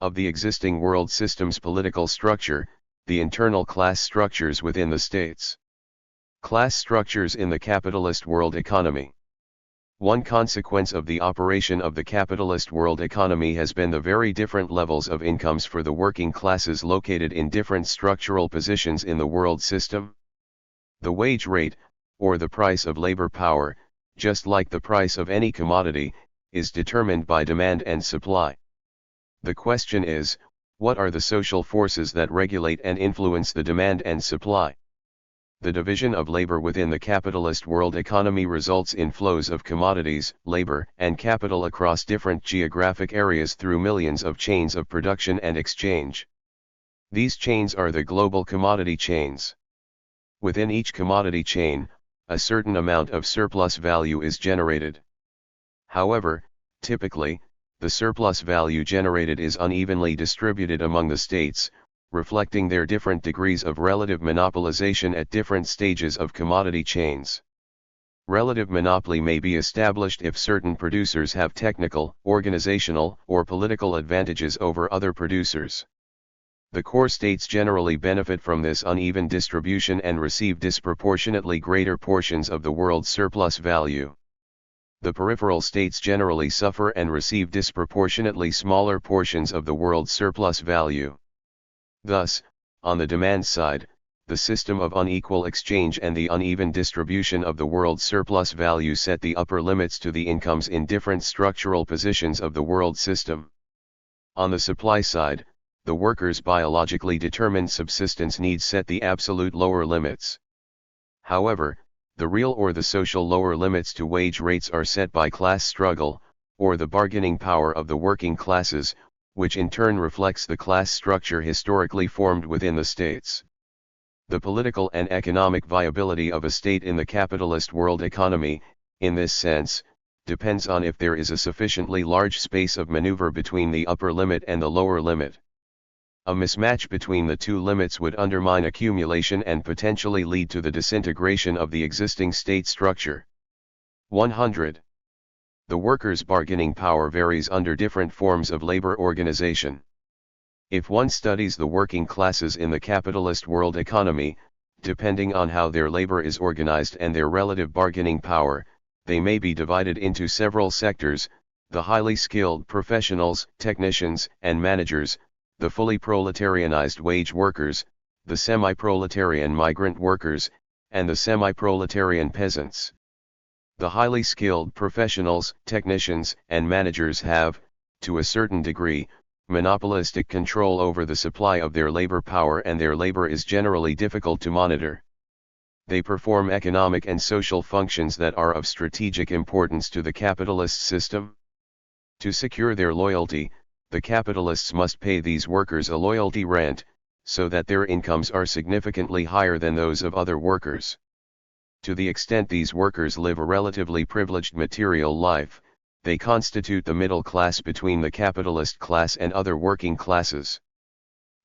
of the existing world system's political structure, the internal class structures within the states. Class structures in the capitalist world economy. One consequence of the operation of the capitalist world economy has been the very different levels of incomes for the working classes located in different structural positions in the world system. The wage rate, or the price of labor power, just like the price of any commodity, is determined by demand and supply. The question is, what are the social forces that regulate and influence the demand and supply? The division of labor within the capitalist world economy results in flows of commodities, labor, and capital across different geographic areas through millions of chains of production and exchange. These chains are the global commodity chains. Within each commodity chain, a certain amount of surplus value is generated. However, typically, the surplus value generated is unevenly distributed among the states, reflecting their different degrees of relative monopolization at different stages of commodity chains. Relative monopoly may be established if certain producers have technical, organizational, or political advantages over other producers. The core states generally benefit from this uneven distribution and receive disproportionately greater portions of the world's surplus value. The peripheral states generally suffer and receive disproportionately smaller portions of the world's surplus value. Thus, on the demand side, the system of unequal exchange and the uneven distribution of the world's surplus value set the upper limits to the incomes in different structural positions of the world system. On the supply side, the workers' biologically determined subsistence needs set the absolute lower limits. However, the real or the social lower limits to wage rates are set by class struggle, or the bargaining power of the working classes, which in turn reflects the class structure historically formed within the states. The political and economic viability of a state in the capitalist world economy, in this sense, depends on if there is a sufficiently large space of maneuver between the upper limit and the lower limit. A mismatch between the two limits would undermine accumulation and potentially lead to the disintegration of the existing state structure. 100. The workers' bargaining power varies under different forms of labor organization. If one studies the working classes in the capitalist world economy, depending on how their labor is organized and their relative bargaining power, they may be divided into several sectors: the highly skilled professionals, technicians, and managers, the fully proletarianized wage workers, the semi-proletarian migrant workers, and the semi-proletarian peasants. The highly skilled professionals, technicians, and managers have, to a certain degree, monopolistic control over the supply of their labor power, and their labor is generally difficult to monitor. They perform economic and social functions that are of strategic importance to the capitalist system. To secure their loyalty, the capitalists must pay these workers a loyalty rent, so that their incomes are significantly higher than those of other workers. To the extent these workers live a relatively privileged material life, they constitute the middle class between the capitalist class and other working classes.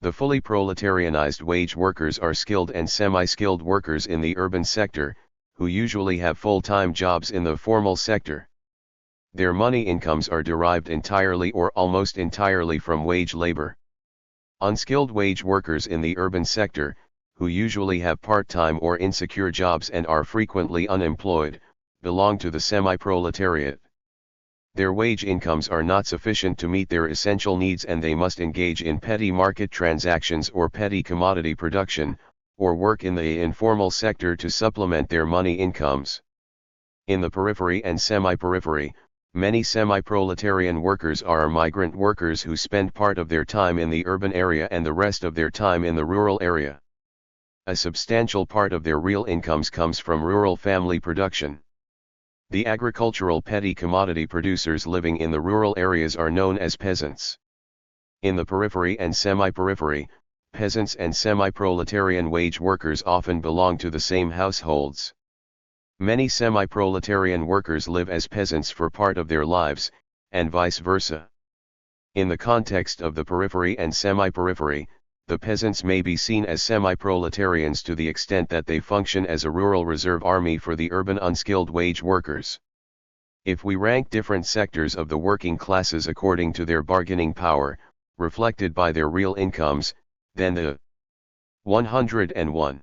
The fully proletarianized wage workers are skilled and semi-skilled workers in the urban sector, who usually have full-time jobs in the formal sector. Their money incomes are derived entirely or almost entirely from wage labor. Unskilled wage workers in the urban sector, who usually have part-time or insecure jobs and are frequently unemployed, belong to the semi-proletariat. Their wage incomes are not sufficient to meet their essential needs, and they must engage in petty market transactions or petty commodity production, or work in the informal sector to supplement their money incomes. In the periphery and semi-periphery, many semi-proletarian workers are migrant workers who spend part of their time in the urban area and the rest of their time in the rural area. A substantial part of their real incomes comes from rural family production. The agricultural petty commodity producers living in the rural areas are known as peasants. In the periphery and semi-periphery, peasants and semi-proletarian wage workers often belong to the same households. Many semi-proletarian workers live as peasants for part of their lives, and vice versa. In the context of the periphery and semi-periphery, the peasants may be seen as semi-proletarians to the extent that they function as a rural reserve army for the urban unskilled wage workers. If we rank different sectors of the working classes according to their bargaining power, reflected by their real incomes, then the 101.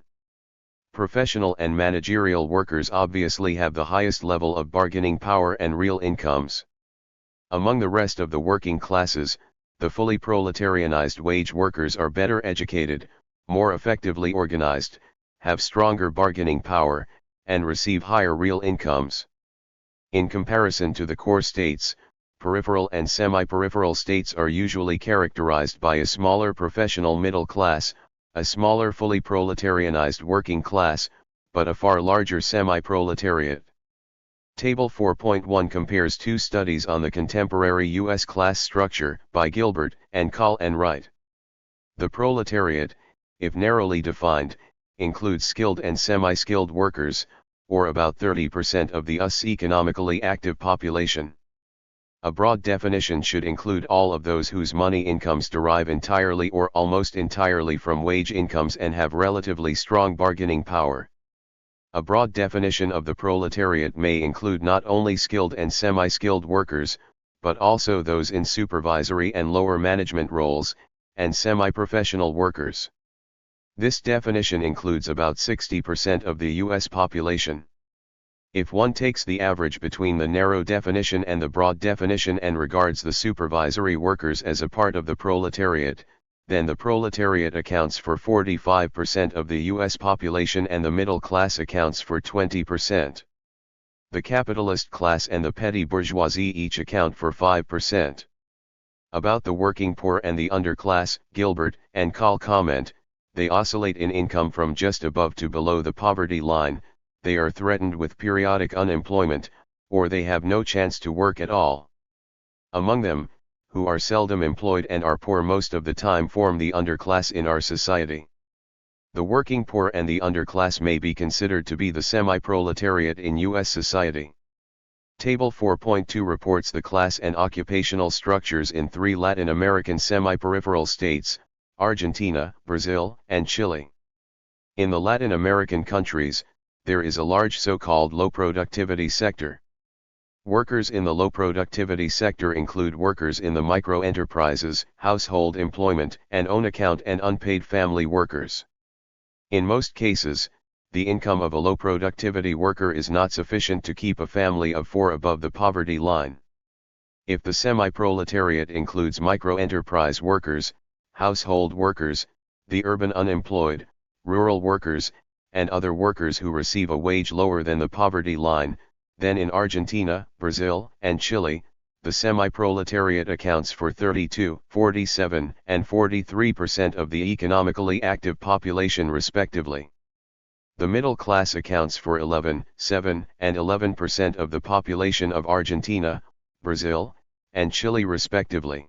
Professional and managerial workers obviously have the highest level of bargaining power and real incomes. Among the rest of the working classes, the fully proletarianized wage workers are better educated, more effectively organized, have stronger bargaining power, and receive higher real incomes. In comparison to the core states, peripheral and semi-peripheral states are usually characterized by a smaller professional middle class, a smaller fully proletarianized working class, but a far larger semi-proletariat. Table 4.1 compares two studies on the contemporary U.S. class structure by Gilbert and Call and Wright. The proletariat, if narrowly defined, includes skilled and semi-skilled workers, or about 30% of the U.S. economically active population. A broad definition should include all of those whose money incomes derive entirely or almost entirely from wage incomes and have relatively strong bargaining power. A broad definition of the proletariat may include not only skilled and semi-skilled workers, but also those in supervisory and lower management roles, and semi-professional workers. This definition includes about 60% of the U.S. population. If one takes the average between the narrow definition and the broad definition and regards the supervisory workers as a part of the proletariat, then the proletariat accounts for 45% of the U.S. population and the middle class accounts for 20%. The capitalist class and the petty bourgeoisie each account for 5%. About the working poor and the underclass, Gilbert and Call comment, they oscillate in income from just above to below the poverty line, they are threatened with periodic unemployment, or they have no chance to work at all. Among them, who are seldom employed and are poor most of the time, form the underclass in our society. The working poor and the underclass may be considered to be the semi-proletariat in U.S. society. Table 4.2 reports the class and occupational structures in three Latin American semi-peripheral states, Argentina, Brazil, and Chile. In the Latin American countries, there is a large so-called low-productivity sector. Workers in the low-productivity sector include workers in the micro-enterprises, household employment, and own account and unpaid family workers. In most cases, the income of a low-productivity worker is not sufficient to keep a family of four above the poverty line. If the semi-proletariat includes micro-enterprise workers, household workers, the urban unemployed, rural workers, and other workers who receive a wage lower than the poverty line, then in Argentina, Brazil, and Chile, the semi-proletariat accounts for 32, 47, and 43% of the economically active population respectively. The middle class accounts for 11, 7, and 11% of the population of Argentina, Brazil, and Chile respectively.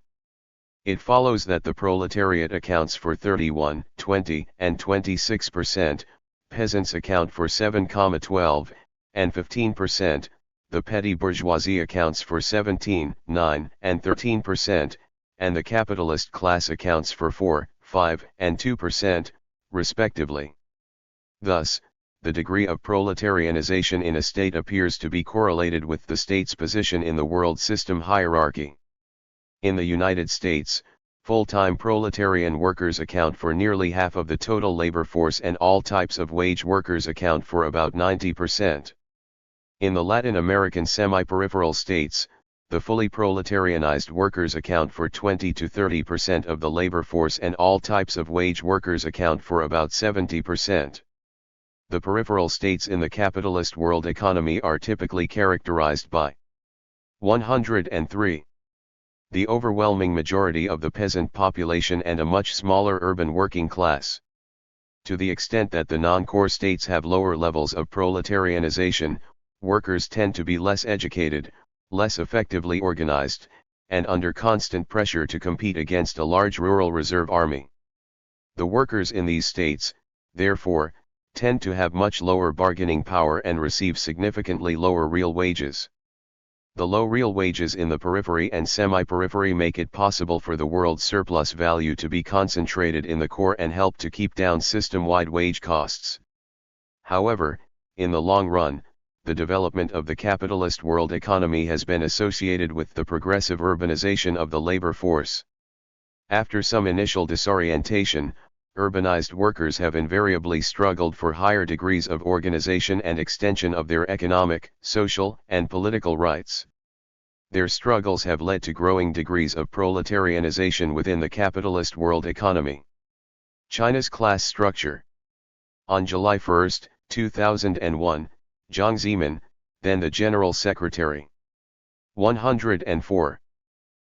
It follows that the proletariat accounts for 31, 20, and 26%, peasants account for 7, 12, and 15%, the petty bourgeoisie accounts for 17, 9, and 13%, and the capitalist class accounts for 4, 5, and 2%, respectively. Thus, the degree of proletarianization in a state appears to be correlated with the state's position in the world system hierarchy. In the United States, full-time proletarian workers account for nearly half of the total labor force and all types of wage workers account for about 90%. In the Latin American semi-peripheral states, the fully proletarianized workers account for 20 to 30% of the labor force and all types of wage workers account for about 70%. The peripheral states in the capitalist world economy are typically characterized by 103. The overwhelming majority of the peasant population and a much smaller urban working class. To the extent that the non-core states have lower levels of proletarianization, workers tend to be less educated, less effectively organized, and under constant pressure to compete against a large rural reserve army. The workers in these states, therefore, tend to have much lower bargaining power and receive significantly lower real wages. The low real wages in the periphery and semi-periphery make it possible for the world's surplus value to be concentrated in the core and help to keep down system-wide wage costs. However, in the long run, the development of the capitalist world economy has been associated with the progressive urbanization of the labor force. After some initial disorientation, urbanized workers have invariably struggled for higher degrees of organization and extension of their economic, social, and political rights. Their struggles have led to growing degrees of proletarianization within the capitalist world economy. China's class structure. On July 1, 2001, Jiang Zemin, then the General Secretary 104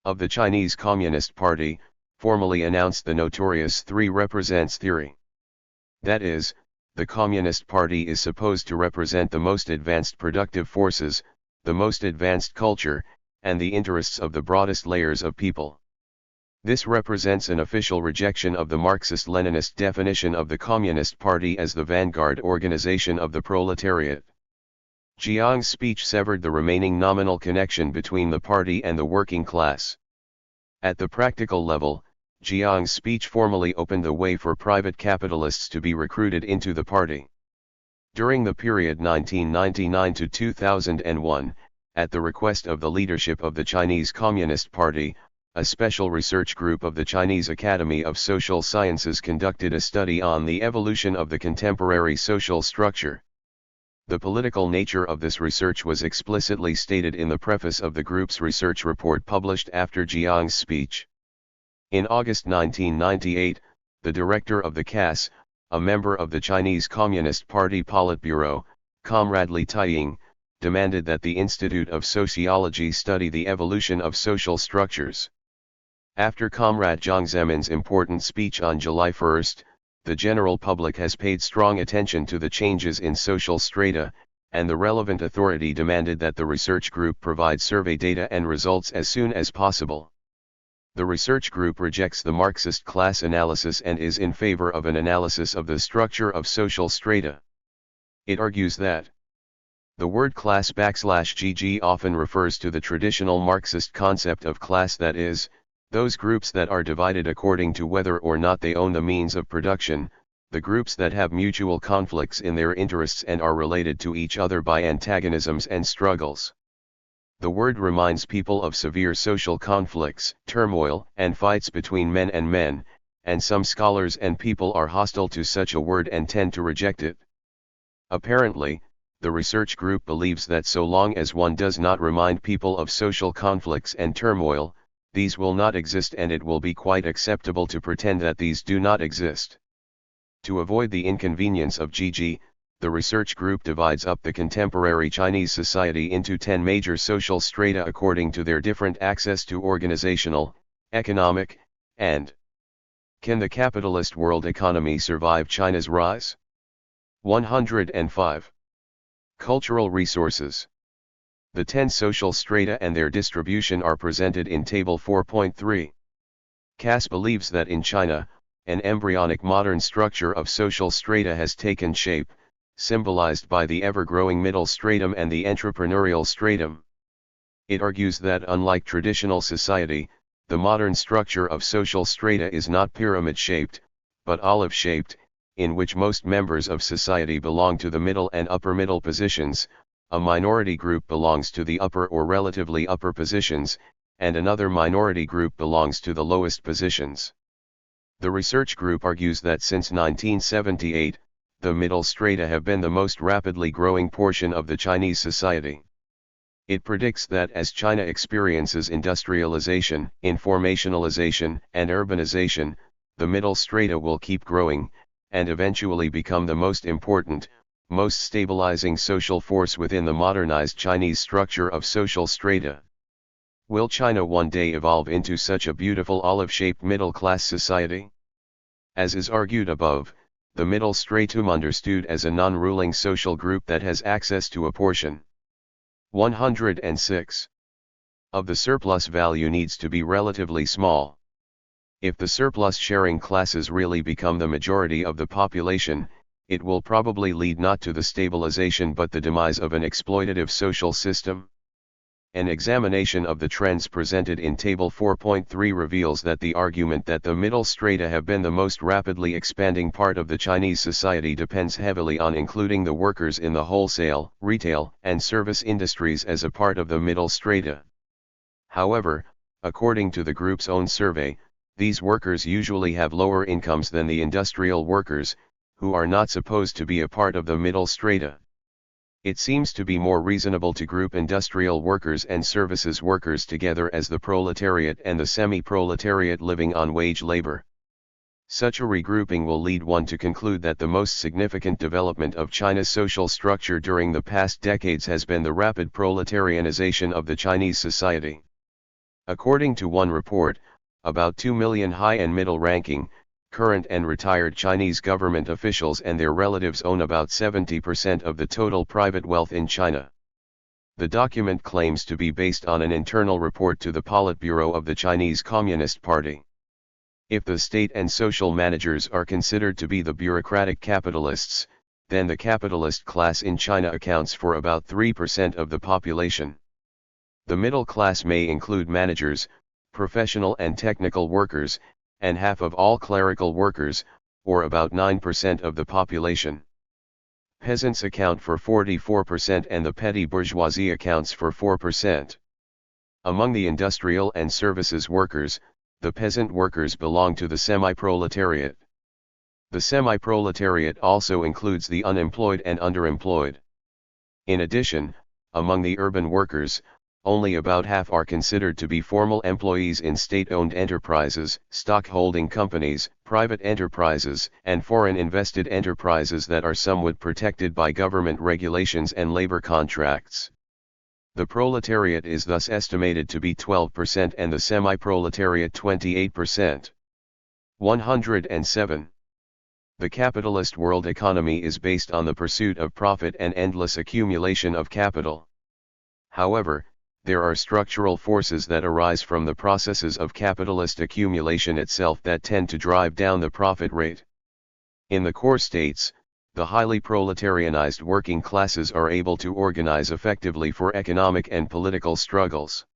of the Chinese Communist Party, formally announced the notorious three represents theory. That is, the Communist Party is supposed to represent the most advanced productive forces, the most advanced culture, and the interests of the broadest layers of people. This represents an official rejection of the Marxist-Leninist definition of the Communist Party as the vanguard organization of the proletariat. Jiang's speech severed the remaining nominal connection between the party and the working class. At the practical level, Jiang's speech formally opened the way for private capitalists to be recruited into the party. During the period 1999 to 2001, at the request of the leadership of the Chinese Communist Party, a special research group of the Chinese Academy of Social Sciences conducted a study on the evolution of the contemporary social structure. The political nature of this research was explicitly stated in the preface of the group's research report published after Jiang's speech. In August 1998, the director of the CAS, a member of the Chinese Communist Party Politburo, Comrade Li Taiying, demanded that the Institute of Sociology study the evolution of social structures. After Comrade Jiang Zemin's important speech on July 1, the general public has paid strong attention to the changes in social strata, and the relevant authority demanded that the research group provide survey data and results as soon as possible. The research group rejects the Marxist class analysis and is in favor of an analysis of the structure of social strata. It argues that the word class \GG often refers to the traditional Marxist concept of class, that is, those groups that are divided according to whether or not they own the means of production, the groups that have mutual conflicts in their interests and are related to each other by antagonisms and struggles. The word reminds people of severe social conflicts, turmoil, and fights between men, and some scholars and people are hostile to such a word and tend to reject it. Apparently, the research group believes that so long as one does not remind people of social conflicts and turmoil, these will not exist, and it will be quite acceptable to pretend that these do not exist. To avoid the inconvenience of GG, the research group divides up the contemporary Chinese society into 10 major social strata according to their different access to organizational, economic, and can the capitalist world economy survive China's rise? 105. Cultural resources. The 10 social strata and their distribution are presented in Table 4.3. Cass believes that in China, an embryonic modern structure of social strata has taken shape, symbolized by the ever-growing middle stratum and the entrepreneurial stratum. It argues that unlike traditional society, the modern structure of social strata is not pyramid-shaped, but olive-shaped, in which most members of society belong to the middle and upper middle positions, a minority group belongs to the upper or relatively upper positions, and another minority group belongs to the lowest positions. The research group argues that since 1978, the middle strata have been the most rapidly growing portion of the Chinese society. It predicts that as China experiences industrialization, informationalization, and urbanization, the middle strata will keep growing, and eventually become the most important, most stabilizing social force within the modernized Chinese structure of social strata. Will China one day evolve into such a beautiful olive-shaped middle-class society? As is argued above, the middle stratum understood as a non-ruling social group that has access to a portion 106 of the surplus value needs to be relatively small. If the surplus sharing classes really become the majority of the population, it will probably lead not to the stabilization but the demise of an exploitative social system. An examination of the trends presented in Table 4.3 reveals that the argument that the middle strata have been the most rapidly expanding part of the Chinese society depends heavily on including the workers in the wholesale, retail, and service industries as a part of the middle strata. However, according to the group's own survey, these workers usually have lower incomes than the industrial workers, who are not supposed to be a part of the middle strata. It seems to be more reasonable to group industrial workers and services workers together as the proletariat and the semi-proletariat living on wage labor. Such a regrouping will lead one to conclude that the most significant development of China's social structure during the past decades has been the rapid proletarianization of the Chinese society. According to one report, about 2 million high and middle-ranking, current and retired Chinese government officials and their relatives own about 70% of the total private wealth in China. The document claims to be based on an internal report to the Politburo of the Chinese Communist Party. If the state and social managers are considered to be the bureaucratic capitalists, then the capitalist class in China accounts for about 3% of the population. The middle class may include managers, professional and technical workers, and half of all clerical workers, or about 9% of the population. Peasants account for 44% and the petty bourgeoisie accounts for 4%. Among the industrial and services workers, the peasant workers belong to the semi-proletariat. The semi-proletariat also includes the unemployed and underemployed. In addition, among the urban workers, only about half are considered to be formal employees in state-owned enterprises, stock-holding companies, private enterprises, and foreign-invested enterprises that are somewhat protected by government regulations and labor contracts. The proletariat is thus estimated to be 12% and the semi-proletariat 28%. 107. The capitalist world economy is based on the pursuit of profit and endless accumulation of capital. However, there are structural forces that arise from the processes of capitalist accumulation itself that tend to drive down the profit rate. In the core states, the highly proletarianized working classes are able to organize effectively for economic and political struggles.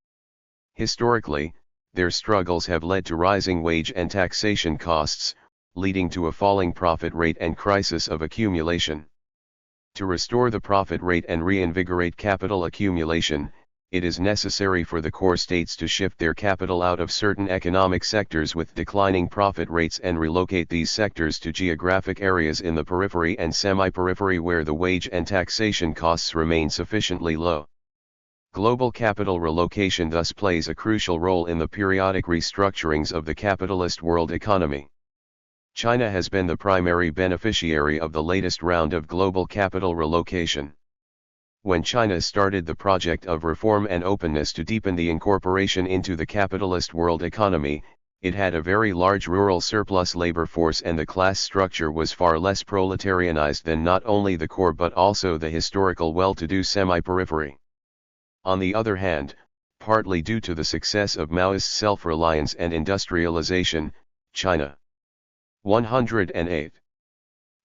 Historically, their struggles have led to rising wage and taxation costs, leading to a falling profit rate and crisis of accumulation. To restore the profit rate and reinvigorate capital accumulation, it is necessary for the core states to shift their capital out of certain economic sectors with declining profit rates and relocate these sectors to geographic areas in the periphery and semi-periphery where the wage and taxation costs remain sufficiently low. Global capital relocation thus plays a crucial role in the periodic restructurings of the capitalist world economy. China has been the primary beneficiary of the latest round of global capital relocation. When China started the project of reform and openness to deepen the incorporation into the capitalist world economy, it had a very large rural surplus labor force and the class structure was far less proletarianized than not only the core but also the historical well-to-do semi-periphery. On the other hand, partly due to the success of Maoist self-reliance and industrialization, China 108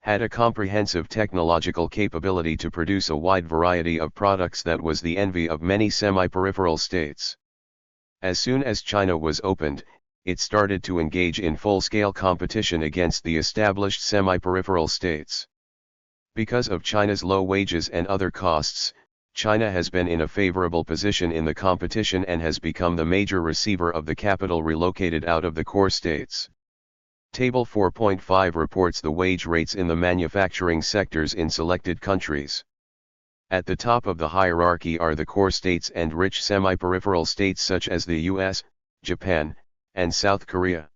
had a comprehensive technological capability to produce a wide variety of products that was the envy of many semi-peripheral states. As soon as China was opened, it started to engage in full-scale competition against the established semi-peripheral states. Because of China's low wages and other costs, China has been in a favorable position in the competition and has become the major receiver of the capital relocated out of the core states. Table 4.5 reports the wage rates in the manufacturing sectors in selected countries. At the top of the hierarchy are the core states and rich semi-peripheral states such as the US, Japan, and South Korea.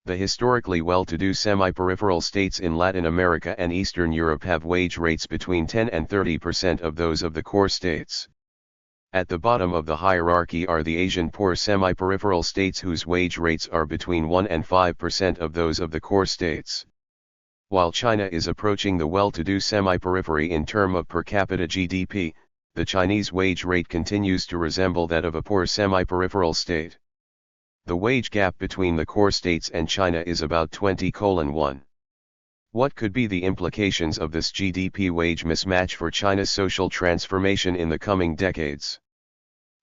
The historically well-to-do semi-peripheral states in Latin America and Eastern Europe have wage rates between 10 and 30% of those of the core states. At the bottom of the hierarchy are the Asian poor semi-peripheral states whose wage rates are between 1 and 5% of those of the core states. While China is approaching the well-to-do semi-periphery in terms of per capita GDP, the Chinese wage rate continues to resemble that of a poor semi-peripheral state. The wage gap between the core states and China is about 20:1. What could be the implications of this GDP wage mismatch for China's social transformation in the coming decades?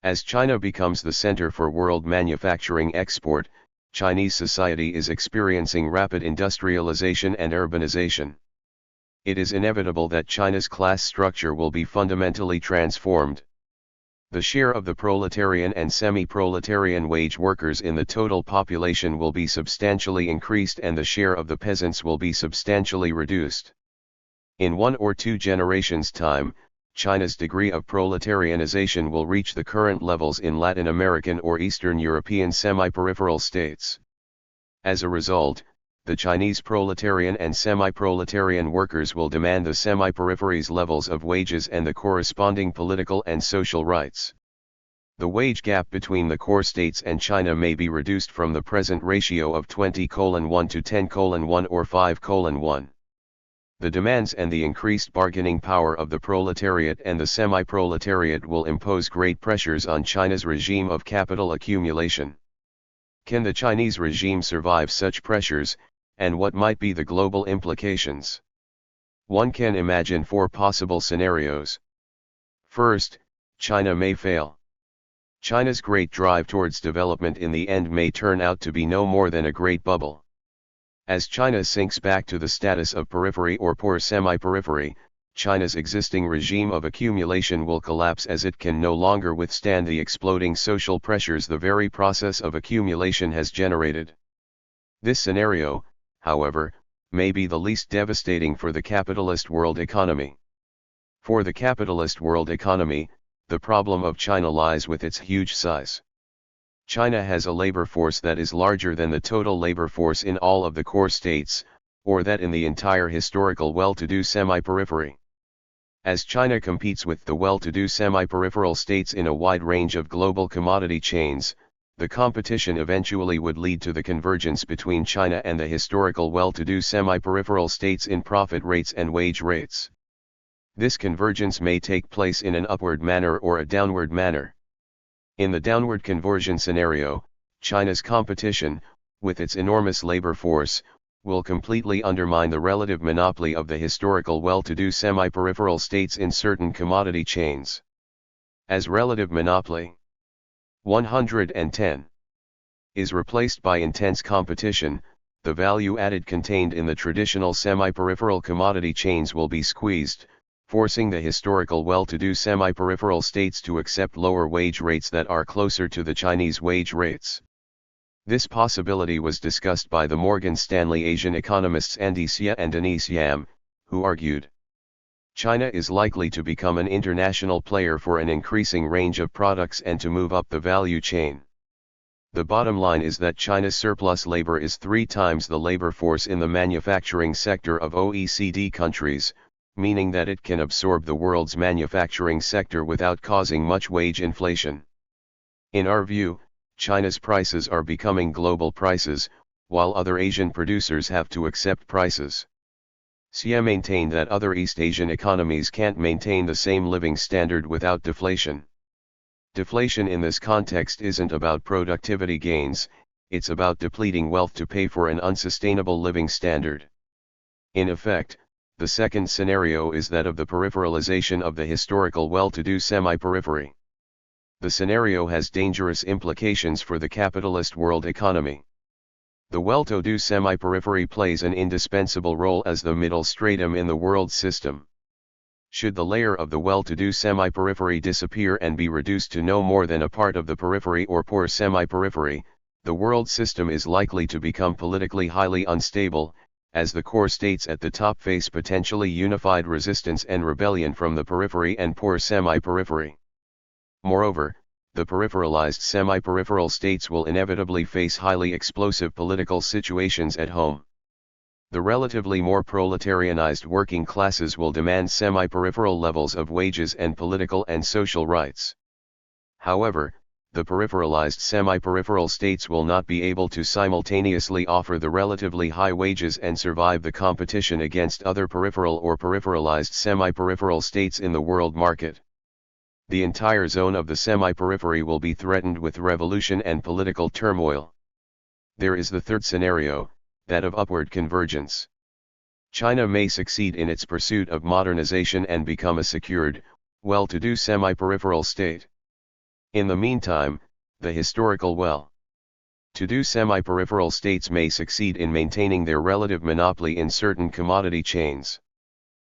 As China becomes the center for world manufacturing export, Chinese society is experiencing rapid industrialization and urbanization. It is inevitable that China's class structure will be fundamentally transformed. The share of the proletarian and semi-proletarian wage workers in the total population will be substantially increased and the share of the peasants will be substantially reduced. In 1 or 2 generations' time, China's degree of proletarianization will reach the current levels in Latin American or Eastern European semi-peripheral states. As a result, the Chinese proletarian and semi-proletarian workers will demand the semi-peripheries levels of wages and the corresponding political and social rights. The wage gap between the core states and China may be reduced from the present ratio of 20:1 to 10:1 or 5:1. The demands and the increased bargaining power of the proletariat and the semi-proletariat will impose great pressures on China's regime of capital accumulation. Can the Chinese regime survive such pressures, and what might be the global implications? One can imagine 4 possible scenarios. First, China may fail. China's great drive towards development in the end may turn out to be no more than a great bubble. As China sinks back to the status of periphery or poor semi-periphery, China's existing regime of accumulation will collapse as it can no longer withstand the exploding social pressures the very process of accumulation has generated. This scenario, however, may be the least devastating for the capitalist world economy. For the capitalist world economy, the problem of China lies with its huge size. China has a labor force that is larger than the total labor force in all of the core states, or that in the entire historical well-to-do semi-periphery. As China competes with the well-to-do semi-peripheral states in a wide range of global commodity chains, the competition eventually would lead to the convergence between China and the historical well-to-do semi-peripheral states in profit rates and wage rates. This convergence may take place in an upward manner or a downward manner. In the downward conversion scenario, China's competition, with its enormous labor force, will completely undermine the relative monopoly of the historical well-to-do semi-peripheral states in certain commodity chains. As relative monopoly 110 is replaced by intense competition, the value added contained in the traditional semi-peripheral commodity chains will be squeezed, forcing the historical well-to-do semi-peripheral states to accept lower wage rates that are closer to the Chinese wage rates. This possibility was discussed by the Morgan Stanley Asian economists Andy Xia and Denise Yam, who argued, China is likely to become an international player for an increasing range of products and to move up the value chain. The bottom line is that China's surplus labor is 3 times the labor force in the manufacturing sector of OECD countries, meaning that it can absorb the world's manufacturing sector without causing much wage inflation. In our view, China's prices are becoming global prices, while other Asian producers have to accept prices. Xia maintained that other East Asian economies can't maintain the same living standard without deflation. Deflation in this context isn't about productivity gains, it's about depleting wealth to pay for an unsustainable living standard. In effect, the second scenario is that of the peripheralization of the historical well-to-do semi-periphery. The scenario has dangerous implications for the capitalist world economy. The well-to-do semi-periphery plays an indispensable role as the middle stratum in the world system. Should the layer of the well-to-do semi-periphery disappear and be reduced to no more than a part of the periphery or poor semi-periphery, the world system is likely to become politically highly unstable, as the core states at the top face potentially unified resistance and rebellion from the periphery and poor semi-periphery. Moreover, the peripheralized semi-peripheral states will inevitably face highly explosive political situations at home. The relatively more proletarianized working classes will demand semi-peripheral levels of wages and political and social rights. However, the peripheralized semi-peripheral states will not be able to simultaneously offer the relatively high wages and survive the competition against other peripheral or peripheralized semi-peripheral states in the world market. The entire zone of the semi-periphery will be threatened with revolution and political turmoil. There is the third scenario, that of upward convergence. China may succeed in its pursuit of modernization and become a secured, well-to-do semi-peripheral state. In the meantime, the historical well-to-do semi-peripheral states may succeed in maintaining their relative monopoly in certain commodity chains.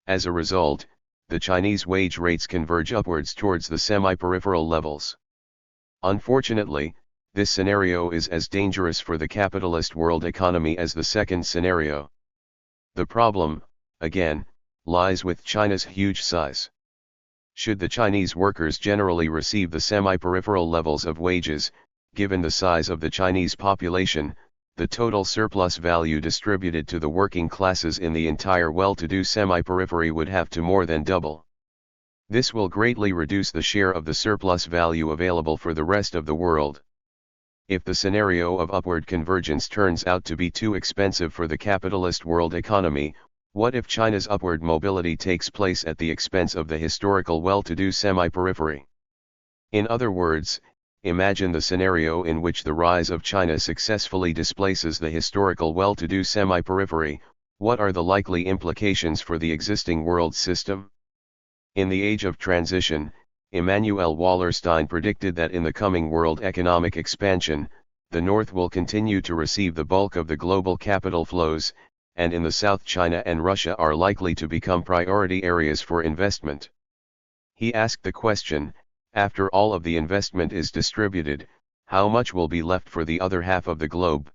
As a result, the Chinese wage rates converge upwards towards the semi-peripheral levels. Unfortunately, this scenario is as dangerous for the capitalist world economy as the second scenario. The problem, again, lies with China's huge size. Should the Chinese workers generally receive the semi-peripheral levels of wages, given the size of the Chinese population, the total surplus value distributed to the working classes in the entire well-to-do semi-periphery would have to more than double. This will greatly reduce the share of the surplus value available for the rest of the world. If the scenario of upward convergence turns out to be too expensive for the capitalist world economy, what if China's upward mobility takes place at the expense of the historical well-to-do semi-periphery? In other words, imagine the scenario in which the rise of China successfully displaces the historical well-to-do semi-periphery. What are the likely implications for the existing world system? In the age of transition, Immanuel Wallerstein predicted that in the coming world economic expansion, the North will continue to receive the bulk of the global capital flows, and in the South China and Russia are likely to become priority areas for investment. He asked the question, after all of the investment is distributed, how much will be left for the other half of the globe?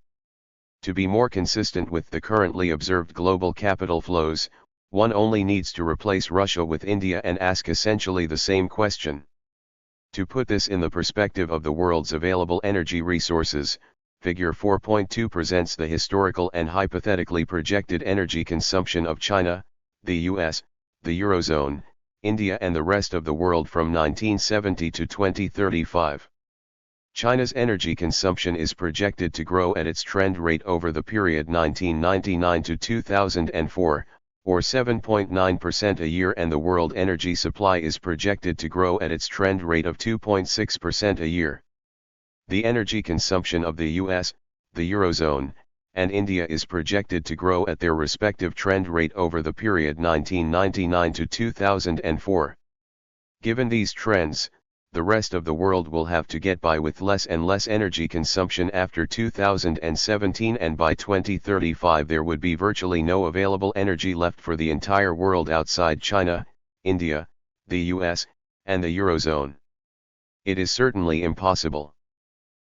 To be more consistent with the currently observed global capital flows, one only needs to replace Russia with India and ask essentially the same question. To put this in the perspective of the world's available energy resources, Figure 4.2 presents the historical and hypothetically projected energy consumption of China, the US, the Eurozone, India and the rest of the world from 1970 to 2035. China's energy consumption is projected to grow at its trend rate over the period 1999 to 2004, or 7.9% a year, and the world energy supply is projected to grow at its trend rate of 2.6% a year. The energy consumption of the US, the Eurozone, and India is projected to grow at their respective trend rate over the period 1999 to 2004. Given these trends, the rest of the world will have to get by with less and less energy consumption after 2017, and by 2035 there would be virtually no available energy left for the entire world outside China, India, the US, and the Eurozone. It is certainly impossible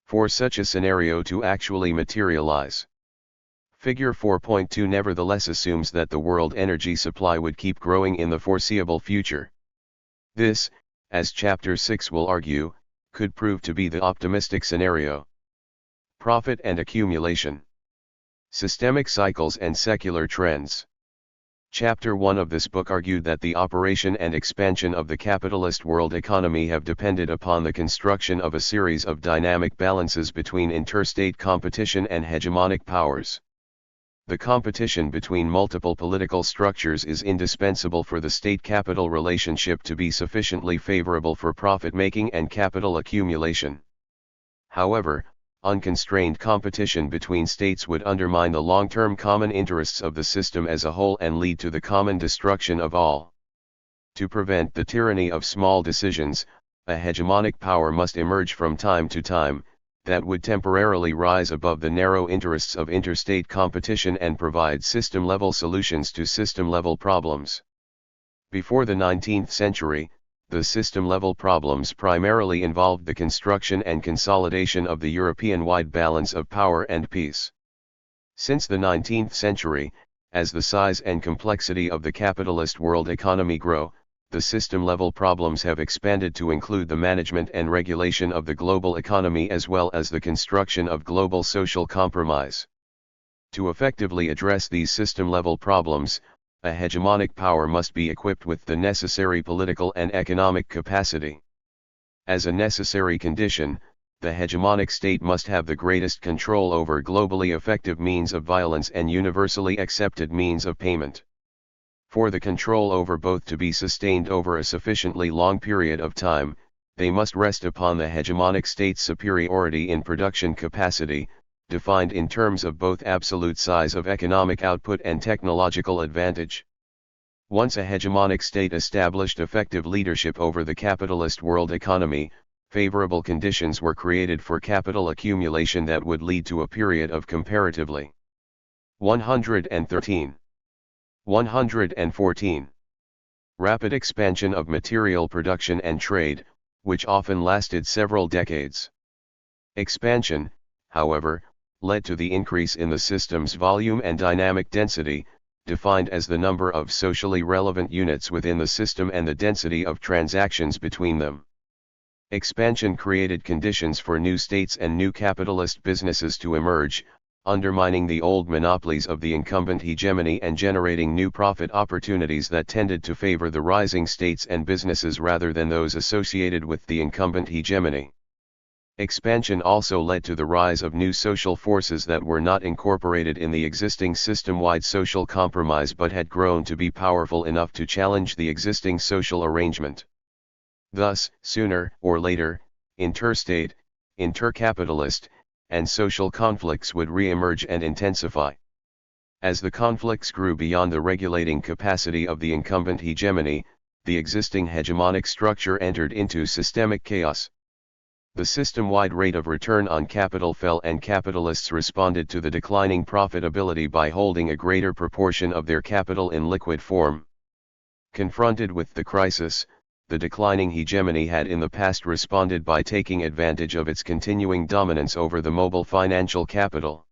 for such a scenario to actually materialize. Figure 4.2 nevertheless assumes that the world energy supply would keep growing in the foreseeable future. This, as Chapter 6 will argue, could prove to be the optimistic scenario. Profit and accumulation. Systemic cycles and secular trends. Chapter 1 of this book argued that the operation and expansion of the capitalist world economy have depended upon the construction of a series of dynamic balances between interstate competition and hegemonic powers. The competition between multiple political structures is indispensable for the state-capital relationship to be sufficiently favorable for profit-making and capital accumulation. However, unconstrained competition between states would undermine the long-term common interests of the system as a whole and lead to the common destruction of all. To prevent the tyranny of small decisions, a hegemonic power must emerge from time to time, that would temporarily rise above the narrow interests of interstate competition and provide system-level solutions to system-level problems. Before the 19th century, the system-level problems primarily involved the construction and consolidation of the European-wide balance of power and peace. Since the 19th century, as the size and complexity of the capitalist world economy grow, the system-level problems have expanded to include the management and regulation of the global economy as well as the construction of global social compromise. To effectively address these system-level problems, a hegemonic power must be equipped with the necessary political and economic capacity. As a necessary condition, the hegemonic state must have the greatest control over globally effective means of violence and universally accepted means of payment. For the control over both to be sustained over a sufficiently long period of time, they must rest upon the hegemonic state's superiority in production capacity, defined in terms of both absolute size of economic output and technological advantage. Once a hegemonic state established effective leadership over the capitalist world economy, favorable conditions were created for capital accumulation that would lead to a period of comparatively 113. 114. Rapid expansion of material production and trade, which often lasted several decades. Expansion, however, led to the increase in the system's volume and dynamic density, defined as the number of socially relevant units within the system and the density of transactions between them. Expansion created conditions for new states and new capitalist businesses to emerge, undermining the old monopolies of the incumbent hegemony and generating new profit opportunities that tended to favor the rising states and businesses rather than those associated with the incumbent hegemony. Expansion also led to the rise of new social forces that were not incorporated in the existing system-wide social compromise but had grown to be powerful enough to challenge the existing social arrangement. Thus, sooner or later, interstate, intercapitalist, and social conflicts would re-emerge and intensify. As the conflicts grew beyond the regulating capacity of the incumbent hegemony, the existing hegemonic structure entered into systemic chaos. The system-wide rate of return on capital fell and capitalists responded to the declining profitability by holding a greater proportion of their capital in liquid form. Confronted with the crisis, the declining hegemony had in the past responded by taking advantage of its continuing dominance over the mobile financial capital.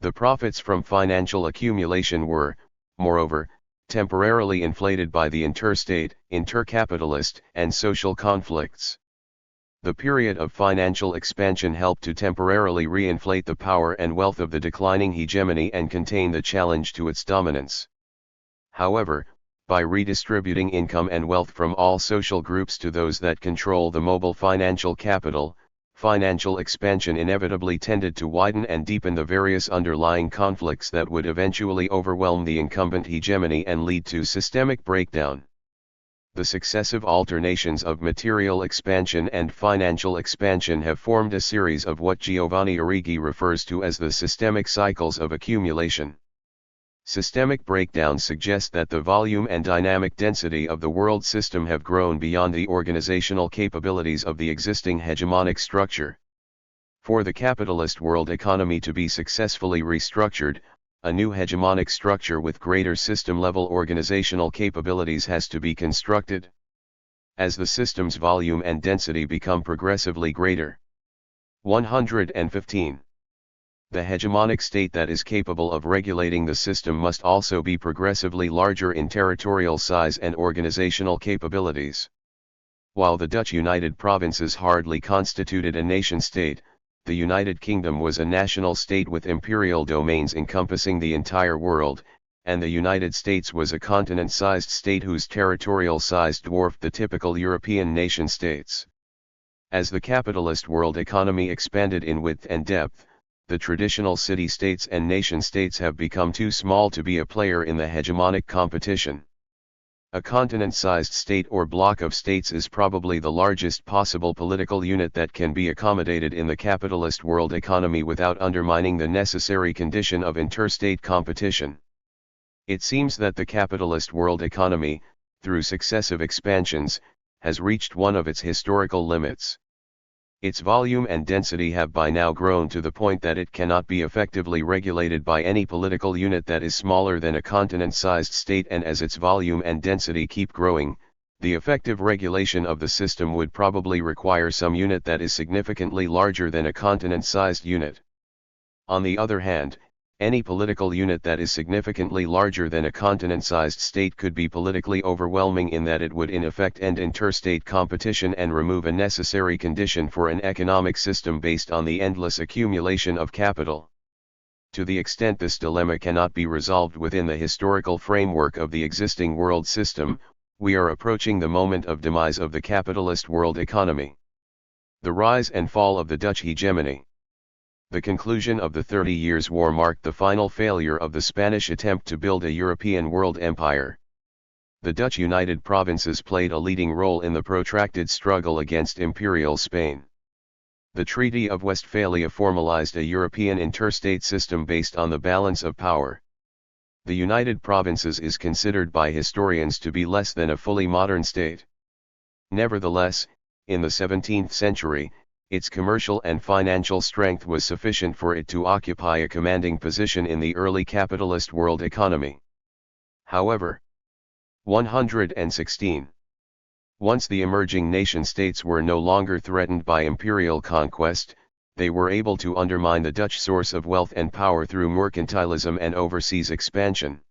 The profits from financial accumulation were, moreover, temporarily inflated by the interstate, intercapitalist, and social conflicts. The period of financial expansion helped to temporarily re-inflate the power and wealth of the declining hegemony and contain the challenge to its dominance. However, by redistributing income and wealth from all social groups to those that control the mobile financial capital, financial expansion inevitably tended to widen and deepen the various underlying conflicts that would eventually overwhelm the incumbent hegemony and lead to systemic breakdown. The successive alternations of material expansion and financial expansion have formed a series of what Giovanni Arrighi refers to as the systemic cycles of accumulation. Systemic breakdown suggests that the volume and dynamic density of the world system have grown beyond the organizational capabilities of the existing hegemonic structure. For the capitalist world economy to be successfully restructured, a new hegemonic structure with greater system-level organizational capabilities has to be constructed. As the system's volume and density become progressively greater. 115. The hegemonic state that is capable of regulating the system must also be progressively larger in territorial size and organizational capabilities. While the Dutch United Provinces hardly constituted a nation-state, the United Kingdom was a national state with imperial domains encompassing the entire world, and the United States was a continent-sized state whose territorial size dwarfed the typical European nation-states. As the capitalist world economy expanded in width and depth, the traditional city-states and nation-states have become too small to be a player in the hegemonic competition. A continent-sized state or bloc of states is probably the largest possible political unit that can be accommodated in the capitalist world economy without undermining the necessary condition of interstate competition. It seems that the capitalist world economy, through successive expansions, has reached one of its historical limits. Its volume and density have by now grown to the point that it cannot be effectively regulated by any political unit that is smaller than a continent-sized state, and as its volume and density keep growing, the effective regulation of the system would probably require some unit that is significantly larger than a continent-sized unit. On the other hand, any political unit that is significantly larger than a continent-sized state could be politically overwhelming in that it would in effect end interstate competition and remove a necessary condition for an economic system based on the endless accumulation of capital. To the extent this dilemma cannot be resolved within the historical framework of the existing world system, we are approaching the moment of demise of the capitalist world economy. The rise and fall of the Dutch hegemony. The conclusion of the 30 Years' War marked the final failure of the Spanish attempt to build a European world empire. The Dutch United Provinces played a leading role in the protracted struggle against Imperial Spain. The Treaty of Westphalia formalized a European interstate system based on the balance of power. The United Provinces is considered by historians to be less than a fully modern state. Nevertheless, in the 17th century, its commercial and financial strength was sufficient for it to occupy a commanding position in the early capitalist world economy. However, 116. Once the emerging nation-states were no longer threatened by imperial conquest, they were able to undermine the Dutch source of wealth and power through mercantilism and overseas expansion.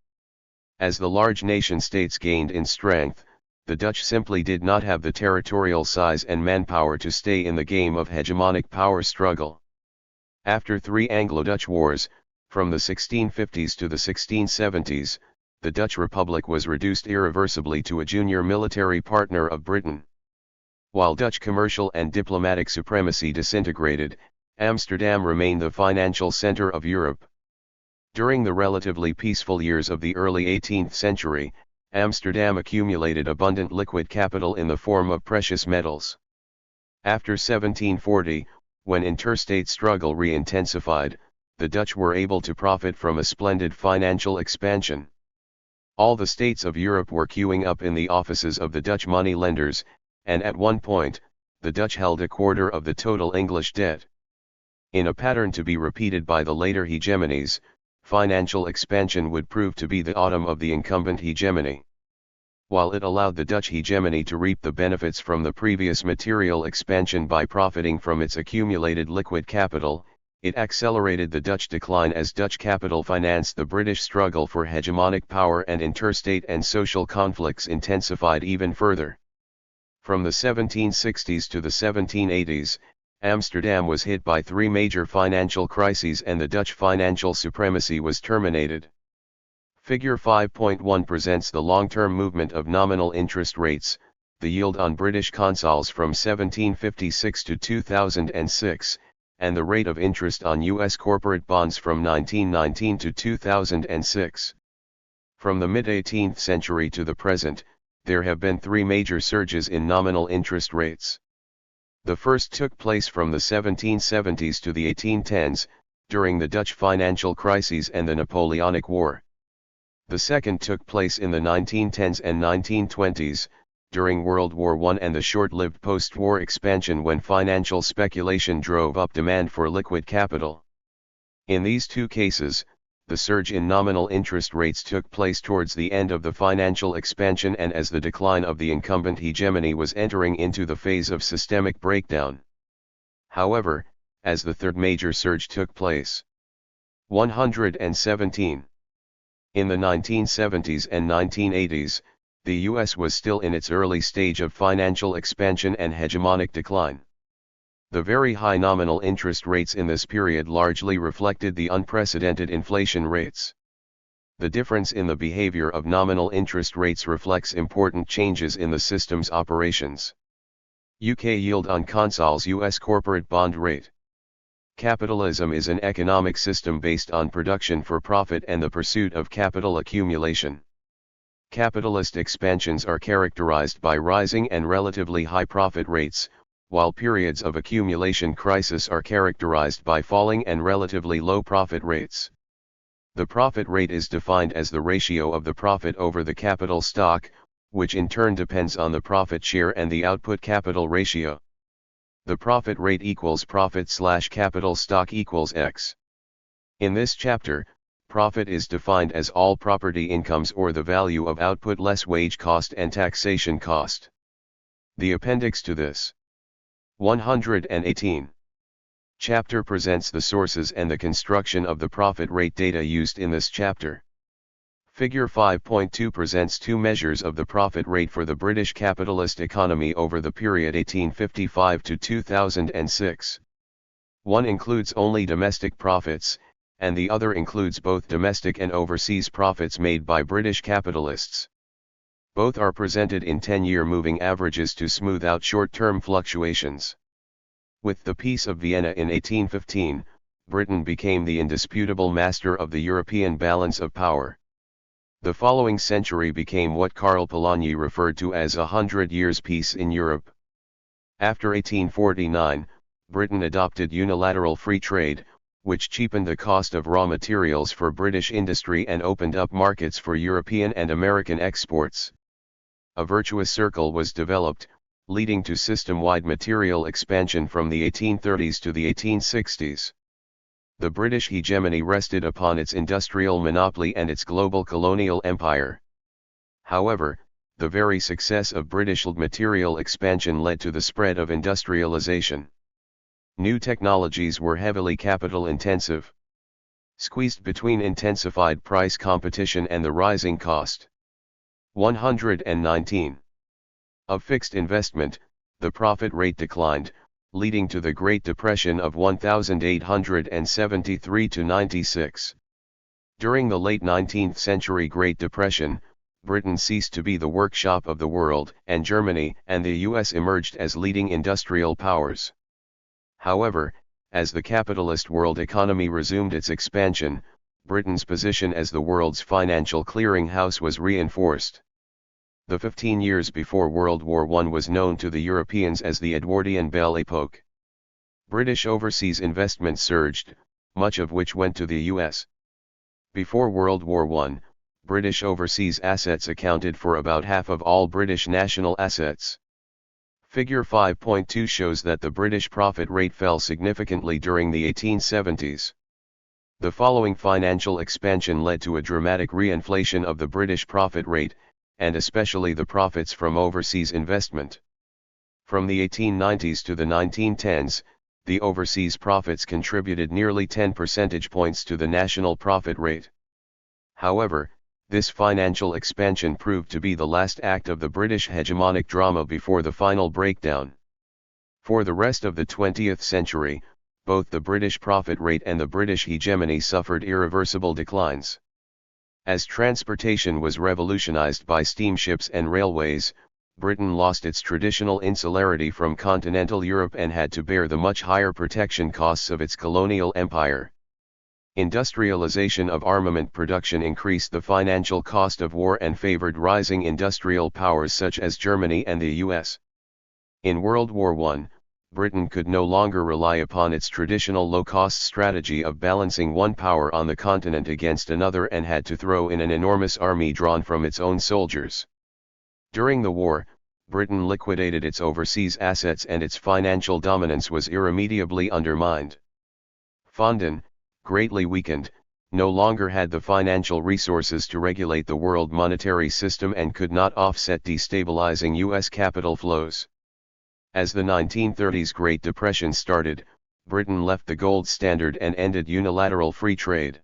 As the large nation-states gained in strength, the Dutch simply did not have the territorial size and manpower to stay in the game of hegemonic power struggle. After 3 Anglo-Dutch wars, from the 1650s to the 1670s, the Dutch Republic was reduced irreversibly to a junior military partner of Britain. While Dutch commercial and diplomatic supremacy disintegrated, Amsterdam remained the financial center of Europe. During the relatively peaceful years of the early 18th century, Amsterdam accumulated abundant liquid capital in the form of precious metals. After 1740, when interstate struggle re-intensified, the Dutch were able to profit from a splendid financial expansion. All the states of Europe were queuing up in the offices of the Dutch money lenders, and at one point, the Dutch held a quarter of the total English debt. In a pattern to be repeated by the later hegemonies, financial expansion would prove to be the autumn of the incumbent hegemony. While it allowed the Dutch hegemony to reap the benefits from the previous material expansion by profiting from its accumulated liquid capital, it accelerated the Dutch decline as Dutch capital financed the British struggle for hegemonic power and interstate and social conflicts intensified even further. From the 1760s to the 1780s, Amsterdam was hit by 3 major financial crises and the Dutch financial supremacy was terminated. Figure 5.1 presents the long-term movement of nominal interest rates, the yield on British consols from 1756 to 2006, and the rate of interest on U.S. corporate bonds from 1919 to 2006. From the mid-18th century to the present, there have been 3 major surges in nominal interest rates. The first took place from the 1770s to the 1810s, during the Dutch financial crises and the Napoleonic War. The second took place in the 1910s and 1920s, during World War I and the short-lived post-war expansion when financial speculation drove up demand for liquid capital. In these 2 cases, the surge in nominal interest rates took place towards the end of the financial expansion and as the decline of the incumbent hegemony was entering into the phase of systemic breakdown. However, as the third major surge took place. 117. In the 1970s and 1980s, the US was still in its early stage of financial expansion and hegemonic decline. The very high nominal interest rates in this period largely reflected the unprecedented inflation rates. The difference in the behavior of nominal interest rates reflects important changes in the system's operations. UK yield on consols US corporate bond rate. Capitalism is an economic system based on production for profit and the pursuit of capital accumulation. Capitalist expansions are characterized by rising and relatively high profit rates, while periods of accumulation crisis are characterized by falling and relatively low profit rates. The profit rate is defined as the ratio of the profit over the capital stock, which in turn depends on the profit share and the output capital ratio. The profit rate equals profit/capital stock equals X. In this chapter, profit is defined as all property incomes or the value of output less wage cost and taxation cost. The appendix to this 118 chapter presents the sources and the construction of the profit rate data used in this chapter. Figure 5.2 presents 2 measures of the profit rate for the British capitalist economy over the period 1855 to 2006. One includes only domestic profits, and the other includes both domestic and overseas profits made by British capitalists. Both are presented in 10-year moving averages to smooth out short-term fluctuations. With the Peace of Vienna in 1815, Britain became the indisputable master of the European balance of power. The following century became what Karl Polanyi referred to as 100 years peace in Europe. After 1849, Britain adopted unilateral free trade, which cheapened the cost of raw materials for British industry and opened up markets for European and American exports. A virtuous circle was developed, leading to system-wide material expansion from the 1830s to the 1860s. The British hegemony rested upon its industrial monopoly and its global colonial empire. However, the very success of British material expansion led to the spread of industrialization. New technologies were heavily capital-intensive. Squeezed between intensified price competition and the rising cost. 119. Of fixed investment, the profit rate declined, leading to the Great Depression of 1873–96. During the late 19th century Great Depression, Britain ceased to be the workshop of the world, and Germany and the US emerged as leading industrial powers. However, as the capitalist world economy resumed its expansion, Britain's position as the world's financial clearinghouse was reinforced. The 15 years before World War I was known to the Europeans as the Edwardian Belle Époque. British overseas investment surged, much of which went to the US. Before World War I, British overseas assets accounted for about half of all British national assets. Figure 5.2 shows that the British profit rate fell significantly during the 1870s. The following financial expansion led to a dramatic reinflation of the British profit rate, and especially the profits from overseas investment. From the 1890s to the 1910s, the overseas profits contributed nearly 10 percentage points to the national profit rate. However, this financial expansion proved to be the last act of the British hegemonic drama before the final breakdown. For the rest of the 20th century, both the British profit rate and the British hegemony suffered irreversible declines. As transportation was revolutionized by steamships and railways, Britain lost its traditional insularity from continental Europe and had to bear the much higher protection costs of its colonial empire. Industrialization of armament production increased the financial cost of war and favored rising industrial powers such as Germany and the US. In World War I, Britain could no longer rely upon its traditional low-cost strategy of balancing one power on the continent against another and had to throw in an enormous army drawn from its own soldiers. During the war, Britain liquidated its overseas assets and its financial dominance was irremediably undermined. Fondant, greatly weakened, no longer had the financial resources to regulate the world monetary system and could not offset destabilizing US capital flows. As the 1930s Great Depression started, Britain left the gold standard and ended unilateral free trade.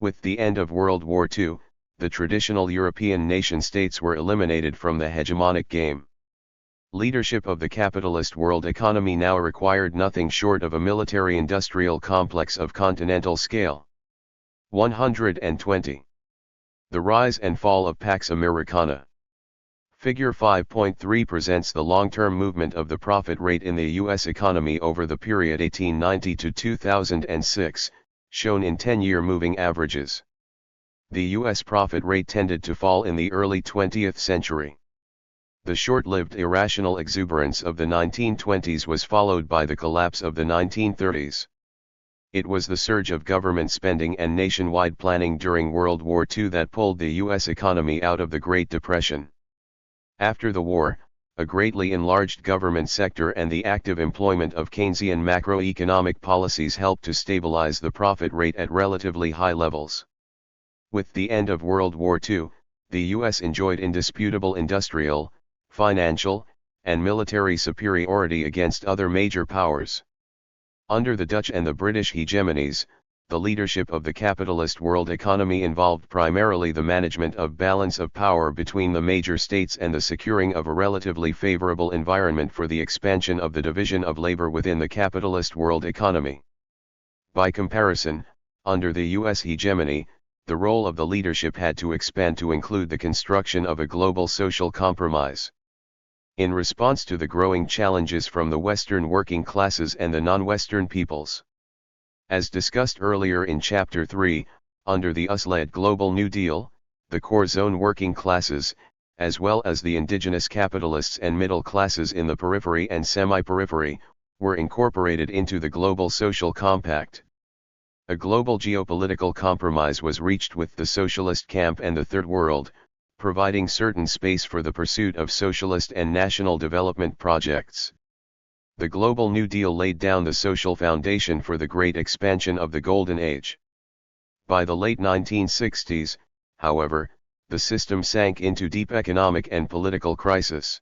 With the end of World War II, the traditional European nation-states were eliminated from the hegemonic game. Leadership of the capitalist world economy now required nothing short of a military-industrial complex of continental scale. 120. The rise and fall of Pax Americana. Figure 5.3 presents the long-term movement of the profit rate in the U.S. economy over the period 1890 to 2006, shown in 10-year moving averages. The U.S. profit rate tended to fall in the early 20th century. The short-lived irrational exuberance of the 1920s was followed by the collapse of the 1930s. It was the surge of government spending and nationwide planning during World War II that pulled the U.S. economy out of the Great Depression. After the war, a greatly enlarged government sector and the active employment of Keynesian macroeconomic policies helped to stabilize the profit rate at relatively high levels. With the end of World War II, the U.S. enjoyed indisputable industrial, financial, and military superiority against other major powers. Under the Dutch and the British hegemonies, the leadership of the capitalist world economy involved primarily the management of balance of power between the major states and the securing of a relatively favorable environment for the expansion of the division of labor within the capitalist world economy. By comparison, under the U.S. hegemony, the role of the leadership had to expand to include the construction of a global social compromise. In response to the growing challenges from the Western working classes and the non-Western peoples. As discussed earlier in Chapter 3, under the US-led Global New Deal, the core zone working classes, as well as the indigenous capitalists and middle classes in the periphery and semi-periphery, were incorporated into the Global Social Compact. A global geopolitical compromise was reached with the socialist camp and the Third World, providing certain space for the pursuit of socialist and national development projects. The Global New Deal laid down the social foundation for the great expansion of the Golden Age. By the late 1960s, however, the system sank into deep economic and political crisis.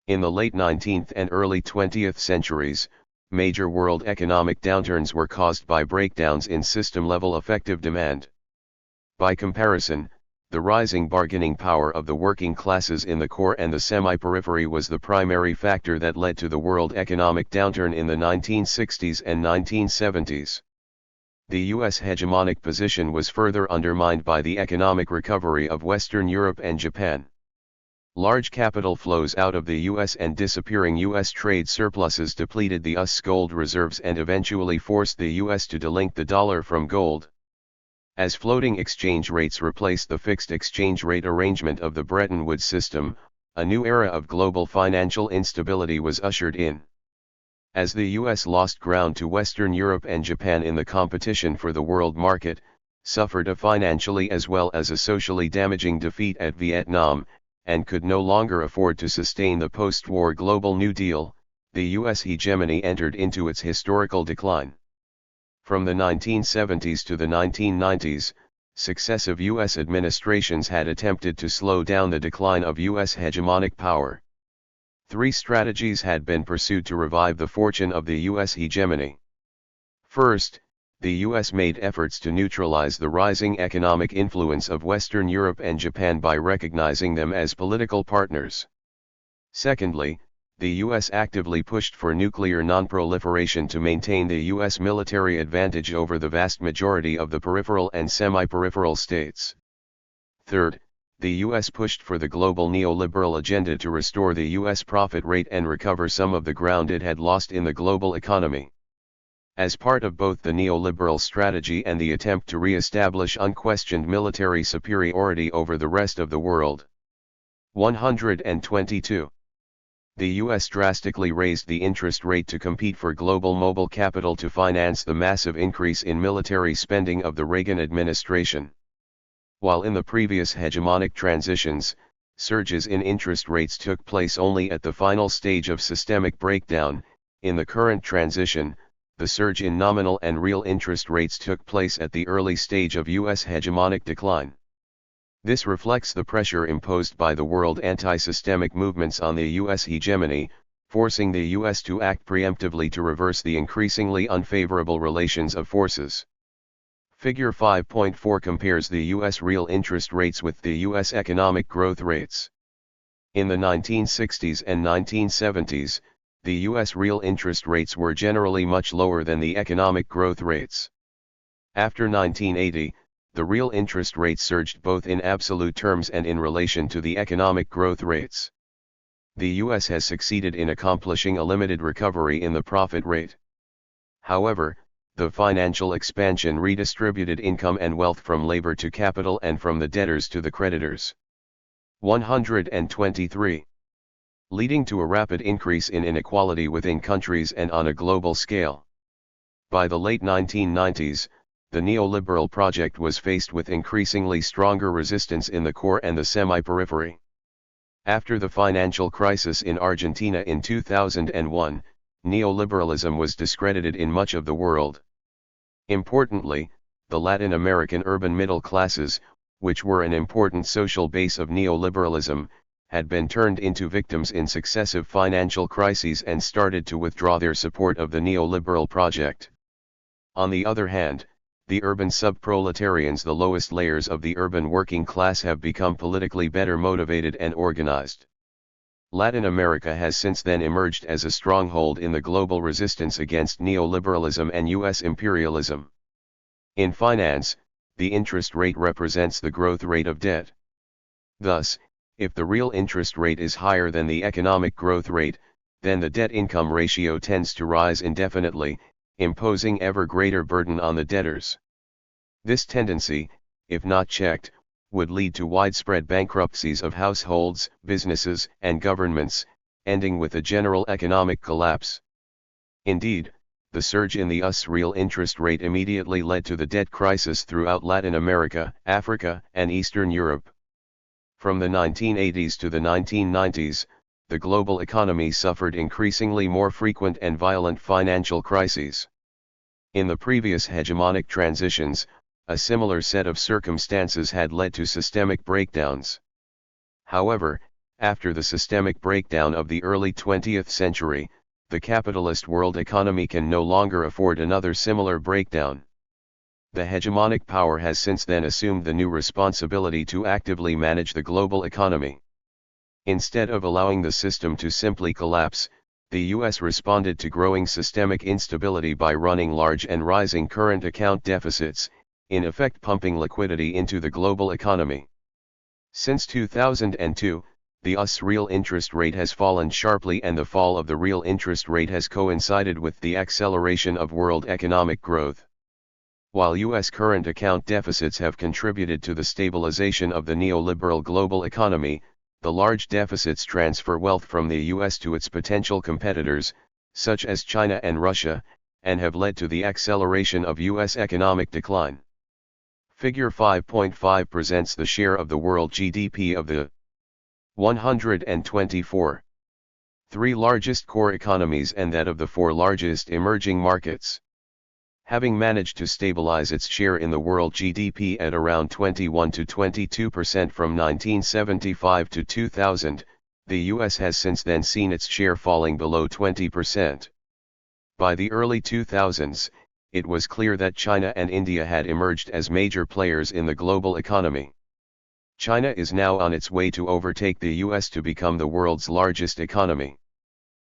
In the late 19th and early 20th centuries, major world economic downturns were caused by breakdowns in system-level effective demand. By comparison, the rising bargaining power of the working classes in the core and the semi-periphery was the primary factor that led to the world economic downturn in the 1960s and 1970s. The U.S. hegemonic position was further undermined by the economic recovery of Western Europe and Japan. Large capital flows out of the U.S. and disappearing U.S. trade surpluses depleted the US gold reserves and eventually forced the U.S. to delink the dollar from gold. As floating exchange rates replaced the fixed exchange rate arrangement of the Bretton Woods system, a new era of global financial instability was ushered in. As the U.S. lost ground to Western Europe and Japan in the competition for the world market, suffered a financially as well as a socially damaging defeat at Vietnam, and could no longer afford to sustain the post-war Global New Deal, the U.S. hegemony entered into its historical decline. From the 1970s to the 1990s, successive U.S. administrations had attempted to slow down the decline of U.S. hegemonic power. Three strategies had been pursued to revive the fortune of the U.S. hegemony. First, the U.S. made efforts to neutralize the rising economic influence of Western Europe and Japan by recognizing them as political partners. Secondly, the U.S. actively pushed for nuclear non-proliferation to maintain the U.S. military advantage over the vast majority of the peripheral and semi-peripheral states. Third, the U.S. pushed for the global neoliberal agenda to restore the U.S. profit rate and recover some of the ground it had lost in the global economy. As part of both the neoliberal strategy and the attempt to re-establish unquestioned military superiority over the rest of the world. 122. The U.S. drastically raised the interest rate to compete for global mobile capital to finance the massive increase in military spending of the Reagan administration. While in the previous hegemonic transitions, surges in interest rates took place only at the final stage of systemic breakdown, in the current transition, the surge in nominal and real interest rates took place at the early stage of U.S. hegemonic decline. This reflects the pressure imposed by the world anti-systemic movements on the U.S. hegemony, forcing the U.S. to act preemptively to reverse the increasingly unfavorable relations of forces. Figure 5.4 compares the U.S. real interest rates with the U.S. economic growth rates. In the 1960s and 1970s, the U.S. real interest rates were generally much lower than the economic growth rates. After 1980, the real interest rates surged both in absolute terms and in relation to the economic growth rates. The U.S. has succeeded in accomplishing a limited recovery in the profit rate. However, the financial expansion redistributed income and wealth from labor to capital and from the debtors to the creditors. 123. Leading to a rapid increase in inequality within countries and on a global scale. By the late 1990s, the neoliberal project was faced with increasingly stronger resistance in the core and the semi-periphery. After the financial crisis in Argentina in 2001, neoliberalism was discredited in much of the world. Importantly, the Latin American urban middle classes, which were an important social base of neoliberalism, had been turned into victims in successive financial crises and started to withdraw their support of the neoliberal project. On the other hand, the urban sub-proletarians, the lowest layers of the urban working class, have become politically better motivated and organized. Latin America has since then emerged as a stronghold in the global resistance against neoliberalism and U.S. imperialism. In finance, the interest rate represents the growth rate of debt. Thus, if the real interest rate is higher than the economic growth rate, then the debt-income ratio tends to rise indefinitely, imposing ever greater burden on the debtors. This tendency, if not checked, would lead to widespread bankruptcies of households, businesses, and governments, ending with a general economic collapse. Indeed, the surge in the US real interest rate immediately led to the debt crisis throughout Latin America, Africa, and Eastern Europe. From the 1980s to the 1990s, the global economy suffered increasingly more frequent and violent financial crises. In the previous hegemonic transitions, a similar set of circumstances had led to systemic breakdowns. However, after the systemic breakdown of the early 20th century, the capitalist world economy can no longer afford another similar breakdown. The hegemonic power has since then assumed the new responsibility to actively manage the global economy. Instead of allowing the system to simply collapse, the US responded to growing systemic instability by running large and rising current account deficits, in effect pumping liquidity into the global economy. Since 2002, the US real interest rate has fallen sharply, and the fall of the real interest rate has coincided with the acceleration of world economic growth. While US current account deficits have contributed to the stabilization of the neoliberal global economy, the large deficits transfer wealth from the US to its potential competitors, such as China and Russia, and have led to the acceleration of US economic decline. Figure 5.5 presents the share of the world GDP of the 124 three largest core economies and that of the 4 largest emerging markets. Having managed to stabilize its share in the world GDP at around 21 to 22% from 1975 to 2000, the US has since then seen its share falling below 20%. By the early 2000s, it was clear that China and India had emerged as major players in the global economy. China is now on its way to overtake the US to become the world's largest economy.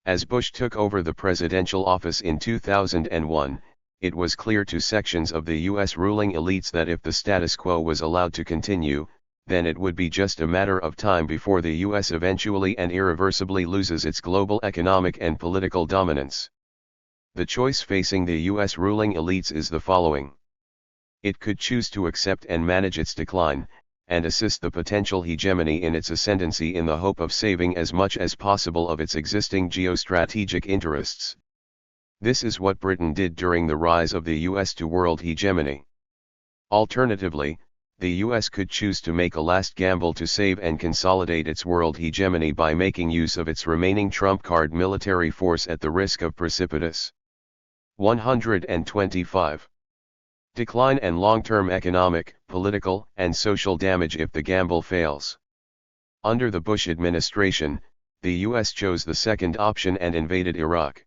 As Bush took over the presidential office in 2001, it was clear to sections of the US ruling elites that if the status quo was allowed to continue, then it would be just a matter of time before the US eventually and irreversibly loses its global economic and political dominance. The choice facing the US ruling elites is the following. It could choose to accept and manage its decline, and assist the potential hegemony in its ascendancy in the hope of saving as much as possible of its existing geostrategic interests. This is what Britain did during the rise of the US to world hegemony. Alternatively, the US could choose to make a last gamble to save and consolidate its world hegemony by making use of its remaining trump card military force at the risk of precipitous 125 decline and long-term economic, political, and social damage if the gamble fails. Under the Bush administration, the US chose the second option and invaded Iraq.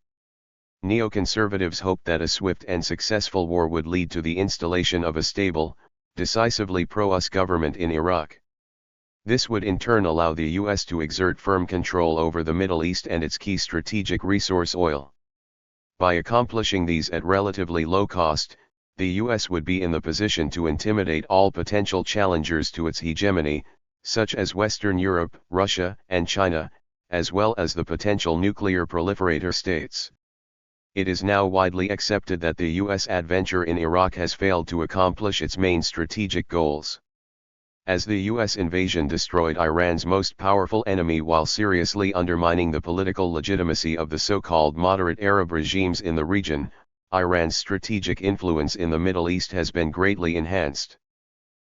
Neoconservatives hoped that a swift and successful war would lead to the installation of a stable, decisively pro-US government in Iraq. This would in turn allow the US to exert firm control over the Middle East and its key strategic resource oil. By accomplishing these at relatively low cost, the US would be in the position to intimidate all potential challengers to its hegemony, such as Western Europe, Russia, and China, as well as the potential nuclear proliferator states. It is now widely accepted that the US adventure in Iraq has failed to accomplish its main strategic goals. As the US invasion destroyed Iran's most powerful enemy while seriously undermining the political legitimacy of the so-called moderate Arab regimes in the region, Iran's strategic influence in the Middle East has been greatly enhanced.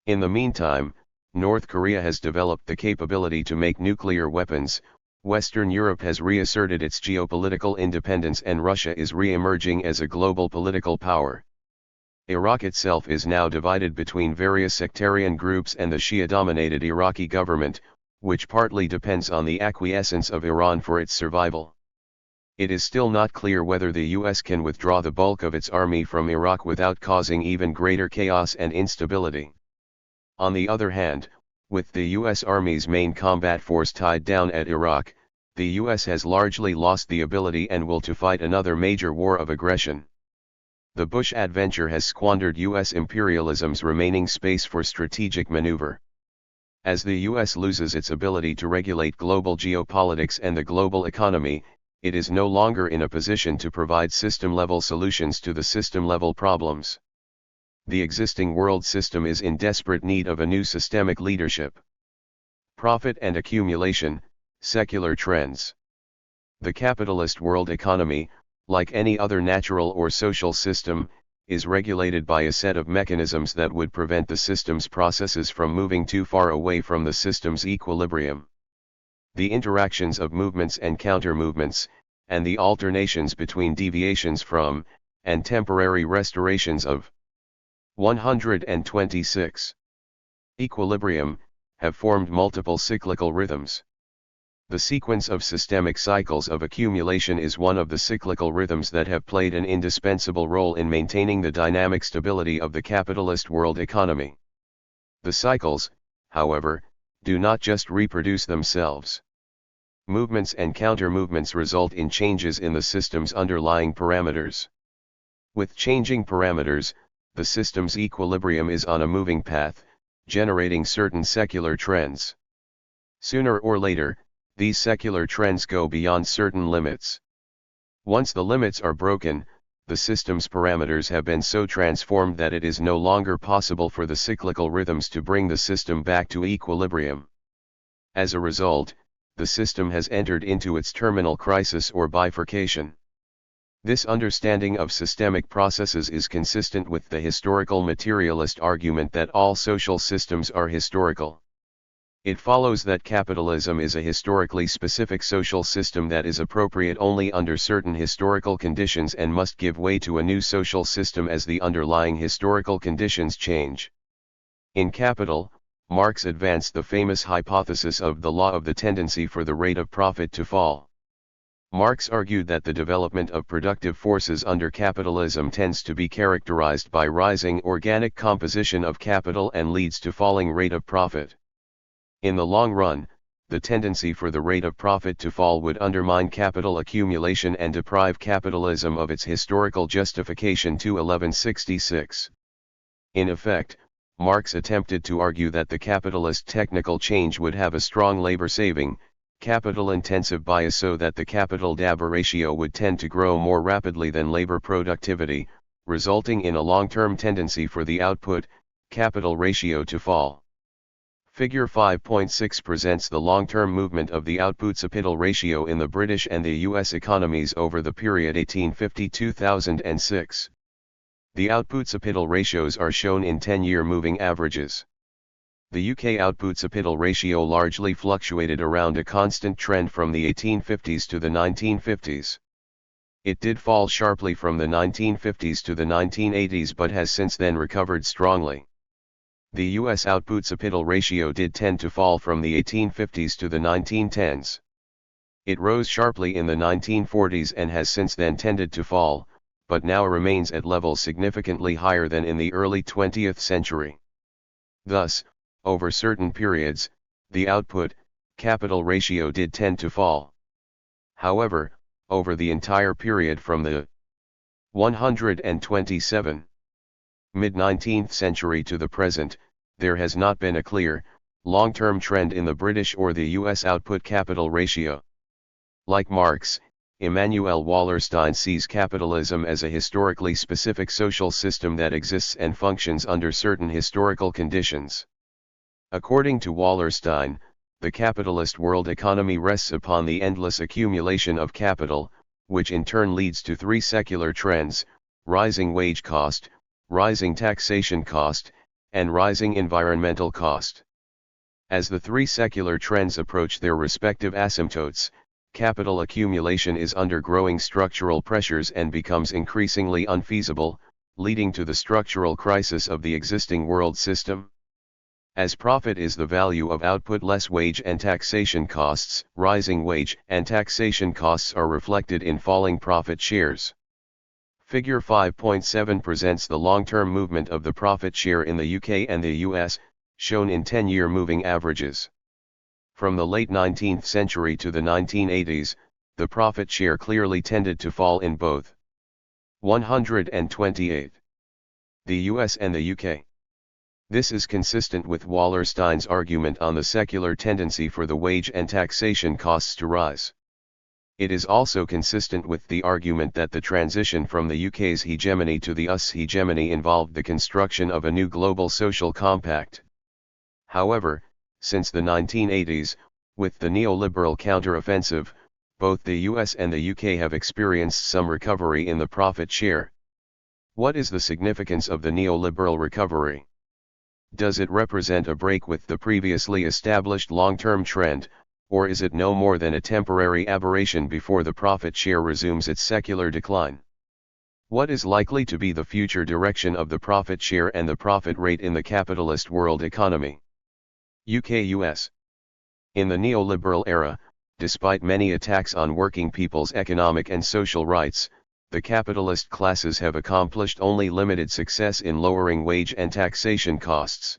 In the meantime, North Korea has developed the capability to make nuclear weapons, Western Europe has reasserted its geopolitical independence, and Russia is re-emerging as a global political power. Iraq itself is now divided between various sectarian groups and the Shia-dominated Iraqi government, which partly depends on the acquiescence of Iran for its survival. It is still not clear whether the US can withdraw the bulk of its army from Iraq without causing even greater chaos and instability. On the other hand, with the US Army's main combat force tied down at Iraq, the US has largely lost the ability and will to fight another major war of aggression. The Bush adventure has squandered US imperialism's remaining space for strategic maneuver. As the US loses its ability to regulate global geopolitics and the global economy, it is no longer in a position to provide system-level solutions to the system-level problems. The existing world system is in desperate need of a new systemic leadership. Profit and accumulation, secular trends. The capitalist world economy, like any other natural or social system, is regulated by a set of mechanisms that would prevent the system's processes from moving too far away from the system's equilibrium. The interactions of movements and counter-movements, and the alternations between deviations from, and temporary restorations of 126 equilibrium, have formed multiple cyclical rhythms. The sequence of systemic cycles of accumulation is one of the cyclical rhythms that have played an indispensable role in maintaining the dynamic stability of the capitalist world economy. The cycles, however, do not just reproduce themselves. Movements and counter-movements result in changes in the system's underlying parameters. With changing parameters, the system's equilibrium is on a moving path, generating certain secular trends. Sooner or later, these secular trends go beyond certain limits. Once the limits are broken, the system's parameters have been so transformed that it is no longer possible for the cyclical rhythms to bring the system back to equilibrium. As a result, the system has entered into its terminal crisis or bifurcation. This understanding of systemic processes is consistent with the historical materialist argument that all social systems are historical. It follows that capitalism is a historically specific social system that is appropriate only under certain historical conditions and must give way to a new social system as the underlying historical conditions change. In Capital, Marx advanced the famous hypothesis of the law of the tendency for the rate of profit to fall. Marx argued that the development of productive forces under capitalism tends to be characterized by rising organic composition of capital and leads to falling rate of profit. In the long run, the tendency for the rate of profit to fall would undermine capital accumulation and deprive capitalism of its historical justification to 1166. In effect, Marx attempted to argue that the capitalist technical change would have a strong labor-saving, capital-intensive bias so that the capital-labor ratio would tend to grow more rapidly than labor productivity, resulting in a long-term tendency for the output-capital ratio to fall. Figure 5.6 presents the long-term movement of the output-capital ratio in the British and the US economies over the period 1850-2006. The output-capital ratios are shown in 10-year moving averages. The UK output-capital ratio largely fluctuated around a constant trend from the 1850s to the 1950s. It did fall sharply from the 1950s to the 1980s but has since then recovered strongly. The US output-capital ratio did tend to fall from the 1850s to the 1910s. It rose sharply in the 1940s and has since then tended to fall, but now remains at levels significantly higher than in the early 20th century. Thus, over certain periods, the output-capital ratio did tend to fall. However, over the entire period from the 127 mid-19th century to the present, there has not been a clear, long-term trend in the British or the US output-capital ratio. Like Marx, Immanuel Wallerstein sees capitalism as a historically specific social system that exists and functions under certain historical conditions. According to Wallerstein, the capitalist world economy rests upon the endless accumulation of capital, which in turn leads to three secular trends: rising wage cost, rising taxation cost, and rising environmental cost. As the three secular trends approach their respective asymptotes, capital accumulation is under growing structural pressures and becomes increasingly unfeasible, leading to the structural crisis of the existing world system. As profit is the value of output less wage and taxation costs, rising wage and taxation costs are reflected in falling profit shares. Figure 5.7 presents the long-term movement of the profit share in the UK and the US, shown in 10-year moving averages. From the late 19th century to the 1980s, the profit share clearly tended to fall in both 128. The US and the UK. This is consistent with Wallerstein's argument on the secular tendency for the wage and taxation costs to rise. It is also consistent with the argument that the transition from the UK's hegemony to the US hegemony involved the construction of a new global social compact. However, since the 1980s, with the neoliberal counter-offensive, both the US and the UK have experienced some recovery in the profit share. What is the significance of the neoliberal recovery? Does it represent a break with the previously established long-term trend, or is it no more than a temporary aberration before the profit share resumes its secular decline? What is likely to be the future direction of the profit share and the profit rate in the capitalist world economy? UK-US. In the neoliberal era, despite many attacks on working people's economic and social rights, the capitalist classes have accomplished only limited success in lowering wage and taxation costs.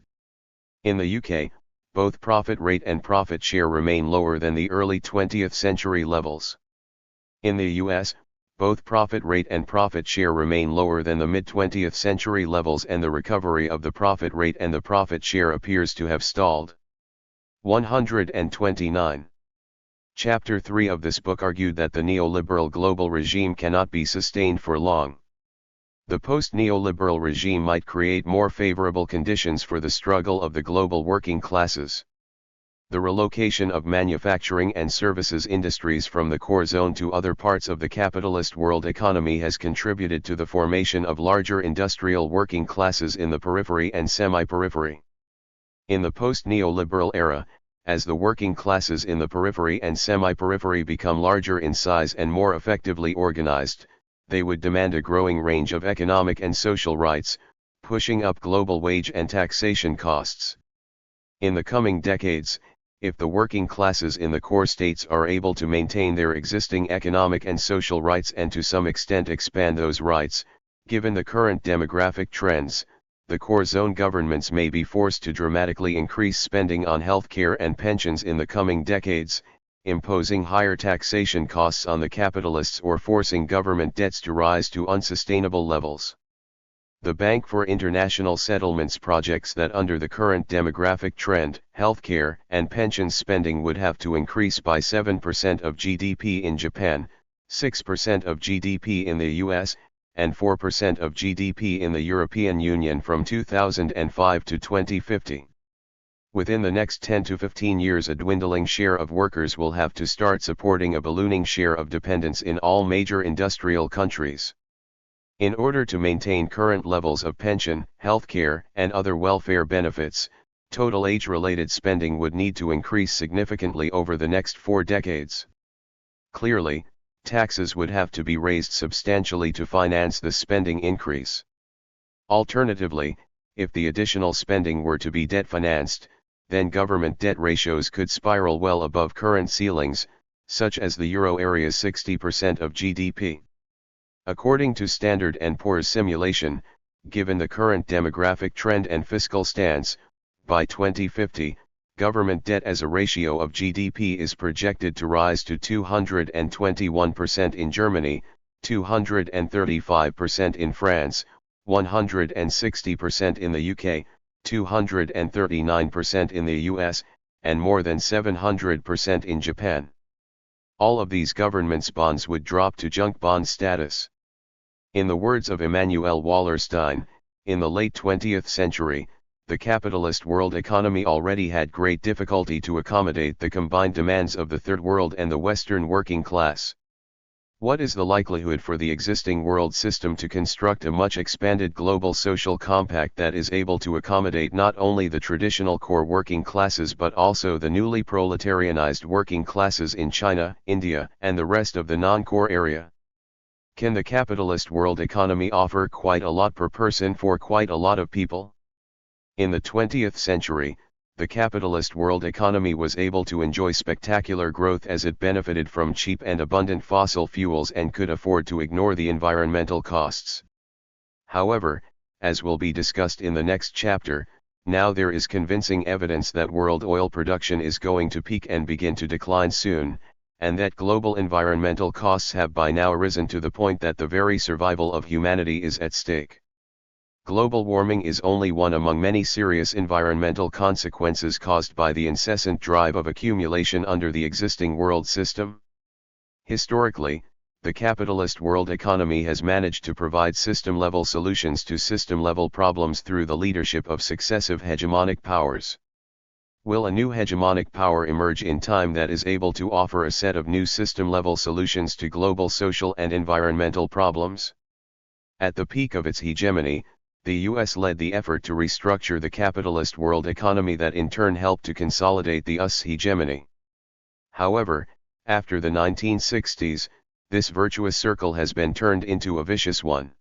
In the UK, both profit rate and profit share remain lower than the early 20th century levels. In the US, both profit rate and profit share remain lower than the mid-20th century levels, and the recovery of the profit rate and the profit share appears to have stalled. 129. Chapter 3 of this book argued that the neoliberal global regime cannot be sustained for long. The post-neoliberal regime might create more favorable conditions for the struggle of the global working classes. The relocation of manufacturing and services industries from the core zone to other parts of the capitalist world economy has contributed to the formation of larger industrial working classes in the periphery and semi-periphery. In the post-neoliberal era, as the working classes in the periphery and semi-periphery become larger in size and more effectively organized, they would demand a growing range of economic and social rights, pushing up global wage and taxation costs. In the coming decades, if the working classes in the core states are able to maintain their existing economic and social rights and to some extent expand those rights, given the current demographic trends, the core zone governments may be forced to dramatically increase spending on healthcare and pensions in the coming decades, imposing higher taxation costs on the capitalists or forcing government debts to rise to unsustainable levels. The Bank for International Settlements projects that under the current demographic trend, healthcare and pensions spending would have to increase by 7% of GDP in Japan, 6% of GDP in the US, and 4% of GDP in the European Union from 2005 to 2050. Within the next 10 to 15 years, a dwindling share of workers will have to start supporting a ballooning share of dependents in all major industrial countries. In order to maintain current levels of pension, healthcare, and other welfare benefits, total age-related spending would need to increase significantly over the next 4 decades. Clearly, taxes would have to be raised substantially to finance the spending increase. Alternatively, if the additional spending were to be debt-financed, then government debt ratios could spiral well above current ceilings, such as the euro area's 60% of GDP. According to Standard & Poor's simulation, given the current demographic trend and fiscal stance, by 2050, government debt as a ratio of GDP is projected to rise to 221% in Germany, 235% in France, 160% in the UK, 239% in the US, and more than 700% in Japan. All of these governments' bonds would drop to junk bond status. In the words of Emanuel Wallerstein, in the late 20th century, the capitalist world economy already had great difficulty to accommodate the combined demands of the Third World and the Western working class. What is the likelihood for the existing world system to construct a much expanded global social compact that is able to accommodate not only the traditional core working classes but also the newly proletarianized working classes in China, India, and the rest of the non-core area? Can the capitalist world economy offer quite a lot per person for quite a lot of people? In the 20th century, the capitalist world economy was able to enjoy spectacular growth as it benefited from cheap and abundant fossil fuels and could afford to ignore the environmental costs. However, as will be discussed in the next chapter, now there is convincing evidence that world oil production is going to peak and begin to decline soon, and that global environmental costs have by now risen to the point that the very survival of humanity is at stake. Global warming is only one among many serious environmental consequences caused by the incessant drive of accumulation under the existing world system. Historically, the capitalist world economy has managed to provide system-level solutions to system-level problems through the leadership of successive hegemonic powers. Will a new hegemonic power emerge in time that is able to offer a set of new system-level solutions to global social and environmental problems? At the peak of its hegemony, the US led the effort to restructure the capitalist world economy that in turn helped to consolidate the US hegemony. However, after the 1960s, this virtuous circle has been turned into a vicious one.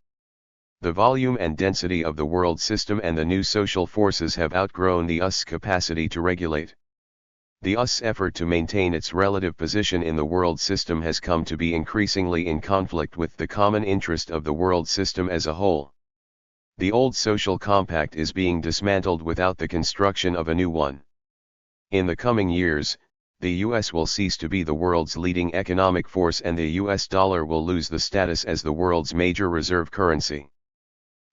The volume and density of the world system and the new social forces have outgrown the US's capacity to regulate. The US's effort to maintain its relative position in the world system has come to be increasingly in conflict with the common interest of the world system as a whole. The old social compact is being dismantled without the construction of a new one. In the coming years, the US will cease to be the world's leading economic force and the US dollar will lose the status as the world's major reserve currency.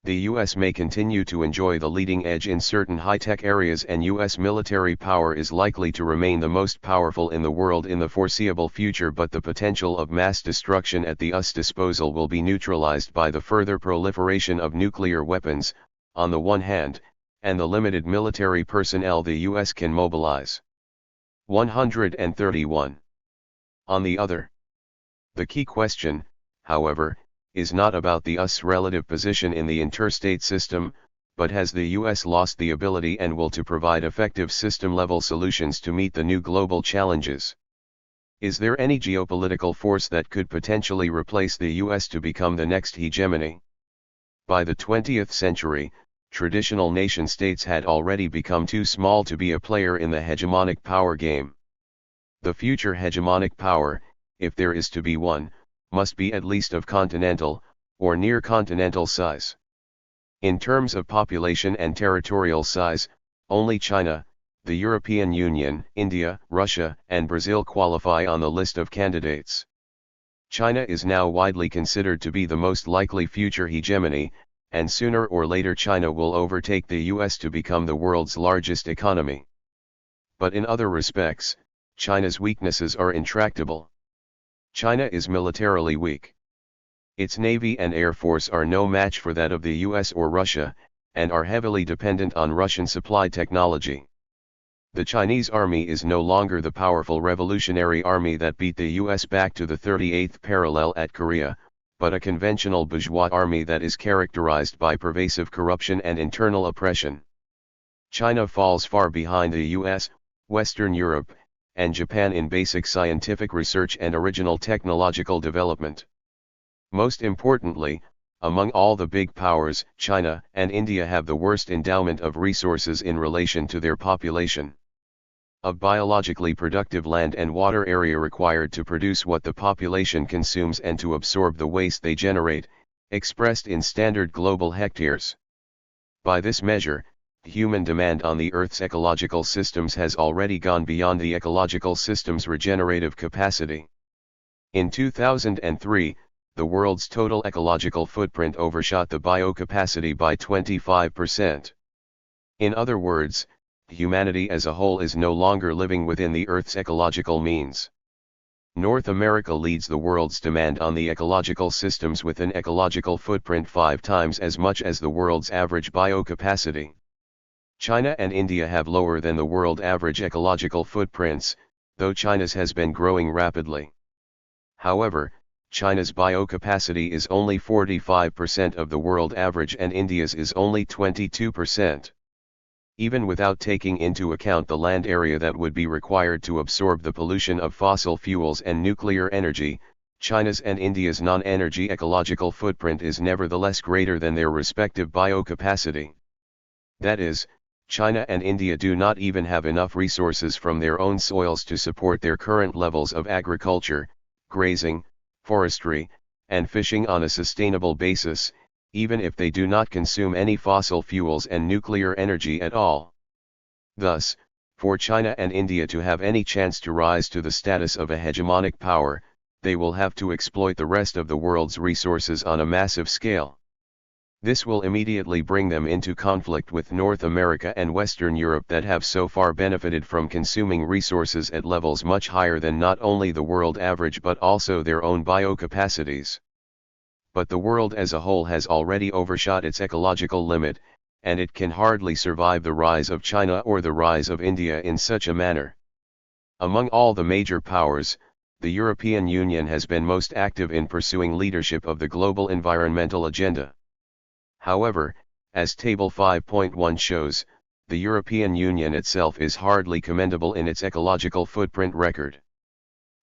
The US may continue to enjoy the leading edge in certain high-tech areas and US military power is likely to remain the most powerful in the world in the foreseeable future, but the potential of mass destruction at the US disposal will be neutralized by the further proliferation of nuclear weapons, on the one hand, and the limited military personnel the US can mobilize. 131. On the other. The key question, however, is not about the US's relative position in the interstate system, but has the US lost the ability and will to provide effective system-level solutions to meet the new global challenges? Is there any geopolitical force that could potentially replace the US to become the next hegemony? By the 20th century, traditional nation-states had already become too small to be a player in the hegemonic power game. The future hegemonic power, if there is to be one, must be at least of continental, or near-continental size. In terms of population and territorial size, only China, the European Union, India, Russia, and Brazil qualify on the list of candidates. China is now widely considered to be the most likely future hegemony, and sooner or later China will overtake the US to become the world's largest economy. But in other respects, China's weaknesses are intractable. China is militarily weak. Its navy and air force are no match for that of the US or Russia, and are heavily dependent on Russian-supplied technology. The Chinese army is no longer the powerful revolutionary army that beat the US back to the 38th parallel at Korea, but a conventional bourgeois army that is characterized by pervasive corruption and internal oppression. China falls far behind the US, Western Europe, and Japan in basic scientific research and original technological development. Most importantly, among all the big powers, China and India have the worst endowment of resources in relation to their population. Of biologically productive land and water area required to produce what the population consumes and to absorb the waste they generate, expressed in standard global hectares. By this measure, human demand on the Earth's ecological systems has already gone beyond the ecological system's regenerative capacity. In 2003, the world's total ecological footprint overshot the biocapacity by 25%. In other words, humanity as a whole is no longer living within the Earth's ecological means. North America leads the world's demand on the ecological systems with an ecological footprint 5 times as much as the world's average biocapacity. China and India have lower than the world average ecological footprints, though China's has been growing rapidly. However, China's biocapacity is only 45% of the world average and India's is only 22%. Even without taking into account the land area that would be required to absorb the pollution of fossil fuels and nuclear energy, China's and India's non-energy ecological footprint is nevertheless greater than their respective biocapacity. That is, China and India do not even have enough resources from their own soils to support their current levels of agriculture, grazing, forestry, and fishing on a sustainable basis, even if they do not consume any fossil fuels and nuclear energy at all. Thus, for China and India to have any chance to rise to the status of a hegemonic power, they will have to exploit the rest of the world's resources on a massive scale. This will immediately bring them into conflict with North America and Western Europe that have so far benefited from consuming resources at levels much higher than not only the world average but also their own biocapacities. But the world as a whole has already overshot its ecological limit, and it can hardly survive the rise of China or the rise of India in such a manner. Among all the major powers, the European Union has been most active in pursuing leadership of the global environmental agenda. However, as Table 5.1 shows, the European Union itself is hardly commendable in its ecological footprint record.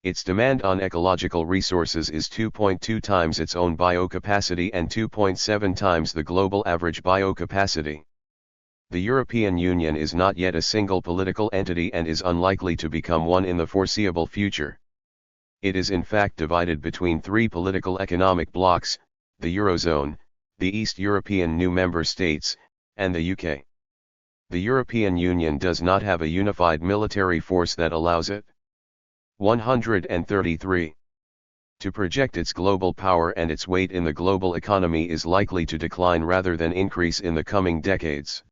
Its demand on ecological resources is 2.2 times its own biocapacity and 2.7 times the global average biocapacity. The European Union is not yet a single political entity and is unlikely to become one in the foreseeable future. It is in fact divided between three political economic blocs: the Eurozone, the East European new member states, and the UK. The European Union does not have a unified military force that allows it. 133. To project its global power and its weight in the global economy is likely to decline rather than increase in the coming decades.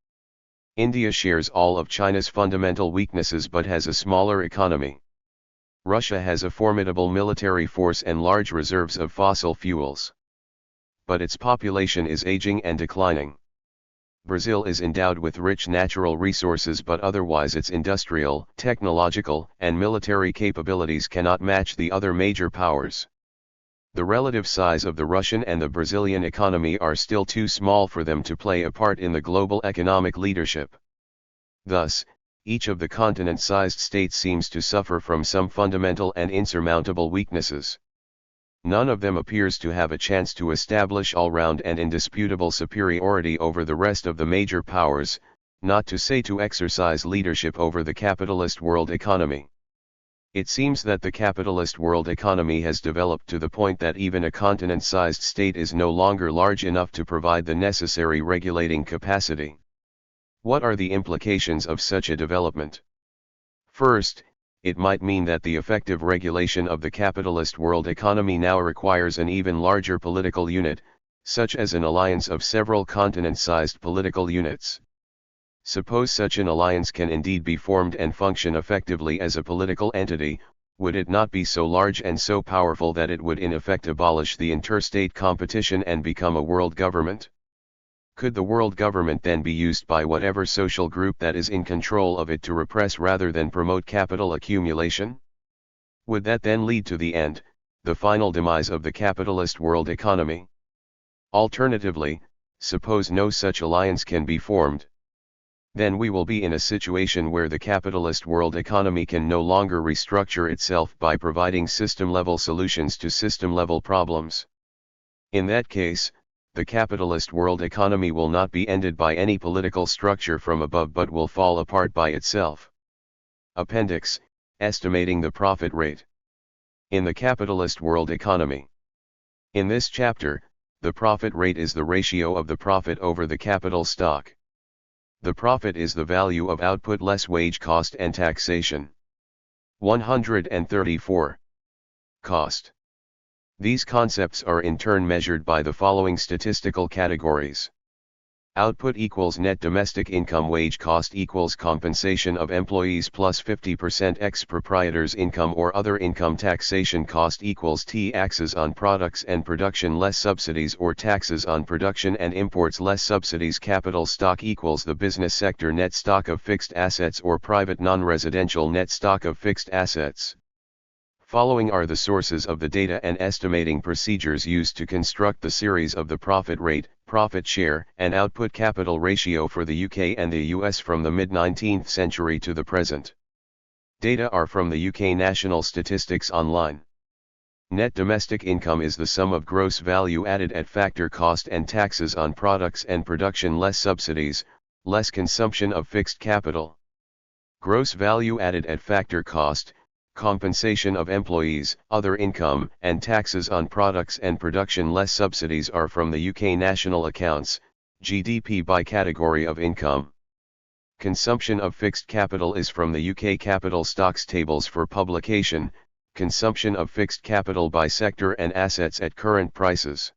India shares all of China's fundamental weaknesses but has a smaller economy. Russia has a formidable military force and large reserves of fossil fuels. But its population is aging and declining. Brazil is endowed with rich natural resources, but otherwise its industrial, technological, and military capabilities cannot match the other major powers. The relative size of the Russian and the Brazilian economy are still too small for them to play a part in the global economic leadership. Thus, each of the continent-sized states seems to suffer from some fundamental and insurmountable weaknesses. None of them appears to have a chance to establish all-round and indisputable superiority over the rest of the major powers, not to say to exercise leadership over the capitalist world economy. It seems that the capitalist world economy has developed to the point that even a continent-sized state is no longer large enough to provide the necessary regulating capacity. What are the implications of such a development? First, it might mean that the effective regulation of the capitalist world economy now requires an even larger political unit, such as an alliance of several continent-sized political units. Suppose such an alliance can indeed be formed and function effectively as a political entity, would it not be so large and so powerful that it would in effect abolish the interstate competition and become a world government? Could the world government then be used by whatever social group that is in control of it to repress rather than promote capital accumulation? Would that then lead to the end, the final demise of the capitalist world economy? Alternatively, suppose no such alliance can be formed. Then we will be in a situation where the capitalist world economy can no longer restructure itself by providing system-level solutions to system-level problems. In that case, the capitalist world economy will not be ended by any political structure from above but will fall apart by itself. Appendix: Estimating the profit rate. In the capitalist world economy. In this chapter, the profit rate is the ratio of the profit over the capital stock. The profit is the value of output less wage cost and taxation. 134. Cost. These concepts are in turn measured by the following statistical categories. Output equals net domestic income. Wage cost equals compensation of employees plus 50% ex-proprietors income or other income. Taxation cost equals taxes on products and production less subsidies or taxes on production and imports less subsidies. Capital stock equals the business sector net stock of fixed assets or private non-residential net stock of fixed assets. Following are the sources of the data and estimating procedures used to construct the series of the profit rate, profit share, and output capital ratio for the UK and the US from the mid-19th century to the present. Data are from the UK National Statistics Online. Net domestic income is the sum of gross value added at factor cost and taxes on products and production less subsidies, less consumption of fixed capital. Gross value added at factor cost, compensation of employees, other income, and taxes on products and production less subsidies are from the UK National Accounts, GDP by category of income. Consumption of fixed capital is from the UK Capital Stocks Tables for publication, consumption of fixed capital by sector and assets at current prices.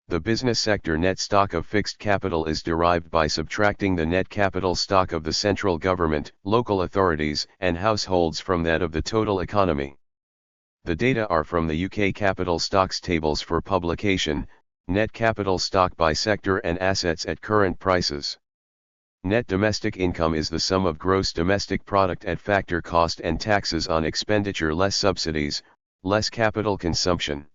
The business sector net stock of fixed capital is derived by subtracting the net capital stock of the central government, local authorities, and households from that of the total economy. The data are from the UK Capital Stocks Tables for publication, net capital stock by sector and assets at current prices. Net domestic income is the sum of gross domestic product at factor cost and taxes on expenditure less subsidies, less capital consumption.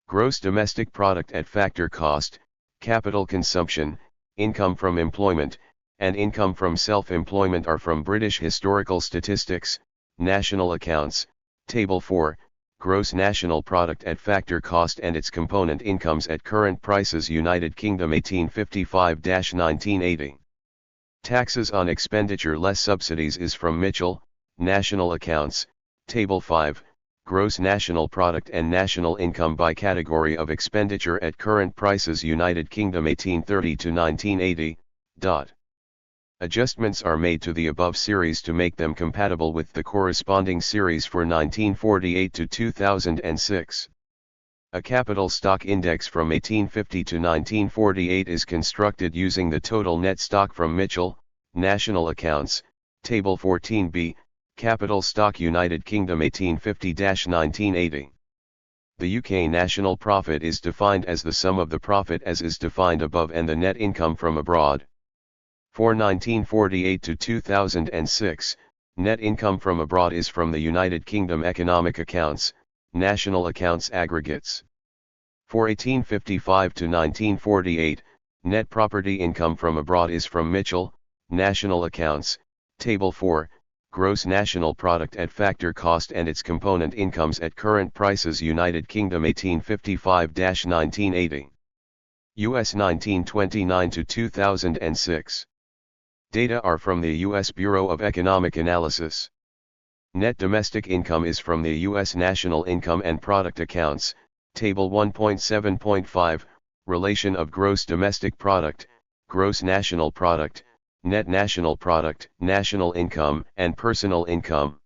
Gross domestic product at factor cost, capital consumption, income from employment, and income from self-employment are from British Historical Statistics, National Accounts, Table 4, Gross National Product at Factor Cost and its component incomes at current prices United Kingdom 1855-1980. Taxes on expenditure less subsidies is from Mitchell, National Accounts, Table 5, Gross National Product and National Income by category of expenditure at current prices United Kingdom 1830-1980. Adjustments are made to the above series to make them compatible with the corresponding series for 1948 to 2006. A capital stock index from 1850 to 1948 is constructed using the total net stock from Mitchell, National Accounts, Table 14b, Capital Stock United Kingdom 1850-1980. The UK national profit is defined as the sum of the profit as is defined above and the net income from abroad. For 1948 to 2006, net income from abroad is from the United Kingdom Economic Accounts, National Accounts aggregates. For 1855 to 1948, net property income from abroad is from Mitchell, National Accounts, Table 4, Gross National Product at Factor Cost and its component incomes at current prices United Kingdom 1855-1980. US 1929 to 2006. Data are from the U.S. Bureau of Economic Analysis. Net domestic income is from the U.S. National Income and Product Accounts, Table 1.7.5, Relation of Gross Domestic Product, Gross National Product, Net National Product, National Income and Personal Income.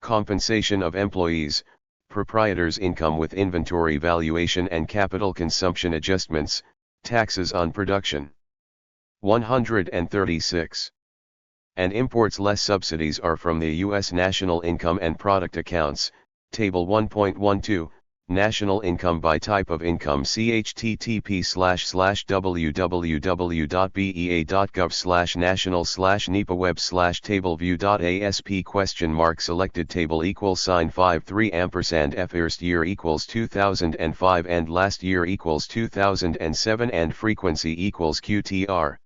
Compensation of employees, proprietors' income with inventory valuation and capital consumption adjustments, taxes on production. 136. And imports less subsidies are from the U.S. National Income and Product Accounts, Table 1.12, National Income by Type of Income http://www.bea.gov/national/nepaweb/tableview.asp ? Selected table =53 F first year equals 2005 and last year equals 2007 and frequency equals QTR.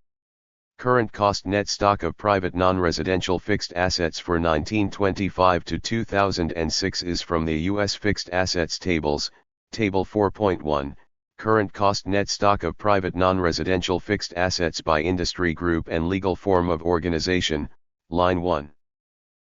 Current cost net stock of private non-residential fixed assets for 1925 to 2006 is from the U.S. Fixed Assets Tables, Table 4.1, Current cost net stock of private non-residential fixed assets by industry group and legal form of organization, Line 1.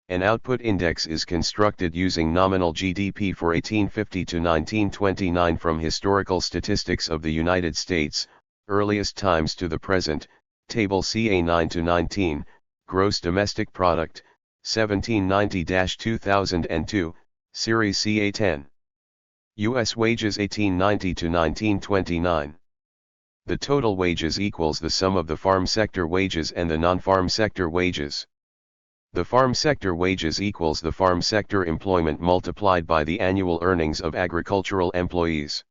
An output index is constructed using nominal GDP for 1850 to 1929 from Historical Statistics of the United States, earliest times to the present, Table CA 9 to 19, Gross Domestic Product, 1790-2002, Series CA 10. U.S. wages 1890 to 1929. The total wages equals the sum of the farm sector wages and the non-farm sector wages. The farm sector wages equals the farm sector employment multiplied by the annual earnings of agricultural employees.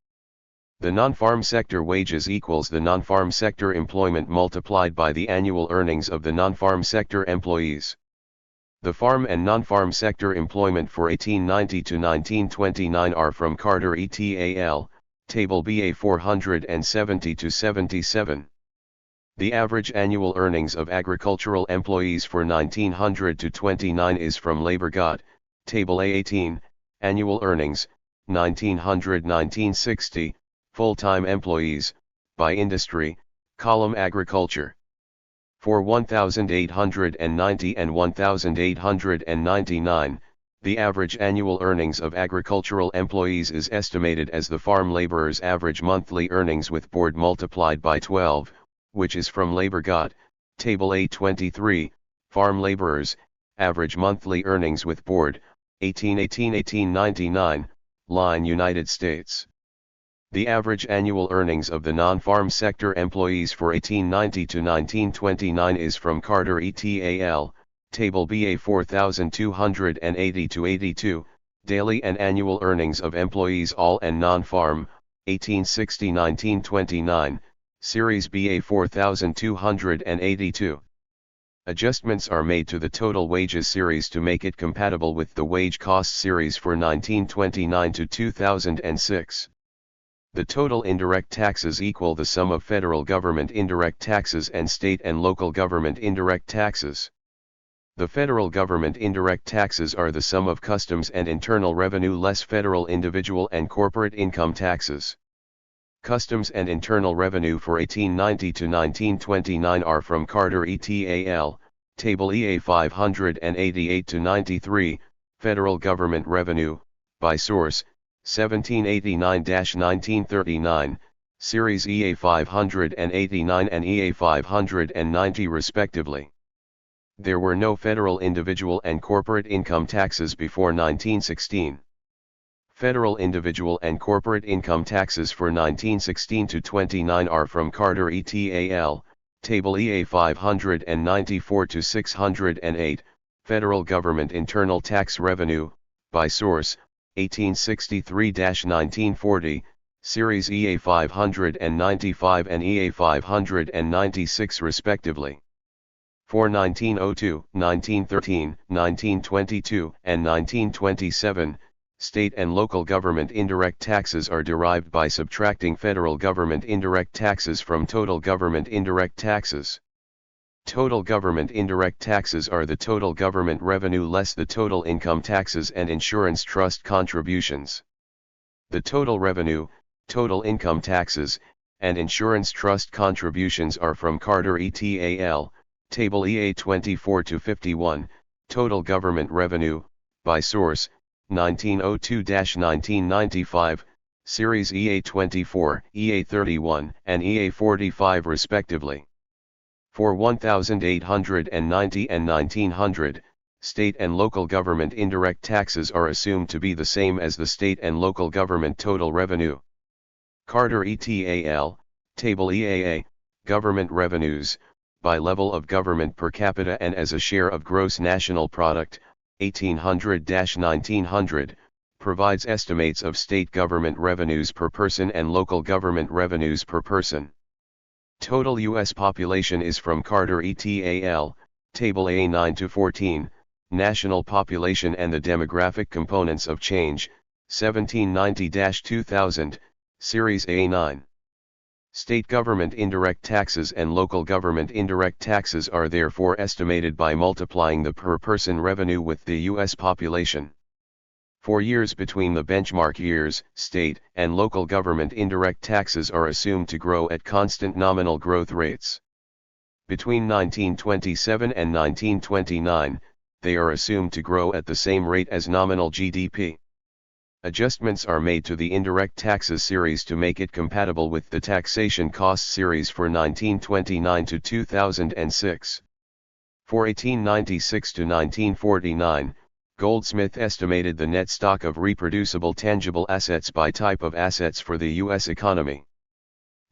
The non-farm sector wages equals the non-farm sector employment multiplied by the annual earnings of the non-farm sector employees. The farm and non-farm sector employment for 1890 to 1929 are from Carter et al., Table BA 470 to 77. The average annual earnings of agricultural employees for 1900 to 29 is from Labor God, Table A18, Annual Earnings, 1900-1960, Full-time employees, by industry, column agriculture. For 1890 and 1899, the average annual earnings of agricultural employees is estimated as the farm laborers' average monthly earnings with board multiplied by 12, which is from Labor God, Table A23, Farm laborers, average monthly earnings with board, 1818-1899, line United States. The average annual earnings of the non-farm sector employees for 1890 to 1929 is from Carter et al., Table BA 4280 to 82, daily and annual earnings of employees all and non-farm, 1860-1929, Series BA 4282. Adjustments are made to the total wages series to make it compatible with the wage cost series for 1929 to 2006. The total indirect taxes equal the sum of federal government indirect taxes and state and local government indirect taxes. The federal government indirect taxes are the sum of customs and internal revenue less federal individual and corporate income taxes. Customs and internal revenue for 1890 to 1929 are from Carter et al., Table EA 588 to 93, Federal Government Revenue, by source, 1789-1939, Series EA 589 and EA 590 respectively. There were no federal individual and corporate income taxes before 1916. Federal individual and corporate income taxes for 1916 to 29 are from Carter et al., Table EA 594 to 608, Federal Government Internal Tax Revenue, by source, 1863-1940, Series EA 595 and EA 596 respectively. For 1902, 1913, 1922, and 1927, state and local government indirect taxes are derived by subtracting federal government indirect taxes from total government indirect taxes. Total government indirect taxes are the total government revenue less the total income taxes and insurance trust contributions. The total revenue, total income taxes, and insurance trust contributions are from Carter et al., Table EA 24 to 51, Total Government Revenue, by source, 1902-1995, Series EA 24, EA 31, and EA 45 respectively. For 1890 and 1900, state and local government indirect taxes are assumed to be the same as the state and local government total revenue. Carter et al., Table EAA, Government Revenues, by level of government per capita and as a share of gross national product, 1800-1900, provides estimates of state government revenues per person and local government revenues per person. Total U.S. population is from Carter et al., Table A 9 to 14, National Population and the Demographic Components of Change, 1790-2000, Series A9. State government indirect taxes and local government indirect taxes are therefore estimated by multiplying the per-person revenue with the U.S. population. For years between the benchmark years, state and local government indirect taxes are assumed to grow at constant nominal growth rates. Between 1927 and 1929, they are assumed to grow at the same rate as nominal GDP. Adjustments are made to the indirect taxes series to make it compatible with the taxation cost series for 1929 to 2006. For 1896 to 1949, Goldsmith estimated the net stock of reproducible tangible assets by type of assets for the U.S. economy.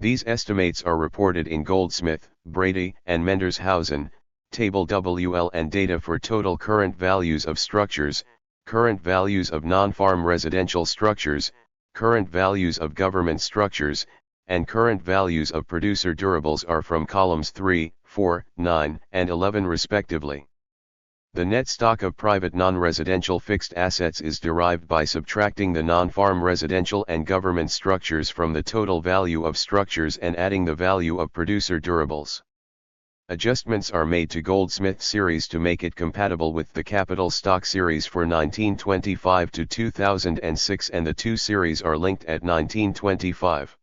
These estimates are reported in Goldsmith, Brady, and Mendershausen, Table WL and data for total current values of structures, current values of non-farm residential structures, current values of government structures, and current values of producer durables are from columns 3, 4, 9, and 11 respectively. The net stock of private non-residential fixed assets is derived by subtracting the non-farm residential and government structures from the total value of structures and adding the value of producer durables. Adjustments are made to Goldsmith series to make it compatible with the capital stock series for 1925 to 2006 and the two series are linked at 1925.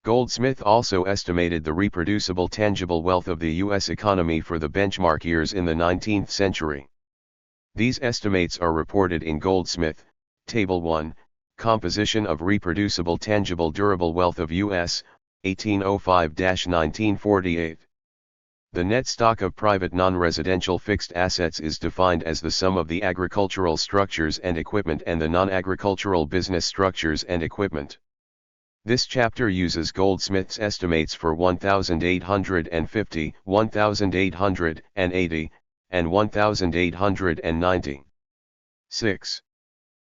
Goldsmith also estimated the reproducible tangible wealth of the U.S. economy for the benchmark years in the 19th century. These estimates are reported in Goldsmith, Table 1, Composition of Reproducible Tangible Durable Wealth of U.S., 1805-1948. The net stock of private non-residential fixed assets is defined as the sum of the agricultural structures and equipment and the non-agricultural business structures and equipment. This chapter uses Goldsmith's estimates for 1850, 1880, and 1890. 6.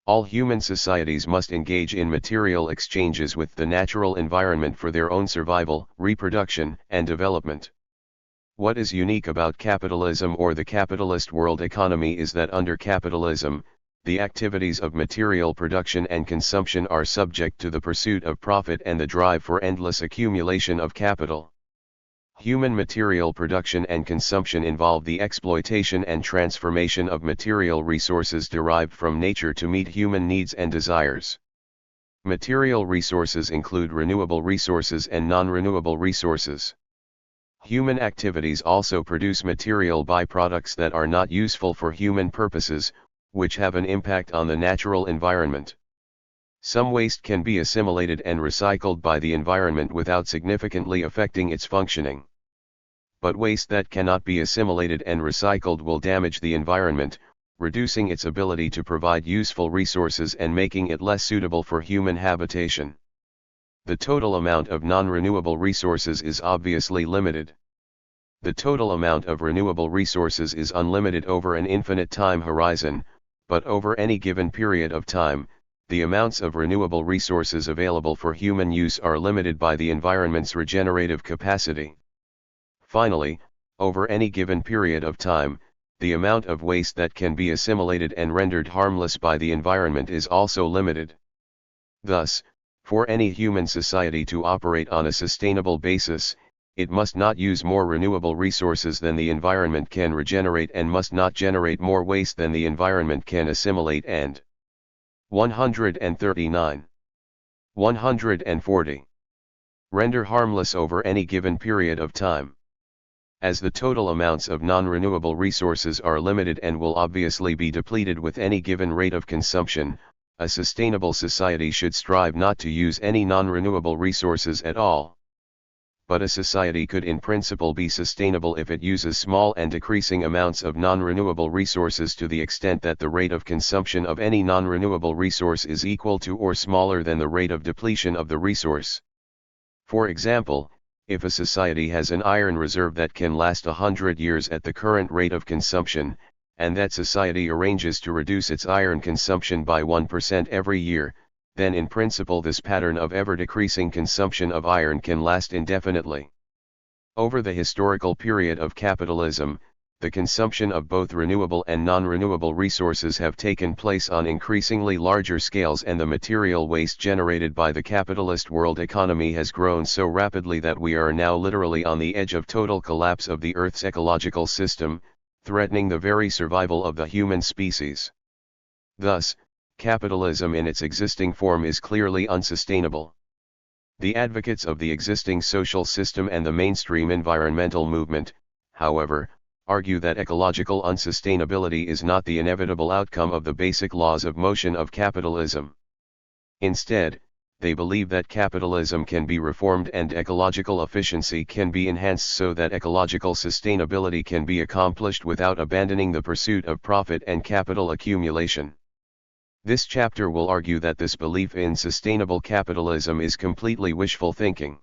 All human societies must engage in material exchanges with the natural environment for their own survival, reproduction, and development. What is unique about capitalism or the capitalist world economy is that under capitalism, the activities of material production and consumption are subject to the pursuit of profit and the drive for endless accumulation of capital. Human material production and consumption involve the exploitation and transformation of material resources derived from nature to meet human needs and desires. Material resources include renewable resources and non-renewable resources. Human activities also produce material byproducts that are not useful for human purposes, which have an impact on the natural environment. Some waste can be assimilated and recycled by the environment without significantly affecting its functioning. But waste that cannot be assimilated and recycled will damage the environment, reducing its ability to provide useful resources and making it less suitable for human habitation. The total amount of non-renewable resources is obviously limited. The total amount of renewable resources is unlimited over an infinite time horizon, but over any given period of time, the amounts of renewable resources available for human use are limited by the environment's regenerative capacity. Finally, over any given period of time, the amount of waste that can be assimilated and rendered harmless by the environment is also limited. Thus, for any human society to operate on a sustainable basis, it must not use more renewable resources than the environment can regenerate and must not generate more waste than the environment can assimilate and 139. 140. Render harmless over any given period of time. As the total amounts of non-renewable resources are limited and will obviously be depleted with any given rate of consumption, a sustainable society should strive not to use any non-renewable resources at all. But a society could in principle be sustainable if it uses small and decreasing amounts of non-renewable resources to the extent that the rate of consumption of any non-renewable resource is equal to or smaller than the rate of depletion of the resource. For example, if a society has an iron reserve that can last 100 years at the current rate of consumption, and that society arranges to reduce its iron consumption by 1% every year, then in principle this pattern of ever-decreasing consumption of iron can last indefinitely. Over the historical period of capitalism, the consumption of both renewable and non-renewable resources have taken place on increasingly larger scales, and the material waste generated by the capitalist world economy has grown so rapidly that we are now literally on the edge of total collapse of the Earth's ecological system, threatening the very survival of the human species. Thus, capitalism in its existing form is clearly unsustainable. The advocates of the existing social system and the mainstream environmental movement, however, argue that ecological unsustainability is not the inevitable outcome of the basic laws of motion of capitalism. Instead, they believe that capitalism can be reformed and ecological efficiency can be enhanced so that ecological sustainability can be accomplished without abandoning the pursuit of profit and capital accumulation. This chapter will argue that this belief in sustainable capitalism is completely wishful thinking.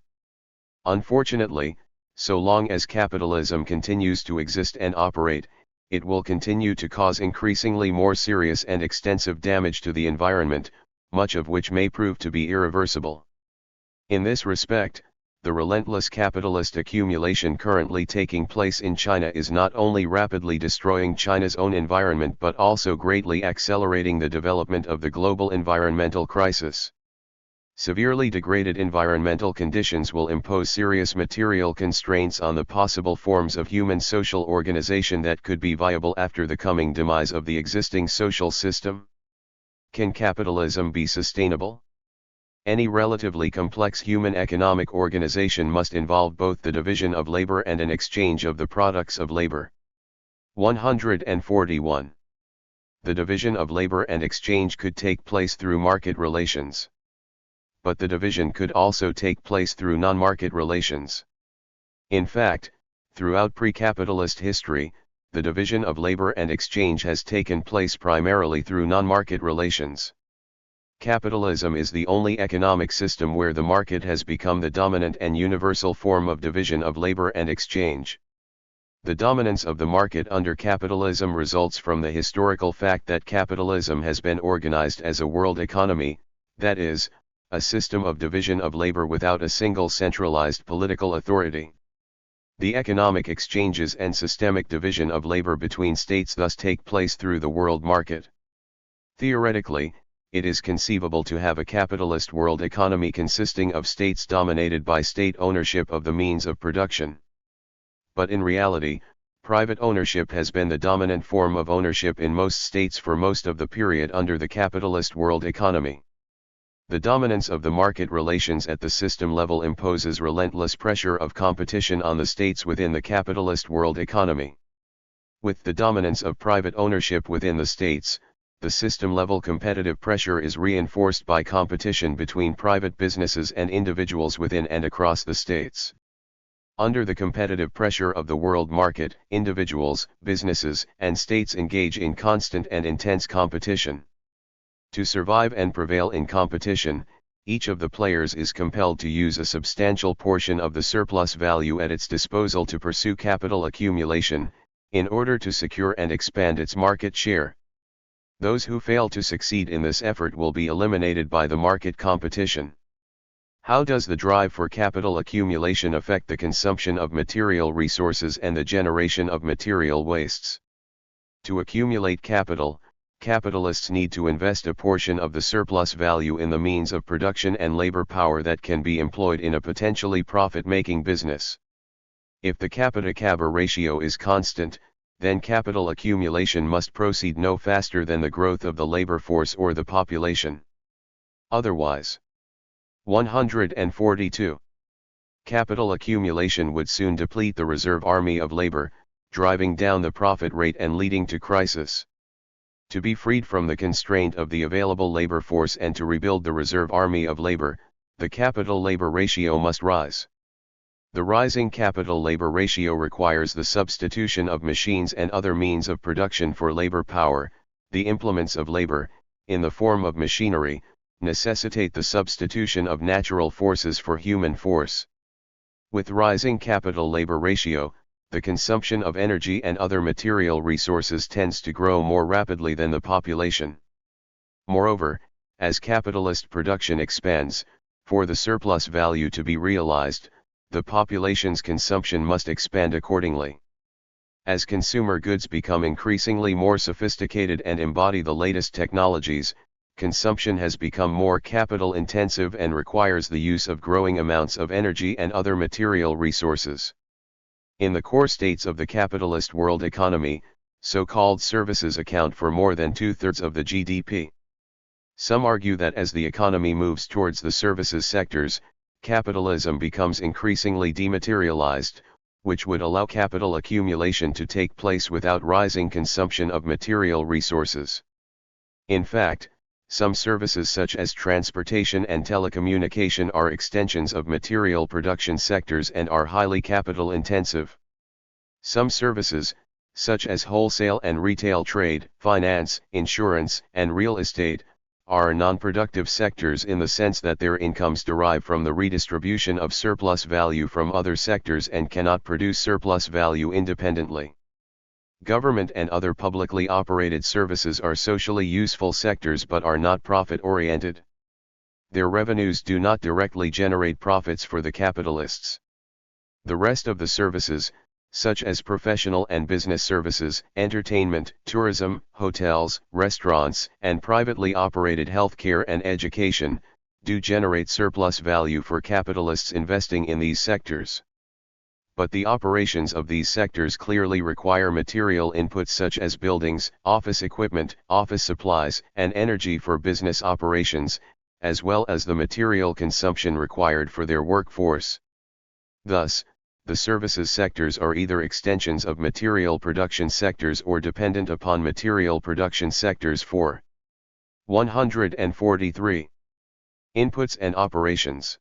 Unfortunately, so long as capitalism continues to exist and operate, it will continue to cause increasingly more serious and extensive damage to the environment, much of which may prove to be irreversible. In this respect, the relentless capitalist accumulation currently taking place in China is not only rapidly destroying China's own environment but also greatly accelerating the development of the global environmental crisis. Severely degraded environmental conditions will impose serious material constraints on the possible forms of human social organization that could be viable after the coming demise of the existing social system. Can capitalism be sustainable? Any relatively complex human economic organization must involve both the division of labor and an exchange of the products of labor. 141. The division of labor and exchange could take place through market relations. But the division could also take place through non-market relations. In fact, throughout pre-capitalist history, the division of labor and exchange has taken place primarily through non-market relations. Capitalism is the only economic system where the market has become the dominant and universal form of division of labor and exchange. The dominance of the market under capitalism results from the historical fact that capitalism has been organized as a world economy, that is, a system of division of labor without a single centralized political authority. The economic exchanges and systemic division of labor between states thus take place through the world market. Theoretically, it is conceivable to have a capitalist world economy consisting of states dominated by state ownership of the means of production. But in reality, private ownership has been the dominant form of ownership in most states for most of the period under the capitalist world economy. The dominance of the market relations at the system level imposes relentless pressure of competition on the states within the capitalist world economy. With the dominance of private ownership within the states, the system-level competitive pressure is reinforced by competition between private businesses and individuals within and across the states. Under the competitive pressure of the world market, individuals, businesses, and states engage in constant and intense competition. To survive and prevail in competition, each of the players is compelled to use a substantial portion of the surplus value at its disposal to pursue capital accumulation, in order to secure and expand its market share. Those who fail to succeed in this effort will be eliminated by the market competition. How does the drive for capital accumulation affect the consumption of material resources and the generation of material wastes? To accumulate capital, capitalists need to invest a portion of the surplus value in the means of production and labor power that can be employed in a potentially profit-making business. If the capita-CAGR ratio is constant, then capital accumulation must proceed no faster than the growth of the labor force or the population. Otherwise, 142. Capital accumulation would soon deplete the reserve army of labor, driving down the profit rate and leading to crisis. To be freed from the constraint of the available labor force and to rebuild the reserve army of labor, the capital-labor ratio must rise. The rising capital-labor ratio requires the substitution of machines and other means of production for labor power. The implements of labor, in the form of machinery, necessitate the substitution of natural forces for human force. With rising capital-labor ratio, the consumption of energy and other material resources tends to grow more rapidly than the population. Moreover, as capitalist production expands, for the surplus value to be realized, the population's consumption must expand accordingly. As consumer goods become increasingly more sophisticated and embody the latest technologies, consumption has become more capital-intensive and requires the use of growing amounts of energy and other material resources. In the core states of the capitalist world economy, so-called services account for more than two-thirds of the GDP. Some argue that as the economy moves towards the services sectors, capitalism becomes increasingly dematerialized, which would allow capital accumulation to take place without rising consumption of material resources. In fact, some services such as transportation and telecommunication are extensions of material production sectors and are highly capital intensive. Some services, such as wholesale and retail trade, finance, insurance, and real estate, are non-productive sectors in the sense that their incomes derive from the redistribution of surplus value from other sectors and cannot produce surplus value independently. Government and other publicly operated services are socially useful sectors but are not profit-oriented. Their revenues do not directly generate profits for the capitalists. The rest of the services, such as professional and business services, entertainment, tourism, hotels, restaurants, and privately operated healthcare and education, do generate surplus value for capitalists investing in these sectors. But the operations of these sectors clearly require material inputs such as buildings, office equipment, office supplies, and energy for business operations, as well as the material consumption required for their workforce. Thus, the services sectors are either extensions of material production sectors or dependent upon material production sectors for 143. Inputs and operations.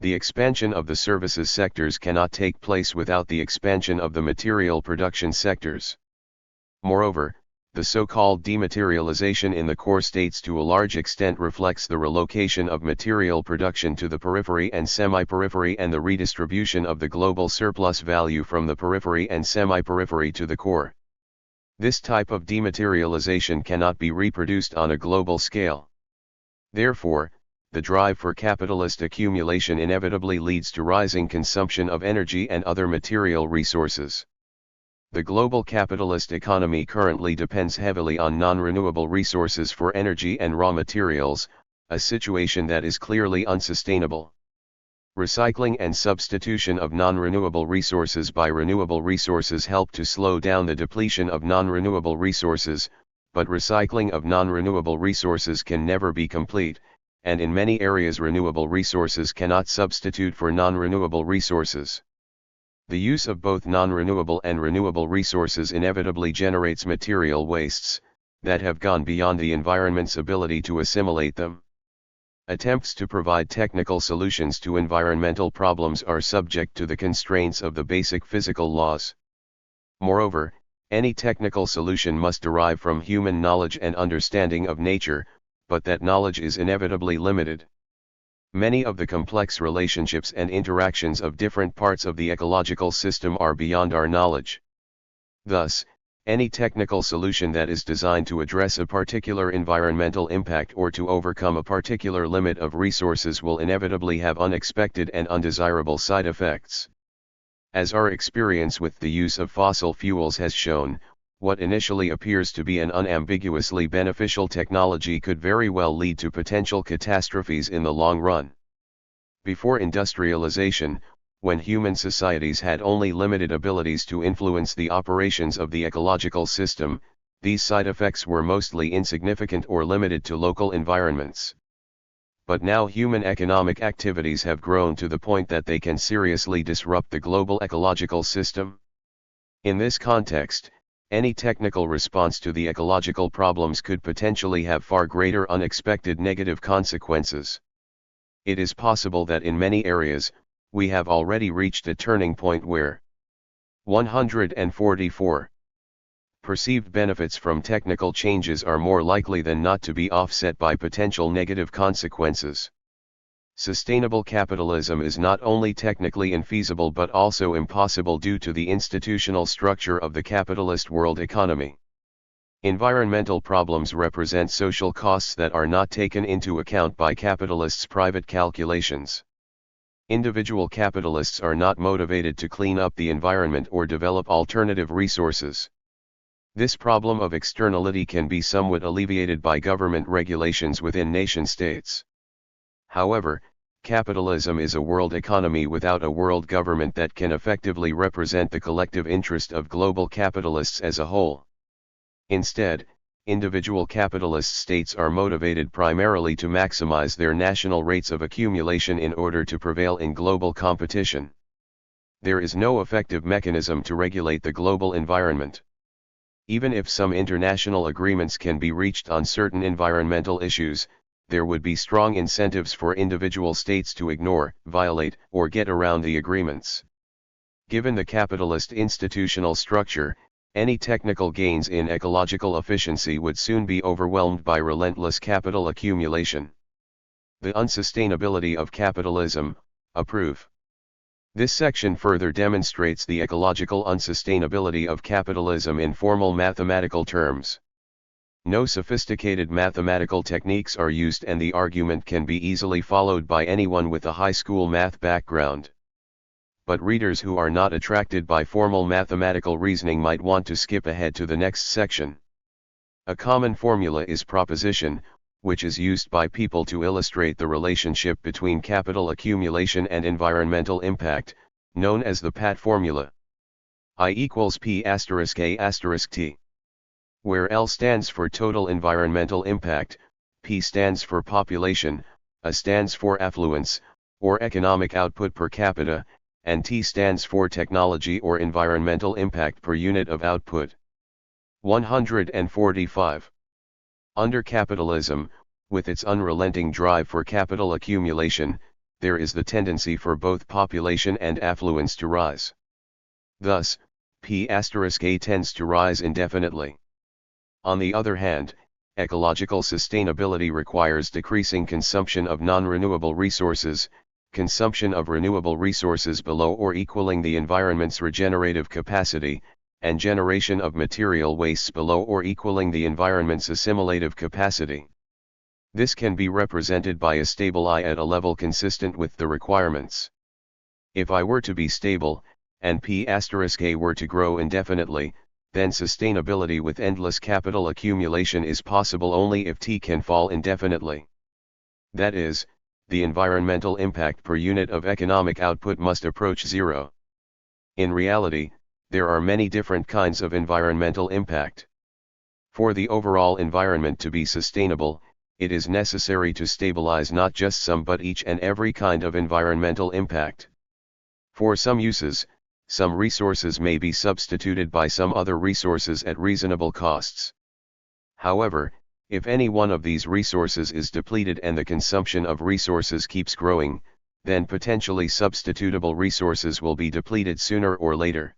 The expansion of the services sectors cannot take place without the expansion of the material production sectors. Moreover, the so-called dematerialization in the core states to a large extent reflects the relocation of material production to the periphery and semi-periphery and the redistribution of the global surplus value from the periphery and semi-periphery to the core. This type of dematerialization cannot be reproduced on a global scale. Therefore, the drive for capitalist accumulation inevitably leads to rising consumption of energy and other material resources. The global capitalist economy currently depends heavily on non-renewable resources for energy and raw materials, a situation that is clearly unsustainable. Recycling and substitution of non-renewable resources by renewable resources help to slow down the depletion of non-renewable resources, but recycling of non-renewable resources can never be complete, and in many areas renewable resources cannot substitute for non-renewable resources. The use of both non-renewable and renewable resources inevitably generates material wastes that have gone beyond the environment's ability to assimilate them. Attempts to provide technical solutions to environmental problems are subject to the constraints of the basic physical laws. Moreover, any technical solution must derive from human knowledge and understanding of nature, but that knowledge is inevitably limited. Many of the complex relationships and interactions of different parts of the ecological system are beyond our knowledge. Thus, any technical solution that is designed to address a particular environmental impact or to overcome a particular limit of resources will inevitably have unexpected and undesirable side effects. As our experience with the use of fossil fuels has shown, what initially appears to be an unambiguously beneficial technology could very well lead to potential catastrophes in the long run. Before industrialization, when human societies had only limited abilities to influence the operations of the ecological system, these side effects were mostly insignificant or limited to local environments. But now human economic activities have grown to the point that they can seriously disrupt the global ecological system. In this context, any technical response to the ecological problems could potentially have far greater unexpected negative consequences. It is possible that in many areas, we have already reached a turning point where 144. Perceived benefits from technical changes are more likely than not to be offset by potential negative consequences. Sustainable capitalism is not only technically infeasible but also impossible due to the institutional structure of the capitalist world economy. Environmental problems represent social costs that are not taken into account by capitalists' private calculations. Individual capitalists are not motivated to clean up the environment or develop alternative resources. This problem of externality can be somewhat alleviated by government regulations within nation-states. However, capitalism is a world economy without a world government that can effectively represent the collective interest of global capitalists as a whole. Instead, individual capitalist states are motivated primarily to maximize their national rates of accumulation in order to prevail in global competition. There is no effective mechanism to regulate the global environment. Even if some international agreements can be reached on certain environmental issues, there would be strong incentives for individual states to ignore, violate, or get around the agreements. Given the capitalist institutional structure, any technical gains in ecological efficiency would soon be overwhelmed by relentless capital accumulation. The unsustainability of capitalism, a proof. This section further demonstrates the ecological unsustainability of capitalism in formal mathematical terms. No sophisticated mathematical techniques are used and the argument can be easily followed by anyone with a high school math background. But readers who are not attracted by formal mathematical reasoning might want to skip ahead to the next section. A common formula is proposition, which is used by people to illustrate the relationship between capital accumulation and environmental impact, known as the PAT formula. I equals P asterisk A asterisk T. Where L stands for total environmental impact, P stands for population, A stands for affluence, or economic output per capita, and T stands for technology or environmental impact per unit of output. 145. Under capitalism, with its unrelenting drive for capital accumulation, there is the tendency for both population and affluence to rise. Thus, P** A tends to rise indefinitely. On the other hand, ecological sustainability requires decreasing consumption of non-renewable resources, consumption of renewable resources below or equaling the environment's regenerative capacity, and generation of material wastes below or equaling the environment's assimilative capacity. This can be represented by a stable I at a level consistent with the requirements. If I were to be stable, and P*A were to grow indefinitely, then sustainability with endless capital accumulation is possible only if T can fall indefinitely. That is, the environmental impact per unit of economic output must approach zero. In reality, there are many different kinds of environmental impact. For the overall environment to be sustainable, it is necessary to stabilize not just some but each and every kind of environmental impact. For some uses, some resources may be substituted by some other resources at reasonable costs. However, if any one of these resources is depleted and the consumption of resources keeps growing, then potentially substitutable resources will be depleted sooner or later.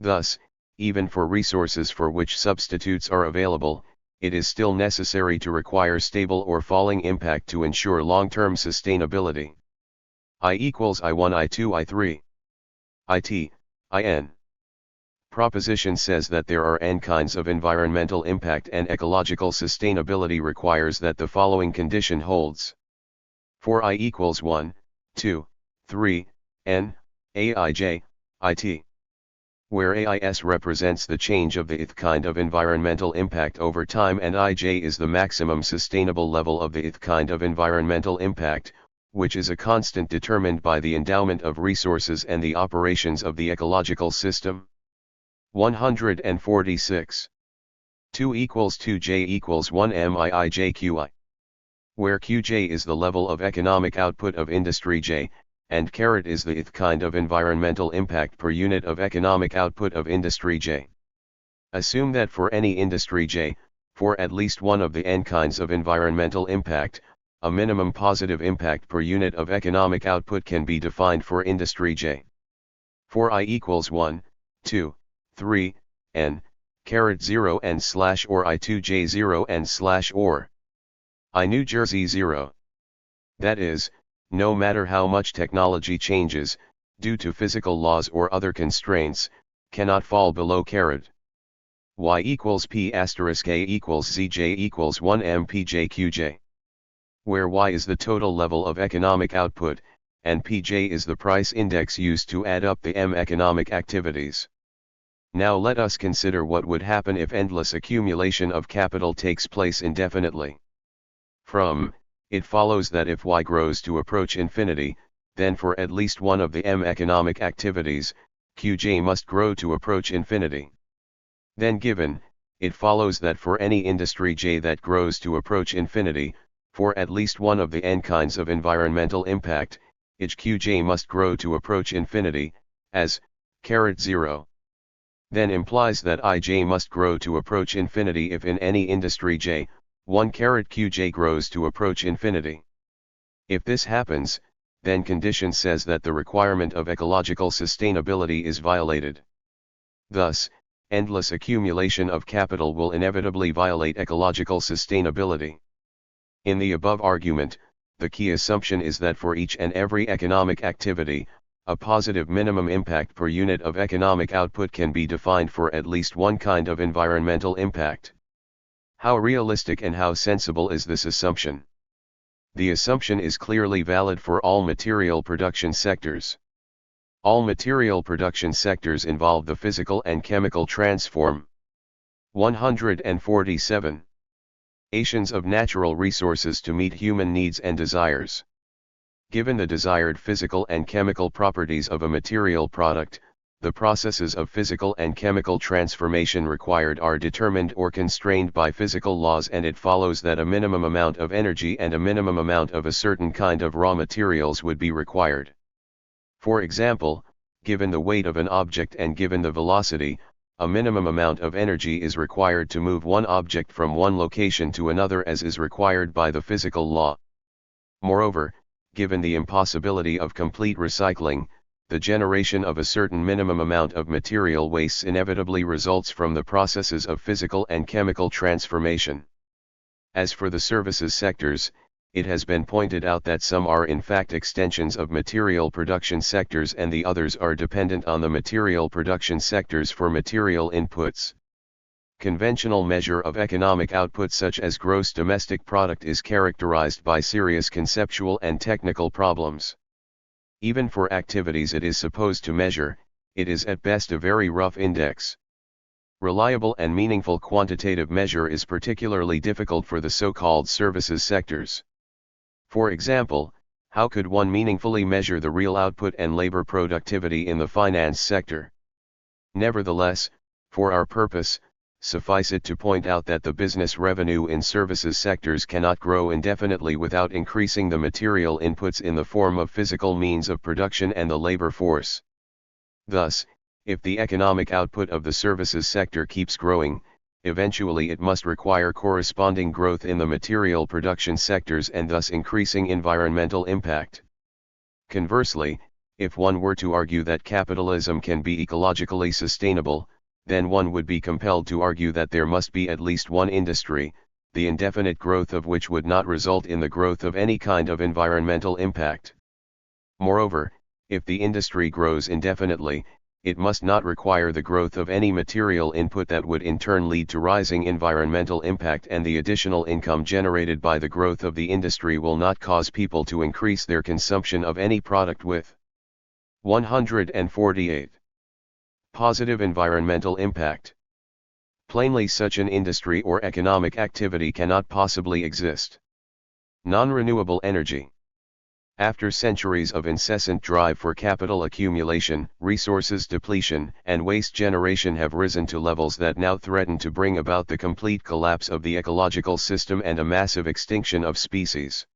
Thus, even for resources for which substitutes are available, it is still necessary to require stable or falling impact to ensure long-term sustainability. I equals I1 I2 I3 IT, IN. Proposition says that there are n kinds of environmental impact and ecological sustainability requires that the following condition holds. For I equals 1, 2, 3, n, aij, it. Where AIS represents the change of the ith kind of environmental impact over time and ij is the maximum sustainable level of the ith kind of environmental impact, which is a constant determined by the endowment of resources and the operations of the ecological system. 146. 2 equals 2j equals 1 miijqi. Where qj is the level of economic output of industry j, and carat is the ith kind of environmental impact per unit of economic output of industry j. Assume that for any industry j, for at least one of the n kinds of environmental impact, a minimum positive impact per unit of economic output can be defined for industry j. For I equals 1, 2, 3, n, carat 0 n slash or I2j 0 n slash or I New Jersey 0. That is, no matter how much technology changes, due to physical laws or other constraints, cannot fall below carat. Y equals P asterisk A equals ZJ equals 1 mpjqj. Where Y is the total level of economic output, and Pj is the price index used to add up the M economic activities. Now let us consider what would happen if endless accumulation of capital takes place indefinitely. From it follows that if Y grows to approach infinity, then for at least one of the M economic activities, Qj must grow to approach infinity. Then given, it follows that for any industry J that grows to approach infinity, for at least one of the n kinds of environmental impact, each Qj must grow to approach infinity, as, carat 0. Then implies that Ij must grow to approach infinity if in any industry J, 1 carat Qj grows to approach infinity. If this happens, then condition says that the requirement of ecological sustainability is violated. Thus, endless accumulation of capital will inevitably violate ecological sustainability. In the above argument, the key assumption is that for each and every economic activity, a positive minimum impact per unit of economic output can be defined for at least one kind of environmental impact. How realistic and how sensible is this assumption? The assumption is clearly valid for all material production sectors. All material production sectors involve the physical and chemical transform. 147. Ations of natural resources to meet human needs and desires. Given the desired physical and chemical properties of a material product, the processes of physical and chemical transformation required are determined or constrained by physical laws, and it follows that a minimum amount of energy and a minimum amount of a certain kind of raw materials would be required. For example, given the weight of an object and given the velocity, a minimum amount of energy is required to move one object from one location to another as is required by the physical law. Moreover, given the impossibility of complete recycling, the generation of a certain minimum amount of material wastes inevitably results from the processes of physical and chemical transformation. As for the services sectors, it has been pointed out that some are in fact extensions of material production sectors and the others are dependent on the material production sectors for material inputs. Conventional measure of economic output such as gross domestic product is characterized by serious conceptual and technical problems. Even for activities it is supposed to measure, it is at best a very rough index. Reliable and meaningful quantitative measure is particularly difficult for the so-called services sectors. For example, how could one meaningfully measure the real output and labor productivity in the finance sector? Nevertheless, for our purpose, suffice it to point out that the business revenue in services sectors cannot grow indefinitely without increasing the material inputs in the form of physical means of production and the labor force. Thus, if the economic output of the services sector keeps growing, eventually it must require corresponding growth in the material production sectors and thus increasing environmental impact. Conversely, if one were to argue that capitalism can be ecologically sustainable, then one would be compelled to argue that there must be at least one industry, the indefinite growth of which would not result in the growth of any kind of environmental impact. Moreover, if the industry grows indefinitely, it must not require the growth of any material input that would in turn lead to rising environmental impact, and the additional income generated by the growth of the industry will not cause people to increase their consumption of any product with. 148. Positive environmental impact. Plainly, such an industry or economic activity cannot possibly exist. Non-renewable energy. After centuries of incessant drive for capital accumulation, resources depletion, and waste generation have risen to levels that now threaten to bring about the complete collapse of the ecological system and a massive extinction of species.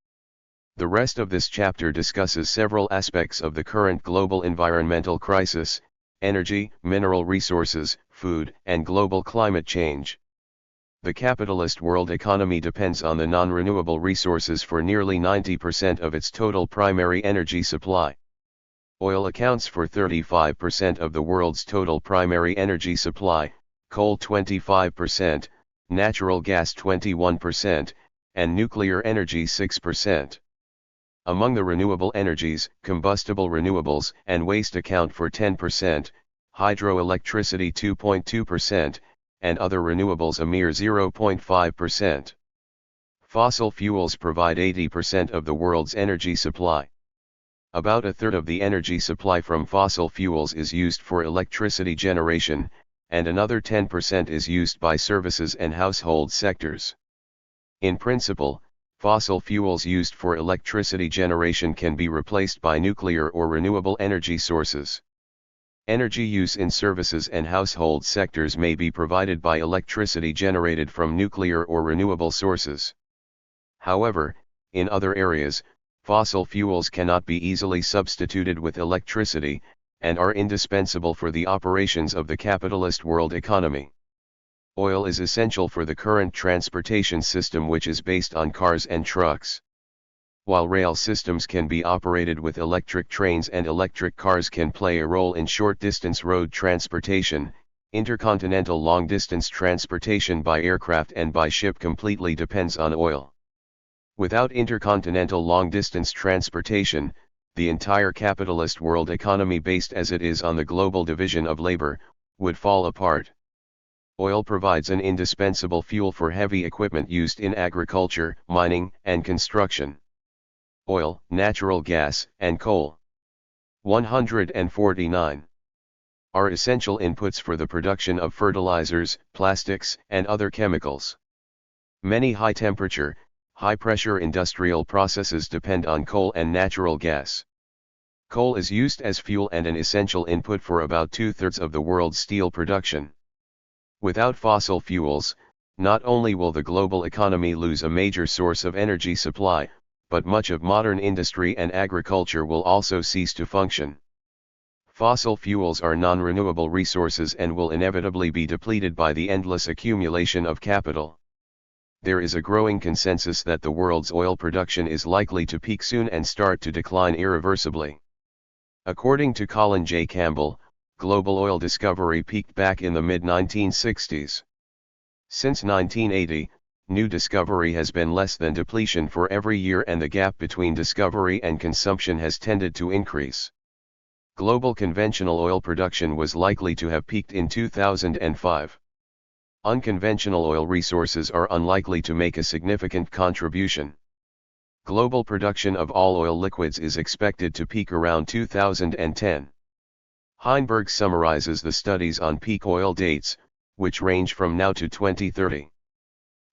The rest of this chapter discusses several aspects of the current global environmental crisis: energy, mineral resources, food, and global climate change. The capitalist world economy depends on the non-renewable resources for nearly 90% of its total primary energy supply. Oil accounts for 35% of the world's total primary energy supply, coal 25%, natural gas 21%, and nuclear energy 6%. Among the renewable energies, combustible renewables and waste account for 10%, hydroelectricity 2.2%, and other renewables a mere 0.5%. Fossil fuels provide 80% of the world's energy supply. About a third of the energy supply from fossil fuels is used for electricity generation, and another 10% is used by services and household sectors. In principle, fossil fuels used for electricity generation can be replaced by nuclear or renewable energy sources. Energy use in services and household sectors may be provided by electricity generated from nuclear or renewable sources. However, in other areas, fossil fuels cannot be easily substituted with electricity, and are indispensable for the operations of the capitalist world economy. Oil is essential for the current transportation system, which is based on cars and trucks. While rail systems can be operated with electric trains and electric cars can play a role in short-distance road transportation, intercontinental long-distance transportation by aircraft and by ship completely depends on oil. Without intercontinental long-distance transportation, the entire capitalist world economy, based as it is on the global division of labor, would fall apart. Oil provides an indispensable fuel for heavy equipment used in agriculture, mining, and construction. Oil, natural gas, and coal. 149. Are essential inputs for the production of fertilizers, plastics, and other chemicals. Many high-temperature, high-pressure industrial processes depend on coal and natural gas. Coal is used as fuel and an essential input for about 2/3 of the world's steel production. Without fossil fuels, not only will the global economy lose a major source of energy supply, but much of modern industry and agriculture will also cease to function. Fossil fuels are non-renewable resources and will inevitably be depleted by the endless accumulation of capital. There is a growing consensus that the world's oil production is likely to peak soon and start to decline irreversibly. According to Colin J. Campbell, global oil discovery peaked back in the mid-1960s. Since 1980, new discovery has been less than depletion for every year, and the gap between discovery and consumption has tended to increase. Global conventional oil production was likely to have peaked in 2005. Unconventional oil resources are unlikely to make a significant contribution. Global production of all oil liquids is expected to peak around 2010. Heinberg summarizes the studies on peak oil dates, which range from now to 2030.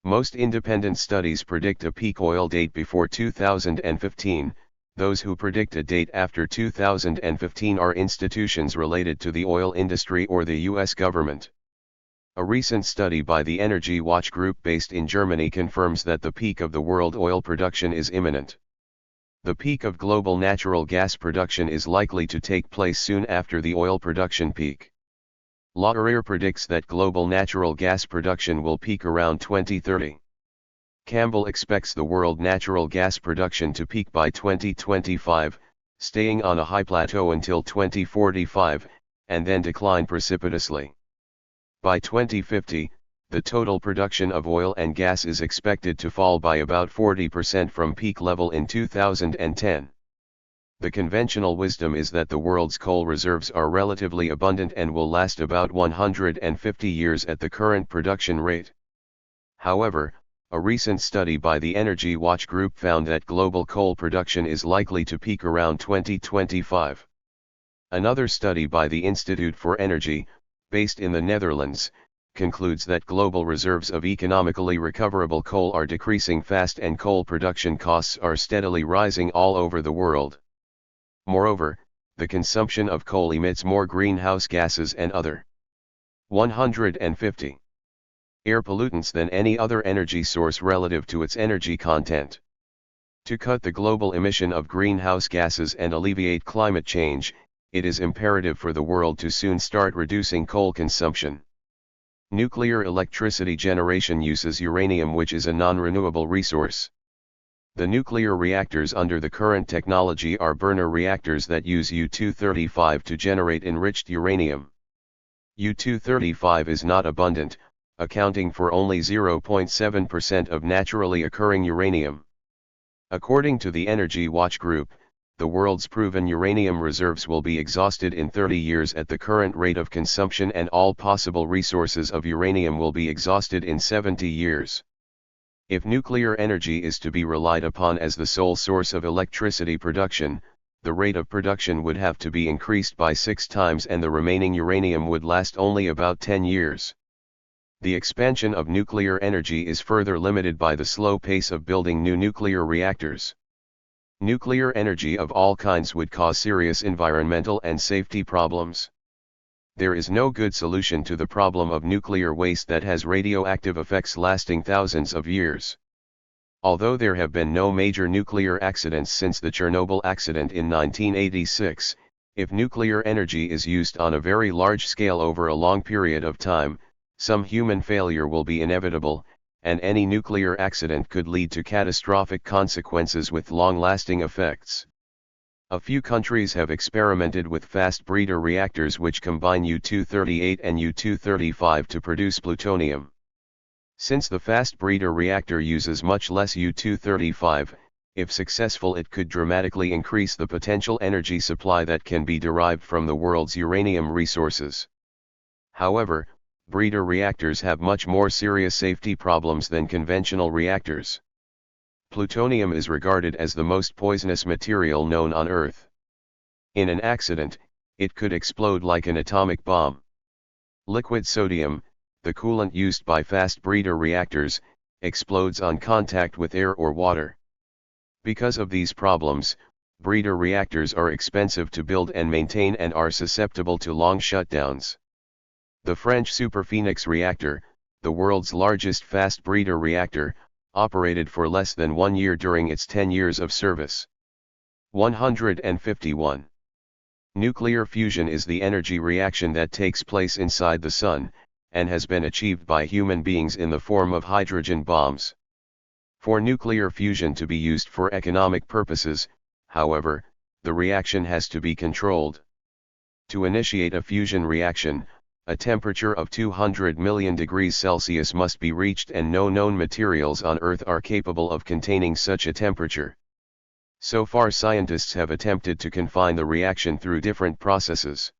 Most independent studies predict a peak oil date before 2015. Those who predict a date after 2015 are institutions related to the oil industry or the U.S. government. A recent study by the Energy Watch Group based in Germany confirms that the peak of the world oil production is imminent. The peak of global natural gas production is likely to take place soon after the oil production peak. Laurier predicts that global natural gas production will peak around 2030. Campbell expects the world natural gas production to peak by 2025, staying on a high plateau until 2045, and then decline precipitously. By 2050, the total production of oil and gas is expected to fall by about 40% from peak level in 2010. The conventional wisdom is that the world's coal reserves are relatively abundant and will last about 150 years at the current production rate. However, a recent study by the Energy Watch Group found that global coal production is likely to peak around 2025. Another study by the Institute for Energy, based in the Netherlands, concludes that global reserves of economically recoverable coal are decreasing fast and coal production costs are steadily rising all over the world. Moreover, the consumption of coal emits more greenhouse gases and other 150 air pollutants than any other energy source relative to its energy content. To cut the global emission of greenhouse gases and alleviate climate change, it is imperative for the world to soon start reducing coal consumption. Nuclear electricity generation uses uranium, which is a non-renewable resource. The nuclear reactors under the current technology are burner reactors that use U-235 to generate enriched uranium. U-235 is not abundant, accounting for only 0.7% of naturally occurring uranium. According to the Energy Watch Group, the world's proven uranium reserves will be exhausted in 30 years at the current rate of consumption, and all possible resources of uranium will be exhausted in 70 years. If nuclear energy is to be relied upon as the sole source of electricity production, the rate of production would have to be increased by 6 times, and the remaining uranium would last only about 10 years. The expansion of nuclear energy is further limited by the slow pace of building new nuclear reactors. Nuclear energy of all kinds would cause serious environmental and safety problems. There is no good solution to the problem of nuclear waste that has radioactive effects lasting thousands of years. Although there have been no major nuclear accidents since the Chernobyl accident in 1986, if nuclear energy is used on a very large scale over a long period of time, some human failure will be inevitable, and any nuclear accident could lead to catastrophic consequences with long-lasting effects. A few countries have experimented with fast breeder reactors which combine U-238 and U-235 to produce plutonium. Since the fast breeder reactor uses much less U-235, if successful, it could dramatically increase the potential energy supply that can be derived from the world's uranium resources. However, breeder reactors have much more serious safety problems than conventional reactors. Plutonium is regarded as the most poisonous material known on Earth. In an accident, it could explode like an atomic bomb. Liquid sodium, the coolant used by fast breeder reactors, explodes on contact with air or water. Because of these problems, breeder reactors are expensive to build and maintain and are susceptible to long shutdowns. The French Superphénix reactor, the world's largest fast breeder reactor, operated for less than 1 year during its 10 years of service. 151. Nuclear fusion is the energy reaction that takes place inside the Sun, and has been achieved by human beings in the form of hydrogen bombs. For nuclear fusion to be used for economic purposes, however, the reaction has to be controlled. To initiate a fusion reaction, a temperature of 200 million degrees Celsius must be reached, and no known materials on Earth are capable of containing such a temperature. So far, scientists have attempted to confine the reaction through different processes.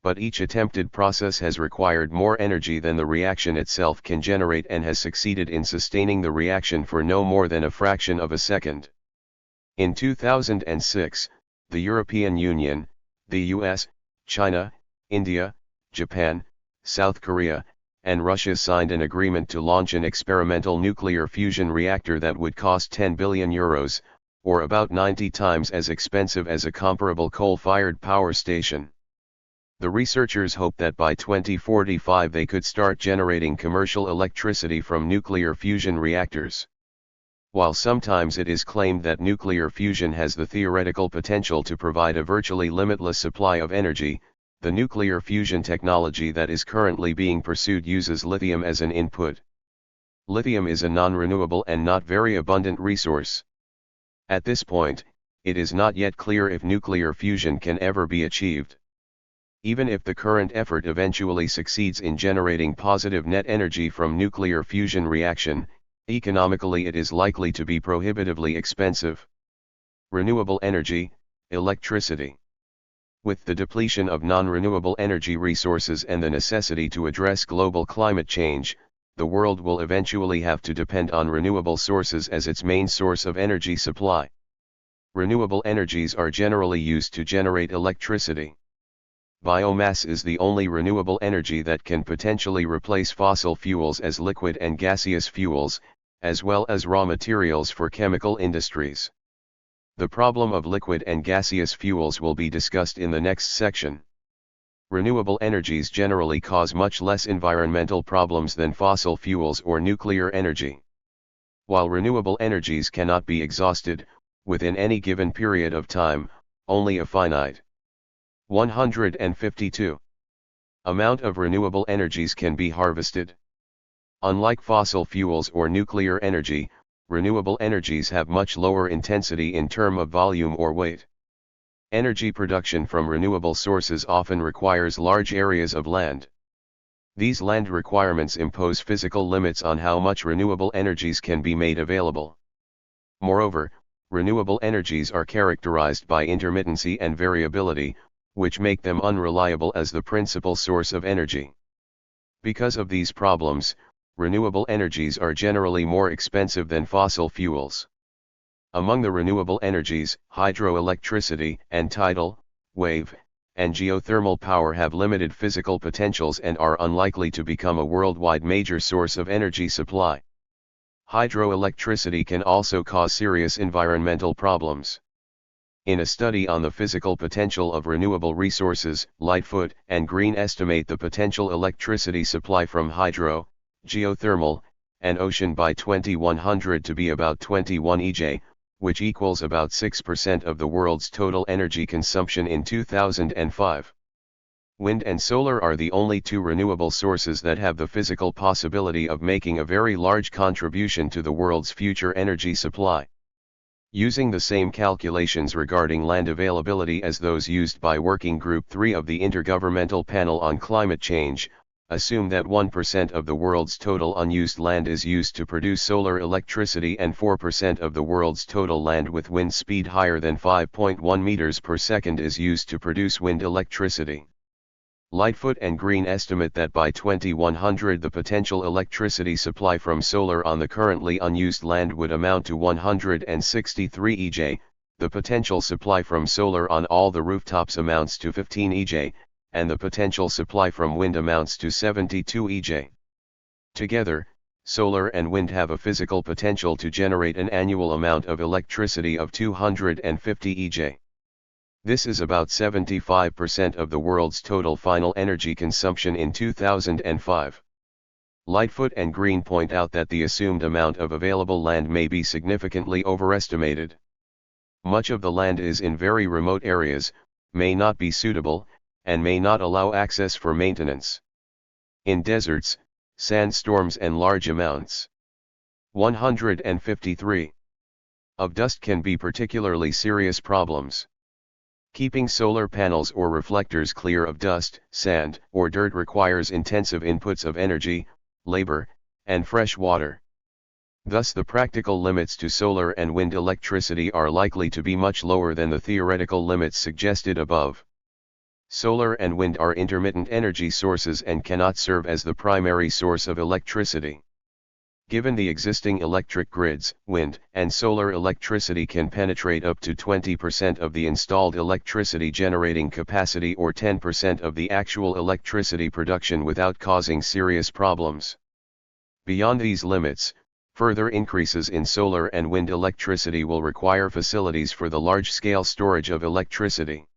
but each attempted process has required more energy than the reaction itself can generate and has succeeded in sustaining the reaction for no more than a fraction of a second. In 2006, the European Union, the US, China, India, Japan, South Korea, and Russia signed an agreement to launch an experimental nuclear fusion reactor that would cost €10 billion, or about 90 times as expensive as a comparable coal-fired power station. The researchers hope that by 2045 they could start generating commercial electricity from nuclear fusion reactors. While sometimes it is claimed that nuclear fusion has the theoretical potential to provide a virtually limitless supply of energy, the nuclear fusion technology that is currently being pursued uses lithium as an input. Lithium is a non-renewable and not very abundant resource. At this point, it is not yet clear if nuclear fusion can ever be achieved. Even if the current effort eventually succeeds in generating positive net energy from nuclear fusion reaction, economically it is likely to be prohibitively expensive. Renewable energy, electricity. With the depletion of non-renewable energy resources and the necessity to address global climate change, the world will eventually have to depend on renewable sources as its main source of energy supply. Renewable energies are generally used to generate electricity. Biomass is the only renewable energy that can potentially replace fossil fuels as liquid and gaseous fuels, as well as raw materials for chemical industries. The problem of liquid and gaseous fuels will be discussed in the next section. Renewable energies generally cause much less environmental problems than fossil fuels or nuclear energy. While renewable energies cannot be exhausted, within any given period of time, only a finite 152 amount of renewable energies can be harvested. Unlike fossil fuels or nuclear energy, renewable energies have much lower intensity in terms of volume or weight. Energy production from renewable sources often requires large areas of land. These land requirements impose physical limits on how much renewable energies can be made available. Moreover, renewable energies are characterized by intermittency and variability, which make them unreliable as the principal source of energy. Because of these problems, renewable energies are generally more expensive than fossil fuels. Among the renewable energies, hydroelectricity and tidal, wave, and geothermal power have limited physical potentials and are unlikely to become a worldwide major source of energy supply. Hydroelectricity can also cause serious environmental problems. In a study on the physical potential of renewable resources, Lightfoot and Green estimate the potential electricity supply from hydro, geothermal, and ocean by 2100 to be about 21 EJ, which equals about 6% of the world's total energy consumption in 2005. Wind and solar are the only two renewable sources that have the physical possibility of making a very large contribution to the world's future energy supply. Using the same calculations regarding land availability as those used by Working Group 3 of the Intergovernmental Panel on Climate Change, assume that 1% of the world's total unused land is used to produce solar electricity and 4% of the world's total land with wind speed higher than 5.1 meters per second is used to produce wind electricity. Lightfoot and Green estimate that by 2100 the potential electricity supply from solar on the currently unused land would amount to 163 EJ, the potential supply from solar on all the rooftops amounts to 15 EJ, and the potential supply from wind amounts to 72 EJ. Together, solar and wind have a physical potential to generate an annual amount of electricity of 250 EJ. This is about 75% of the world's total final energy consumption in 2005. Lightfoot and Green point out that the assumed amount of available land may be significantly overestimated. Much of the land is in very remote areas, may not be suitable, and may not allow access for maintenance. In deserts, sandstorms and large amounts 153 of dust can be particularly serious problems. Keeping solar panels or reflectors clear of dust, sand, or dirt requires intensive inputs of energy, labor, and fresh water. Thus the practical limits to solar and wind electricity are likely to be much lower than the theoretical limits suggested above. Solar and wind are intermittent energy sources and cannot serve as the primary source of electricity. Given the existing electric grids, wind and solar electricity can penetrate up to 20% of the installed electricity generating capacity or 10% of the actual electricity production without causing serious problems. Beyond these limits, further increases in solar and wind electricity will require facilities for the large-scale storage of electricity.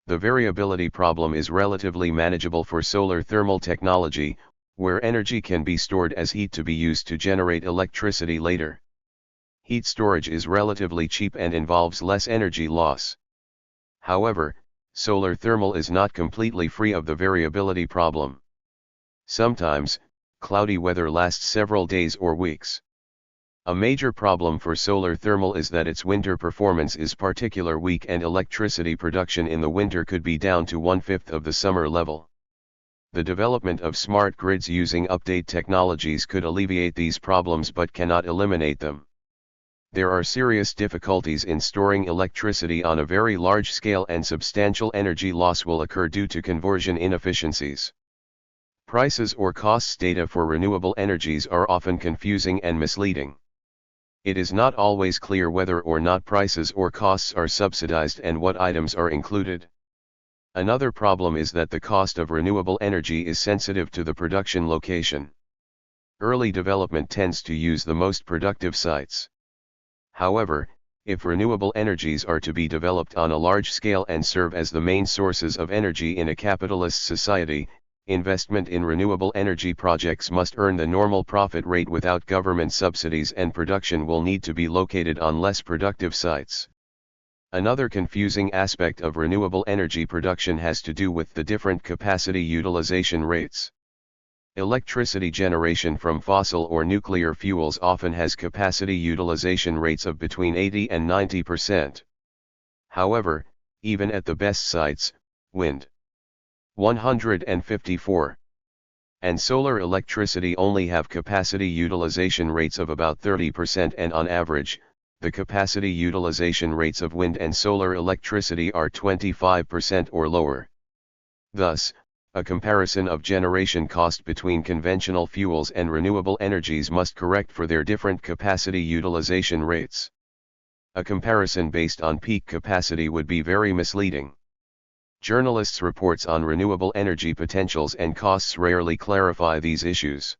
The variability problem is relatively manageable for solar thermal technology, where energy can be stored as heat to be used to generate electricity later. Heat storage is relatively cheap and involves less energy loss. However, solar thermal is not completely free of the variability problem. Sometimes, cloudy weather lasts several days or weeks. A major problem for solar thermal is that its winter performance is particularly weak and electricity production in the winter could be down to 1/5 of the summer level. The development of smart grids using update technologies could alleviate these problems but cannot eliminate them. There are serious difficulties in storing electricity on a very large scale, and substantial energy loss will occur due to conversion inefficiencies. Prices or costs data for renewable energies are often confusing and misleading. It is not always clear whether or not prices or costs are subsidized and what items are included. Another problem is that the cost of renewable energy is sensitive to the production location. Early development tends to use the most productive sites. However, if renewable energies are to be developed on a large scale and serve as the main sources of energy in a capitalist society, investment in renewable energy projects must earn the normal profit rate without government subsidies, and production will need to be located on less productive sites. Another confusing aspect of renewable energy production has to do with the different capacity utilization rates. Electricity generation from fossil or nuclear fuels often has capacity utilization rates of between 80 and 90%. However, even at the best sites, wind 154 and solar electricity only have capacity utilization rates of about 30%, and on average, the capacity utilization rates of wind and solar electricity are 25% or lower. Thus, a comparison of generation cost between conventional fuels and renewable energies must correct for their different capacity utilization rates. A comparison based on peak capacity would be very misleading. Journalists' reports on renewable energy potentials and costs rarely clarify these issues.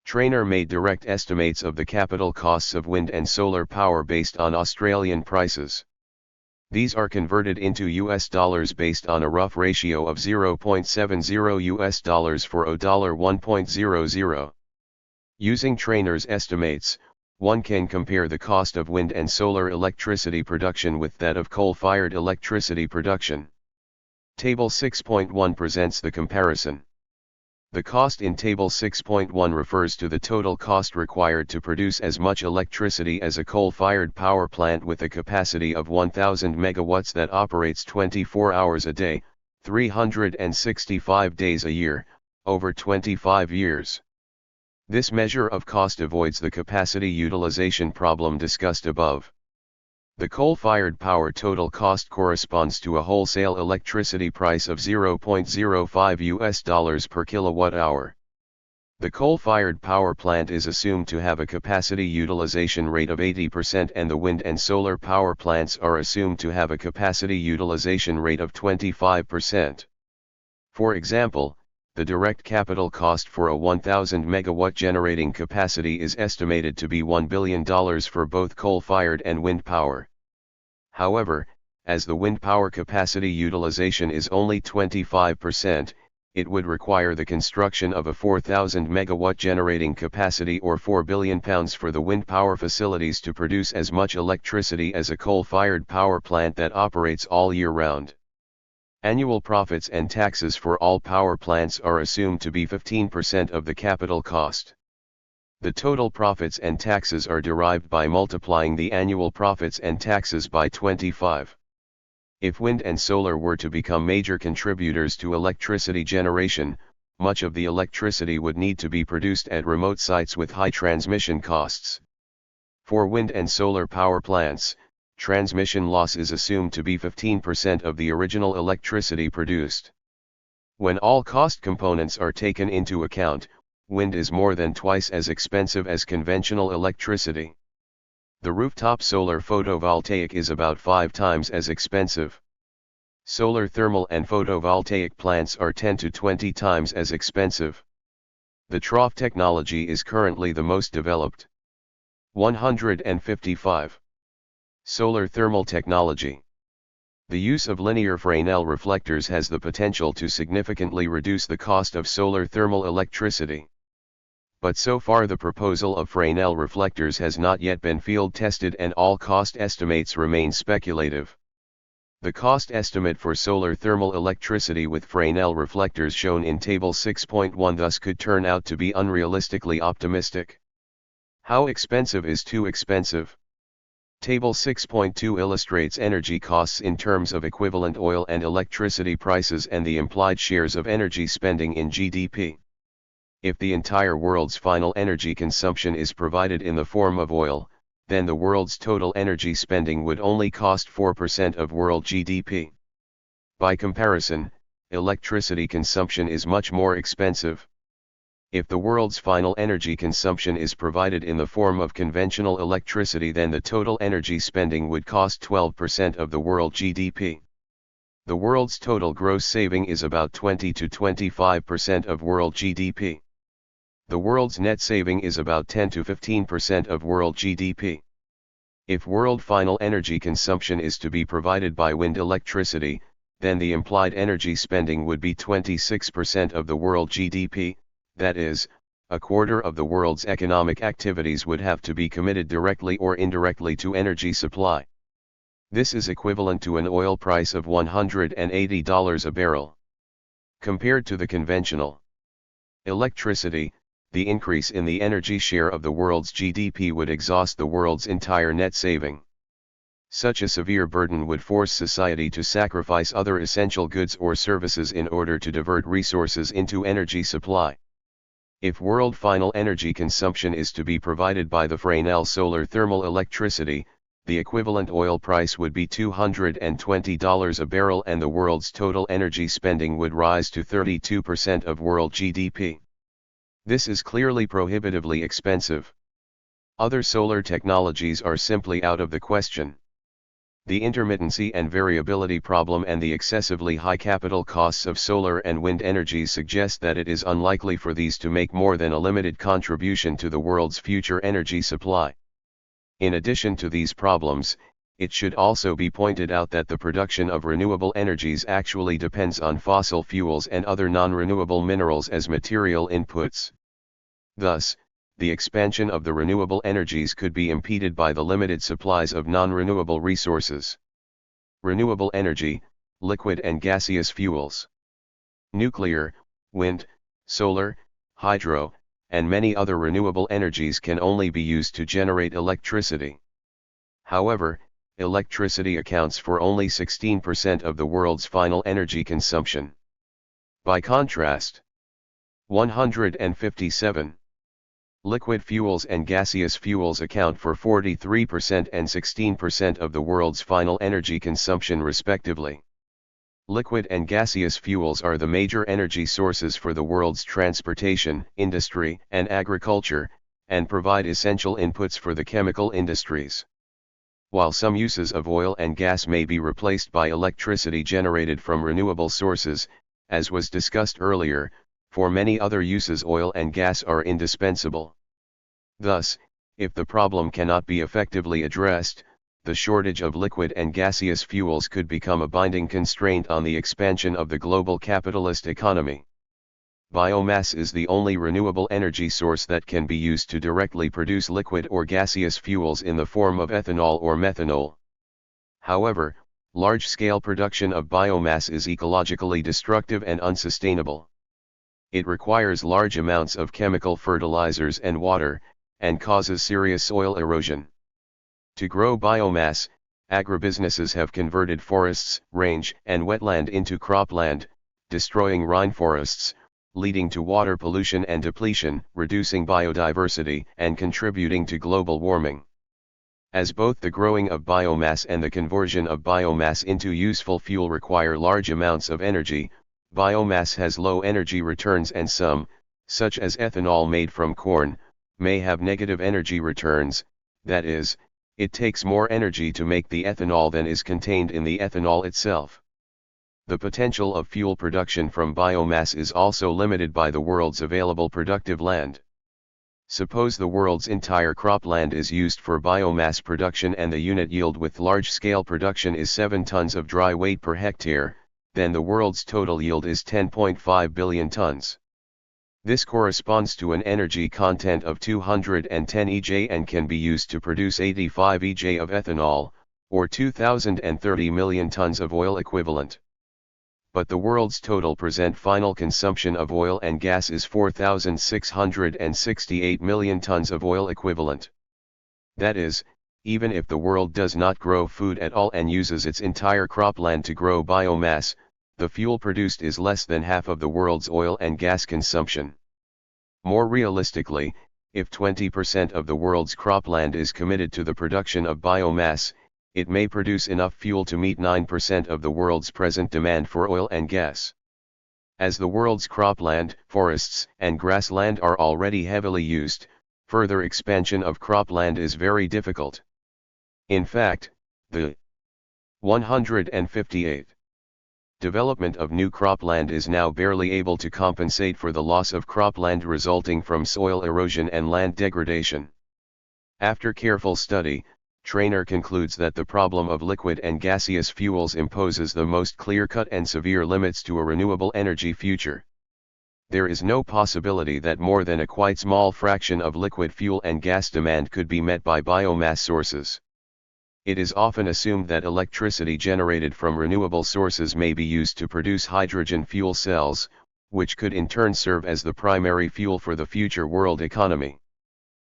Trainer made direct estimates of the capital costs of wind and solar power based on Australian prices. These are converted into US dollars based on a rough ratio of 0.70 US dollars for $1.00. Using Trainer's estimates, one can compare the cost of wind and solar electricity production with that of coal-fired electricity production. Table 6.1 presents the comparison. The cost in Table 6.1 refers to the total cost required to produce as much electricity as a coal-fired power plant with a capacity of 1000 megawatts that operates 24 hours a day, 365 days a year, over 25 years. This measure of cost avoids the capacity utilization problem discussed above. The coal-fired power total cost corresponds to a wholesale electricity price of 0.05 US dollars per kilowatt hour. The coal-fired power plant is assumed to have a capacity utilization rate of 80%, and the wind and solar power plants are assumed to have a capacity utilization rate of 25%. For example, the direct capital cost for a 1000 megawatt generating capacity is estimated to be $1 billion for both coal-fired and wind power. However, as the wind power capacity utilization is only 25%, it would require the construction of a 4000 megawatt generating capacity or £4 billion for the wind power facilities to produce as much electricity as a coal-fired power plant that operates all year round. Annual profits and taxes for all power plants are assumed to be 15% of the capital cost. The total profits and taxes are derived by multiplying the annual profits and taxes by 25. If wind and solar were to become major contributors to electricity generation, much of the electricity would need to be produced at remote sites with high transmission costs. For wind and solar power plants, Transmission loss is assumed to be 15% of the original electricity produced. When all cost components are taken into account, wind is more than twice as expensive as conventional electricity. The rooftop solar photovoltaic is about 5 times as expensive. Solar thermal and photovoltaic plants are 10 to 20 times as expensive. The trough technology is currently the most developed. 155. Solar thermal technology. The use of linear Fresnel reflectors has the potential to significantly reduce the cost of solar thermal electricity. But so far the proposal of Fresnel reflectors has not yet been field tested and all cost estimates remain speculative. The cost estimate for solar thermal electricity with Fresnel reflectors shown in Table 6.1 thus could turn out to be unrealistically optimistic. How expensive is too expensive? Table 6.2 illustrates energy costs in terms of equivalent oil and electricity prices and the implied shares of energy spending in GDP. If the entire world's final energy consumption is provided in the form of oil, then the world's total energy spending would only cost 4% of world GDP. By comparison, electricity consumption is much more expensive. If the world's final energy consumption is provided in the form of conventional electricity, then the total energy spending would cost 12% of the world GDP. The world's total gross saving is about 20 to 25% of world GDP. The world's net saving is about 10 to 15% of world GDP. If world final energy consumption is to be provided by wind electricity, then the implied energy spending would be 26% of the world GDP, that is, a quarter of the world's economic activities would have to be committed directly or indirectly to energy supply. This is equivalent to an oil price of $180 a barrel. Compared to the conventional electricity, the increase in the energy share of the world's GDP would exhaust the world's entire net saving. Such a severe burden would force society to sacrifice other essential goods or services in order to divert resources into energy supply. If world final energy consumption is to be provided by the Fresnel solar thermal electricity, the equivalent oil price would be $220 a barrel and the world's total energy spending would rise to 32% of world GDP. This is clearly prohibitively expensive. Other solar technologies are simply out of the question. The intermittency and variability problem and the excessively high capital costs of solar and wind energies suggest that it is unlikely for these to make more than a limited contribution to the world's future energy supply. In addition to these problems, it should also be pointed out that the production of renewable energies actually depends on fossil fuels and other non-renewable minerals as material inputs. Thus, the expansion of the renewable energies could be impeded by the limited supplies of non-renewable resources. Renewable energy, liquid and gaseous fuels. Nuclear, wind, solar, hydro, and many other renewable energies can only be used to generate electricity. However, electricity accounts for only 16% of the world's final energy consumption. By contrast, 157. Liquid fuels and gaseous fuels account for 43% and 16% of the world's final energy consumption respectively. Liquid and gaseous fuels are the major energy sources for the world's transportation, industry, and agriculture, and provide essential inputs for the chemical industries. While some uses of oil and gas may be replaced by electricity generated from renewable sources, as was discussed earlier, for many other uses oil and gas are indispensable. Thus, if the problem cannot be effectively addressed, the shortage of liquid and gaseous fuels could become a binding constraint on the expansion of the global capitalist economy. Biomass is the only renewable energy source that can be used to directly produce liquid or gaseous fuels in the form of ethanol or methanol. However, large-scale production of biomass is ecologically destructive and unsustainable. It requires large amounts of chemical fertilizers and water, and causes serious soil erosion. To grow biomass, agribusinesses have converted forests, range, and wetland into cropland, destroying rainforests, leading to water pollution and depletion, reducing biodiversity, and contributing to global warming. As both the growing of biomass and the conversion of biomass into useful fuel require large amounts of energy, biomass has low energy returns, and some, such as ethanol made from corn, may have negative energy returns, that is, it takes more energy to make the ethanol than is contained in the ethanol itself. The potential of fuel production from biomass is also limited by the world's available productive land. Suppose the world's entire cropland is used for biomass production and the unit yield with large-scale production is 7 tons of dry weight per hectare, then the world's total yield is 10.5 billion tons. This corresponds to an energy content of 210 EJ and can be used to produce 85 EJ of ethanol, or 2,030 million tons of oil equivalent. But the world's total present final consumption of oil and gas is 4,668 million tons of oil equivalent. That is, even if the world does not grow food at all and uses its entire cropland to grow biomass, the fuel produced is less than half of the world's oil and gas consumption. More realistically, if 20% of the world's cropland is committed to the production of biomass, it may produce enough fuel to meet 9% of the world's present demand for oil and gas. As the world's cropland, forests, and grassland are already heavily used, further expansion of cropland is very difficult. In fact, the 158 development of new cropland is now barely able to compensate for the loss of cropland resulting from soil erosion and land degradation. After careful study, Traynor concludes that the problem of liquid and gaseous fuels imposes the most clear-cut and severe limits to a renewable energy future. There is no possibility that more than a quite small fraction of liquid fuel and gas demand could be met by biomass sources. It is often assumed that electricity generated from renewable sources may be used to produce hydrogen fuel cells, which could in turn serve as the primary fuel for the future world economy.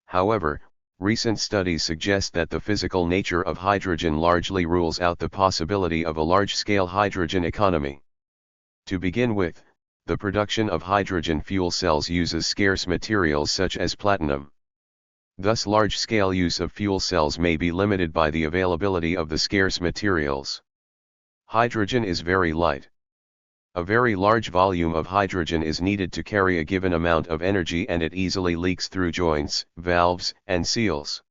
However, recent studies suggest that the physical nature of hydrogen largely rules out the possibility of a large-scale hydrogen economy. To begin with, the production of hydrogen fuel cells uses scarce materials such as platinum. Thus large-scale use of fuel cells may be limited by the availability of the scarce materials. Hydrogen is very light. A very large volume of hydrogen is needed to carry a given amount of energy, and it easily leaks through joints, valves, and seals.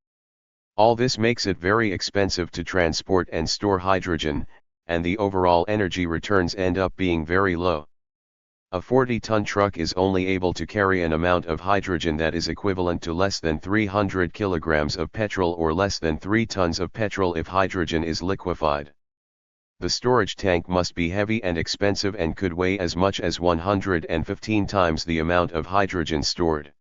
All this makes it very expensive to transport and store hydrogen, and the overall energy returns end up being very low. A 40-ton truck is only able to carry an amount of hydrogen that is equivalent to less than 300 kilograms of petrol or less than 3 tons of petrol if hydrogen is liquefied. The storage tank must be heavy and expensive and could weigh as much as 115 times the amount of hydrogen stored.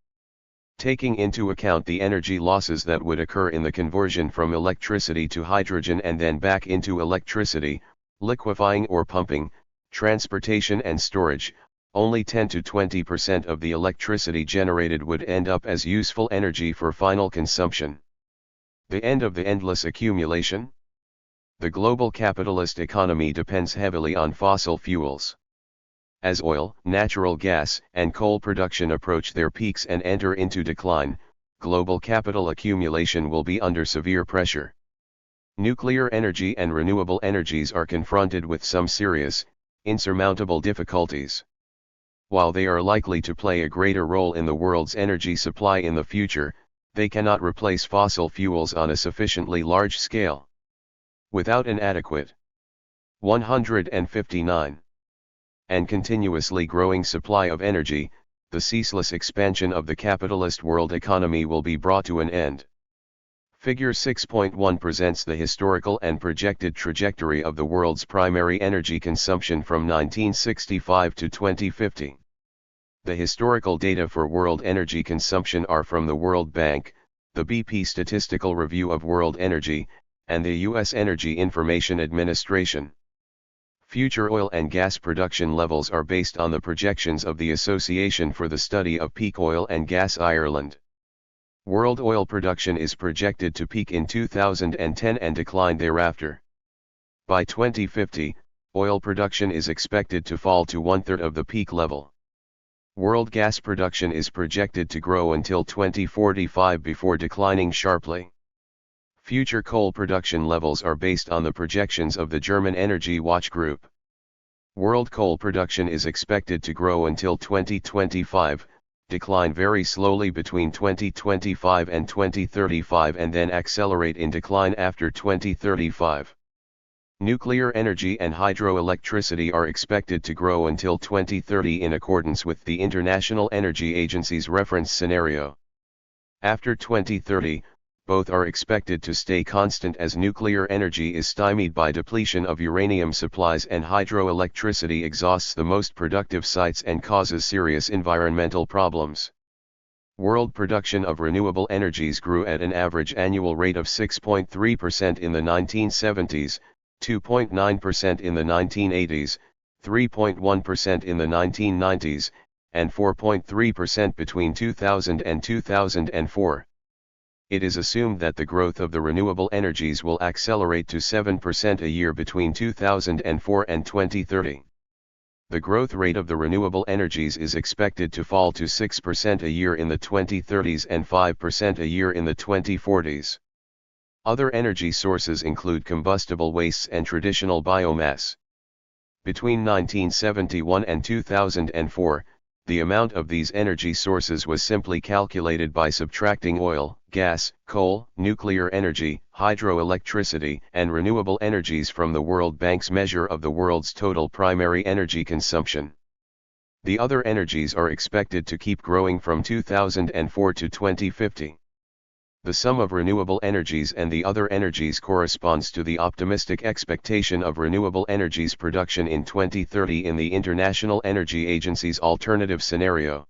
Taking into account the energy losses that would occur in the conversion from electricity to hydrogen and then back into electricity, liquefying or pumping, transportation and storage, only 10 to 20% of the electricity generated would end up as useful energy for final consumption. The end of the endless accumulation? The global capitalist economy depends heavily on fossil fuels. As oil, natural gas, and coal production approach their peaks and enter into decline, global capital accumulation will be under severe pressure. Nuclear energy and renewable energies are confronted with some serious, insurmountable difficulties. While they are likely to play a greater role in the world's energy supply in the future, they cannot replace fossil fuels on a sufficiently large scale. Without an adequate 159 and continuously growing supply of energy, the ceaseless expansion of the capitalist world economy will be brought to an end. Figure 6.1 presents the historical and projected trajectory of the world's primary energy consumption from 1965 to 2050. The historical data for world energy consumption are from the World Bank, the BP Statistical Review of World Energy, and the U.S. Energy Information Administration. Future oil and gas production levels are based on the projections of the Association for the Study of Peak Oil and Gas Ireland. World oil production is projected to peak in 2010 and decline thereafter. By 2050, oil production is expected to fall to one-third of the peak level. World gas production is projected to grow until 2045 before declining sharply. Future coal production levels are based on the projections of the German Energy Watch Group. World coal production is expected to grow until 2025, decline very slowly between 2025 and 2035 and then accelerate in decline after 2035. Nuclear energy and hydroelectricity are expected to grow until 2030 in accordance with the International Energy Agency's reference scenario. After 2030, both are expected to stay constant as nuclear energy is stymied by depletion of uranium supplies and hydroelectricity exhausts the most productive sites and causes serious environmental problems. World production of renewable energies grew at an average annual rate of 6.3% in the 1970s, 2.9% in the 1980s, 3.1% in the 1990s, and 4.3% between 2000 and 2004. It is assumed that the growth of the renewable energies will accelerate to 7% a year between 2004 and 2030. The growth rate of the renewable energies is expected to fall to 6% a year in the 2030s and 5% a year in the 2040s. Other energy sources include combustible wastes and traditional biomass. Between 1971 and 2004, the amount of these energy sources was simply calculated by subtracting oil, gas, coal, nuclear energy, hydroelectricity, and renewable energies from the World Bank's measure of the world's total primary energy consumption. The other energies are expected to keep growing from 2004 to 2050. The sum of renewable energies and the other energies corresponds to the optimistic expectation of renewable energies production in 2030 in the International Energy Agency's alternative scenario.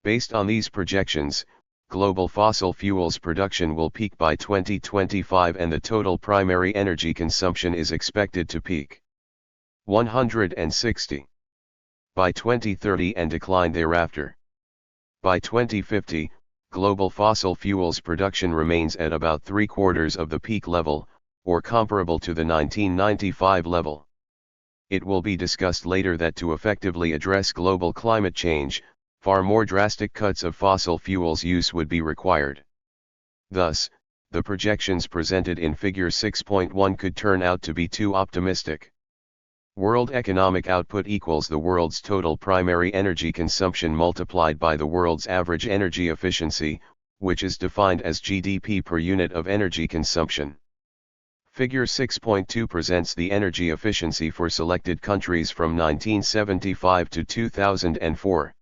Based on these projections, global fossil fuels production will peak by 2025 and the total primary energy consumption is expected to peak 160 by 2030 and decline thereafter. By 2050, global fossil fuels production remains at about 3/4 of the peak level, or comparable to the 1995 level. It will be discussed later that to effectively address global climate change, far more drastic cuts of fossil fuels use would be required. Thus, the projections presented in Figure 6.1 could turn out to be too optimistic. World economic output equals the world's total primary energy consumption multiplied by the world's average energy efficiency, which is defined as GDP per unit of energy consumption. Figure 6.2 presents the energy efficiency for selected countries from 1975 to 2004.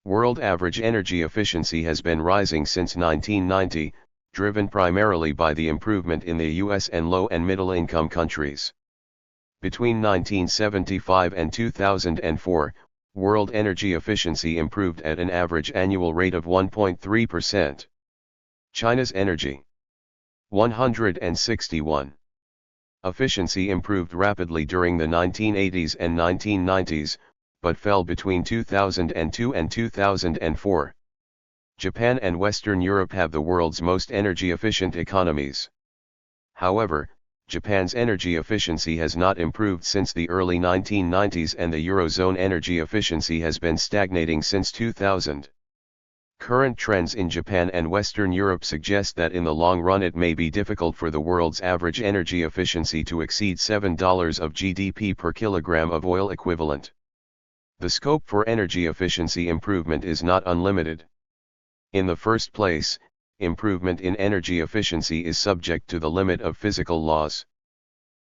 World average energy efficiency has been rising since 1990, driven primarily by the improvement in the US and low and middle income countries. Between 1975 and 2004, world energy efficiency improved at an average annual rate of 1.3%. China's energy 161. Efficiency improved rapidly during the 1980s and 1990s, but fell between 2002 and 2004. Japan and Western Europe have the world's most energy-efficient economies. However, Japan's energy efficiency has not improved since the early 1990s and the Eurozone energy efficiency has been stagnating since 2000. Current trends in Japan and Western Europe suggest that in the long run it may be difficult for the world's average energy efficiency to exceed $7 of GDP per kilogram of oil equivalent. The scope for energy efficiency improvement is not unlimited. In the first place, improvement in energy efficiency is subject to the limit of physical laws.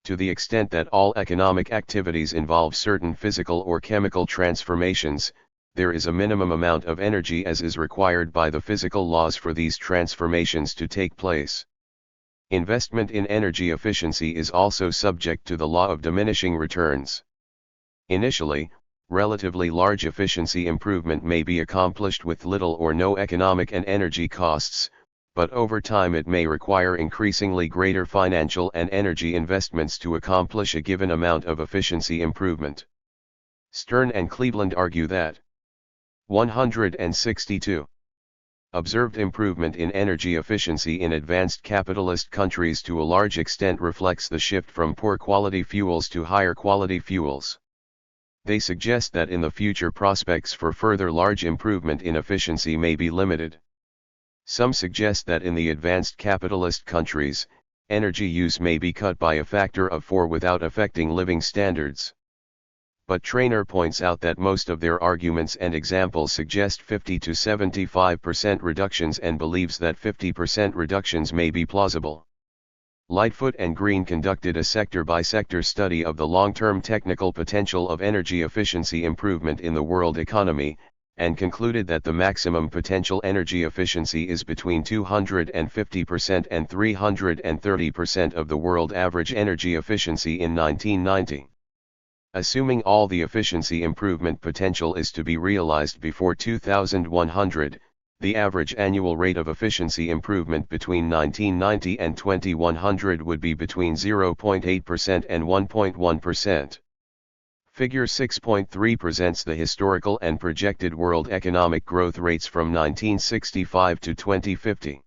To the extent that all economic activities involve certain physical or chemical transformations, there is a minimum amount of energy as is required by the physical laws for these transformations to take place. Investment in energy efficiency is also subject to the law of diminishing returns. Initially, relatively large efficiency improvement may be accomplished with little or no economic and energy costs, but over time it may require increasingly greater financial and energy investments to accomplish a given amount of efficiency improvement. Stern and Cleveland argue that 162. Observed improvement in energy efficiency in advanced capitalist countries to a large extent reflects the shift from poor quality fuels to higher quality fuels. They suggest that in the future prospects for further large improvement in efficiency may be limited. Some suggest that in the advanced capitalist countries, energy use may be cut by a factor of 4 without affecting living standards. But Traynor points out that most of their arguments and examples suggest 50 to 75% reductions and believes that 50% reductions may be plausible. Lightfoot and Green conducted a sector-by-sector study of the long-term technical potential of energy efficiency improvement in the world economy, and concluded that the maximum potential energy efficiency is between 250% and 330% of the world average energy efficiency in 1990. Assuming all the efficiency improvement potential is to be realized before 2100, the average annual rate of efficiency improvement between 1990 and 2100 would be between 0.8% and 1.1%. Figure 6.3 presents the historical and projected world economic growth rates from 1965 to 2050.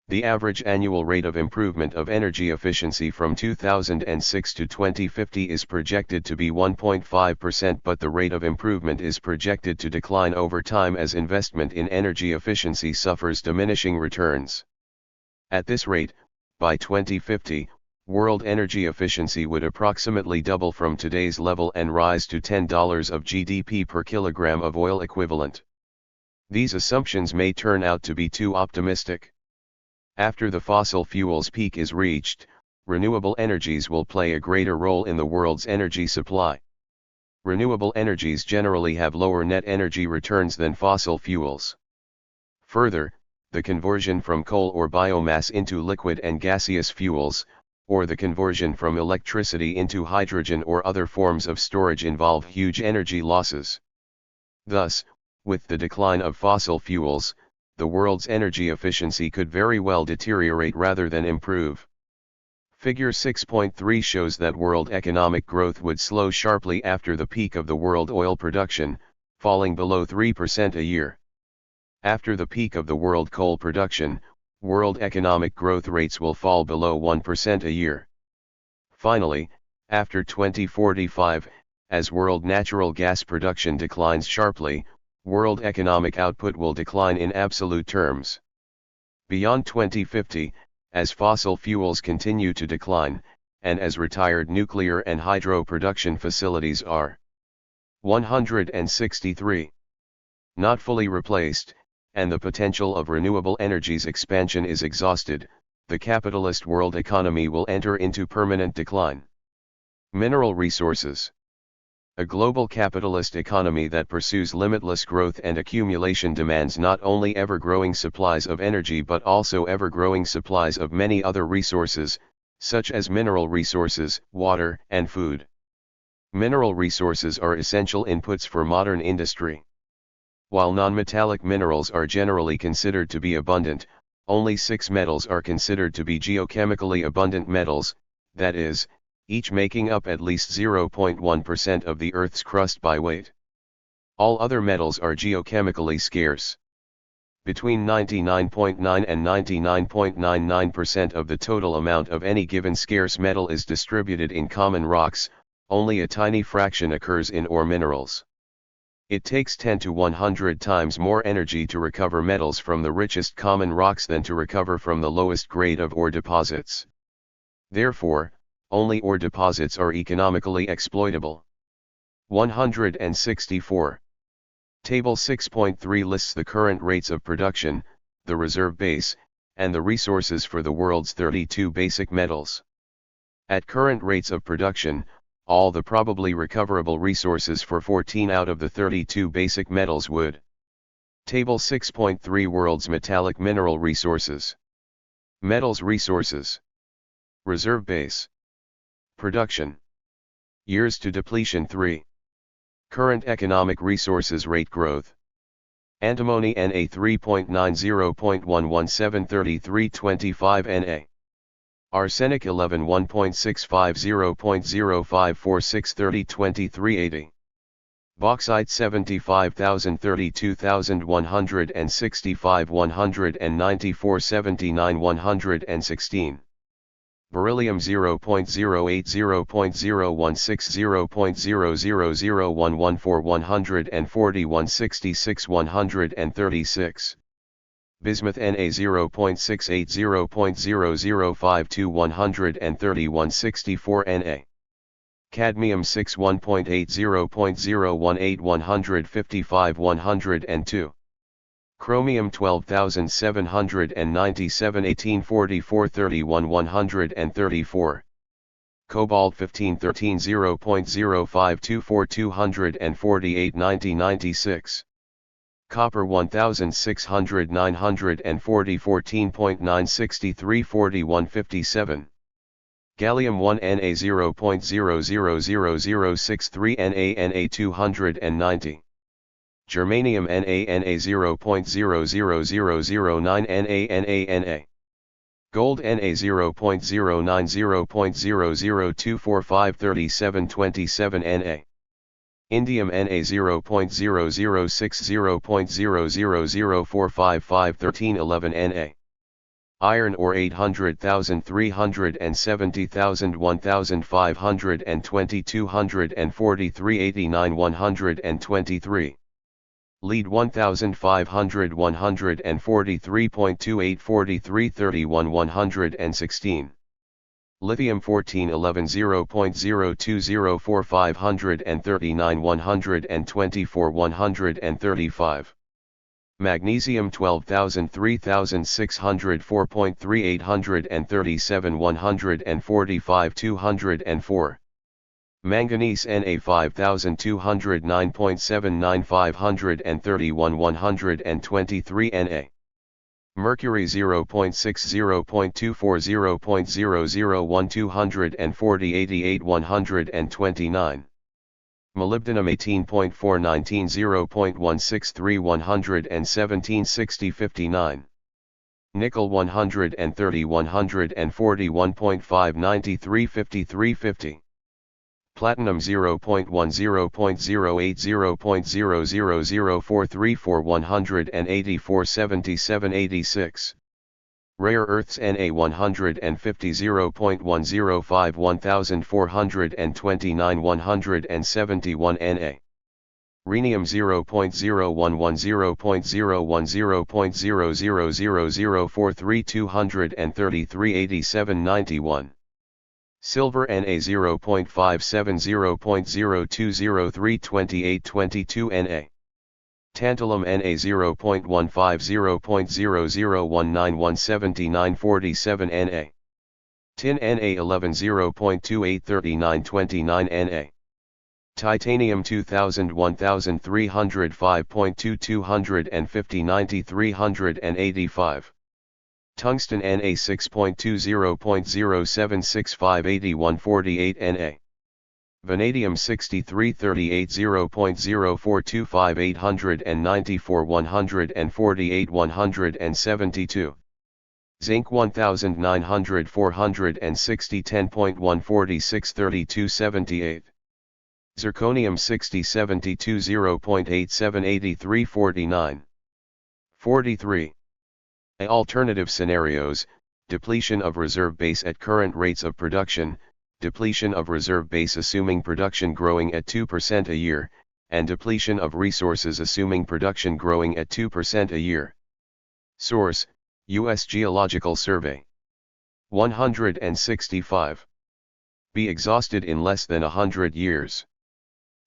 The average annual rate of improvement of energy efficiency from 2006 to 2050 is projected to be 1.5%, but the rate of improvement is projected to decline over time as investment in energy efficiency suffers diminishing returns. At this rate, by 2050, world energy efficiency would approximately double from today's level and rise to $10 of GDP per kilogram of oil equivalent. These assumptions may turn out to be too optimistic. After the fossil fuels peak is reached, renewable energies will play a greater role in the world's energy supply. Renewable energies generally have lower net energy returns than fossil fuels. Further, the conversion from coal or biomass into liquid and gaseous fuels, or the conversion from electricity into hydrogen or other forms of storage involve huge energy losses. Thus, with the decline of fossil fuels, the world's energy efficiency could very well deteriorate rather than improve. Figure 6.3 shows that world economic growth would slow sharply after the peak of the world oil production, falling below 3% a year. After the peak of the world coal production, world economic growth rates will fall below 1% a year. Finally, after 2045, as world natural gas production declines sharply, world economic output will decline in absolute terms. Beyond 2050, as fossil fuels continue to decline, and as retired nuclear and hydro production facilities are 163 not fully replaced, and the potential of renewable energies expansion is exhausted, the capitalist world economy will enter into permanent decline. Mineral resources. A global capitalist economy that pursues limitless growth and accumulation demands not only ever-growing supplies of energy but also ever-growing supplies of many other resources, such as mineral resources, water, and food. Mineral resources are essential inputs for modern industry. While non-metallic minerals are generally considered to be abundant, only 6 metals are considered to be geochemically abundant metals, that is, each making up at least 0.1% of the Earth's crust by weight. All other metals are geochemically scarce. Between 99.9 and 99.99% of the total amount of any given scarce metal is distributed in common rocks, only a tiny fraction occurs in ore minerals. It takes 10 to 100 times more energy to recover metals from the richest common rocks than to recover from the lowest grade of ore deposits. Therefore, only ore deposits are economically exploitable. 164. Table 6.3 lists the current rates of production, the reserve base, and the resources for the world's 32 basic metals. At current rates of production, all the probably recoverable resources for 14 out of the 32 basic metals would. Table 6.3 World's metallic mineral resources. Metals resources. Reserve base. Production. Years to depletion 3. Current economic resources rate growth. Antimony Na 3.90.1173325 Na. Arsenic 11 1.650.0546302380. Bauxite 75,032,165 194 79 116. Beryllium 0.080.016 0001141 166 136. Bismuth Na 0.680.0052 13164 Na. Cadmium 61.80.018 155 102. Chromium 12797 1844 31 134. Cobalt 1513 0.0524 248 90 96. Copper 1600 940 14.963 4157. Gallium 1 Na 0.000063 Na 290. Germanium Na 0.00009 Na. Gold Na 0.090.00245 3727 Na. Indium Na 0.0060.00045 1311 Na. Iron ore 800,000 370,000 1,520 243 89 123. Lead 1500 143.28 43 31 116. Lithium 1411 0.0204 539 124 135. Magnesium 12,000 3,604.3 837 145 204. Manganese Na 5209.79 531 123 Na. Mercury 0.60.240.001 240 88 129. Molybdenum 18.419 0.163 117 60 59. Nickel 130 141.5 93 53 50. Platinum 0.10.080.00043 184 77 86. Rare earths Na 150 0.105 1429 171 Na. Rhenium 0.0110.010.00043 233 87 91. Silver Na 0.570.020 328 22 Na. Tantalum Na 0.150.00191 179 47 Na. Tin Na 11 0.28 39 29 Na. Titanium 2000 1305.2 250 90 385. Tungsten Na 6.20.07665 81 48 Na. Vanadium 6338 0.0425 894 148 172. Zinc 1900 460 10.146 32 78. Zirconium 6072 0.87 83 49. 43. Alternative scenarios: depletion of reserve base at current rates of production, depletion of reserve base assuming production growing at 2% a year, and depletion of resources assuming production growing at 2% a year. Source: U.S. Geological Survey. 165. Be exhausted in less than 100 years.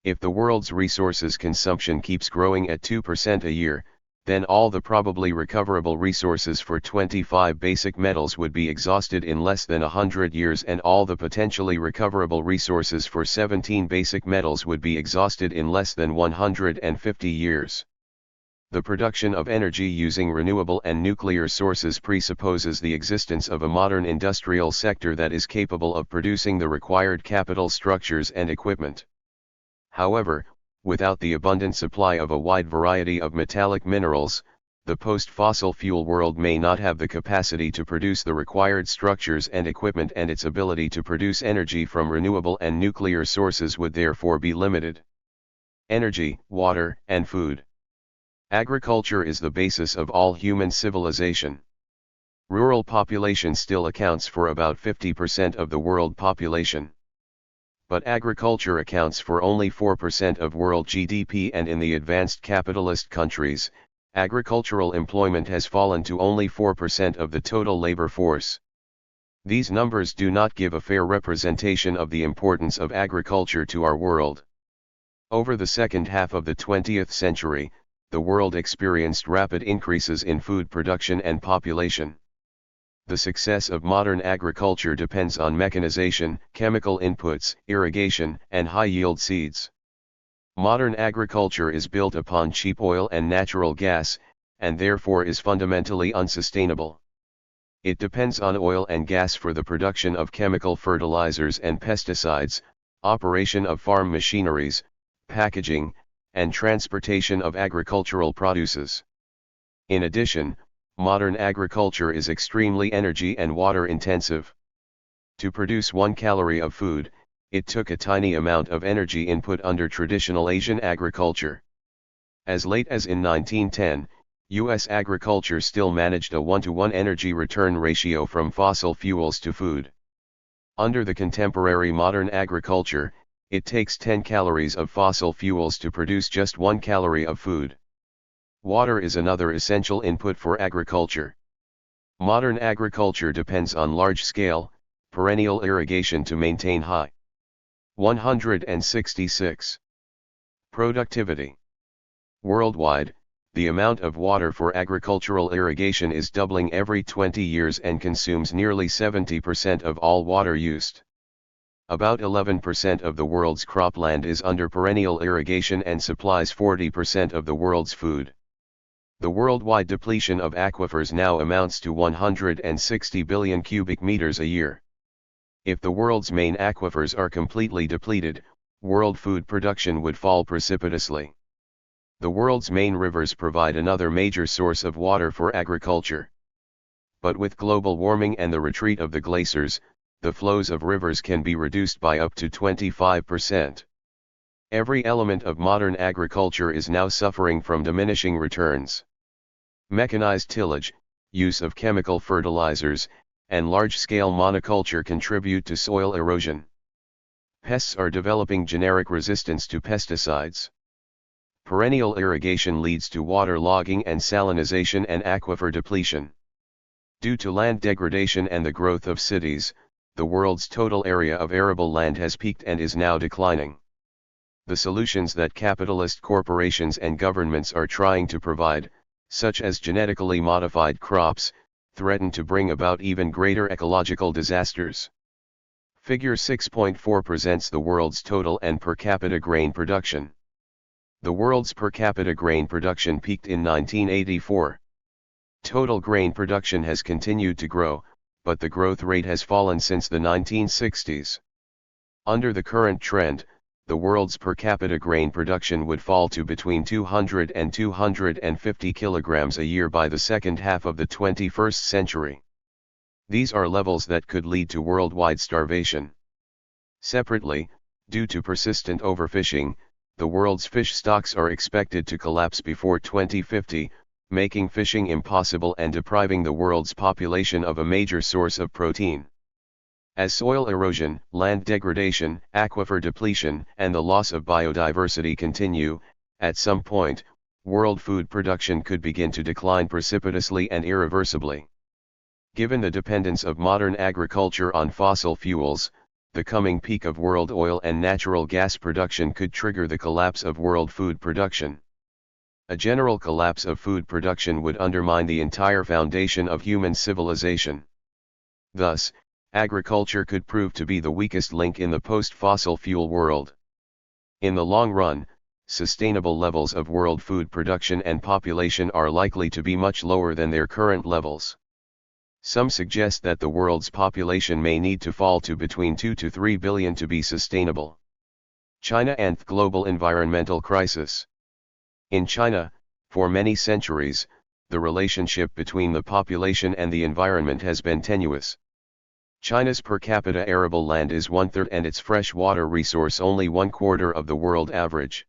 If the world's resources consumption keeps growing at 2% a year, then all the probably recoverable resources for 25 basic metals would be exhausted in less than 100 years, and all the potentially recoverable resources for 17 basic metals would be exhausted in less than 150 years. The production of energy using renewable and nuclear sources presupposes the existence of a modern industrial sector that is capable of producing the required capital structures and equipment. However, without the abundant supply of a wide variety of metallic minerals, the post-fossil fuel world may not have the capacity to produce the required structures and equipment, and its ability to produce energy from renewable and nuclear sources would therefore be limited. Energy, water, and food. Agriculture is the basis of all human civilization. Rural population still accounts for about 50% of the world population. But agriculture accounts for only 4% of world GDP, and in the advanced capitalist countries, agricultural employment has fallen to only 4% of the total labor force. These numbers do not give a fair representation of the importance of agriculture to our world. Over the second half of the 20th century, the world experienced rapid increases in food production and population. The success of modern agriculture depends on mechanization, chemical inputs, irrigation, and high-yield seeds. Modern agriculture is built upon cheap oil and natural gas, and therefore is fundamentally unsustainable. It depends on oil and gas for the production of chemical fertilizers and pesticides, operation of farm machineries, packaging, and transportation of agricultural produces. In addition, modern agriculture is extremely energy and water intensive. To produce 1 calorie of food, it took a tiny amount of energy input under traditional Asian agriculture. As late as in 1910, U.S. agriculture still managed a 1-to-1 energy return ratio from fossil fuels to food. Under the contemporary modern agriculture, it takes 10 calories of fossil fuels to produce just 1 calorie of food. Water is another essential input for agriculture. Modern agriculture depends on large-scale, perennial irrigation to maintain high. 166. Productivity. Worldwide, the amount of water for agricultural irrigation is doubling every 20 years and consumes nearly 70% of all water used. About 11% of the world's cropland is under perennial irrigation and supplies 40% of the world's food. The worldwide depletion of aquifers now amounts to 160 billion cubic meters a year. If the world's main aquifers are completely depleted, world food production would fall precipitously. The world's main rivers provide another major source of water for agriculture. But with global warming and the retreat of the glaciers, the flows of rivers can be reduced by up to 25%. Every element of modern agriculture is now suffering from diminishing returns. Mechanized tillage, use of chemical fertilizers, and large-scale monoculture contribute to soil erosion. Pests are developing generic resistance to pesticides. Perennial irrigation leads to waterlogging and salinization and aquifer depletion. Due to land degradation and the growth of cities, the world's total area of arable land has peaked and is now declining. The solutions that capitalist corporations and governments are trying to provide, such as genetically modified crops, threaten to bring about even greater ecological disasters. Figure 6.4 presents the world's total and per capita grain production. The world's per capita grain production peaked in 1984. Total grain production has continued to grow, but the growth rate has fallen since the 1960s. Under the current trend, the world's per capita grain production would fall to between 200 and 250 kilograms a year by the second half of the 21st century. These are levels that could lead to worldwide starvation. Separately, due to persistent overfishing, the world's fish stocks are expected to collapse before 2050, making fishing impossible and depriving the world's population of a major source of protein. As soil erosion, land degradation, aquifer depletion, and the loss of biodiversity continue, at some point, world food production could begin to decline precipitously and irreversibly. Given the dependence of modern agriculture on fossil fuels, the coming peak of world oil and natural gas production could trigger the collapse of world food production. A general collapse of food production would undermine the entire foundation of human civilization. Thus, agriculture could prove to be the weakest link in the post-fossil fuel world. In the long run, sustainable levels of world food production and population are likely to be much lower than their current levels. Some suggest that the world's population may need to fall to between 2 to 3 billion to be sustainable. China and the global environmental crisis. In China, for many centuries, the relationship between the population and the environment has been tenuous. China's per capita arable land is 1/3 and its fresh water resource only 1/4 of the world average.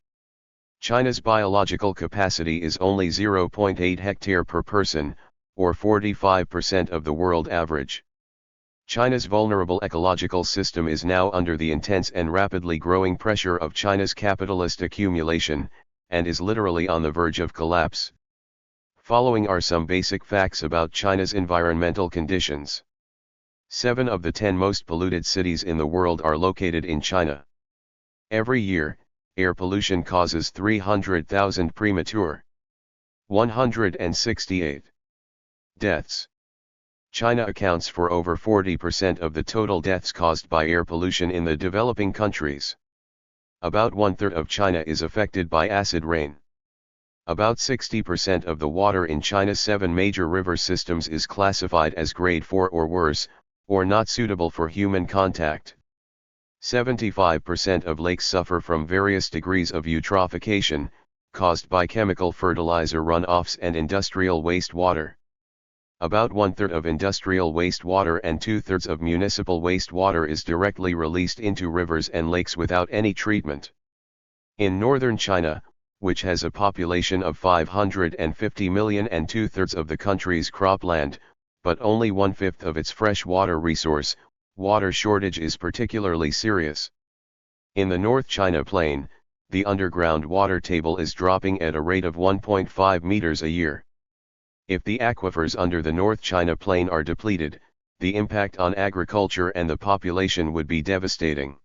China's biological capacity is only 0.8 hectare per person, or 45% of the world average. China's vulnerable ecological system is now under the intense and rapidly growing pressure of China's capitalist accumulation, and is literally on the verge of collapse. Following are some basic facts about China's environmental conditions. 7 of the 10 most polluted cities in the world are located in China. Every year, air pollution causes 300,000 premature 168 deaths. China accounts for over 40% of the total deaths caused by air pollution in the developing countries. About 1/3 of China is affected by acid rain. About 60% of the water in China's 7 major river systems is classified as grade 4 or worse, or not suitable for human contact. 75% of lakes suffer from various degrees of eutrophication, caused by chemical fertilizer runoffs and industrial wastewater. About 1/3 of industrial wastewater and 2/3 of municipal wastewater is directly released into rivers and lakes without any treatment. In northern China, which has a population of 550 million and 2/3 of the country's cropland, but only 1/5 of its fresh water resource, water shortage is particularly serious. In the North China Plain, the underground water table is dropping at a rate of 1.5 meters a year. If the aquifers under the North China Plain are depleted, the impact on agriculture and the population would be devastating.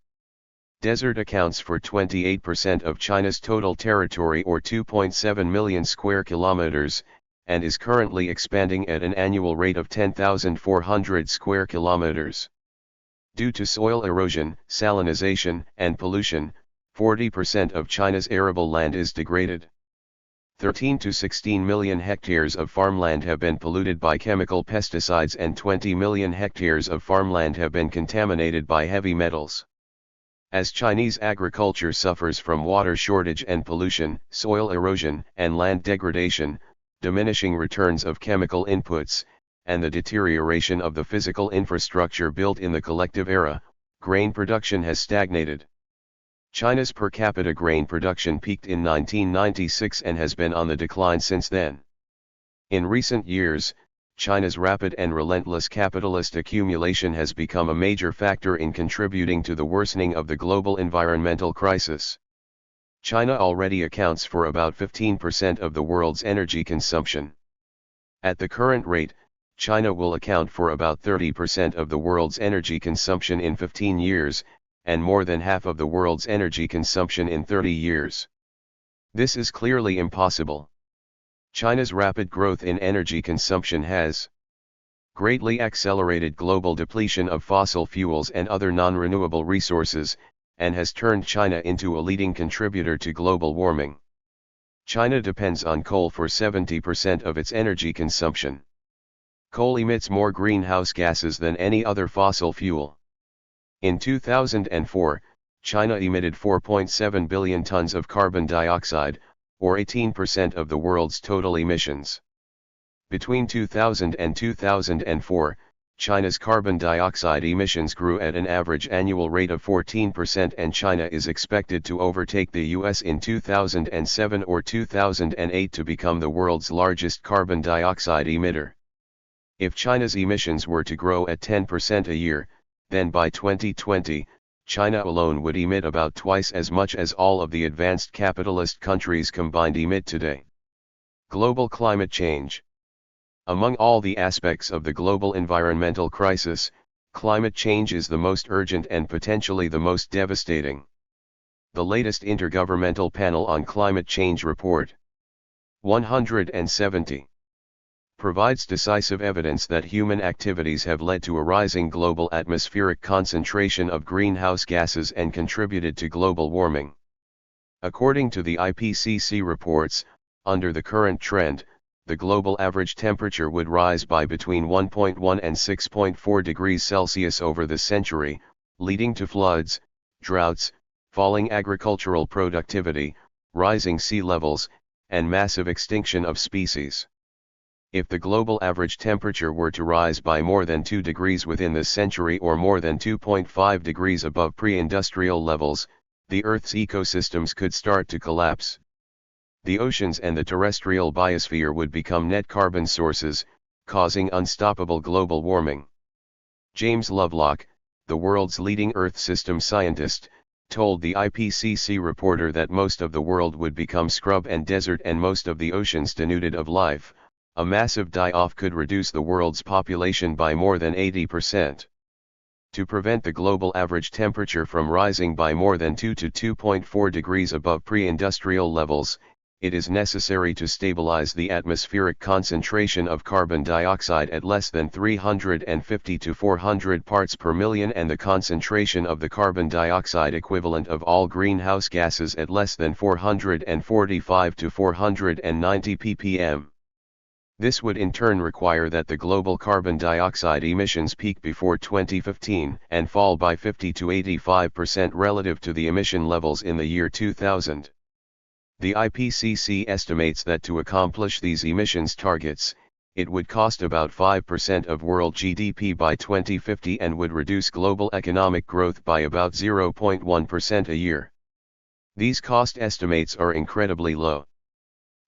Desert accounts for 28% of China's total territory or 2.7 million square kilometers, and is currently expanding at an annual rate of 10,400 square kilometers. Due to soil erosion, salinization, and pollution, 40% of China's arable land is degraded. 13 to 16 million hectares of farmland have been polluted by chemical pesticides and 20 million hectares of farmland have been contaminated by heavy metals. As Chinese agriculture suffers from water shortage and pollution, soil erosion, and land degradation, diminishing returns of chemical inputs, and the deterioration of the physical infrastructure built in the collective era, grain production has stagnated. China's per capita grain production peaked in 1996 and has been on the decline since then. In recent years, China's rapid and relentless capitalist accumulation has become a major factor in contributing to the worsening of the global environmental crisis. China already accounts for about 15% of the world's energy consumption. At the current rate, China will account for about 30% of the world's energy consumption in 15 years, and more than half of the world's energy consumption in 30 years. This is clearly impossible. China's rapid growth in energy consumption has greatly accelerated global depletion of fossil fuels and other non-renewable resources, and has turned China into a leading contributor to global warming. China depends on coal for 70% of its energy consumption. Coal emits more greenhouse gases than any other fossil fuel. In 2004, China emitted 4.7 billion tons of carbon dioxide, or 18% of the world's total emissions. Between 2000 and 2004, China's carbon dioxide emissions grew at an average annual rate of 14%, and China is expected to overtake the US in 2007 or 2008 to become the world's largest carbon dioxide emitter. If China's emissions were to grow at 10% a year, then by 2020, China alone would emit about twice as much as all of the advanced capitalist countries combined emit today. Global climate change. Among all the aspects of the global environmental crisis, climate change is the most urgent and potentially the most devastating. The latest Intergovernmental Panel on Climate Change Report 170 provides decisive evidence that human activities have led to a rising global atmospheric concentration of greenhouse gases and contributed to global warming. According to the IPCC reports, under the current trend, the global average temperature would rise by between 1.1 and 6.4 degrees Celsius over the century, leading to floods, droughts, falling agricultural productivity, rising sea levels, and massive extinction of species. If the global average temperature were to rise by more than 2 degrees within this century or more than 2.5 degrees above pre-industrial levels, the Earth's ecosystems could start to collapse. The oceans and the terrestrial biosphere would become net carbon sources, causing unstoppable global warming. James Lovelock, the world's leading Earth system scientist, told the IPCC reporter that most of the world would become scrub and desert and most of the oceans denuded of life, A massive die-off could reduce the world's population by more than 80%. To prevent the global average temperature from rising by more than 2 to 2.4 degrees above pre-industrial levels, it is necessary to stabilize the atmospheric concentration of carbon dioxide at less than 350 to 400 parts per million and the concentration of the carbon dioxide equivalent of all greenhouse gases at less than 445 to 490 ppm. This would in turn require that the global carbon dioxide emissions peak before 2015 and fall by 50 to 85% relative to the emission levels in the year 2000. The IPCC estimates that to accomplish these emissions targets, it would cost about 5% of world GDP by 2050 and would reduce global economic growth by about 0.1% a year. These cost estimates are incredibly low.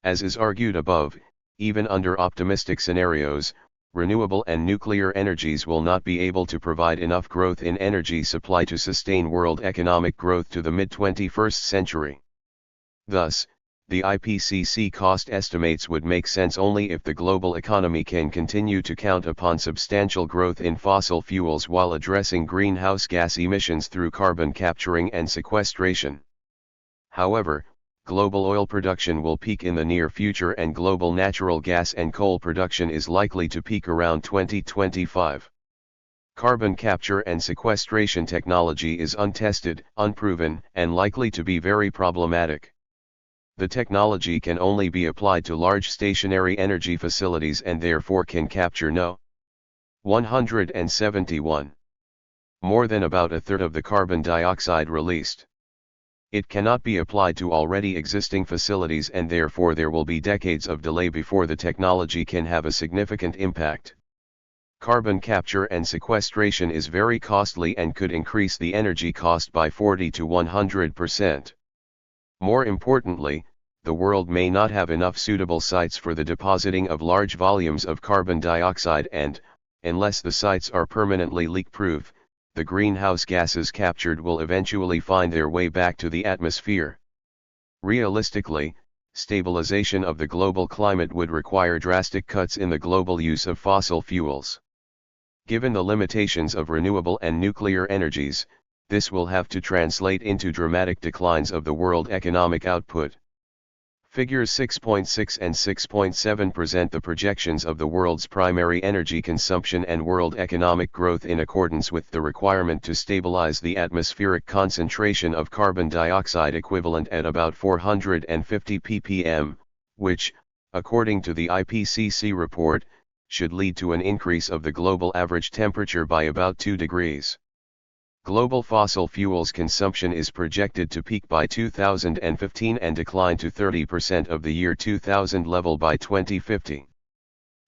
As is argued above, even under optimistic scenarios, renewable and nuclear energies will not be able to provide enough growth in energy supply to sustain world economic growth to the mid-21st century. Thus, the IPCC cost estimates would make sense only if the global economy can continue to count upon substantial growth in fossil fuels while addressing greenhouse gas emissions through carbon capturing and sequestration. However, global oil production will peak in the near future and global natural gas and coal production is likely to peak around 2025. Carbon capture and sequestration technology is untested, unproven, and likely to be very problematic. The technology can only be applied to large stationary energy facilities and therefore can capture no. 171. More than about a third of the carbon dioxide released. It cannot be applied to already existing facilities and therefore there will be decades of delay before the technology can have a significant impact. Carbon capture and sequestration is very costly and could increase the energy cost by 40 to 100%. More importantly, the world may not have enough suitable sites for the depositing of large volumes of carbon dioxide and, unless the sites are permanently leak-proof, the greenhouse gases captured will eventually find their way back to the atmosphere. Realistically, stabilization of the global climate would require drastic cuts in the global use of fossil fuels. Given the limitations of renewable and nuclear energies, this will have to translate into dramatic declines of the world economic output. Figures 6.6 and 6.7 present the projections of the world's primary energy consumption and world economic growth in accordance with the requirement to stabilize the atmospheric concentration of carbon dioxide equivalent at about 450 ppm, which, according to the IPCC report, should lead to an increase of the global average temperature by about 2 degrees. Global fossil fuels consumption is projected to peak by 2015 and decline to 30% of the year 2000 level by 2050.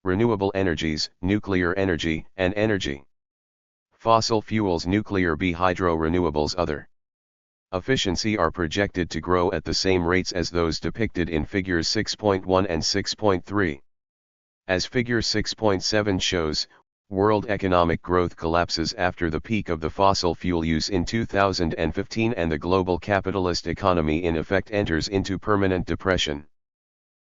Renewable energies, nuclear energy, and energy. Fossil fuels, nuclear, hydro, renewables, other. Efficiency are projected to grow at the same rates as those depicted in figures 6.1 and 6.3. As figure 6.7 shows, world economic growth collapses after the peak of the fossil fuel use in 2015 and the global capitalist economy in effect enters into permanent depression.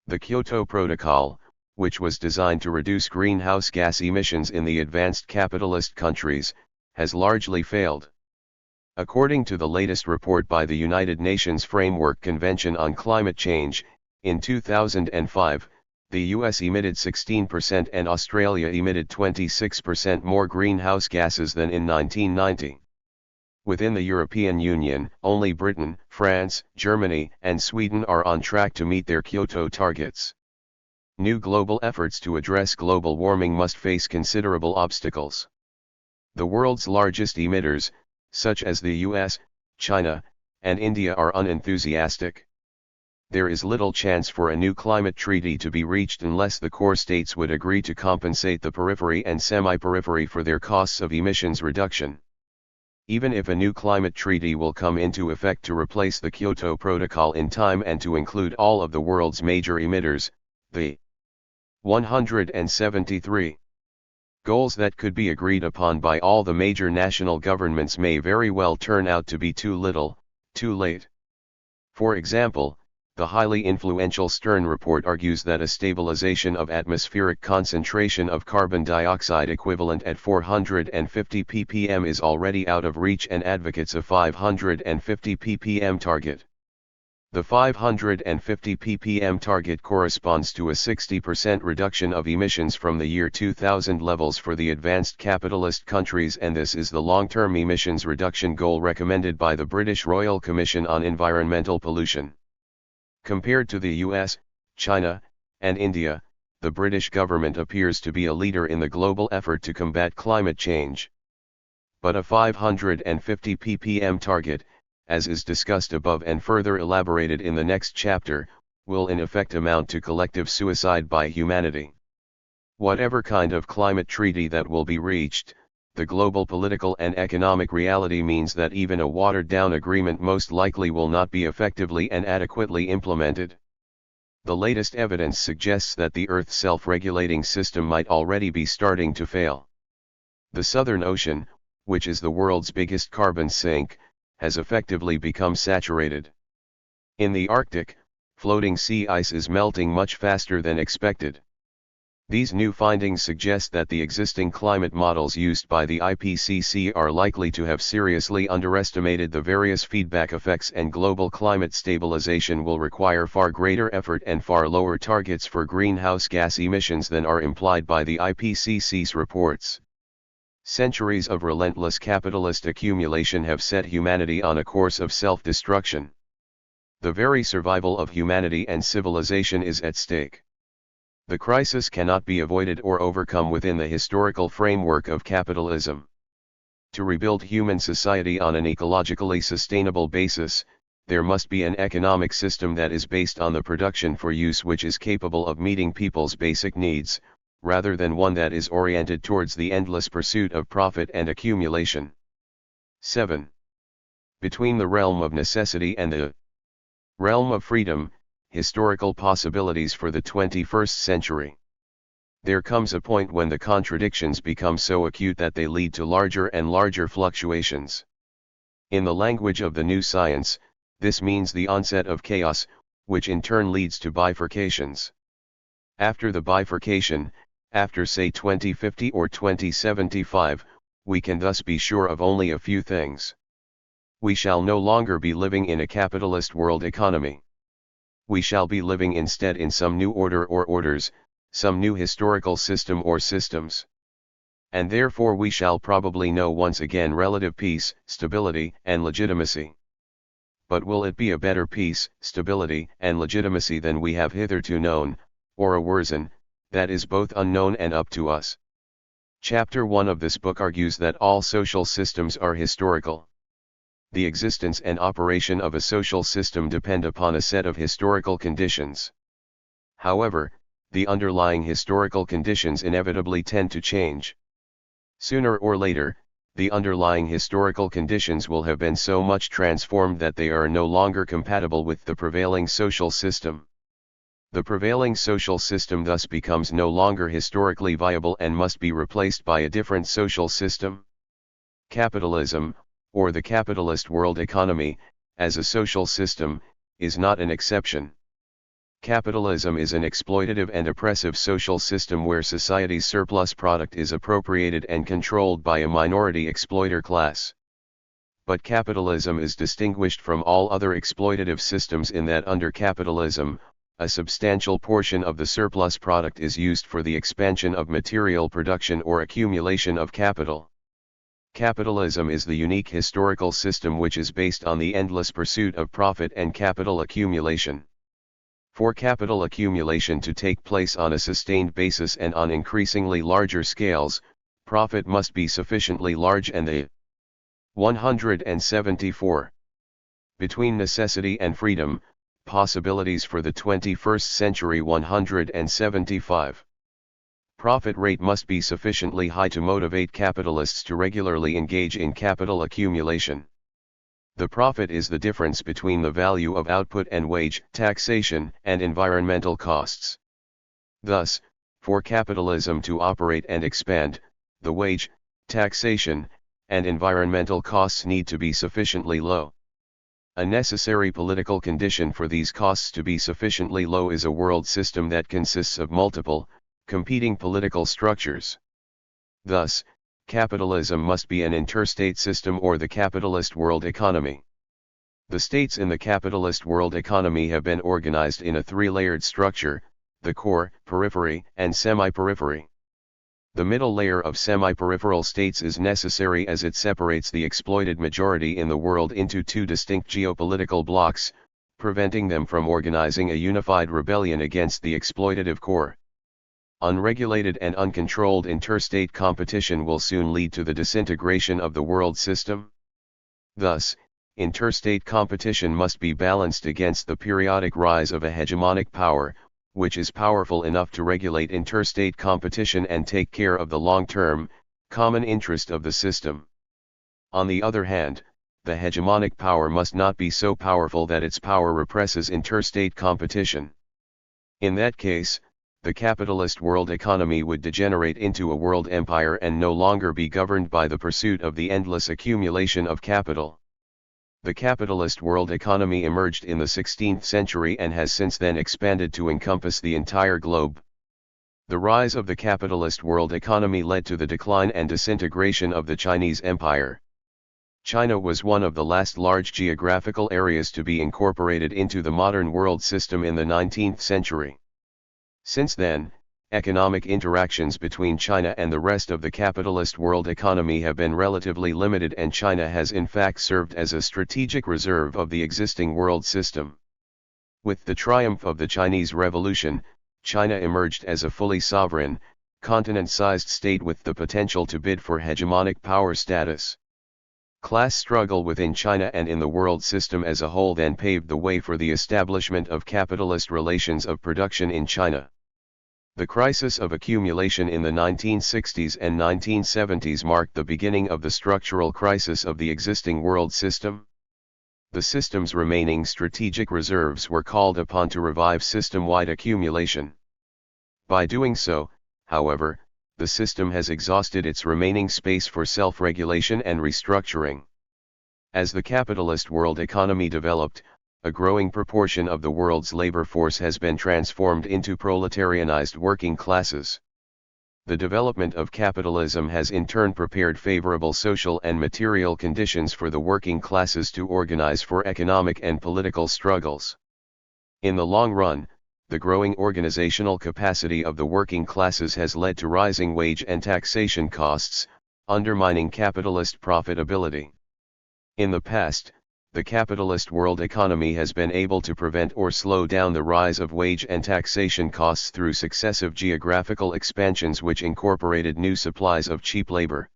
The Kyoto Protocol, which was designed to reduce greenhouse gas emissions in the advanced capitalist countries, has largely failed. According to the latest report by the United Nations Framework Convention on Climate Change, in 2005, the US emitted 16% and Australia emitted 26% more greenhouse gases than in 1990. Within the European Union, only Britain, France, Germany, and Sweden are on track to meet their Kyoto targets. New global efforts to address global warming must face considerable obstacles. The world's largest emitters, such as the US, China, and India, are unenthusiastic. There is little chance for a new climate treaty to be reached unless the core states would agree to compensate the periphery and semi-periphery for their costs of emissions reduction. Even if a new climate treaty will come into effect to replace the Kyoto Protocol in time and to include all of the world's major emitters, the 173 goals that could be agreed upon by all the major national governments may very well turn out to be too little, too late. For example, The highly influential Stern report argues that a stabilization of atmospheric concentration of carbon dioxide equivalent at 450 ppm is already out of reach, and advocates a 550 ppm target. The 550 ppm target corresponds to a 60% reduction of emissions from the year 2000 levels for the advanced capitalist countries, and this is the long-term emissions reduction goal recommended by the British Royal Commission on Environmental Pollution. Compared to the US, China, and India, the British government appears to be a leader in the global effort to combat climate change. But a 550 ppm target, as is discussed above and further elaborated in the next chapter, will in effect amount to collective suicide by humanity. Whatever kind of climate treaty that will be reached, the global political and economic reality means that even a watered-down agreement most likely will not be effectively and adequately implemented. The latest evidence suggests that the Earth's self-regulating system might already be starting to fail. The Southern Ocean, which is the world's biggest carbon sink, has effectively become saturated. In the Arctic, floating sea ice is melting much faster than expected. These new findings suggest that the existing climate models used by the IPCC are likely to have seriously underestimated the various feedback effects, and global climate stabilization will require far greater effort and far lower targets for greenhouse gas emissions than are implied by the IPCC's reports. Centuries of relentless capitalist accumulation have set humanity on a course of self-destruction. The very survival of humanity and civilization is at stake. The crisis cannot be avoided or overcome within the historical framework of capitalism. To rebuild human society on an ecologically sustainable basis, there must be an economic system that is based on the production for use which is capable of meeting people's basic needs, rather than one that is oriented towards the endless pursuit of profit and accumulation. 7. Between the realm of necessity and the realm of freedom, historical possibilities for the 21st century. There comes a point when the contradictions become so acute that they lead to larger and larger fluctuations. In the language of the new science, this means the onset of chaos, which in turn leads to bifurcations. After the bifurcation, after say 2050 or 2075, we can thus be sure of only a few things. We shall no longer be living in a capitalist world economy. We shall be living instead in some new order or orders, some new historical system or systems. And therefore we shall probably know once again relative peace, stability, and legitimacy. But will it be a better peace, stability, and legitimacy than we have hitherto known, or a worsen, that is both unknown and up to us? Chapter 1 of this book argues that all social systems are historical. The existence and operation of a social system depend upon a set of historical conditions. However, the underlying historical conditions inevitably tend to change. Sooner or later, the underlying historical conditions will have been so much transformed that they are no longer compatible with the prevailing social system. The prevailing social system thus becomes no longer historically viable and must be replaced by a different social system. Capitalism, or the capitalist world economy, as a social system, is not an exception. Capitalism is an exploitative and oppressive social system where society's surplus product is appropriated and controlled by a minority exploiter class. But capitalism is distinguished from all other exploitative systems in that under capitalism, a substantial portion of the surplus product is used for the expansion of material production or accumulation of capital. Capitalism is the unique historical system which is based on the endless pursuit of profit and capital accumulation. For capital accumulation to take place on a sustained basis and on increasingly larger scales, profit must be sufficiently large, and the 174. Between necessity and freedom, possibilities for the 21st century. 175. Profit rate must be sufficiently high to motivate capitalists to regularly engage in capital accumulation. The profit is the difference between the value of output and wage, taxation, and environmental costs. Thus, for capitalism to operate and expand, the wage, taxation, and environmental costs need to be sufficiently low. A necessary political condition for these costs to be sufficiently low is a world system that consists of multiple, competing political structures. Thus, capitalism must be an interstate system or the capitalist world economy. The states in the capitalist world economy have been organized in a three-layered structure: the core, periphery, and semi-periphery. The middle layer of semi-peripheral states is necessary as it separates the exploited majority in the world into two distinct geopolitical blocks, preventing them from organizing a unified rebellion against the exploitative core. Unregulated and uncontrolled interstate competition will soon lead to the disintegration of the world system. Thus, interstate competition must be balanced against the periodic rise of a hegemonic power, which is powerful enough to regulate interstate competition and take care of the long-term, common interest of the system. On the other hand, the hegemonic power must not be so powerful that its power represses interstate competition. In that case, the capitalist world economy would degenerate into a world empire and no longer be governed by the pursuit of the endless accumulation of capital. The capitalist world economy emerged in the 16th century and has since then expanded to encompass the entire globe. The rise of the capitalist world economy led to the decline and disintegration of the Chinese Empire. China was one of the last large geographical areas to be incorporated into the modern world system in the 19th century. Since then, economic interactions between China and the rest of the capitalist world economy have been relatively limited, and China has in fact served as a strategic reserve of the existing world system. With the triumph of the Chinese Revolution, China emerged as a fully sovereign, continent-sized state with the potential to bid for hegemonic power status. Class struggle within China and in the world system as a whole then paved the way for the establishment of capitalist relations of production in China. The crisis of accumulation in the 1960s and 1970s marked the beginning of the structural crisis of the existing world system. The system's remaining strategic reserves were called upon to revive system-wide accumulation. By doing so, however, the system has exhausted its remaining space for self-regulation and restructuring. As the capitalist world economy developed, a growing proportion of the world's labor force has been transformed into proletarianized working classes. The development of capitalism has in turn prepared favorable social and material conditions for the working classes to organize for economic and political struggles. In the long run, the growing organizational capacity of the working classes has led to rising wage and taxation costs, undermining capitalist profitability. In the past, the capitalist world economy has been able to prevent or slow down the rise of wage and taxation costs through successive geographical expansions which incorporated new supplies of cheap labor.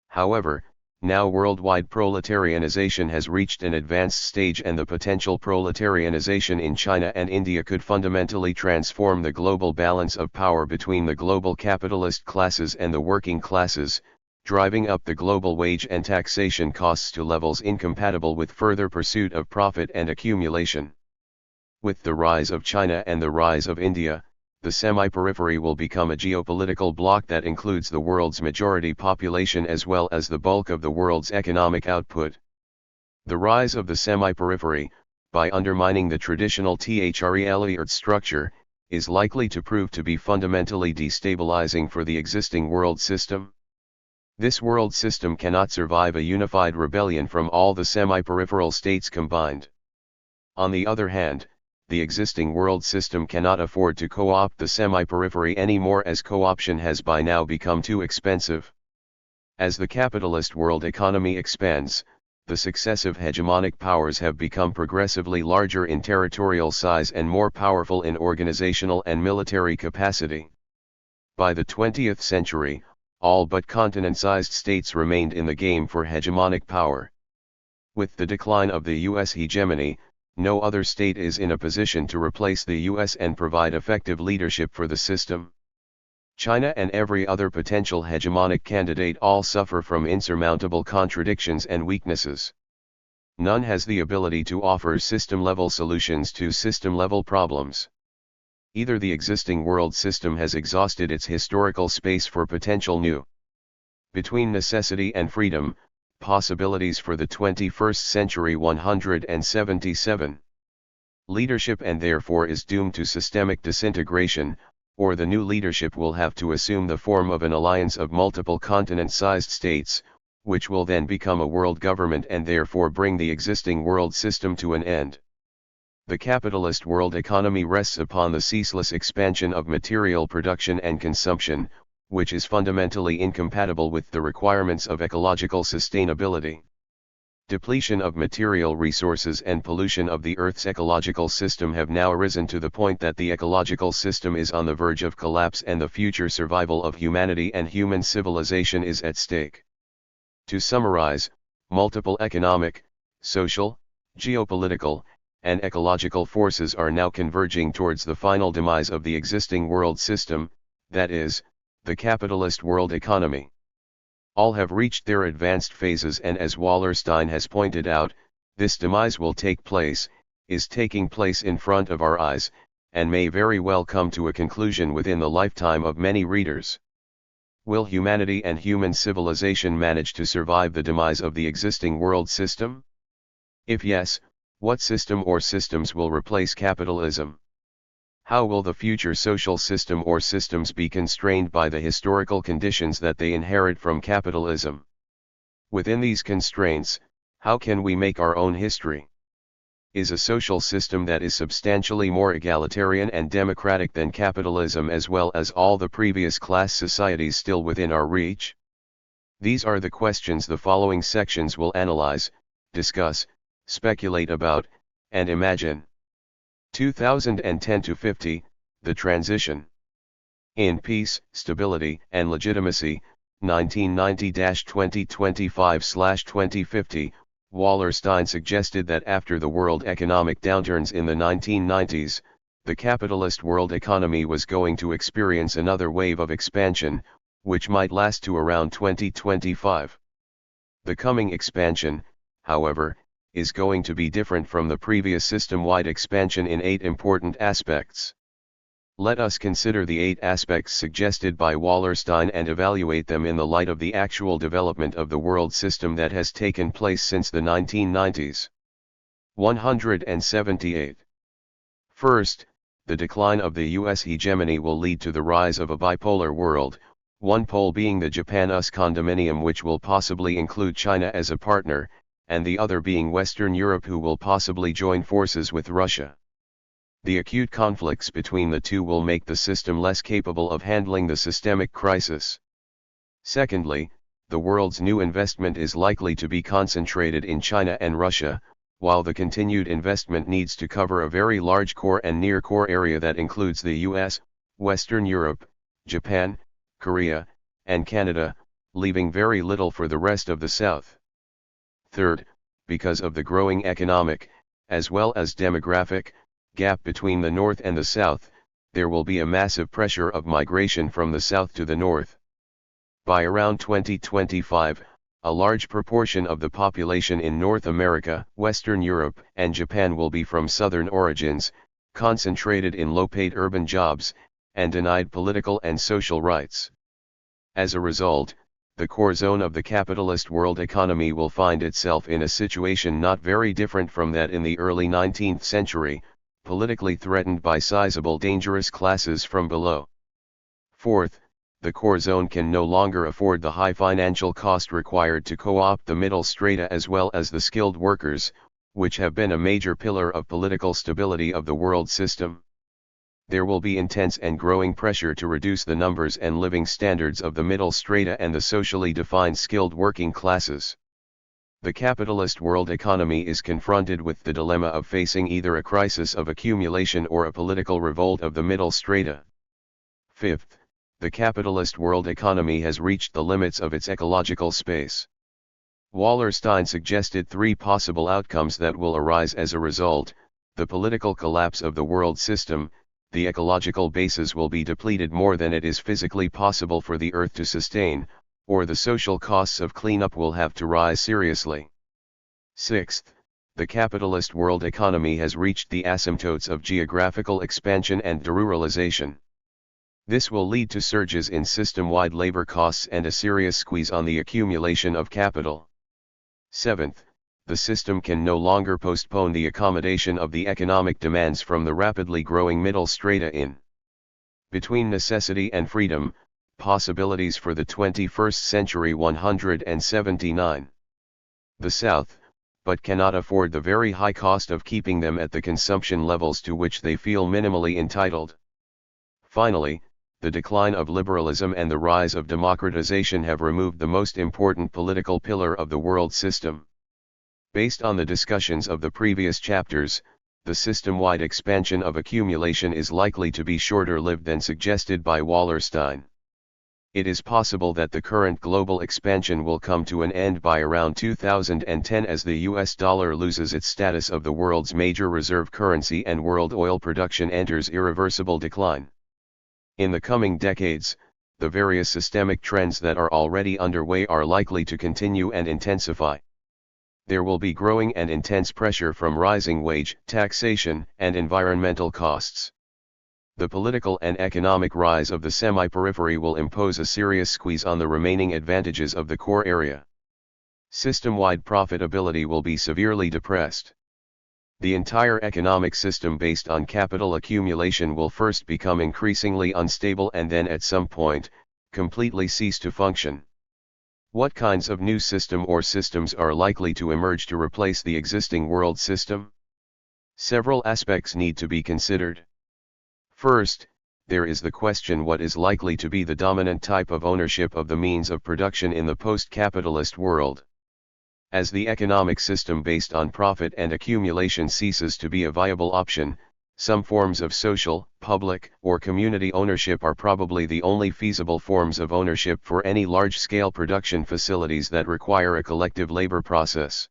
However, now worldwide proletarianization has reached an advanced stage, and the potential proletarianization in China and India could fundamentally transform the global balance of power between the global capitalist classes and the working classes, driving up the global wage and taxation costs to levels incompatible with further pursuit of profit and accumulation. With the rise of China and the rise of India, the semi-periphery will become a geopolitical bloc that includes the world's majority population as well as the bulk of the world's economic output. The rise of the semi-periphery, by undermining the traditional THRD structure, is likely to prove to be fundamentally destabilizing for the existing world system. This world system cannot survive a unified rebellion from all the semi-peripheral states combined. On the other hand, the existing world system cannot afford to co-opt the semi-periphery anymore, as co-option has by now become too expensive. As the capitalist world economy expands, the successive hegemonic powers have become progressively larger in territorial size and more powerful in organizational and military capacity. By the 20th century, all but continent-sized states remained in the game for hegemonic power. With the decline of the U.S. hegemony, no other state is in a position to replace the U.S. and provide effective leadership for the system. China and every other potential hegemonic candidate all suffer from insurmountable contradictions and weaknesses. None has the ability to offer system-level solutions to system-level problems. Either the existing world system has exhausted its historical space for potential new. Between necessity and freedom, Possibilities for the 21st Century 177. Leadership and therefore is doomed to systemic disintegration, or the new leadership will have to assume the form of an alliance of multiple continent-sized states, which will then become a world government and therefore bring the existing world system to an end. The capitalist world economy rests upon the ceaseless expansion of material production and consumption, which is fundamentally incompatible with the requirements of ecological sustainability. Depletion of material resources and pollution of the Earth's ecological system have now arisen to the point that the ecological system is on the verge of collapse and the future survival of humanity and human civilization is at stake. To summarize, multiple economic, social, geopolitical, and ecological forces are now converging towards the final demise of the existing world system, that is, the capitalist world economy. All have reached their advanced phases, and as Wallerstein has pointed out, this demise will take place, is taking place in front of our eyes, and may very well come to a conclusion within the lifetime of many readers. Will humanity and human civilization manage to survive the demise of the existing world system? If yes, what system or systems will replace capitalism? How will the future social system or systems be constrained by the historical conditions that they inherit from capitalism? Within these constraints, how can we make our own history? Is a social system that is substantially more egalitarian and democratic than capitalism as well as all the previous class societies still within our reach? These are the questions the following sections will analyze, discuss, speculate about, and imagine. 2010-50, The Transition. In Peace, Stability, and Legitimacy, 1990-2025-2050, Wallerstein suggested that after the world economic downturns in the 1990s, the capitalist world economy was going to experience another wave of expansion, which might last to around 2025. The coming expansion, however, is going to be different from the previous system-wide expansion in 8 important aspects. Let us consider the 8 aspects suggested by Wallerstein and evaluate them in the light of the actual development of the world system that has taken place since the 1990s. 178. First, the decline of the US hegemony will lead to the rise of a bipolar world, one pole being the Japan-US condominium, which will possibly include China as a partner, and the other being Western Europe, who will possibly join forces with Russia. The acute conflicts between the two will make the system less capable of handling the systemic crisis. Secondly, the world's new investment is likely to be concentrated in China and Russia, while the continued investment needs to cover a very large core and near-core area that includes the US, Western Europe, Japan, Korea, and Canada, leaving very little for the rest of the South. Third, because of the growing economic, as well as demographic, gap between the North and the South, there will be a massive pressure of migration from the South to the North. By around 2025, a large proportion of the population in North America, Western Europe, and Japan will be from Southern origins, concentrated in low-paid urban jobs, and denied political and social rights. As a result, the core zone of the capitalist world economy will find itself in a situation not very different from that in the early 19th century, politically threatened by sizable dangerous classes from below. Fourth, the core zone can no longer afford the high financial cost required to co-opt the middle strata as well as the skilled workers, which have been a major pillar of political stability of the world system. There will be intense and growing pressure to reduce the numbers and living standards of the middle strata and the socially defined skilled working classes. The capitalist world economy is confronted with the dilemma of facing either a crisis of accumulation or a political revolt of the middle strata. Fifth, the capitalist world economy has reached the limits of its ecological space. Wallerstein suggested 3 possible outcomes that will arise as a result: the political collapse of the world system, the ecological bases will be depleted more than it is physically possible for the Earth to sustain, or the social costs of cleanup will have to rise seriously. Sixth, the capitalist world economy has reached the asymptotes of geographical expansion and deruralization. This will lead to surges in system-wide labor costs and a serious squeeze on the accumulation of capital. Seventh, the system can no longer postpone the accommodation of the economic demands from the rapidly growing middle strata in between necessity and freedom, possibilities for the 21st century 179. The South, but cannot afford the very high cost of keeping them at the consumption levels to which they feel minimally entitled. Finally, the decline of liberalism and the rise of democratization have removed the most important political pillar of the world system. Based on the discussions of the previous chapters, the system-wide expansion of accumulation is likely to be shorter-lived than suggested by Wallerstein. It is possible that the current global expansion will come to an end by around 2010 as the US dollar loses its status of the world's major reserve currency and world oil production enters irreversible decline. In the coming decades, the various systemic trends that are already underway are likely to continue and intensify. There will be growing and intense pressure from rising wage, taxation, and environmental costs. The political and economic rise of the semi-periphery will impose a serious squeeze on the remaining advantages of the core area. System-wide profitability will be severely depressed. The entire economic system based on capital accumulation will first become increasingly unstable and then at some point, completely cease to function. What kinds of new system or systems are likely to emerge to replace the existing world system? Several aspects need to be considered. First, there is the question: what is likely to be the dominant type of ownership of the means of production in the post-capitalist world? As the economic system based on profit and accumulation ceases to be a viable option, some forms of social, public, or community ownership are probably the only feasible forms of ownership for any large-scale production facilities that require a collective labor process.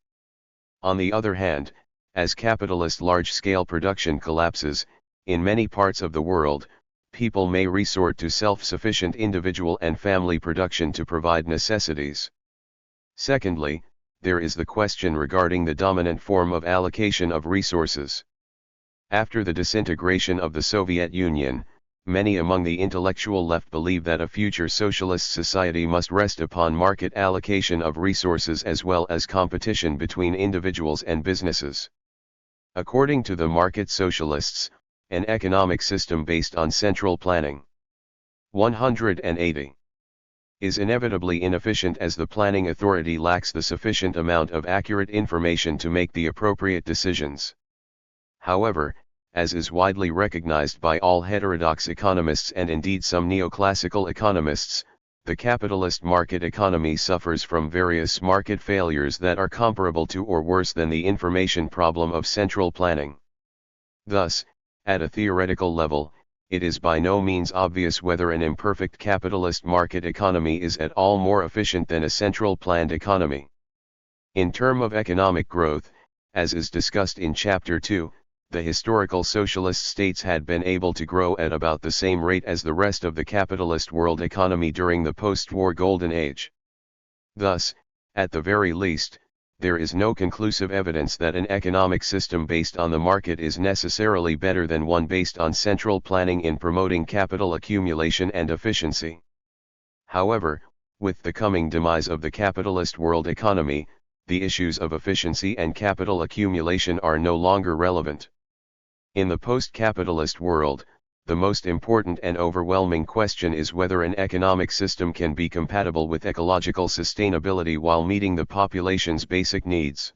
On the other hand, as capitalist large-scale production collapses, in many parts of the world, people may resort to self-sufficient individual and family production to provide necessities. Secondly, there is the question regarding the dominant form of allocation of resources. After the disintegration of the Soviet Union, many among the intellectual left believe that a future socialist society must rest upon market allocation of resources as well as competition between individuals and businesses. According to the market socialists, an economic system based on central planning 180 is inevitably inefficient as the planning authority lacks the sufficient amount of accurate information to make the appropriate decisions. However, as is widely recognized by all heterodox economists and indeed some neoclassical economists, the capitalist market economy suffers from various market failures that are comparable to or worse than the information problem of central planning. Thus, at a theoretical level, it is by no means obvious whether an imperfect capitalist market economy is at all more efficient than a central planned economy. In terms of economic growth, as is discussed in Chapter 2, the historical socialist states had been able to grow at about the same rate as the rest of the capitalist world economy during the post-war Golden Age. Thus, at the very least, there is no conclusive evidence that an economic system based on the market is necessarily better than one based on central planning in promoting capital accumulation and efficiency. However, with the coming demise of the capitalist world economy, the issues of efficiency and capital accumulation are no longer relevant. In the post-capitalist world, the most important and overwhelming question is whether an economic system can be compatible with ecological sustainability while meeting the population's basic needs.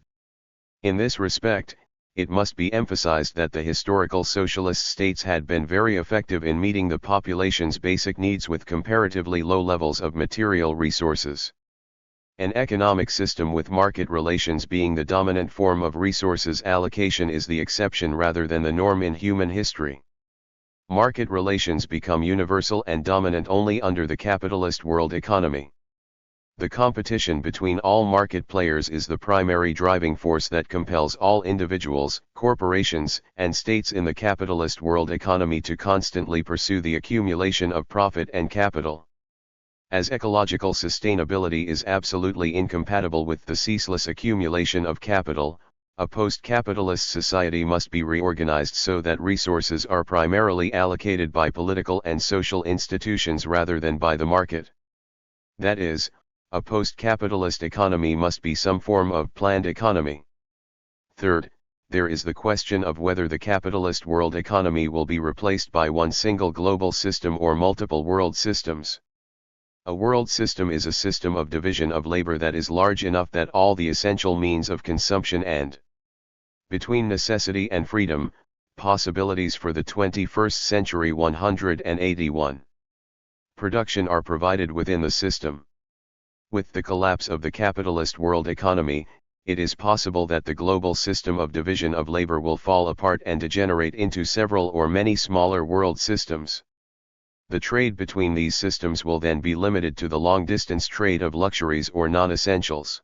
In this respect, it must be emphasized that the historical socialist states had been very effective in meeting the population's basic needs with comparatively low levels of material resources. An economic system with market relations being the dominant form of resources allocation is the exception rather than the norm in human history. Market relations become universal and dominant only under the capitalist world economy. The competition between all market players is the primary driving force that compels all individuals, corporations, and states in the capitalist world economy to constantly pursue the accumulation of profit and capital. As ecological sustainability is absolutely incompatible with the ceaseless accumulation of capital, a post-capitalist society must be reorganized so that resources are primarily allocated by political and social institutions rather than by the market. That is, A post-capitalist economy must be some form of planned economy. Third, there is the question of whether the capitalist world economy will be replaced by one single global system or multiple world systems. A world system is a system of division of labor that is large enough that all the essential means of consumption and between necessity and freedom, possibilities for the 21st century 181. Production are provided within the system. With the collapse of the capitalist world economy, it is possible that the global system of division of labor will fall apart and degenerate into several or many smaller world systems. The trade between these systems will then be limited to the long-distance trade of luxuries or non-essentials.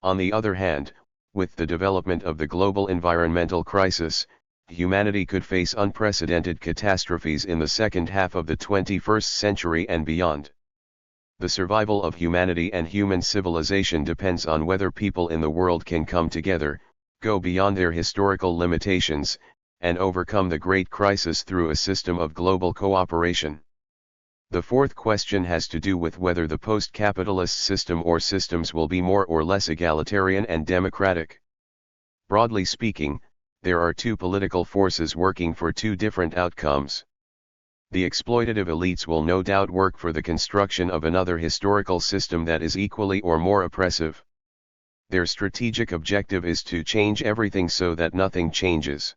On the other hand, with the development of the global environmental crisis, humanity could face unprecedented catastrophes in the second half of the 21st century and beyond. The survival of humanity and human civilization depends on whether people in the world can come together, go beyond their historical limitations, and overcome the great crisis through a system of global cooperation. The fourth question has to do with whether the post-capitalist system or systems will be more or less egalitarian and democratic. Broadly speaking, there are two political forces working for two different outcomes. The exploitative elites will no doubt work for the construction of another historical system that is equally or more oppressive. Their strategic objective is to change everything so that nothing changes.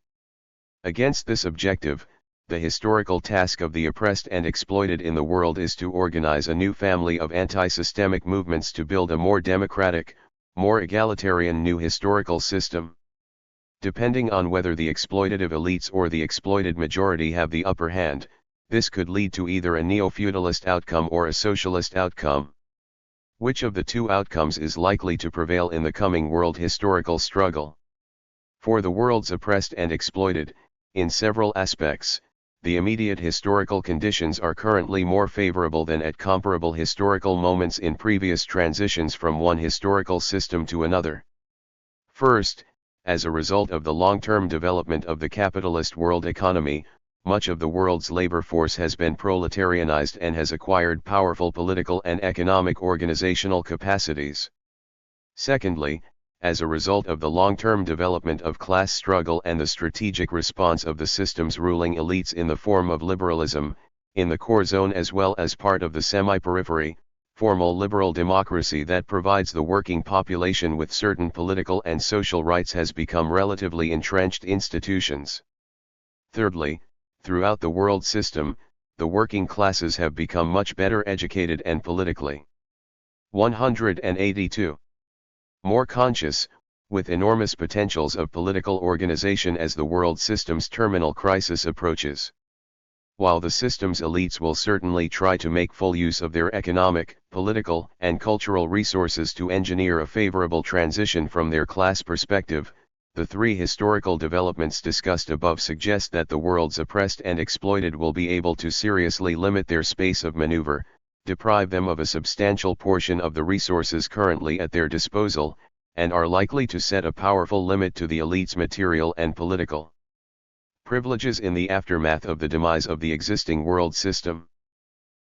Against this objective, the historical task of the oppressed and exploited in the world is to organize a new family of anti-systemic movements to build a more democratic, more egalitarian new historical system. Depending on whether the exploitative elites or the exploited majority have the upper hand, this could lead to either a neo-feudalist outcome or a socialist outcome. Which of the two outcomes is likely to prevail in the coming world historical struggle? For the world's oppressed and exploited, in several aspects, the immediate historical conditions are currently more favorable than at comparable historical moments in previous transitions from one historical system to another. First, as a result of the long-term development of the capitalist world economy, much of the world's labor force has been proletarianized and has acquired powerful political and economic organizational capacities. Secondly, as a result of the long-term development of class struggle and the strategic response of the system's ruling elites in the form of liberalism, in the core zone as well as part of the semi-periphery, formal liberal democracy that provides the working population with certain political and social rights has become relatively entrenched institutions. Thirdly, throughout the world system, the working classes have become much better educated and politically 182. More conscious, with enormous potentials of political organization as the world system's terminal crisis approaches. While the system's elites will certainly try to make full use of their economic, political, and cultural resources to engineer a favorable transition from their class perspective, the three historical developments discussed above suggest that the world's oppressed and exploited will be able to seriously limit their space of maneuver, deprive them of a substantial portion of the resources currently at their disposal, and are likely to set a powerful limit to the elite's material and political privileges in the aftermath of the demise of the existing world system.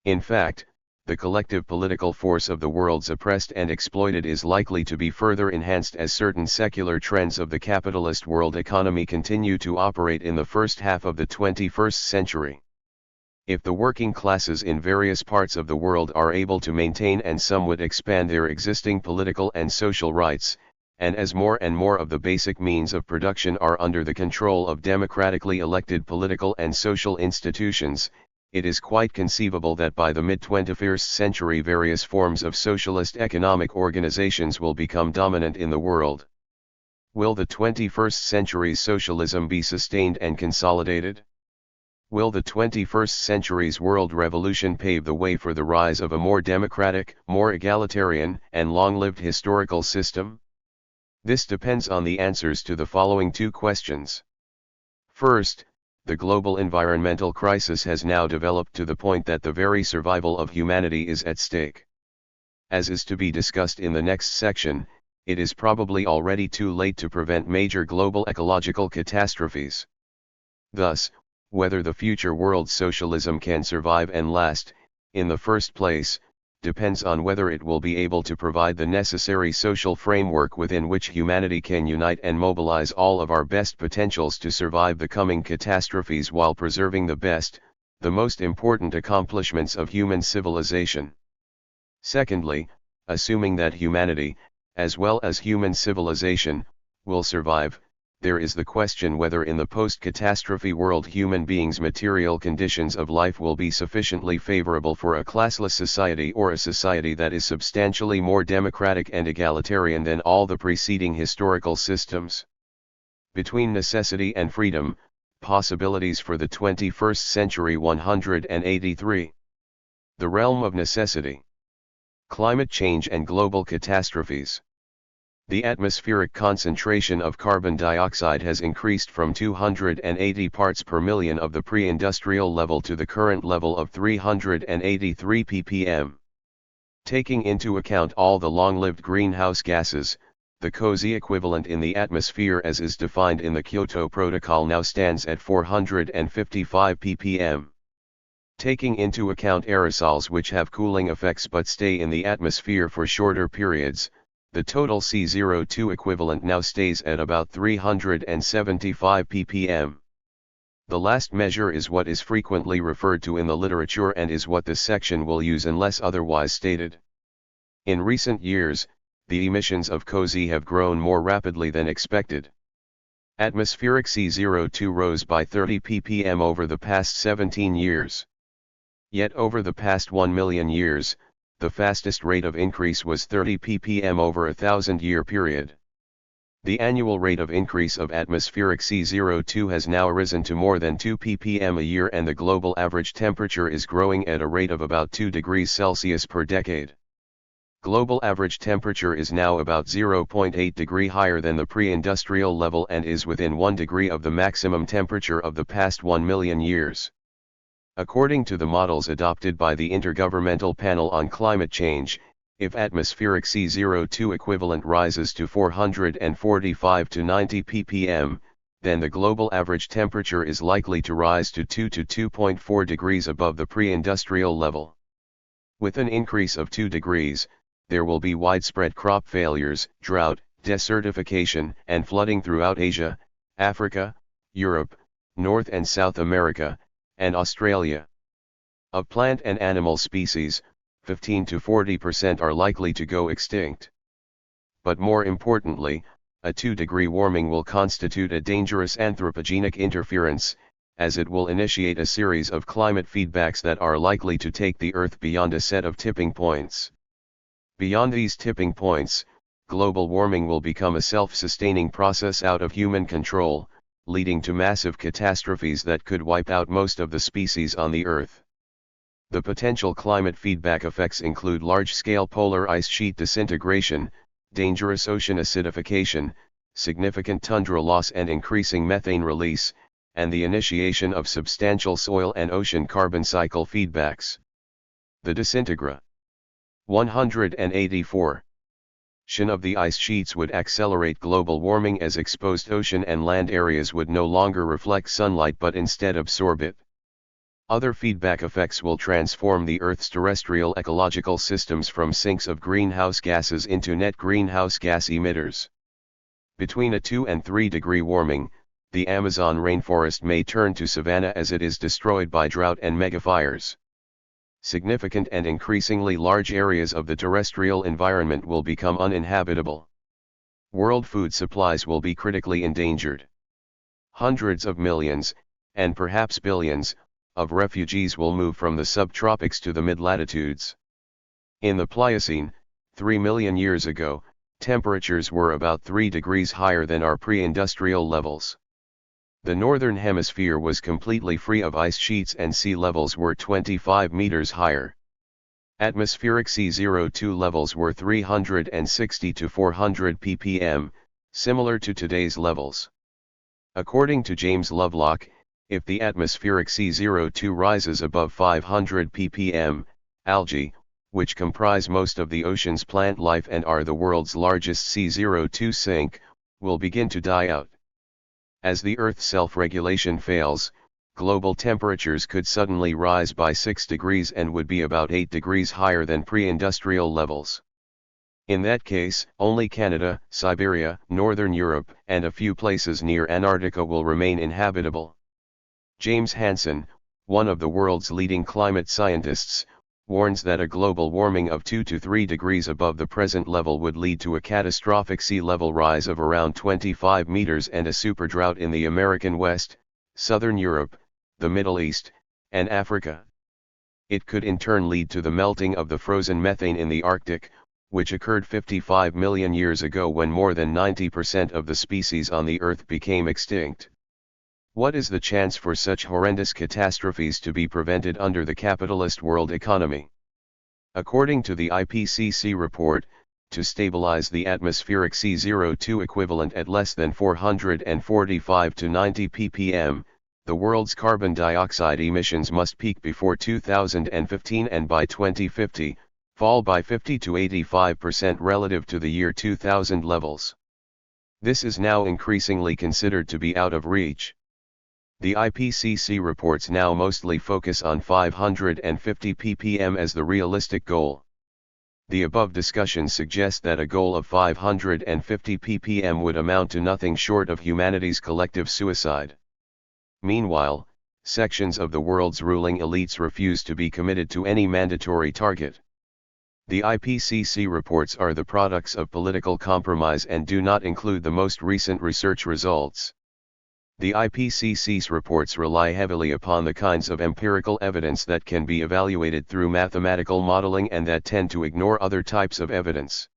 In fact, the collective political force of the world's oppressed and exploited is likely to be further enhanced as certain secular trends of the capitalist world economy continue to operate in the first half of the 21st century. If the working classes in various parts of the world are able to maintain and somewhat expand their existing political and social rights, and as more and more of the basic means of production are under the control of democratically elected political and social institutions, it is quite conceivable that by the mid-21st century various forms of socialist economic organizations will become dominant in the world. Will the 21st century's socialism be sustained and consolidated? Will the 21st century's world revolution pave the way for the rise of a more democratic, more egalitarian, and long-lived historical system? This depends on the answers to the following two questions. First, the global environmental crisis has now developed to the point that the very survival of humanity is at stake. As is to be discussed in the next section, it is probably already too late to prevent major global ecological catastrophes. Thus, whether the future world socialism can survive and last, in the first place, depends on whether it will be able to provide the necessary social framework within which humanity can unite and mobilize all of our best potentials to survive the coming catastrophes while preserving the best, the most important accomplishments of human civilization. Secondly, assuming that humanity, as well as human civilization, will survive, there is the question whether in the post-catastrophe world human beings' material conditions of life will be sufficiently favorable for a classless society or a society that is substantially more democratic and egalitarian than all the preceding historical systems. Between necessity and freedom, possibilities for the 21st century 183. The realm of necessity. Climate change and global catastrophes. The atmospheric concentration of carbon dioxide has increased from 280 parts per million of the pre-industrial level to the current level of 383 ppm. Taking into account all the long-lived greenhouse gases, the COZ equivalent in the atmosphere as is defined in the Kyoto Protocol now stands at 455 ppm. Taking into account aerosols which have cooling effects but stay in the atmosphere for shorter periods, the total CO2 equivalent now stays at about 375 ppm. The last measure is what is frequently referred to in the literature and is what this section will use unless otherwise stated. In recent years, the emissions of COZ have grown more rapidly than expected. Atmospheric CO2 rose by 30 ppm over the past 17 years. Yet over the past 1 million years, the fastest rate of increase was 30 ppm over a 1,000-year period. The annual rate of increase of atmospheric CO2 has now risen to more than 2 ppm a year, and the global average temperature is growing at a rate of about 2 degrees Celsius per decade. Global average temperature is now about 0.8 degree higher than the pre-industrial level and is within 1 degree of the maximum temperature of the past 1 million years. According to the models adopted by the Intergovernmental Panel on Climate Change, if atmospheric CO2 equivalent rises to 445 to 90 ppm, then the global average temperature is likely to rise to 2 to 2.4 degrees above the pre-industrial level. With an increase of 2 degrees, there will be widespread crop failures, drought, desertification, and flooding throughout Asia, Africa, Europe, North and South America, and Australia. Of plant and animal species, 15 to 40% are likely to go extinct. But more importantly, a 2-degree warming will constitute a dangerous anthropogenic interference, as it will initiate a series of climate feedbacks that are likely to take the Earth beyond a set of tipping points. Beyond these tipping points, global warming will become a self-sustaining process out of human control, leading to massive catastrophes that could wipe out most of the species on the Earth. The potential climate feedback effects include large-scale polar ice sheet disintegration, dangerous ocean acidification, significant tundra loss and increasing methane release, and the initiation of substantial soil and ocean carbon cycle feedbacks. The disintegration. 184. Of the ice sheets would accelerate global warming as exposed ocean and land areas would no longer reflect sunlight but instead absorb it. Other feedback effects will transform the Earth's terrestrial ecological systems from sinks of greenhouse gases into net greenhouse gas emitters. Between a 2 and 3 degree warming, the Amazon rainforest may turn to savanna as it is destroyed by drought and megafires. Significant and increasingly large areas of the terrestrial environment will become uninhabitable. World food supplies will be critically endangered. Hundreds of millions, and perhaps billions, of refugees will move from the subtropics to the mid-latitudes. In the Pliocene, 3 million years ago, temperatures were about 3 degrees higher than our pre-industrial levels. The northern hemisphere was completely free of ice sheets and sea levels were 25 meters higher. Atmospheric CO2 levels were 360 to 400 ppm, similar to today's levels. According to James Lovelock, if the atmospheric CO2 rises above 500 ppm, algae, which comprise most of the ocean's plant life and are the world's largest CO2 sink, will begin to die out. As the Earth's self-regulation fails, global temperatures could suddenly rise by 6 degrees and would be about 8 degrees higher than pre-industrial levels. In that case, only Canada, Siberia, Northern Europe, and a few places near Antarctica will remain inhabitable. James Hansen, one of the world's leading climate scientists, warns that a global warming of 2 to 3 degrees above the present level would lead to a catastrophic sea level rise of around 25 meters and a superdrought in the American West, Southern Europe, the Middle East, and Africa. It could in turn lead to the melting of the frozen methane in the Arctic, which occurred 55 million years ago when more than 90% of the species on the Earth became extinct. What is the chance for such horrendous catastrophes to be prevented under the capitalist world economy? According to the IPCC report, to stabilize the atmospheric CO2 equivalent at less than 445 to 90 ppm, the world's carbon dioxide emissions must peak before 2015 and by 2050, fall by 50 to 85% relative to the year 2000 levels. This is now increasingly considered to be out of reach. The IPCC reports now mostly focus on 550 ppm as the realistic goal. The above discussion suggests that a goal of 550 ppm would amount to nothing short of humanity's collective suicide. Meanwhile, sections of the world's ruling elites refuse to be committed to any mandatory target. The IPCC reports are the products of political compromise and do not include the most recent research results. The IPCC's reports rely heavily upon the kinds of empirical evidence that can be evaluated through mathematical modeling and that tend to ignore other types of evidence.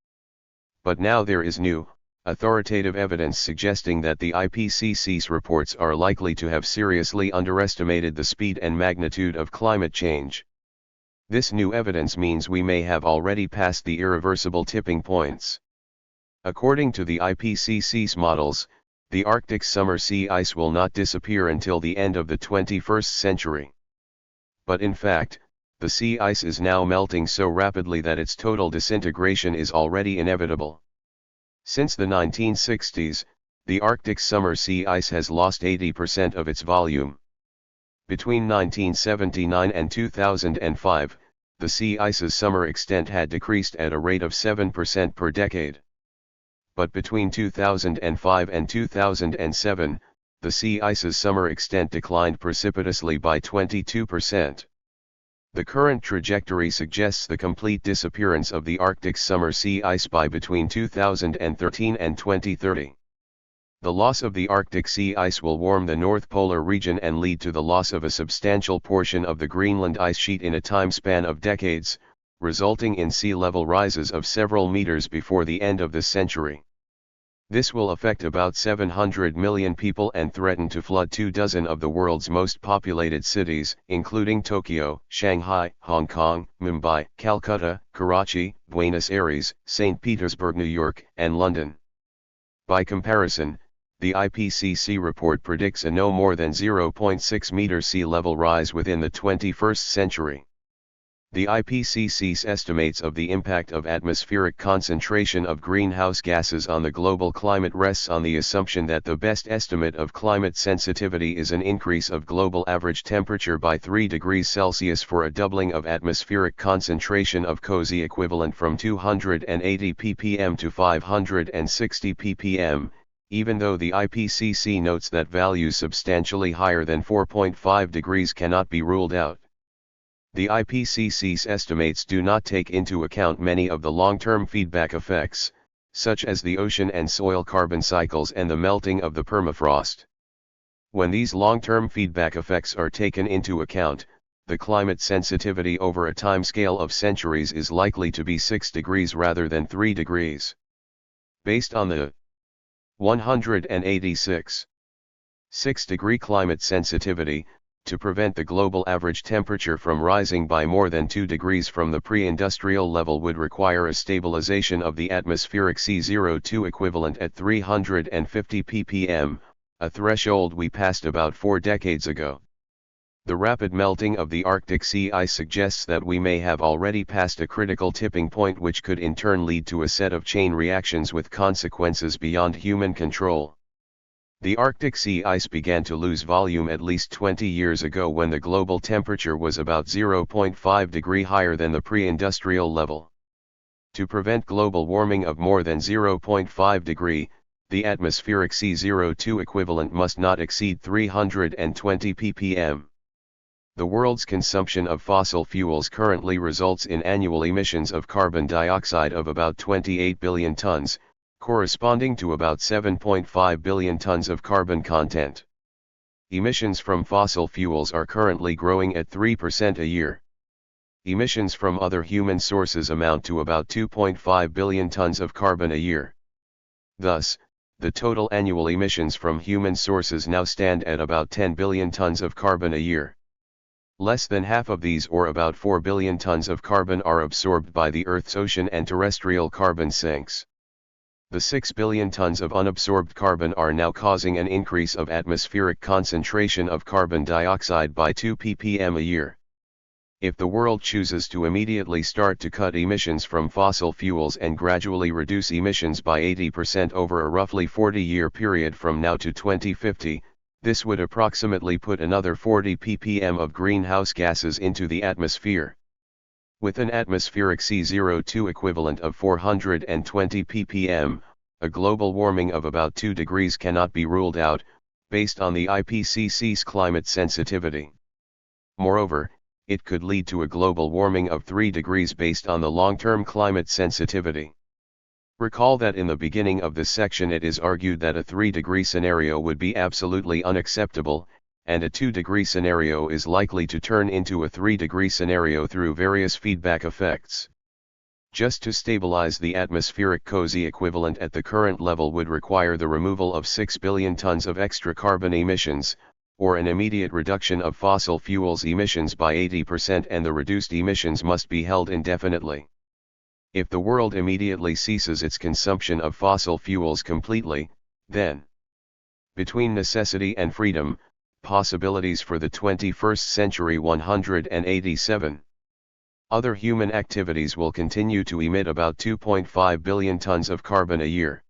But now there is new, authoritative evidence suggesting that the IPCC's reports are likely to have seriously underestimated the speed and magnitude of climate change. This new evidence means we may have already passed the irreversible tipping points. According to the IPCC's models, the Arctic's summer sea ice will not disappear until the end of the 21st century. But in fact, the sea ice is now melting so rapidly that its total disintegration is already inevitable. Since the 1960s, the Arctic's summer sea ice has lost 80% of its volume. Between 1979 and 2005, the sea ice's summer extent had decreased at a rate of 7% per decade. But between 2005 and 2007, the sea ice's summer extent declined precipitously by 22%. The current trajectory suggests the complete disappearance of the Arctic's summer sea ice by between 2013 and 2030. The loss of the Arctic sea ice will warm the North Polar region and lead to the loss of a substantial portion of the Greenland ice sheet in a time span of decades, resulting in sea level rises of several meters before the end of the century. This will affect about 700 million people and threaten to flood 24 of the world's most populated cities, including Tokyo, Shanghai, Hong Kong, Mumbai, Calcutta, Karachi, Buenos Aires, St. Petersburg, New York, and London. By comparison, the IPCC report predicts a no more than 0.6 meter sea level rise within the 21st century. The IPCC's estimates of the impact of atmospheric concentration of greenhouse gases on the global climate rests on the assumption that the best estimate of climate sensitivity is an increase of global average temperature by 3 degrees Celsius for a doubling of atmospheric concentration of CO2 equivalent from 280 ppm to 560 ppm, even though the IPCC notes that values substantially higher than 4.5 degrees cannot be ruled out. The IPCC's estimates do not take into account many of the long-term feedback effects, such as the ocean and soil carbon cycles and the melting of the permafrost. When these long-term feedback effects are taken into account, the climate sensitivity over a timescale of centuries is likely to be 6 degrees rather than 3 degrees. Based on the 186 6-degree climate sensitivity, to prevent the global average temperature from rising by more than 2 degrees from the pre-industrial level would require a stabilization of the atmospheric CO2 equivalent at 350 ppm, a threshold we passed about 4 decades ago. The rapid melting of the Arctic sea ice suggests that we may have already passed a critical tipping point which could in turn lead to a set of chain reactions with consequences beyond human control. The Arctic sea ice began to lose volume at least 20 years ago when the global temperature was about 0.5 degree higher than the pre-industrial level. To prevent global warming of more than 0.5 degree, the atmospheric CO2 equivalent must not exceed 320 ppm. The world's consumption of fossil fuels currently results in annual emissions of carbon dioxide of about 28 billion tons, corresponding to about 7.5 billion tons of carbon content. Emissions from fossil fuels are currently growing at 3% a year. Emissions from other human sources amount to about 2.5 billion tons of carbon a year. Thus, the total annual emissions from human sources now stand at about 10 billion tons of carbon a year. Less than half of these, or about 4 billion tons of carbon, are absorbed by the Earth's ocean and terrestrial carbon sinks. The 6 billion tons of unabsorbed carbon are now causing an increase of atmospheric concentration of carbon dioxide by 2 ppm a year. If the world chooses to immediately start to cut emissions from fossil fuels and gradually reduce emissions by 80% over a roughly 40-year period from now to 2050, this would approximately put another 40 ppm of greenhouse gases into the atmosphere. With an atmospheric CO2 equivalent of 420 ppm, a global warming of about 2 degrees cannot be ruled out, based on the IPCC's climate sensitivity. Moreover, it could lead to a global warming of 3 degrees based on the long-term climate sensitivity. Recall that in the beginning of this section it is argued that a 3-degree scenario would be absolutely unacceptable, and a 2-degree scenario is likely to turn into a 3-degree scenario through various feedback effects. Just to stabilize the atmospheric cozy equivalent at the current level would require the removal of 6 billion tons of extra carbon emissions, or an immediate reduction of fossil fuels emissions by 80%, and the reduced emissions must be held indefinitely. If the world immediately ceases its consumption of fossil fuels completely, then, between necessity and freedom, possibilities for the 21st century 187. Other human activities will continue to emit about 2.5 billion tons of carbon a year.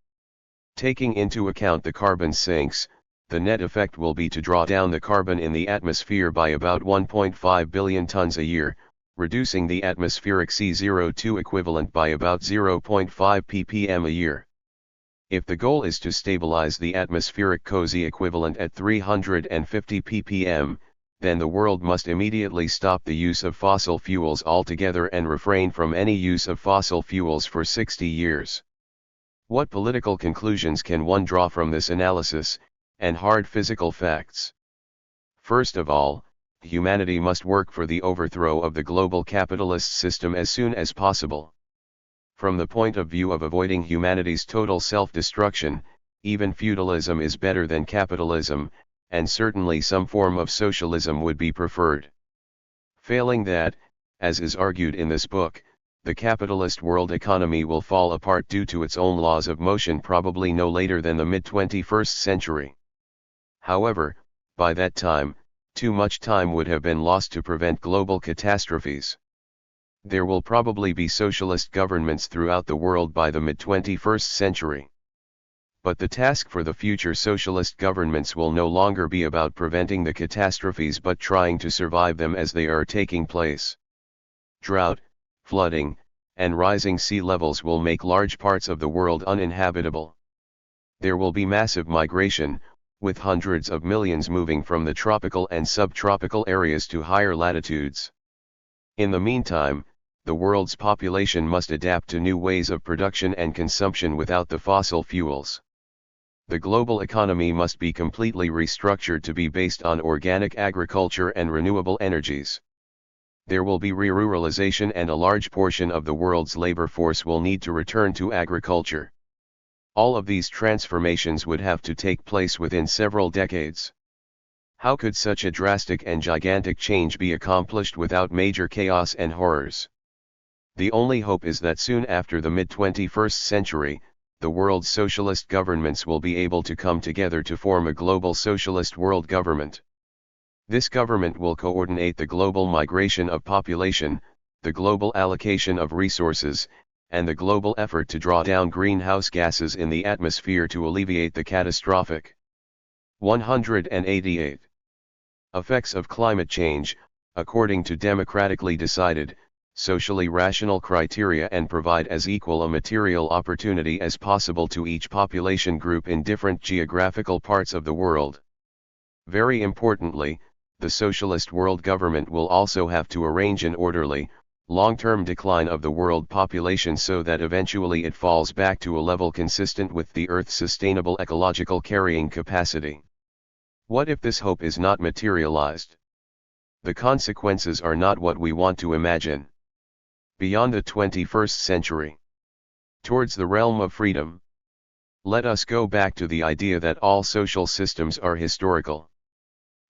Taking into account the carbon sinks, the net effect will be to draw down the carbon in the atmosphere by about 1.5 billion tons a year, reducing the atmospheric CO2 equivalent by about 0.5 ppm a year. If the goal is to stabilize the atmospheric cozy equivalent at 350 ppm, then the world must immediately stop the use of fossil fuels altogether and refrain from any use of fossil fuels for 60 years. What political conclusions can one draw from this analysis, and hard physical facts? First of all, humanity must work for the overthrow of the global capitalist system as soon as possible. From the point of view of avoiding humanity's total self-destruction, even feudalism is better than capitalism, and certainly some form of socialism would be preferred. Failing that, as is argued in this book, the capitalist world economy will fall apart due to its own laws of motion probably no later than the mid-21st century. However, by that time, too much time would have been lost to prevent global catastrophes. There will probably be socialist governments throughout the world by the mid-21st century. But the task for the future socialist governments will no longer be about preventing the catastrophes but trying to survive them as they are taking place. Drought, flooding, and rising sea levels will make large parts of the world uninhabitable. There will be massive migration, with hundreds of millions moving from the tropical and subtropical areas to higher latitudes. In the meantime, the world's population must adapt to new ways of production and consumption without the fossil fuels. The global economy must be completely restructured to be based on organic agriculture and renewable energies. There will be re-ruralization, and a large portion of the world's labor force will need to return to agriculture. All of these transformations would have to take place within several decades. How could such a drastic and gigantic change be accomplished without major chaos and horrors? The only hope is that soon after the mid-21st century, the world's socialist governments will be able to come together to form a global socialist world government. This government will coordinate the global migration of population, the global allocation of resources, and the global effort to draw down greenhouse gases in the atmosphere to alleviate the catastrophic 188. Effects of climate change, according to democratically decided, socially rational criteria and provide as equal a material opportunity as possible to each population group in different geographical parts of the world. Very importantly, the socialist world government will also have to arrange an orderly, long-term decline of the world population so that eventually it falls back to a level consistent with the Earth's sustainable ecological carrying capacity. What if this hope is not materialized? The consequences are not what we want to imagine. Beyond the 21st century, towards the realm of freedom, let us go back to the idea that all social systems are historical.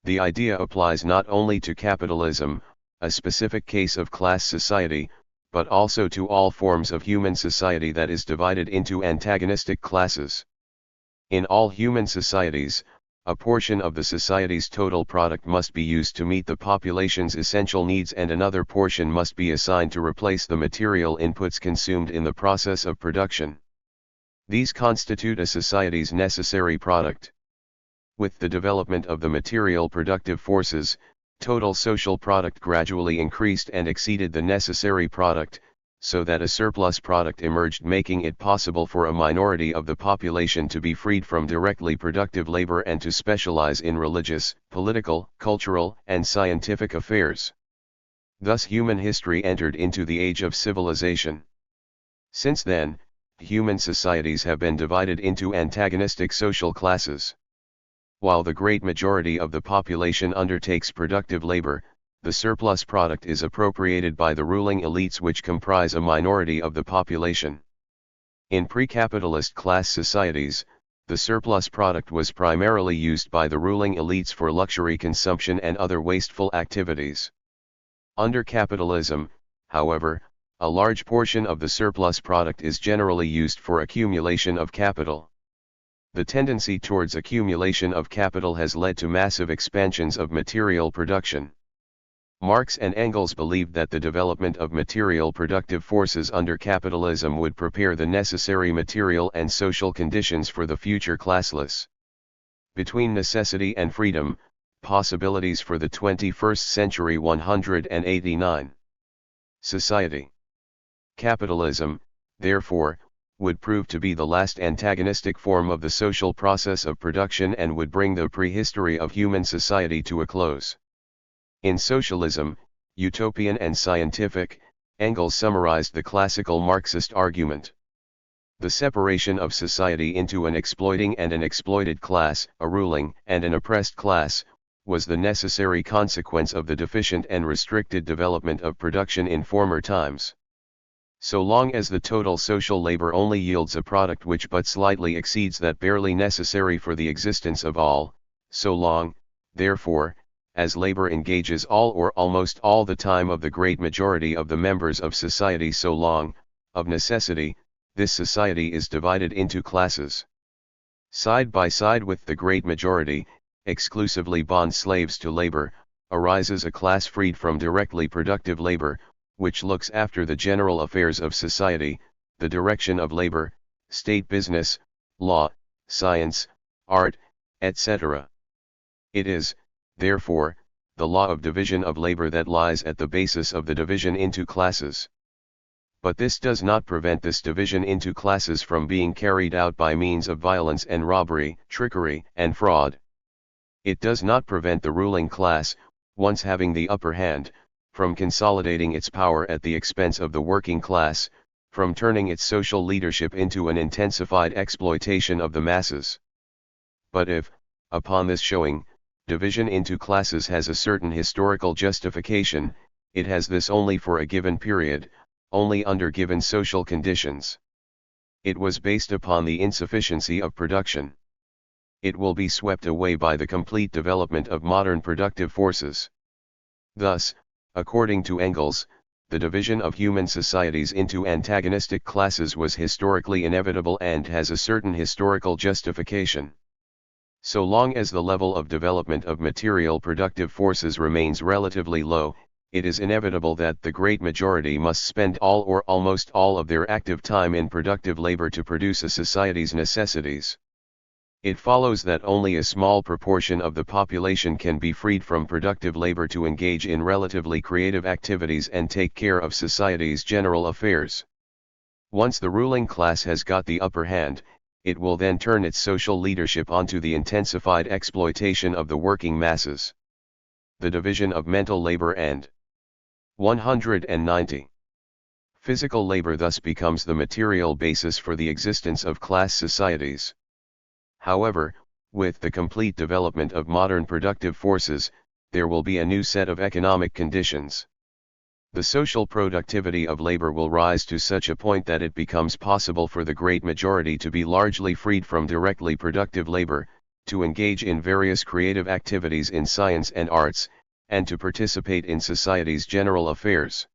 The idea applies not only to capitalism, a specific case of class society, but also to all forms of human society that is divided into antagonistic classes. In all human societies, a portion of the society's total product must be used to meet the population's essential needs and another portion must be assigned to replace the material inputs consumed in the process of production. These constitute a society's necessary product. With the development of the material productive forces, total social product gradually increased and exceeded the necessary product, so that a surplus product emerged, making it possible for a minority of the population to be freed from directly productive labor and to specialize in religious, political, cultural, and scientific affairs. Thus human history entered into the age of civilization. Since then, human societies have been divided into antagonistic social classes. While the great majority of the population undertakes productive labor, the surplus product is appropriated by the ruling elites which comprise a minority of the population. In pre-capitalist class societies, the surplus product was primarily used by the ruling elites for luxury consumption and other wasteful activities. Under capitalism, however, a large portion of the surplus product is generally used for accumulation of capital. The tendency towards accumulation of capital has led to massive expansions of material production. Marx and Engels believed that the development of material productive forces under capitalism would prepare the necessary material and social conditions for the future classless. Between necessity and freedom, possibilities for the 21st century. 189. Society. Capitalism, therefore, would prove to be the last antagonistic form of the social process of production and would bring the prehistory of human society to a close. In Socialism, Utopian and Scientific, Engels summarized the classical Marxist argument. The separation of society into an exploiting and an exploited class, a ruling and an oppressed class, was the necessary consequence of the deficient and restricted development of production in former times. So long as the total social labor only yields a product which but slightly exceeds that barely necessary for the existence of all, so long, therefore, as labor engages all or almost all the time of the great majority of the members of society, so long, of necessity, this society is divided into classes. Side by side with the great majority, exclusively bond slaves to labor, arises a class freed from directly productive labor, which looks after the general affairs of society, the direction of labor, state business, law, science, art, etc. It is, therefore, the law of division of labor that lies at the basis of the division into classes. But this does not prevent this division into classes from being carried out by means of violence and robbery, trickery and fraud. It does not prevent the ruling class, once having the upper hand, from consolidating its power at the expense of the working class, from turning its social leadership into an intensified exploitation of the masses. But if, upon this showing, division into classes has a certain historical justification, it has this only for a given period, only under given social conditions. It was based upon the insufficiency of production. It will be swept away by the complete development of modern productive forces. Thus, according to Engels, the division of human societies into antagonistic classes was historically inevitable and has a certain historical justification. So long as the level of development of material productive forces remains relatively low, it is inevitable that the great majority must spend all or almost all of their active time in productive labor to produce a society's necessities. It follows that only a small proportion of the population can be freed from productive labor to engage in relatively creative activities and take care of society's general affairs. Once the ruling class has got the upper hand, it will then turn its social leadership onto the intensified exploitation of the working masses. The division of mental labor and 190. Physical labor thus becomes the material basis for the existence of class societies. However, with the complete development of modern productive forces, there will be a new set of economic conditions. The social productivity of labor will rise to such a point that it becomes possible for the great majority to be largely freed from directly productive labor, to engage in various creative activities in science and arts, and to participate in society's general affairs.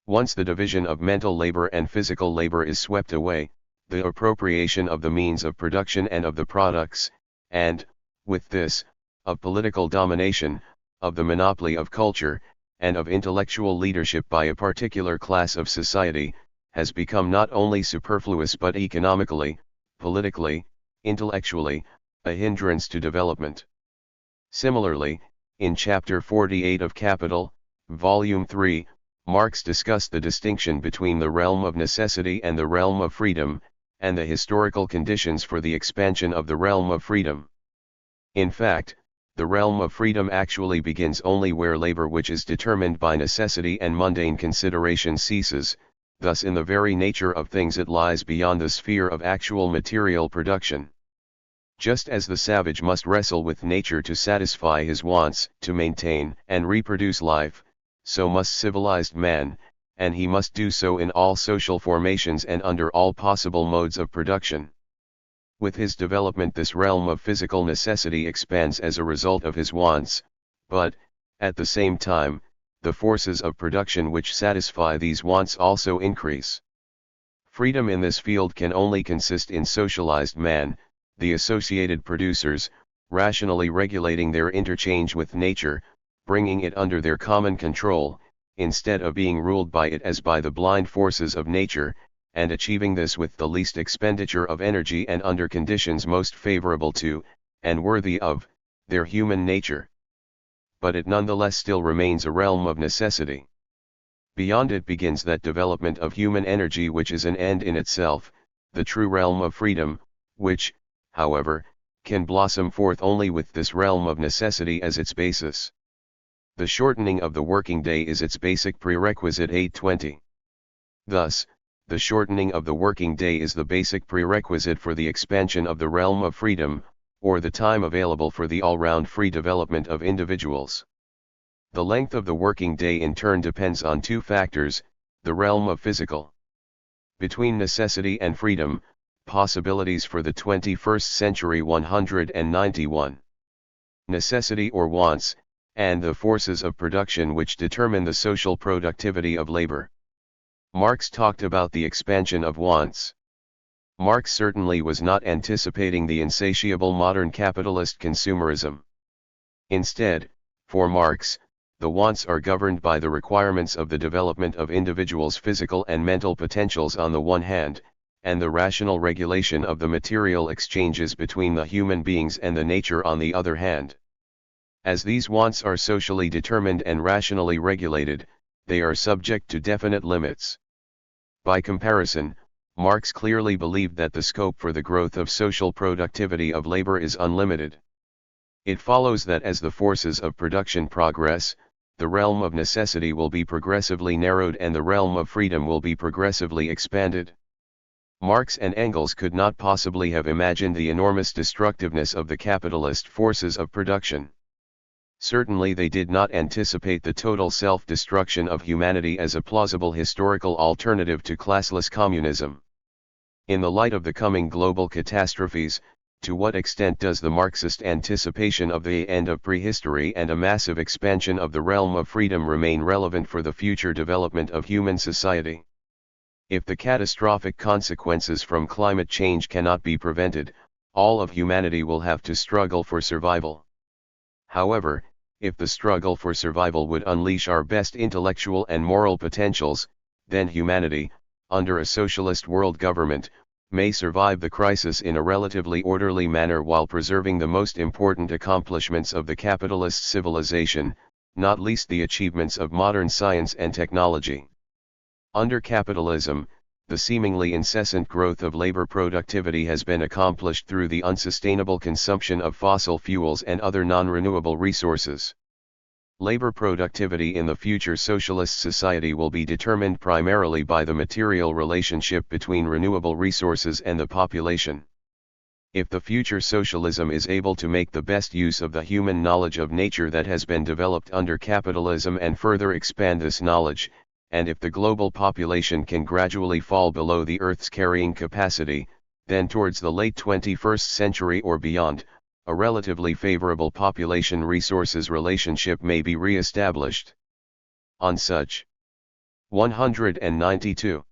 Once the division of mental labor and physical labor is swept away, the appropriation of the means of production and of the products, and, with this, of political domination, of the monopoly of culture, and of intellectual leadership by a particular class of society, has become not only superfluous but economically, politically, intellectually, a hindrance to development. Similarly, in Chapter 48 of Capital, Volume 3, Marx discussed the distinction between the realm of necessity and the realm of freedom, and the historical conditions for the expansion of the realm of freedom. In fact, the realm of freedom actually begins only where labor which is determined by necessity and mundane consideration ceases, thus in the very nature of things it lies beyond the sphere of actual material production. Just as the savage must wrestle with nature to satisfy his wants, to maintain and reproduce life, so must civilized man, and he must do so in all social formations and under all possible modes of production. With his development this realm of physical necessity expands as a result of his wants, but, at the same time, the forces of production which satisfy these wants also increase. Freedom in this field can only consist in socialized man, the associated producers, rationally regulating their interchange with nature, bringing it under their common control, instead of being ruled by it as by the blind forces of nature, and achieving this with the least expenditure of energy and under conditions most favorable to, and worthy of, their human nature. But it nonetheless still remains a realm of necessity. Beyond it begins that development of human energy which is an end in itself, the true realm of freedom, which, however, can blossom forth only with this realm of necessity as its basis. The shortening of the working day is its basic prerequisite 820. Thus, the shortening of the working day is the basic prerequisite for the expansion of the realm of freedom, or the time available for the all-round free development of individuals. The length of the working day in turn depends on two factors, the realm of physical. Between necessity and freedom, possibilities for the 21st century 191. Necessity or wants, and the forces of production which determine the social productivity of labor. Marx talked about the expansion of wants. Marx certainly was not anticipating the insatiable modern capitalist consumerism. Instead, for Marx, the wants are governed by the requirements of the development of individuals' physical and mental potentials on the one hand, and the rational regulation of the material exchanges between the human beings and the nature on the other hand. As these wants are socially determined and rationally regulated, they are subject to definite limits. By comparison, Marx clearly believed that the scope for the growth of social productivity of labor is unlimited. It follows that as the forces of production progress, the realm of necessity will be progressively narrowed and the realm of freedom will be progressively expanded. Marx and Engels could not possibly have imagined the enormous destructiveness of the capitalist forces of production. Certainly they did not anticipate the total self-destruction of humanity as a plausible historical alternative to classless communism. In the light of the coming global catastrophes, to what extent does the Marxist anticipation of the end of prehistory and a massive expansion of the realm of freedom remain relevant for the future development of human society? If the catastrophic consequences from climate change cannot be prevented, all of humanity will have to struggle for survival. However, if the struggle for survival would unleash our best intellectual and moral potentials, then humanity, under a socialist world government, may survive the crisis in a relatively orderly manner while preserving the most important accomplishments of the capitalist civilization, not least the achievements of modern science and technology. Under capitalism, the seemingly incessant growth of labor productivity has been accomplished through the unsustainable consumption of fossil fuels and other non-renewable resources. Labor productivity in the future socialist society will be determined primarily by the material relationship between renewable resources and the population. If the future socialism is able to make the best use of the human knowledge of nature that has been developed under capitalism and further expand this knowledge, and if the global population can gradually fall below the Earth's carrying capacity, then towards the late 21st century or beyond, a relatively favorable population resources relationship may be re-established. On such 192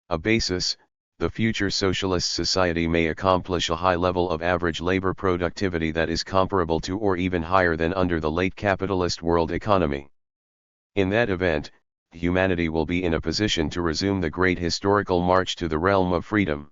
a basis, the future socialist society may accomplish a high level of average labor productivity that is comparable to or even higher than under the late capitalist world economy. In that event, humanity will be in a position to resume the great historical march to the realm of freedom.